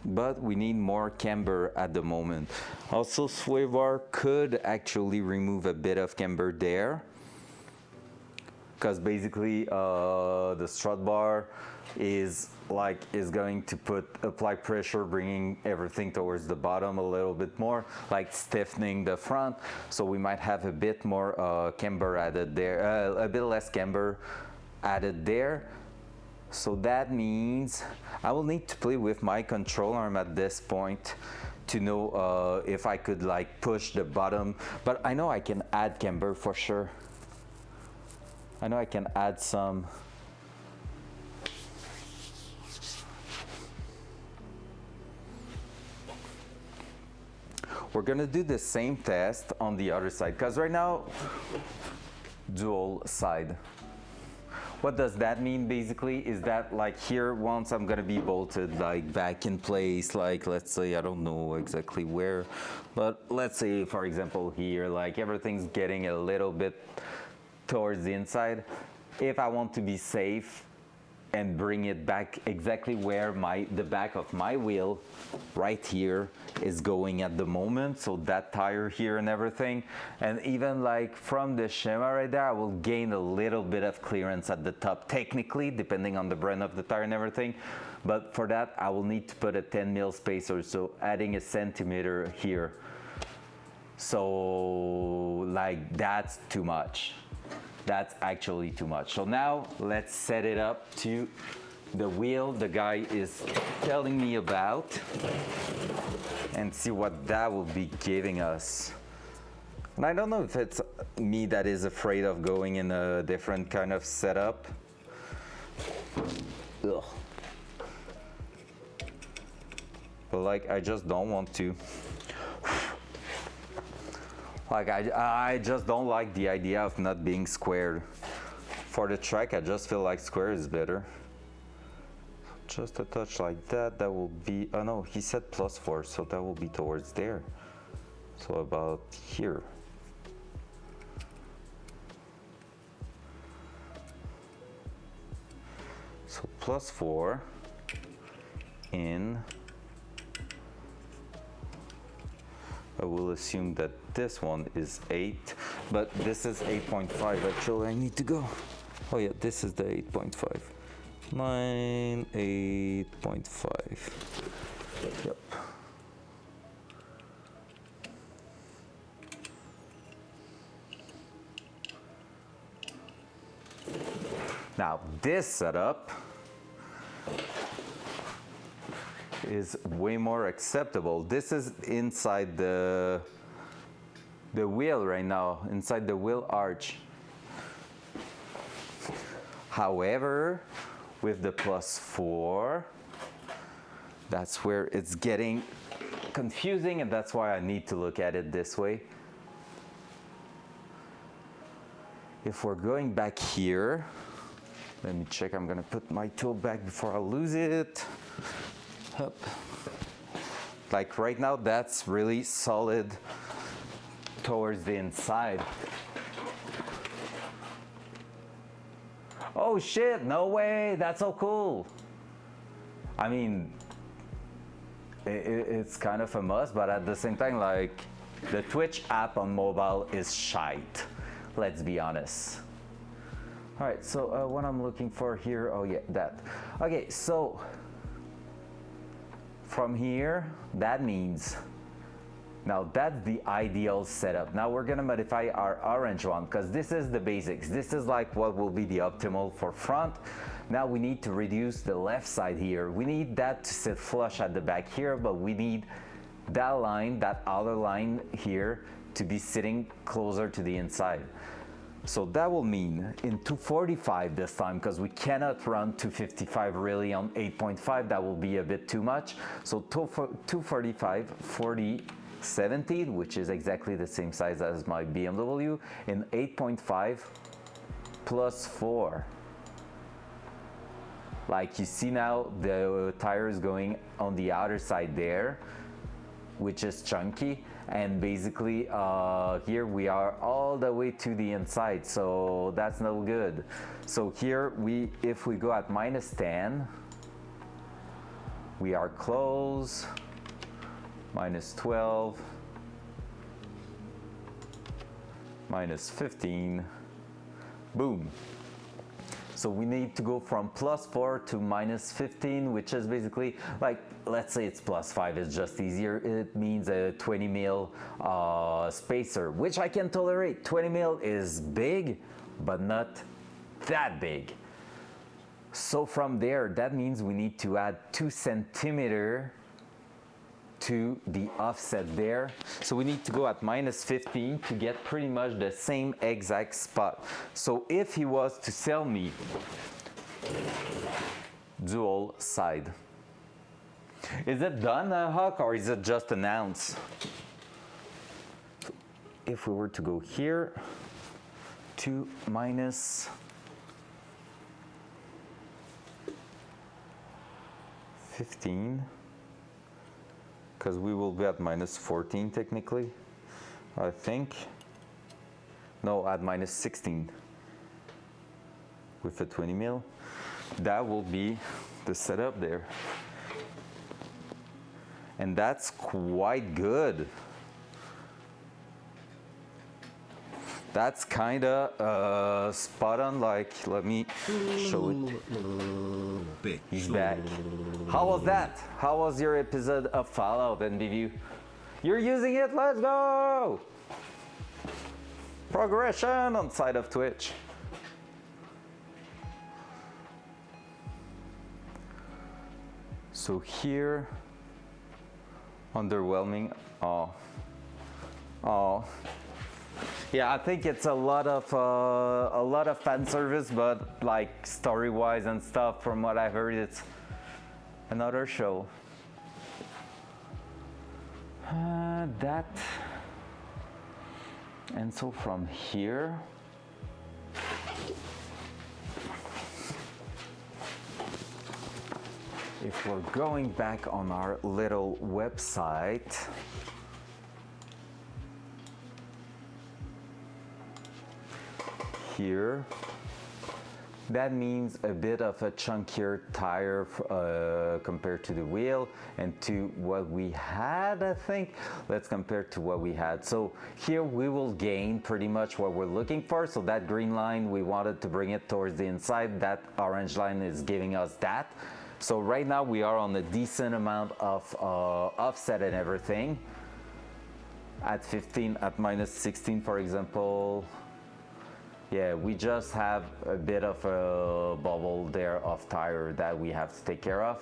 But we need more camber at the moment. Also, sway bar could actually remove a bit of camber there, because basically the strut bar is going to apply pressure, bringing everything towards the bottom a little bit more, like stiffening the front. So we might have a bit more camber added there, a bit less camber added there. So that means I will need to play with my control arm at this point to know if I could like push the bottom, but I know I can add camber for sure. I know I can add some. We're gonna do the same test on the other side, because right now, dual side. What does that mean basically is that like here, once I'm gonna be bolted like back in place, like let's say, I don't know exactly where, but let's say for example here, like everything's getting a little bit towards the inside. If I want to be safe and bring it back exactly where the back of my wheel right here is going at the moment, so that tire here and everything, and even like from the shim right there, I will gain a little bit of clearance at the top technically, depending on the brand of the tire and everything. But for that I will need to put a 10 mil spacer, so adding a centimeter here. So like that's too much. That's actually too much. So now let's set it up to the wheel the guy is telling me about and see what that will be giving us. And I don't know if it's me that is afraid of going in a different kind of setup. Ugh. But like I just don't want to. Like I just don't like the idea of not being squared. For the track, I just feel like square is better. Just a touch like that, that will be, oh no, he said +4, so that will be towards there. So about here. So +4 in, I will assume that this one is 8, but this is 8.5 actually. I need to go. Oh yeah, this is the 8.5. 9, 8.5. Yep. Now this setup is way more acceptable. This is inside the wheel right now, inside the wheel arch. However, with the +4, that's where it's getting confusing, and that's why I need to look at it this way. If we're going back here, let me check, I'm gonna put my tool back before I lose it. Up. Like right now, that's really solid towards the inside. Oh shit, no way, that's so cool. I mean, it's kind of a must, but at the same time, like, the Twitch app on mobile is shite. Let's be honest. All right, so what I'm looking for here, oh yeah, that. Okay, so from here, that means, now that's the ideal setup. Now we're gonna modify our orange one because this is the basics. This is like what will be the optimal for front. Now we need to reduce the left side here. We need that to sit flush at the back here, but we need that line, that outer line here, to be sitting closer to the inside. So that will mean in 245 this time, because we cannot run 255 really on 8.5, that will be a bit too much. So 245, 40, 17, which is exactly the same size as my BMW, in 8.5 plus 4. Like you see now, the tire is going on the outer side there, which is chunky, and basically here we are all the way to the inside, so that's no good. So here if we go at minus 10, we are close. Minus 12, minus 15, boom. So we need to go from plus 4 to minus 15, which is basically like, let's say it's plus 5, it's just easier. It means a 20 mil spacer, which I can tolerate. 20 mil is big, but not that big. So from there, that means we need to add 2 centimeters to the offset there. So we need to go at minus 15 to get pretty much the same exact spot. So if he was to sell me dual side, is it done, Huck, or is it just announced? If we were to go here to minus 15, because we will be at minus 14 technically, I think. No, at minus 16 with a 20 mil. That will be the setup there. And that's quite good. That's kind of spot on, like, let me show it. He's back. How was that? How was your episode of Fallout, NBView? You're using it, let's go! Progression on side of Twitch. So here, underwhelming, oh. Yeah, I think it's a lot of fan service, but like story-wise and stuff, from what I heard, it's another show. That, and so from here, if we're going back on our little website, here, that means a bit of a chunkier tire compared to the wheel and to what we had, I think. Let's compare to what we had. So here we will gain pretty much what we're looking for. So that green line, we wanted to bring it towards the inside. That orange line is giving us that. So right now we are on a decent amount of offset and everything. At 15, at minus 16, for example, yeah, we just have a bit of a bubble there of tire that we have to take care of.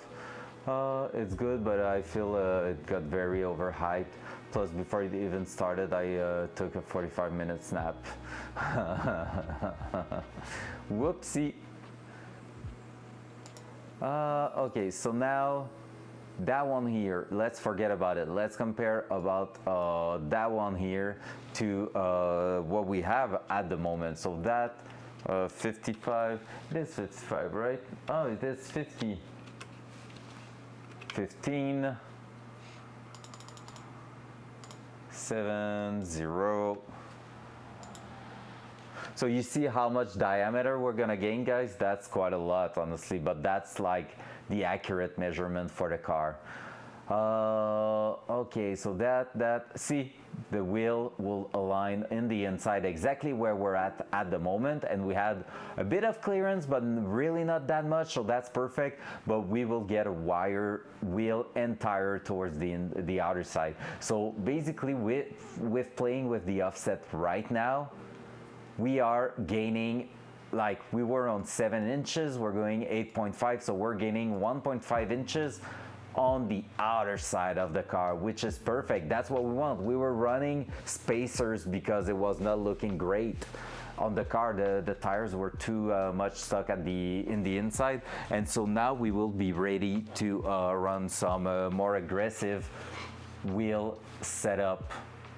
It's good, but I feel it got very overhyped. Plus, before it even started, I took a 45-minute snap. Whoopsie. Okay, so now that one here, let's forget about it. Let's compare about that one here to what we have at the moment. So that 55, it is 55, right? Oh, it is 50. 15, 7, 0. So you see how much diameter we're gonna gain, guys? That's quite a lot, honestly, but that's like the accurate measurement for the car. Okay, so that see, the wheel will align in the inside exactly where we're at the moment, and we had a bit of clearance, but really not that much, so that's perfect. But we will get a wire wheel and tire towards the outer side. So basically, with playing with the offset right now, we are gaining, like we were on 7 inches, we're going 8.5, so we're gaining 1.5 inches on the outer side of the car, which is perfect. That's what we want. We were running spacers because it was not looking great on the car. The tires were too much stuck in the inside, and so now we will be ready to run some more aggressive wheel setup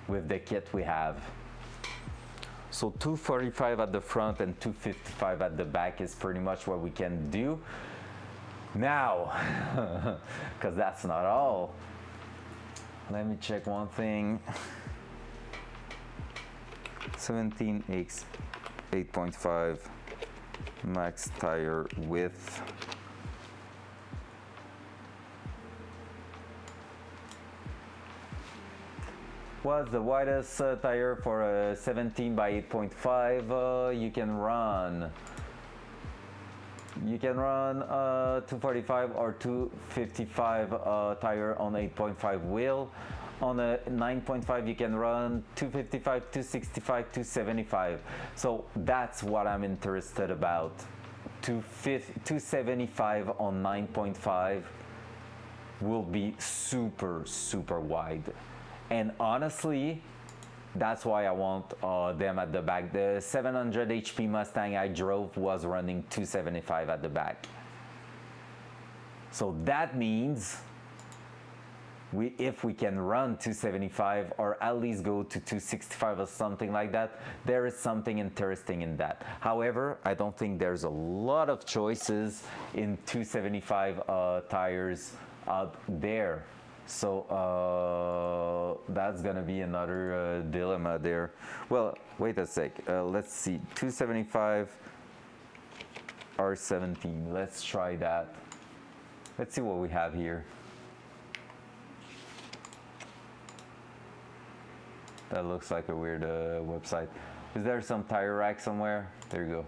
with the kit we have. So 245 at the front and 255 at the back is pretty much what we can do. Now, because that's not all, let me check one thing. 17x 8.5 max tire width. What's the widest tire for a 17 by 8.5? You can run 245 or 255 tire on 8.5 wheel. On a 9.5 you can run 255, 265, 275. So that's what I'm interested about. 275 on 9.5 will be super wide. And honestly, that's why I want them at the back. The 700 HP Mustang I drove was running 275 at the back. So that means if we can run 275 or at least go to 265 or something like that, there is something interesting in that. However, I don't think there's a lot of choices in 275 tires out there. So that's gonna be another dilemma there. Well, wait a sec. Let's see. 275 R17. Let's try that. Let's see what we have here. That looks like a weird website. Is there some tire rack somewhere? There you go.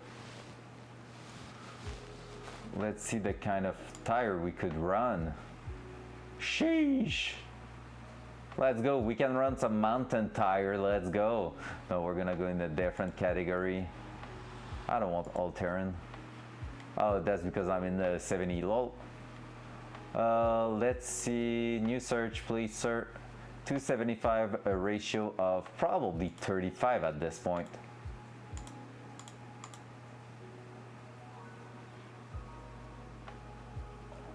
Let's see the kind of tire we could run. Sheesh. Let's go. We can run some mountain tire. Let's go. No, we're gonna go in a different category. I don't want all-terrain. Oh, that's because I'm in the 70 lol. Let's see. New search, please, sir. 275, a ratio of probably 35 at this point.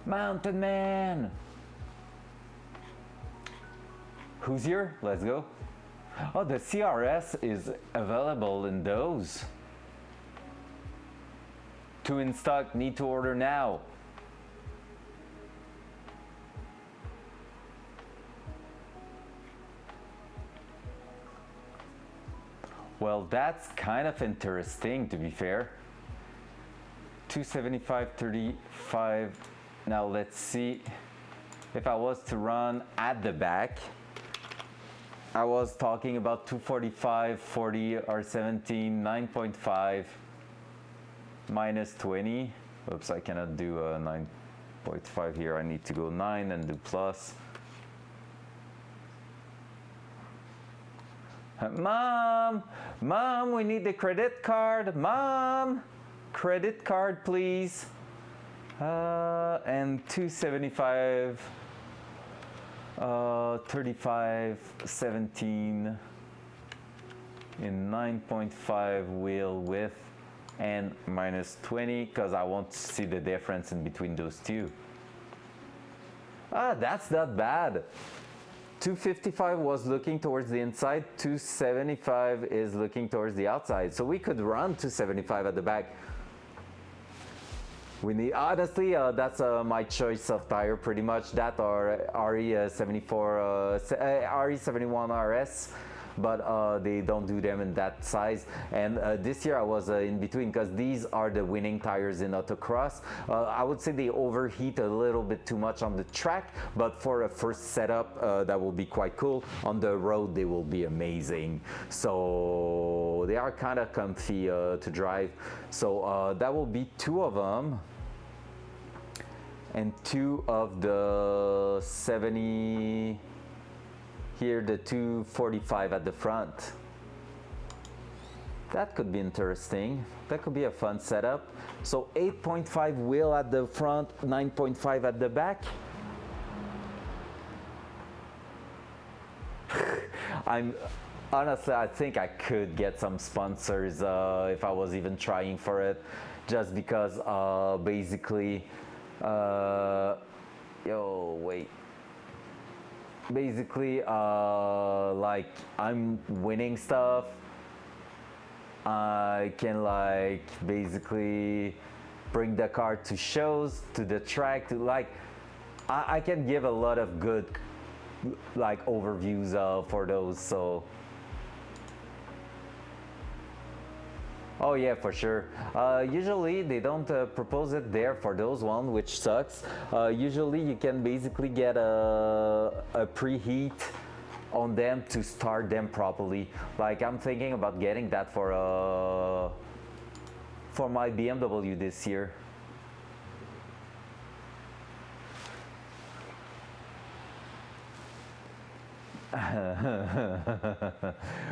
Mountain Man! Who's here? Let's go. Oh, the CRS is available in those. 2 in stock, need to order now. Well, that's kind of interesting, to be fair. 275, 35. Now let's see. If I was to run at the back, I was talking about 245, 40 or 17, 9.5 minus 20. Oops, I cannot do a 9.5 here. I need to go 9 and do plus. Mom, we need the credit card. Mom, credit card, please. And 275, 35, 17 in 9.5 wheel width and minus 20 because I want to see the difference in between those two. That's not bad. 255 was looking towards the inside, 275 is looking towards the outside. So we could run 275 at the back. We need, honestly, that's my choice of tire pretty much. That or RE74, RE71 RS. but they don't do them in that size. And this year I was in between because these are the winning tires in autocross. I would say they overheat a little bit too much on the track, but for a first setup that will be quite cool. On the road they will be amazing. So they are kind of comfy to drive. So that will be two of them. And two of the 70, here the 245 at the front. That could be interesting. That could be a fun setup. So 8.5 wheel at the front, 9.5 at the back. Honestly, I think I could get some sponsors if I was even trying for it, just because basically basically like I'm winning stuff. I can like basically bring the car to shows, to the track, to like I can give a lot of good like overviews for those. So oh yeah, for sure. Usually they don't propose it there for those one, which sucks. Usually you can basically get a preheat on them to start them properly. Like I'm thinking about getting that for my BMW this year.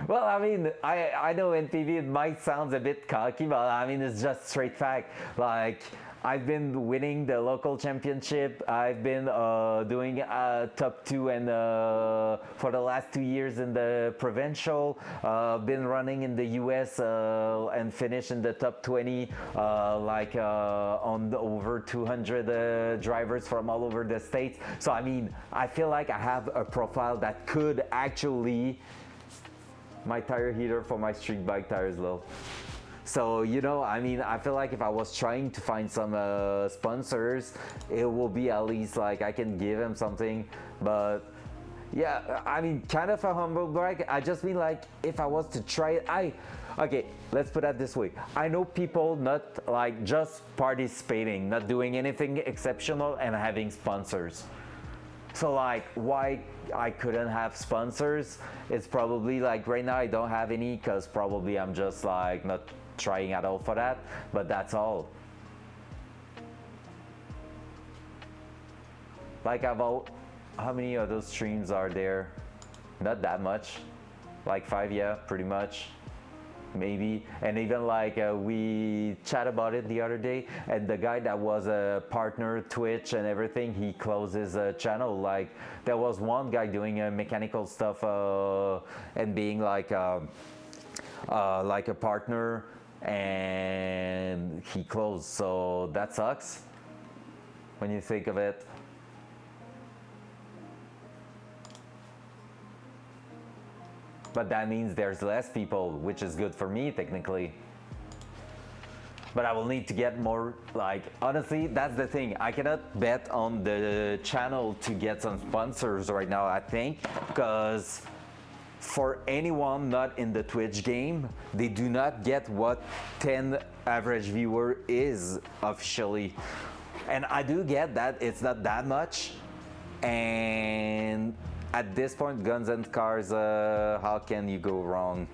Well, I mean, I know NPV it might sound a bit cocky, but I mean it's just straight fact. Like I've been winning the local championship. I've been doing top 2 and for the last 2 years in the provincial. Been running in the US and finished in the top 20, like on the over 200 drivers from all over the states. So I mean, I feel like I have a profile that could actually my tire heater for my street bike tires low. So, you know, I mean, I feel like if I was trying to find some sponsors, it will be at least like I can give them something. But yeah, I mean, kind of a humble brag. I just mean like if I was to try it, okay, let's put it this way. I know people not like just participating, not doing anything exceptional and having sponsors. So like why I couldn't have sponsors, it's probably like right now I don't have any because probably I'm just like not trying at all for that, but that's all. Like how many of those streams are there? Not that much, like 5, yeah, pretty much. Maybe. And even like we chat about it the other day, and the guy that was a partner Twitch and everything, he closed his channel. Like there was one guy doing mechanical stuff and being like a partner, and he closed. So that sucks when you think of it. But that means there's less people, which is good for me technically. But I will need to get more, like, honestly, that's the thing. I cannot bet on the channel to get some sponsors right now, I think, because for anyone not in the Twitch game, they do not get what 10 average viewer is officially. And I do get that it's not that much. And at this point, guns and cars, how can you go wrong?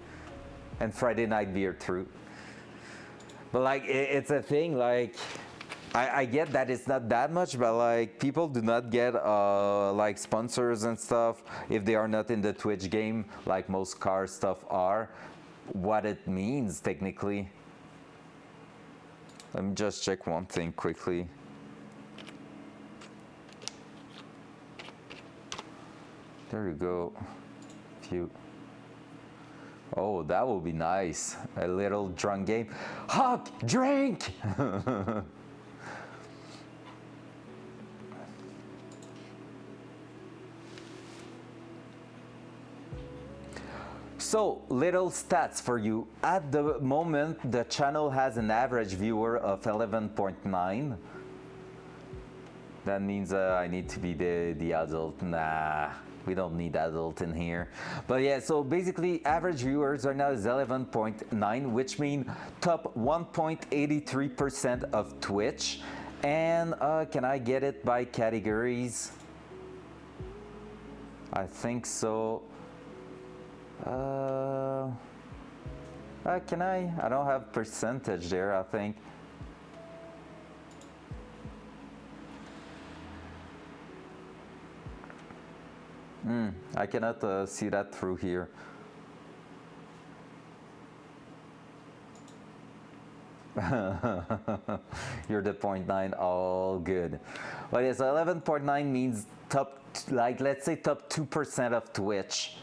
And Friday night beer, true. But like, it's a thing, like, I get that it's not that much, but like, people do not get like sponsors and stuff if they are not in the Twitch game, like most car stuff are. What it means, technically. Let me just check one thing quickly. There you go. Oh, that will be nice. A little drunk game. Hawk, drink! So, little stats for you. At the moment, the channel has an average viewer of 11.9. That means I need to be the adult. Nah, we don't need adult in here. But yeah, so basically average viewers right now is 11.9, which means top 1.83% of Twitch. And can I get it by categories? I think so. Can I? I don't have percentage there, I think. I cannot see that through here. You're the 0.9, all good. But yes, 11.9 means top, like let's say top 2% of Twitch.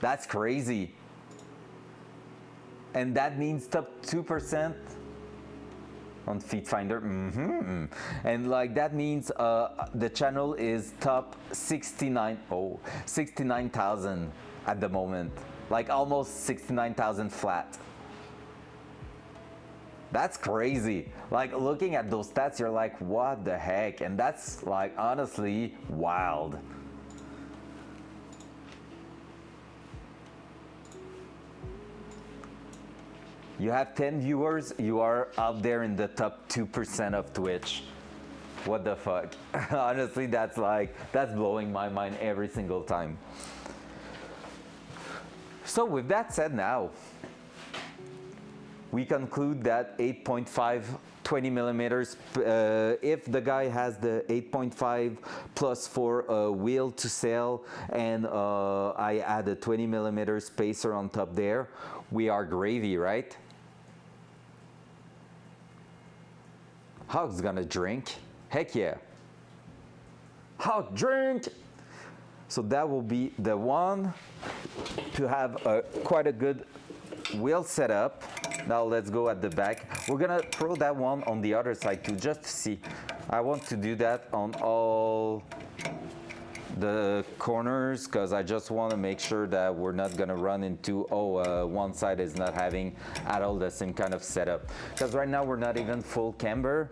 That's crazy. And that means top 2% on Feed Finder. And like that means the channel is top 69,000 at the moment. Like almost 69,000 flat. That's crazy. Like looking at those stats, you're like, what the heck? And that's like honestly wild. You have 10 viewers, you are out there in the top 2% of Twitch. What the fuck? Honestly, that's blowing my mind every single time. So with that said now, we conclude that 8.5 20 millimeters, if the guy has the 8.5 plus 4 wheel to sail, and I add a 20 millimeter spacer on top there, we are gravy, right? Hog's gonna drink. Heck yeah. Hog drink! So that will be the one to have quite a good wheel setup. Now let's go at the back. We're gonna throw that one on the other side too, just to see. I want to do that on all the corners because I just want to make sure that we're not gonna run into one side is not having at all the same kind of setup, because right now we're not even full camber.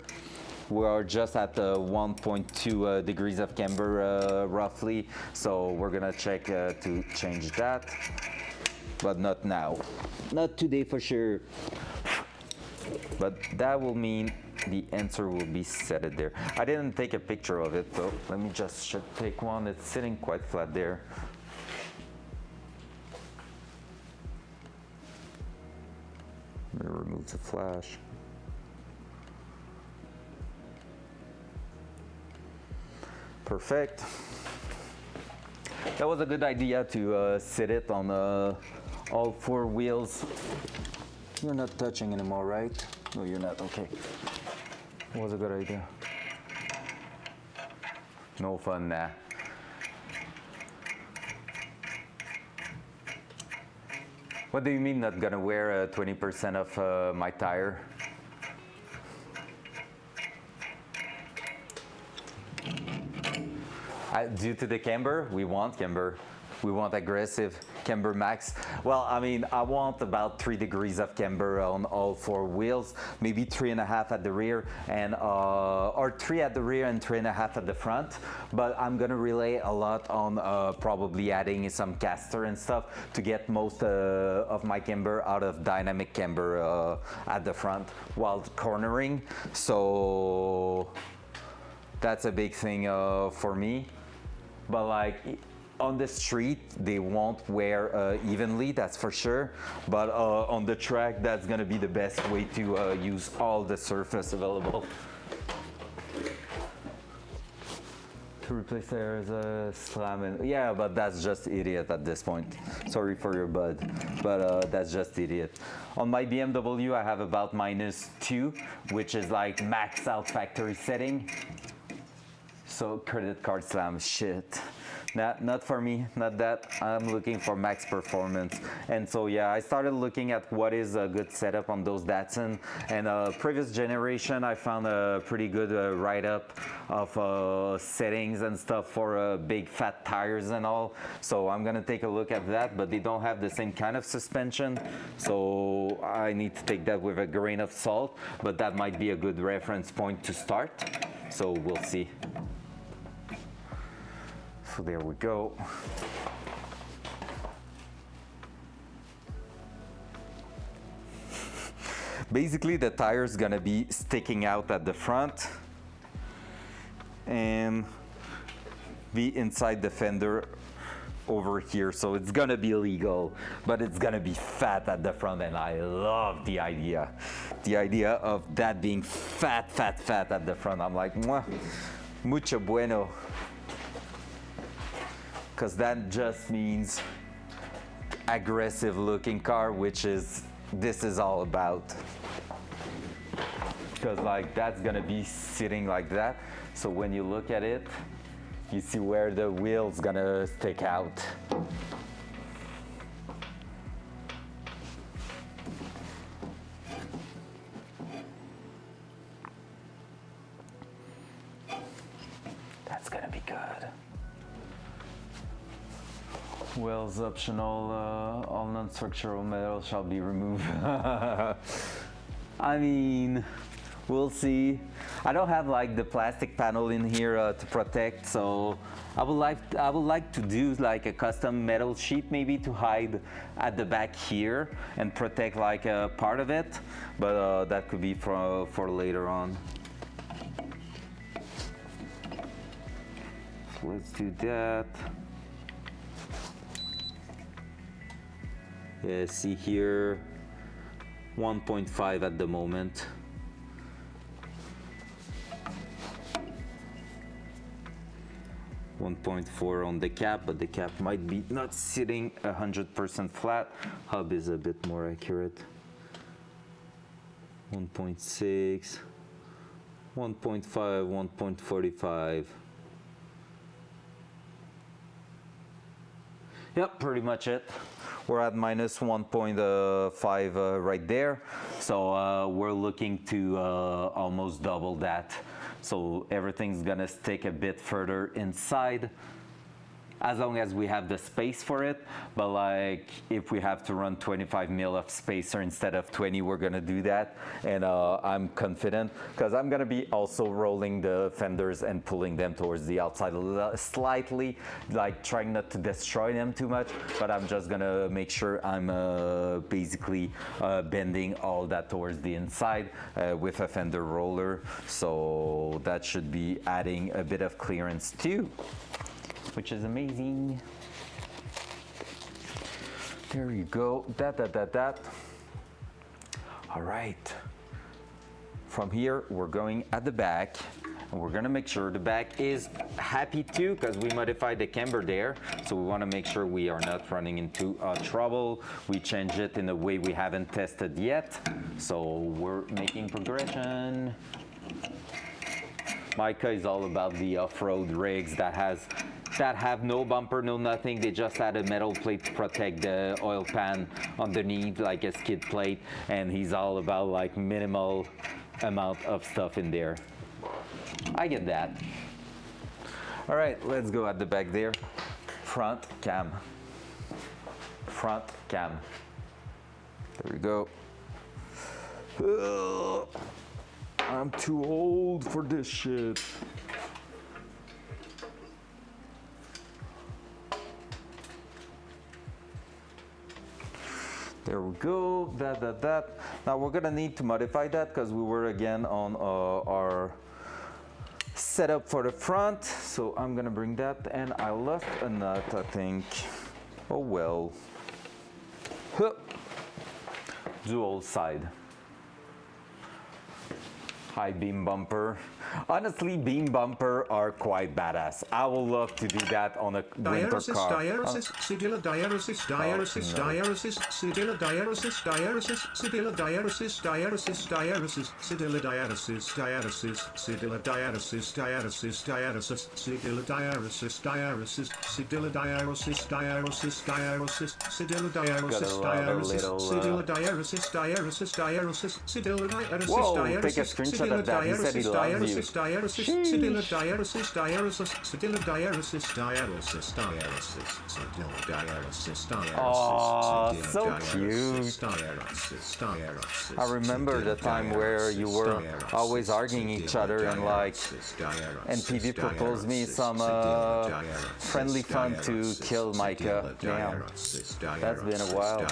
We are just at 1.2 degrees of camber roughly, so we're gonna check to change that, but not now, not today for sure. But that will mean the answer will be set there. I didn't take a picture of it though. Let me just take one. It's sitting quite flat there. Let me remove the flash. Perfect. That was a good idea to sit it on all 4 wheels. You're not touching anymore, right? No, you're not. Okay. That was a good idea. No fun, nah. What do you mean not gonna wear 20% of my tire? Due to the camber, we want camber. We want aggressive camber max. Well, I mean, I want about 3 degrees of camber on all 4 wheels, maybe 3.5 at the rear, and or 3 at the rear and 3.5 at the front. But I'm gonna rely a lot on probably adding some caster and stuff to get most of my camber out of dynamic camber at the front while cornering. So that's a big thing for me. But like on the street, they won't wear evenly, that's for sure. But on the track, that's gonna be the best way to use all the surface available. To replace there is a slam. Yeah, but that's just idiot at this point. Sorry for your bud, but that's just idiot. On my BMW, I have about -2, which is like max out factory setting. So credit card slam, shit. Not for me, not that. I'm looking for max performance. And so yeah, I started looking at what is a good setup on those Datsun. And previous generation, I found a pretty good write-up of settings and stuff for big fat tires and all. So I'm gonna take a look at that, but they don't have the same kind of suspension. So I need to take that with a grain of salt, but that might be a good reference point to start. so we'll see. So there we go. Basically, the tire's gonna be sticking out at the front and be inside the fender over here. So it's gonna be legal, but it's gonna be fat at the front, and I love the idea. The idea of that being fat at the front. I'm like, mwah, mucho bueno. Because that just means aggressive looking car, which is, this is all about. Because like that's gonna be sitting like that. So when you look at it, you see where the wheel's gonna stick out. That's gonna be good. Wheels optional, all non-structural metal shall be removed. I mean, we'll see. I don't have like the plastic panel in here to protect, so I would like to do like a custom metal sheet maybe to hide at the back here and protect like a part of it, but that could be for later on. So let's do that. Yeah, see here, 1.5 at the moment. .4 on the cap, but the cap might be not sitting 100% flat. Hub is a bit more accurate. 1.6, 1.5, 1.45. Yep, pretty much it. We're at minus 1.5 right there. So we're looking to almost double that. So everything's gonna stick a bit further inside, as long as we have the space for it. But like if we have to run 25 mil of spacer instead of 20, we're gonna do that. And I'm confident because I'm gonna be also rolling the fenders and pulling them towards the outside slightly, like trying not to destroy them too much, but I'm just gonna make sure I'm basically bending all that towards the inside with a fender roller. So that should be adding a bit of clearance too, which is amazing. There you go, that. All right, from here, we're going at the back, and we're gonna make sure the back is happy too, because we modified the camber there. So we wanna make sure we are not running into trouble. We changed it in a way we haven't tested yet. So we're making progression. Micah is all about the off-road rigs that have no bumper, no nothing. They just had a metal plate to protect the oil pan underneath, like a skid plate, and he's all about like minimal amount of stuff in there. I get that. All right, let's go at the back there. Front cam. Front cam. There we go. I'm too old for this shit. There we go, that. Now we're gonna need to modify that because we were again on our setup for the front. So I'm gonna bring that, and I left a nut, I think. Oh well. Huh. Dual side. High beam bumper. Honestly, beam bumper are quite badass. I would love to do that on a winter car. Dialysis, Sedilla dialysis, dialysis, dialysis, Sedilla dialysis, dialysis, Sedilla dialysis, dialysis, dialysis, Sedilla dialysis, dialysis, Sedilla dialysis, dialysis, dialysis, Sedilla dialysis, dialysis, Sedilla dialysis, dialysis, dialysis, Sedilla dialysis, dialysis, Sedilla dialysis, dialysis, dialysis, Sedilla dialysis, Whoa, dialysis, take a screenshot upset at that. He said he loves you. Oh, so cute. I remember the time where you were always arguing each other and like NPV proposed me some friendly fun to kill Micah. Damn, that's been a while.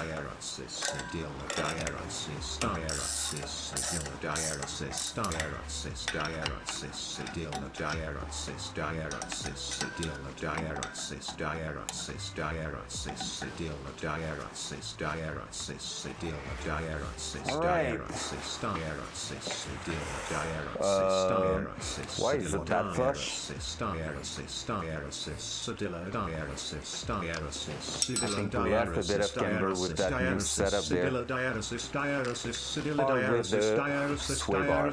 Why is it that flush? I think we left a bit of camber with that new setup there. Or with the sway bar.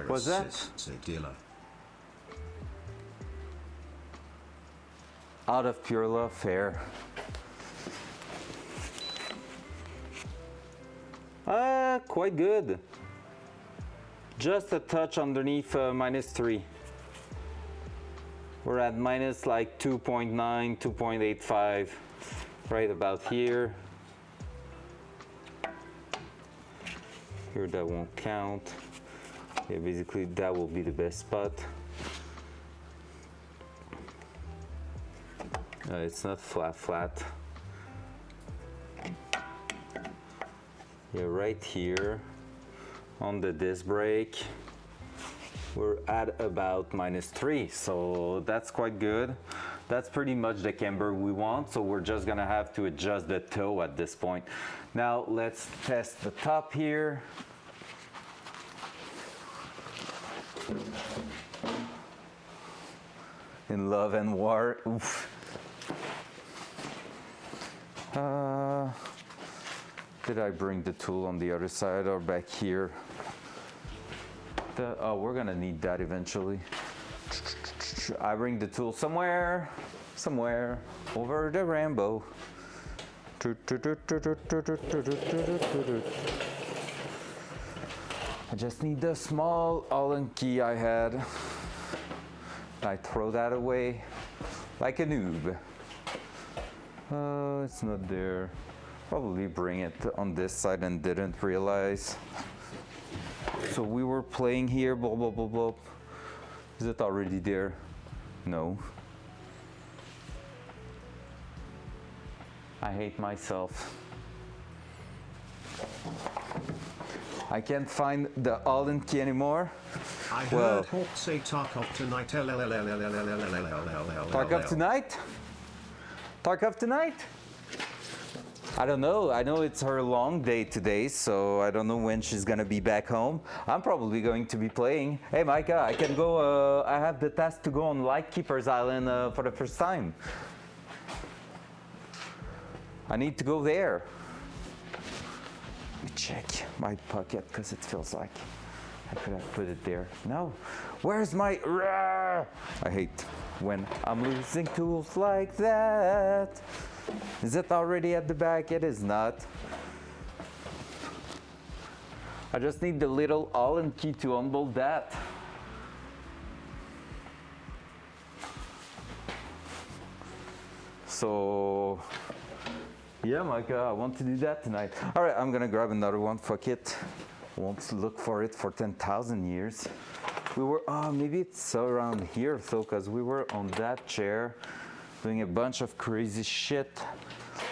What's that? Out of pure love, fair. Quite good. Just a touch underneath -3. We're at minus like 2.9, 2.85, right about here. Here that won't count. Yeah, basically that will be the best spot. It's not flat. Yeah, right here on the disc brake, we're at about -3, so that's quite good. That's pretty much the camber we want, so we're just gonna have to adjust the toe at this point. Now let's test the top here. In love and war. Oof. Did I bring the tool on the other side or back here? Oh, we're gonna need that eventually. I bring the tool somewhere over the Rambo. I just need the small Allen key I had. I throw that away like a noob. It's not there. Probably bring it on this side and didn't realize. So we were playing here, blah, blah, blah, blah. Is it already there? No. I hate myself. I can't find the Allen key anymore. I heard Hawk say Tarkov tonight. Tarkov tonight? Tarkov tonight? I don't know. I know it's her long day today, so I don't know when she's gonna be back home. I'm probably going to be playing. Hey, Micah, I can go. I have the task to go on Lightkeeper's Island for the first time. I need to go there. Let me check my pocket because it feels like I could have put it there. No. Where's my? I hate when I'm losing tools like that. Is it already at the back? It is not. I just need the little Allen key to unbolt that. So, yeah, Micah, I want to do that tonight. All right, I'm gonna grab another one. Fuck it. Won't look for it for 10,000 years. We were, maybe it's around here, though, because we were on that chair doing a bunch of crazy shit,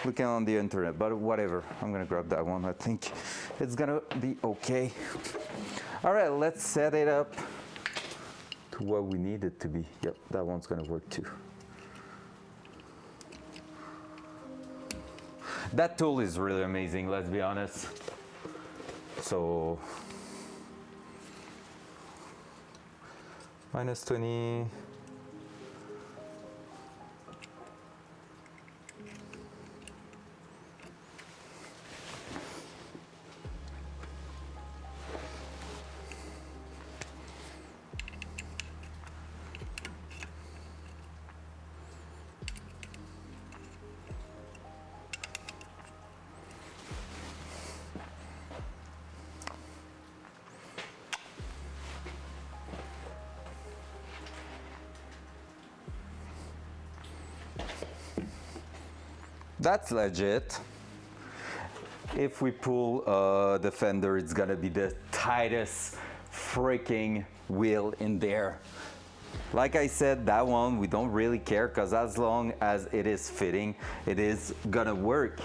looking on the internet, but whatever. I'm gonna grab that one. I think it's gonna be okay. All right, let's set it up to what we need it to be. Yep, that one's gonna work too. That tool is really amazing, let's be honest. So, -20. That's legit. If we pull the fender, it's gonna be the tightest freaking wheel in there. Like I said, that one we don't really care, because as long as it is fitting, it is gonna work.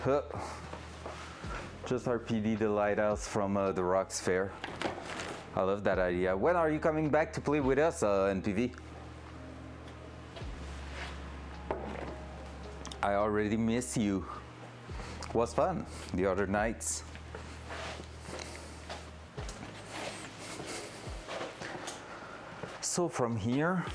Huh. Just RPD the lighthouse from the Rocks Fair. I love that idea. When are you coming back to play with us, NPV? I already miss you. Was fun the other nights. So from here,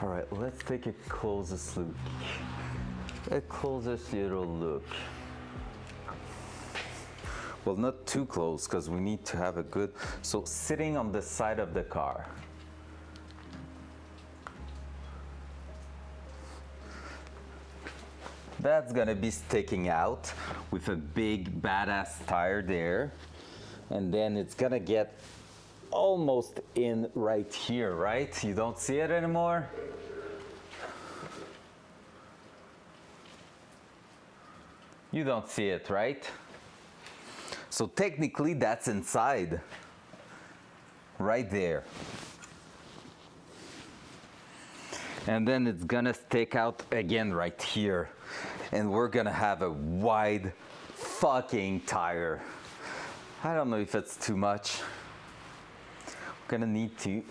all right, let's take a closest look. A closest little look. Well, not too close, because we need to have a good, so sitting on the side of the car. That's gonna be sticking out with a big badass tire there. And then it's gonna get almost in right here, right? You don't see it anymore? You don't see it, right? So technically that's inside, right there. And then it's gonna stick out again right here. And we're gonna have a wide fucking tire. I don't know if it's too much. We're gonna need to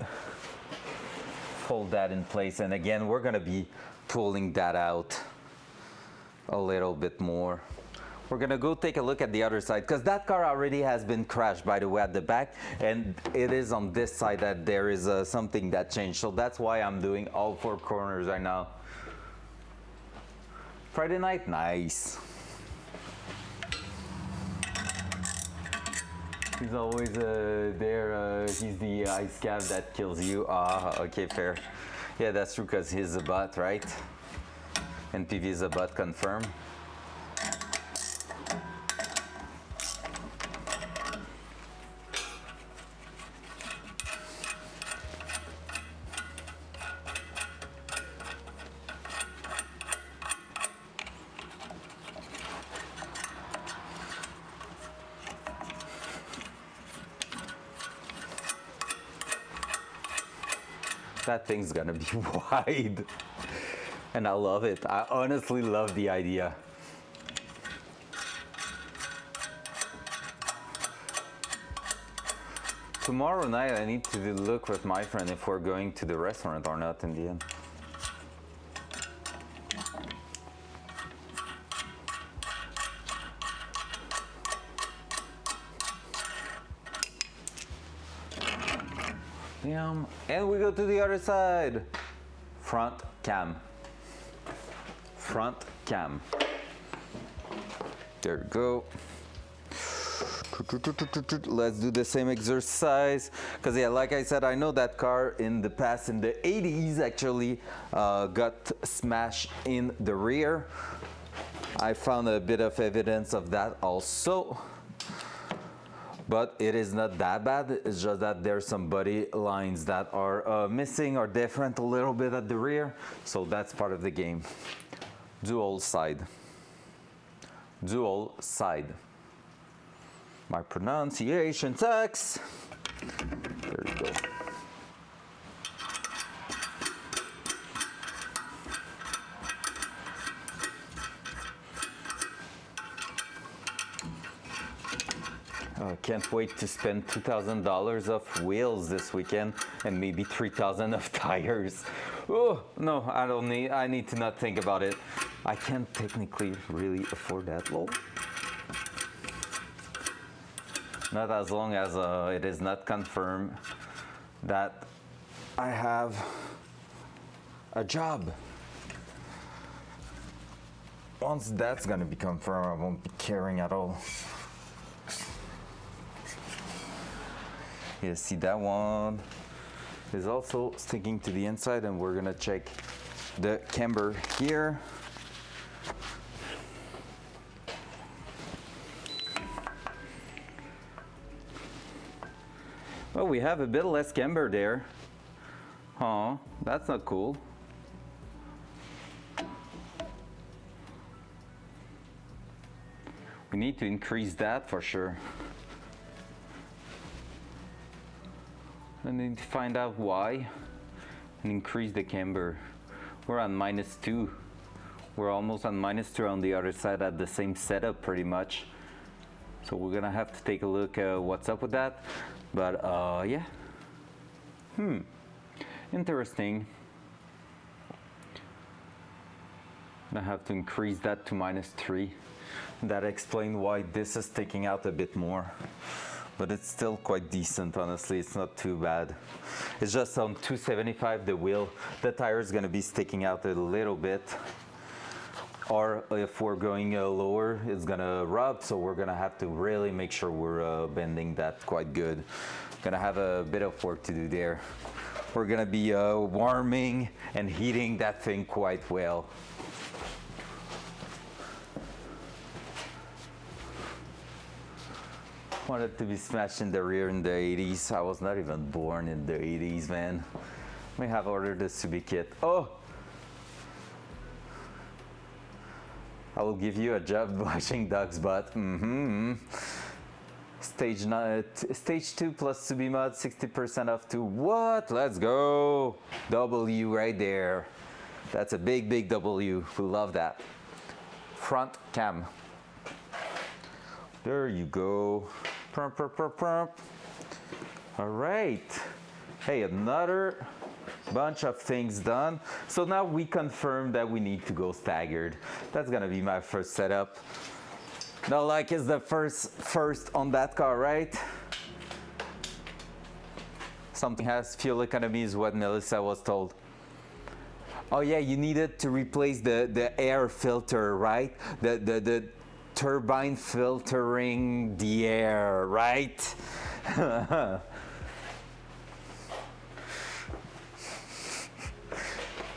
hold that in place. And again, we're gonna be pulling that out a little bit more. We're gonna go take a look at the other side, because that car already has been crashed, by the way, at the back, and it is on this side that there is something that changed. So that's why I'm doing all four corners right now. Friday night, nice. He's always there, he's the ice cap that kills you. Ah, okay, fair. Yeah, that's true, because he's a bot, right? And PV is a bot, confirm. That thing's gonna be wide. And I love it. I honestly love the idea. Tomorrow night I need to look with my friend if we're going to the restaurant or not in the end. And we go to the other side. Front cam. Front cam. There we go. Let's do the same exercise. Because yeah, like I said, I know that car in the past, in the 80s actually, got smashed in the rear. I found a bit of evidence of that also. But it is not that bad. It's just that there's some body lines that are missing or different a little bit at the rear. So that's part of the game. Dual side. Dual side. My pronunciation sucks. There you go. I can't wait to spend $2,000 of wheels this weekend and maybe $3,000 of tires. Oh, no, I need to not think about it. I can't technically really afford that low. Not as long as it is not confirmed that I have a job. Once that's gonna be confirmed, I won't be caring at all. Yeah, see, that one is also sticking to the inside, and we're gonna check the camber here. Oh, we have a bit less camber there. Oh, that's not cool. We need to increase that for sure. I need to find out why and increase the camber. We're on -2. We're almost on -2 on the other side at the same setup pretty much. So we're gonna have to take a look at what's up with that. But yeah. Interesting. I have to increase that to -3. That explains why this is sticking out a bit more. But it's still quite decent, honestly. It's not too bad. It's just on 275, the wheel, the tire is gonna be sticking out a little bit. Or if we're going lower, it's gonna rub, so we're gonna have to really make sure we're bending that quite good. Gonna have a bit of work to do there. We're gonna be warming and heating that thing quite well. Wanted to be smashed in the rear in the 80s. I was not even born in the 80s, man. We have ordered this to be kit. Oh! I will give you a job washing dog's butt. Stage 2 plus Subi mod, 60% off to what? Let's go! W right there. That's a big, big W. We love that. Front cam. There you go. Prump, prump, prump, prump. All right. Hey, another bunch of things done. So now we confirm that we need to go staggered. That's gonna be my first setup. No, like it's the first on that car, right? Something has fuel economy is what Melissa was told. Oh yeah, you needed to replace the air filter, right? The turbine filtering the air, right?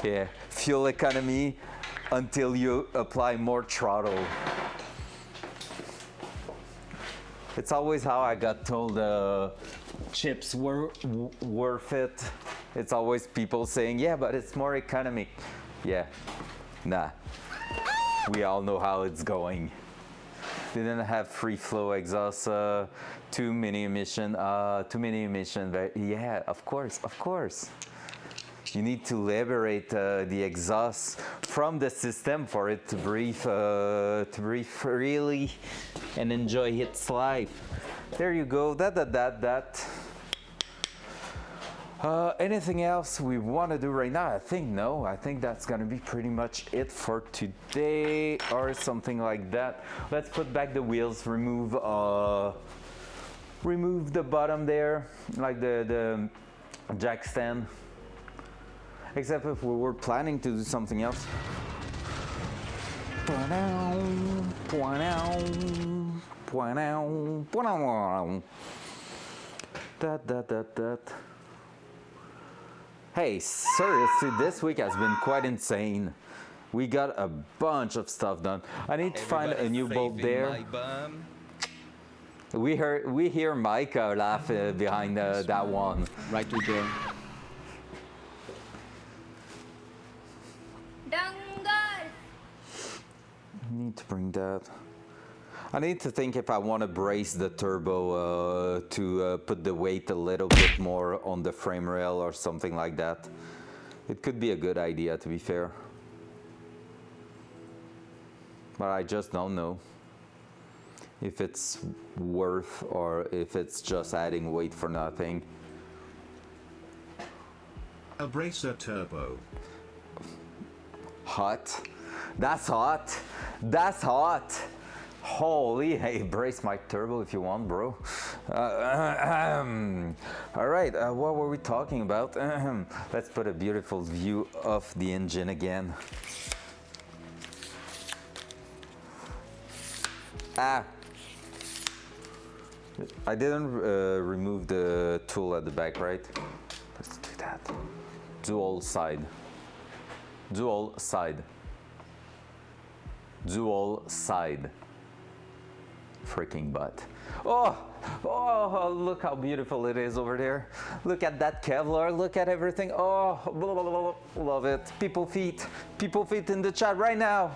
Yeah, fuel economy until you apply more throttle. It's always how I got told chips were worth it. It's always people saying, yeah, but it's more economic. Yeah, nah. We all know how it's going. Didn't have free flow exhaust, too many emission, yeah, of course. You need to liberate the exhaust from the system for it to breathe freely and enjoy its life. There you go, that. Anything else we want to do right now? I think no. I think that's gonna be pretty much it for today or something like that. Let's put back the wheels, remove the bottom there, like the jack stand. Except if we were planning to do something else. That. Hey, seriously, this week has been quite insane. We got a bunch of stuff done. I need to find a new bolt there. We hear Micah laugh behind that one. Right we go. I need to bring that. I need to think if I want to brace the turbo to put the weight a little bit more on the frame rail or something like that. It could be a good idea, to be fair. But I just don't know if it's worth or if it's just adding weight for nothing. A bracer turbo. Hot. That's hot. That's hot. Holy, hey, brace my turbo if you want, bro. All right, what were we talking about? Let's put a beautiful view of the engine again. I didn't remove the tool at the back, right? Let's do that. Dual side. Dual side. Dual side. freaking butt. Oh, oh, look how beautiful it is over there. Look at that Kevlar, look at everything. Oh, blah, blah, blah, blah. Love it. People feet in the chat right now.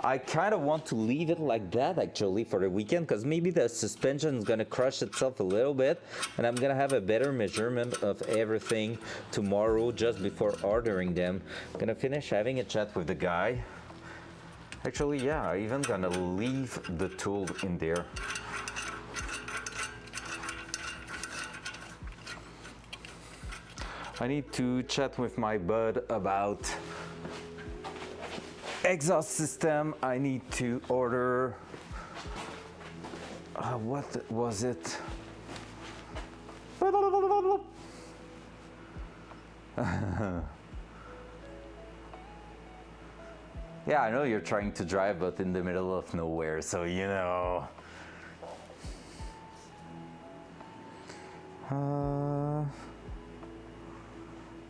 I kind of want to leave it like that actually for the weekend, because maybe the suspension is going to crush itself a little bit, and I'm going to have a better measurement of everything tomorrow just before ordering them. I'm going to finish having a chat with the guy. Actually, yeah, I'm even going to leave the tool in there. I need to chat with my bud about exhaust system. I need to order what was it? Yeah, I know you're trying to drive, but in the middle of nowhere, so you know.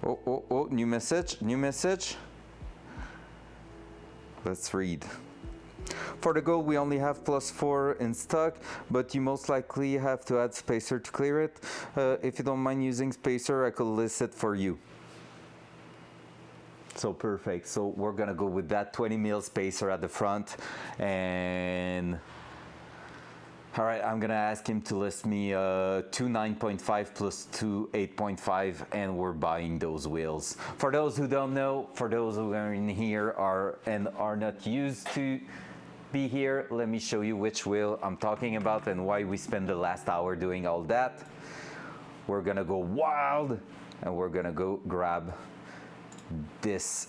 Oh, new message. Let's read. For the Go, we only have +4 in stock, but you most likely have to add spacer to clear it. If you don't mind using spacer, I could list it for you. So perfect. So we're gonna go with that 20 mil spacer at the front, and all right, I'm gonna ask him to list me two 9.5 plus two 8.5, and we're buying those wheels. For those who don't know, for those who are in here are not used to be here, let me show you which wheel I'm talking about and why we spent the last hour doing all that. We're gonna go wild, and we're gonna go grab this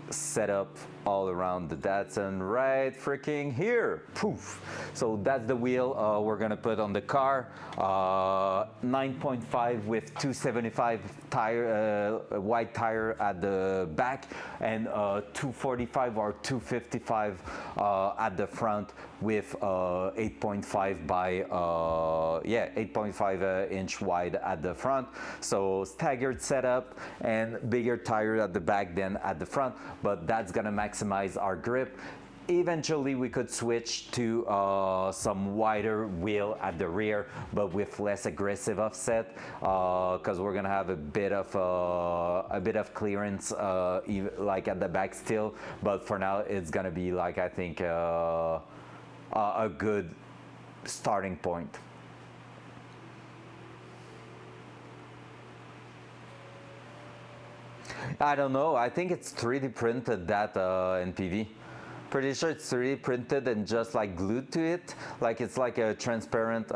setup all around the Datsun right freaking here. Poof. So that's the wheel we're gonna put on the car. 9.5 with 275 tire, wide tire at the back, and 245 or 255 at the front with 8.5 by 8.5 inch wide at the front. So staggered setup and bigger tire at the back than at the front, but that's gonna maximize our grip. Eventually we could switch to some wider wheel at the rear, but with less aggressive offset, because we're gonna have a bit of clearance like at the back still, but for now it's gonna be like, I think, a good starting point. I don't know, I think it's 3D printed, that NPV. Pretty sure it's 3D printed and just like glued to it. Like it's like a transparent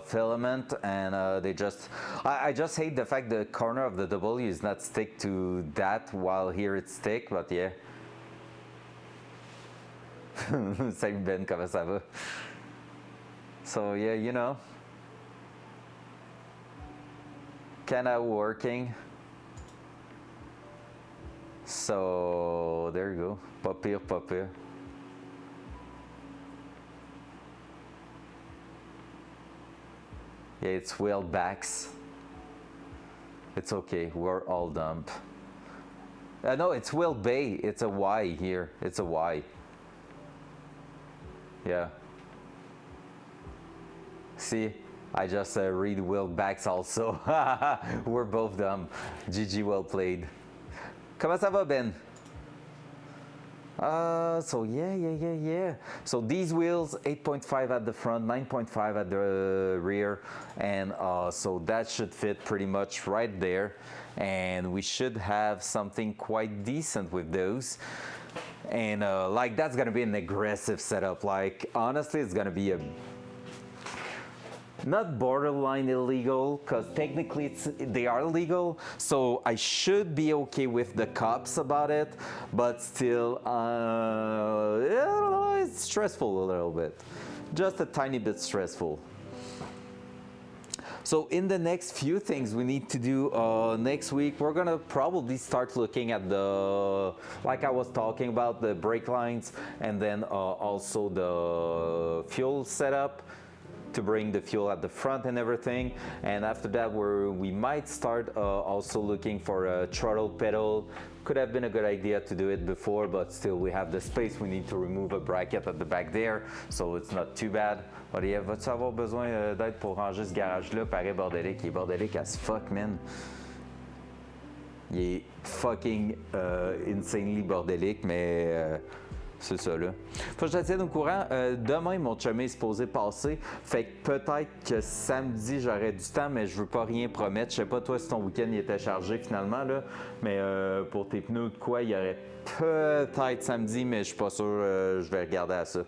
filament, and they just, I just hate the fact the corner of the W is not stick to that, while here it's stick, but yeah. Salut Ben, comment ça va? So yeah, you know, kinda working. So there you go, papier. Yeah, it's wheel backs. It's okay, we're all dumb. No, it's wheel bay, it's a Y here, it's a Y. Yeah. See, I just read wheel backs also. We're both dumb. GG, well played. Comment ça va, Ben? So yeah. So these wheels, 8.5 at the front, 9.5 at the rear, and so that should fit pretty much right there, and we should have something quite decent with those. And like that's gonna be an aggressive setup. Like honestly, it's gonna be a not borderline illegal, because technically they are legal, so I should be okay with the cops about it, but still, I don't know, it's stressful a little bit, just a tiny bit stressful. So in the next few things we need to do next week, we're gonna probably start looking at the, like I was talking about, the brake lines, and then also the fuel setup, to bring the fuel at the front and everything. And after that we might start also looking for a throttle pedal Could have been a good idea to do it before, but still we have the space. We need to remove a bracket at the back there, so it's not too bad. But yeah, vas-tu avoir besoin d'aide pour ranger ce garage-là? Pareil bordélique, il est bordélique as fuck, man. Il est fucking insanely bordélique, mais c'est ça là. Faut que je te tienne au courant. Demain, mon chumé est supposé passer. Fait que peut-être que samedi, j'aurai du temps, mais je veux pas rien promettre. Je sais pas toi si ton week-end il était chargé finalement, là. Mais pour tes pneus de quoi, il y aurait peut-être samedi, mais je suis pas sûr. Je vais regarder à ça.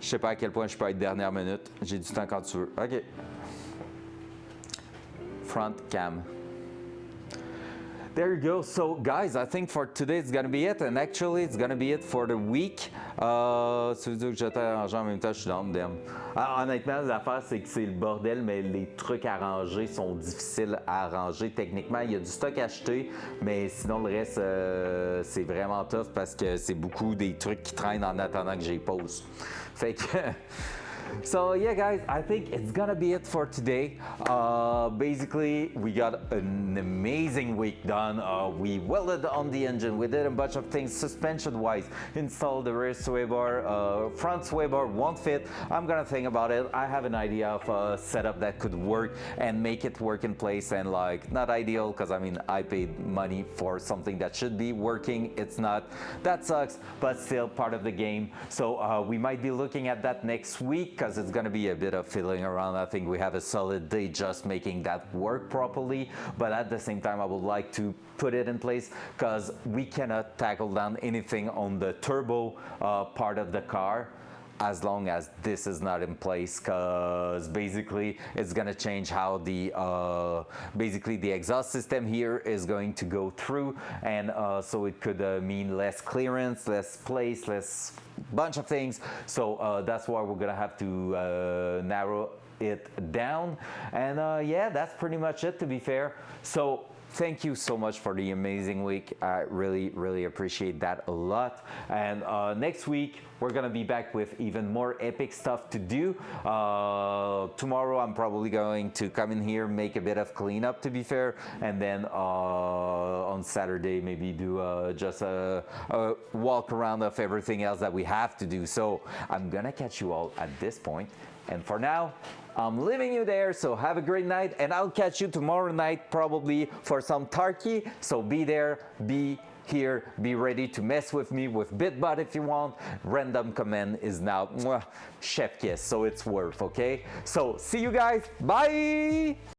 Je sais pas à quel point je peux être dernière minute. J'ai du temps quand tu veux. OK. Front cam. There you go. So, guys, I think for today it's gonna be it, and actually it's gonna be it for the week. Si vous dites que j'étais arrangé en même temps, je suis dans le DM. Honnêtement, l'affaire c'est que c'est le bordel, mais les trucs à ranger sont difficiles à ranger. Techniquement, il y a du stock à acheter, mais sinon le reste c'est vraiment tough parce que c'est beaucoup des trucs qui traînent en attendant que j'y pose. Fait que. So yeah guys, I think it's gonna be it for today. Basically, we got an amazing week done. We welded on the engine, we did a bunch of things suspension wise, installed the rear sway bar, front sway bar won't fit. I'm gonna think about it. I have an idea of a setup that could work and make it work in place, and like not ideal because I mean I paid money for something that should be working. It's not. That sucks, but still part of the game. So we might be looking at that next week because it's going to be a bit of fiddling around. I think we have a solid day just making that work properly, but at the same time I would like to put it in place because we cannot tackle down anything on the turbo part of the car as long as this is not in place, because basically it's going to change how the basically the exhaust system here is going to go through, and so it could mean less clearance, less place, less bunch of things. So that's why we're gonna have to narrow it down, and yeah, that's pretty much it, to be fair. So thank you so much for the amazing week. I really appreciate that a lot. And next week we're gonna be back with even more epic stuff to do. Tomorrow I'm probably going to come in here, make a bit of cleanup, to be fair, and then on Saturday maybe do just a walk around of everything else that we have to do. So I'm gonna catch you all at this point, and for now I'm leaving you there, so have a great night, and I'll catch you tomorrow night probably for some turkey. So be there, be here, be ready to mess with me with BitBot if you want. Random command is now chef kiss, so it's worth, okay? So see you guys, bye!